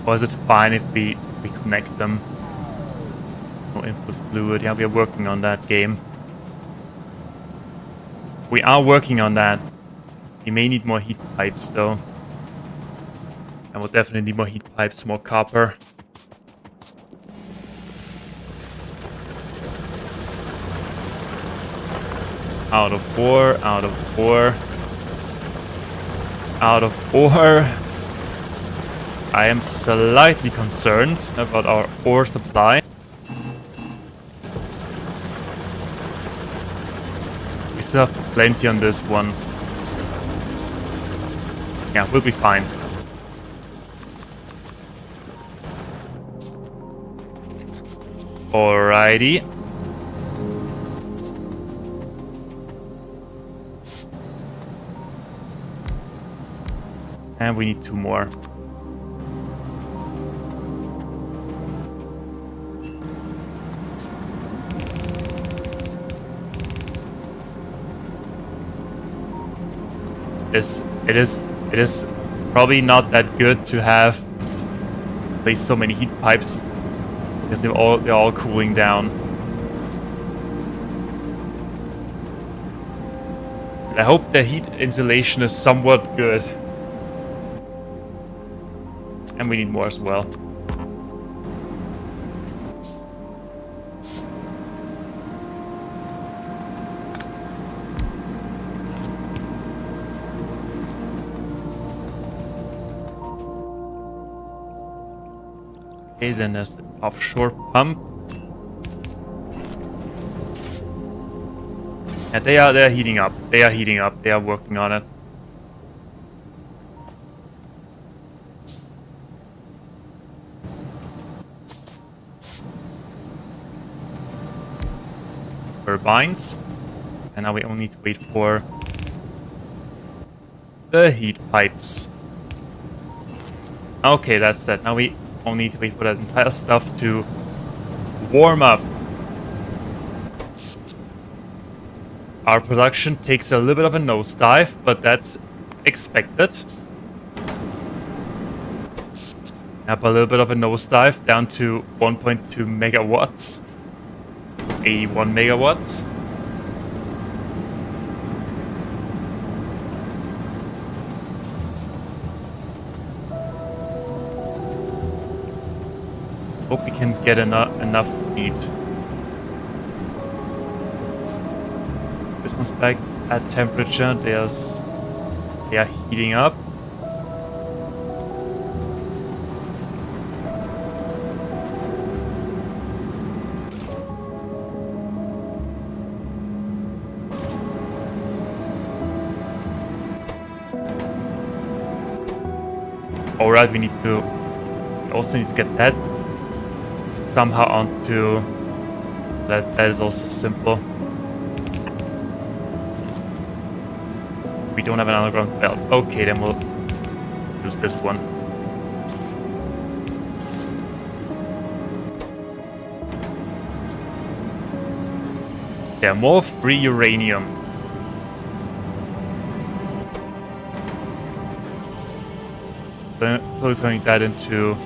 Or is it fine if we connect them? No input fluid. Yeah, we are working on that game. We are working on that. We may need more heat pipes though. And we'll definitely need more heat pipes, more copper. Out of ore, out of ore. Out of ore. I am slightly concerned about our ore supply. We still have plenty on this one. Yeah, we'll be fine. Alrighty. And we need 2 more. It is Probably not that good to have placed so many heat pipes because they're all cooling down. I hope the heat insulation is somewhat good. And we need more as well. Okay, then there's the offshore pump. Yeah, they're heating up. They are heating up. They are working on it. Turbines. And now we only need to wait for the heat pipes. Okay, that's set. Now we only need to wait for that entire stuff to warm up. Our production takes a little bit of a nosedive, but that's expected. Up a little bit of a nosedive down to 1.2 megawatts. 81 megawatts. Hope we can get enough heat. This one's back at temperature. They are heating up. Alright, we also need to get that somehow onto that. That is also simple. We don't have an underground belt. Okay, then we'll use this one. Yeah, more free uranium. So turning that into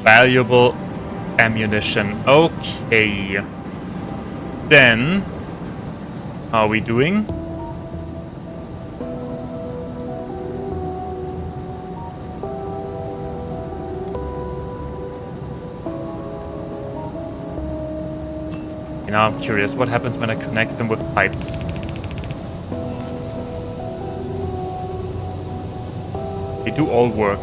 valuable ammunition. Okay. Then, how are we doing? Okay, now I'm curious, what happens when I connect them with pipes? They do all work.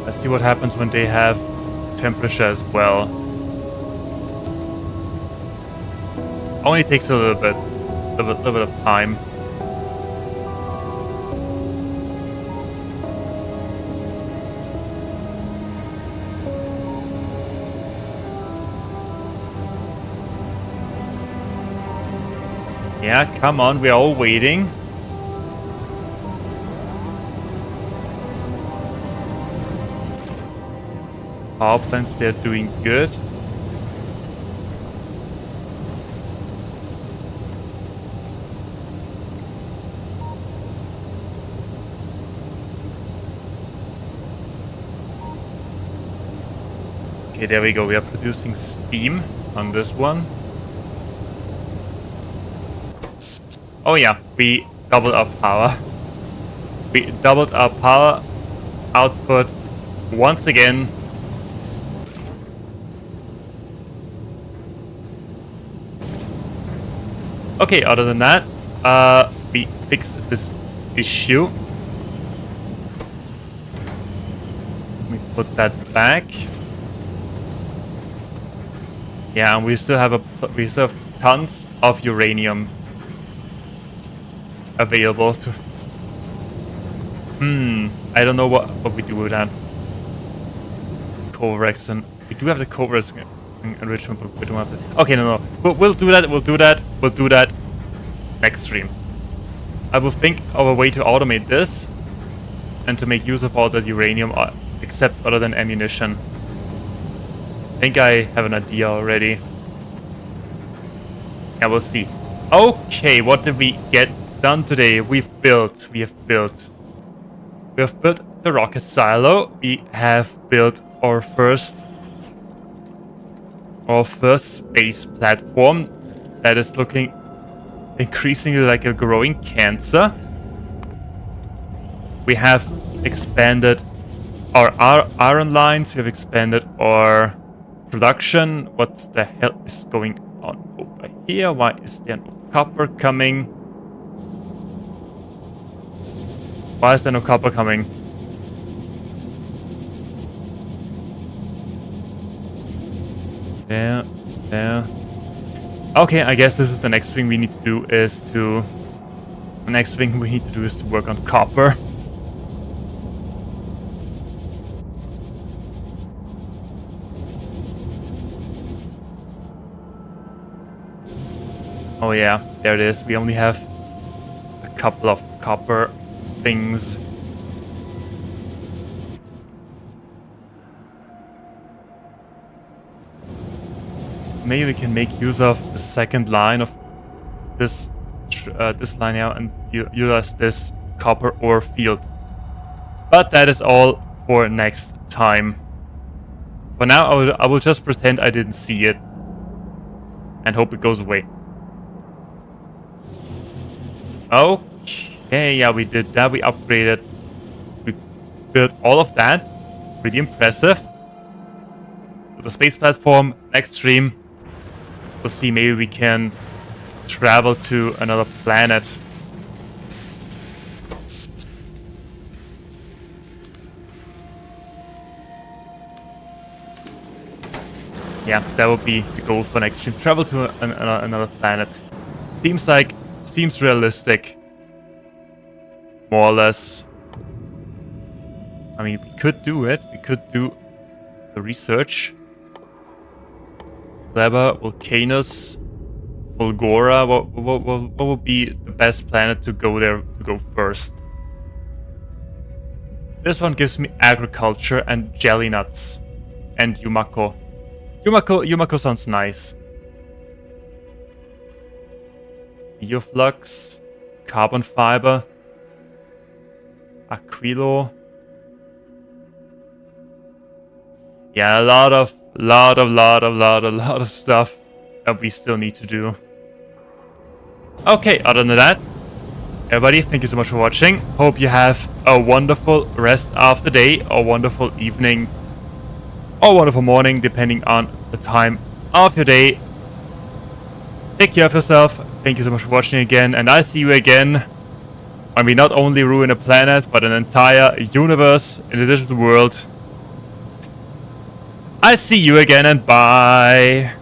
Let's see what happens when they have temperature as well. Only takes a little bit of time. Yeah, come on, we're all waiting. Power plants, they're doing good. Okay, there we go. We are producing steam on this one. Oh yeah, we doubled our power. We doubled our power output once again. Okay, other than that, we fixed this issue. We put that back. Yeah, and we still have tons of uranium available to. I don't know what we do with that. Covarex, and we do have the Covarex enrichment, but we don't have the. Okay, no. We'll do that. We'll do that next stream. I will think of a way to automate this. and to make use of all that uranium, except other than ammunition. I think I have an idea already. Yeah, we'll see. Okay, what did we get done today? We have built the rocket silo. We have built our first space platform that is looking increasingly like a growing cancer. We have expanded our iron lines. We have expanded our production. What the hell is going on over here? Why is there no copper coming? Why is there no copper coming? There. Okay, I guess this is the next thing we need to do is to... The next thing we need to do is to work on copper. Oh yeah, there it is. We only have a couple of copper things. Maybe we can make use of the second line of this line out and utilize this copper ore field. But that is all for next time. For now, I will just pretend I didn't see it and hope it goes away. Okay, yeah, we did that. We upgraded. We built all of that. Pretty impressive. With the space platform, next stream, we'll see, maybe we can travel to another planet. Yeah, that would be the goal for next stream. Travel to another planet. Seems realistic. More or less. I mean, we could do it. We could do the research. Clever, Volcanus, Fulgora. What would be the best planet to go there to go first? This one gives me agriculture and jelly nuts. And Yumako. Yumako sounds nice. Bioflux, carbon fiber, Aquilo. Yeah, a lot of stuff that we still need to do. Okay, other than that, everybody, thank you so much for watching. Hope you have a wonderful rest of the day, or wonderful evening, or wonderful morning, depending on the time of your day. Take care of yourself. Thank you so much for watching again, and I'll see you again when we not only ruin a planet, but an entire universe in a digital world. I see you again, and bye.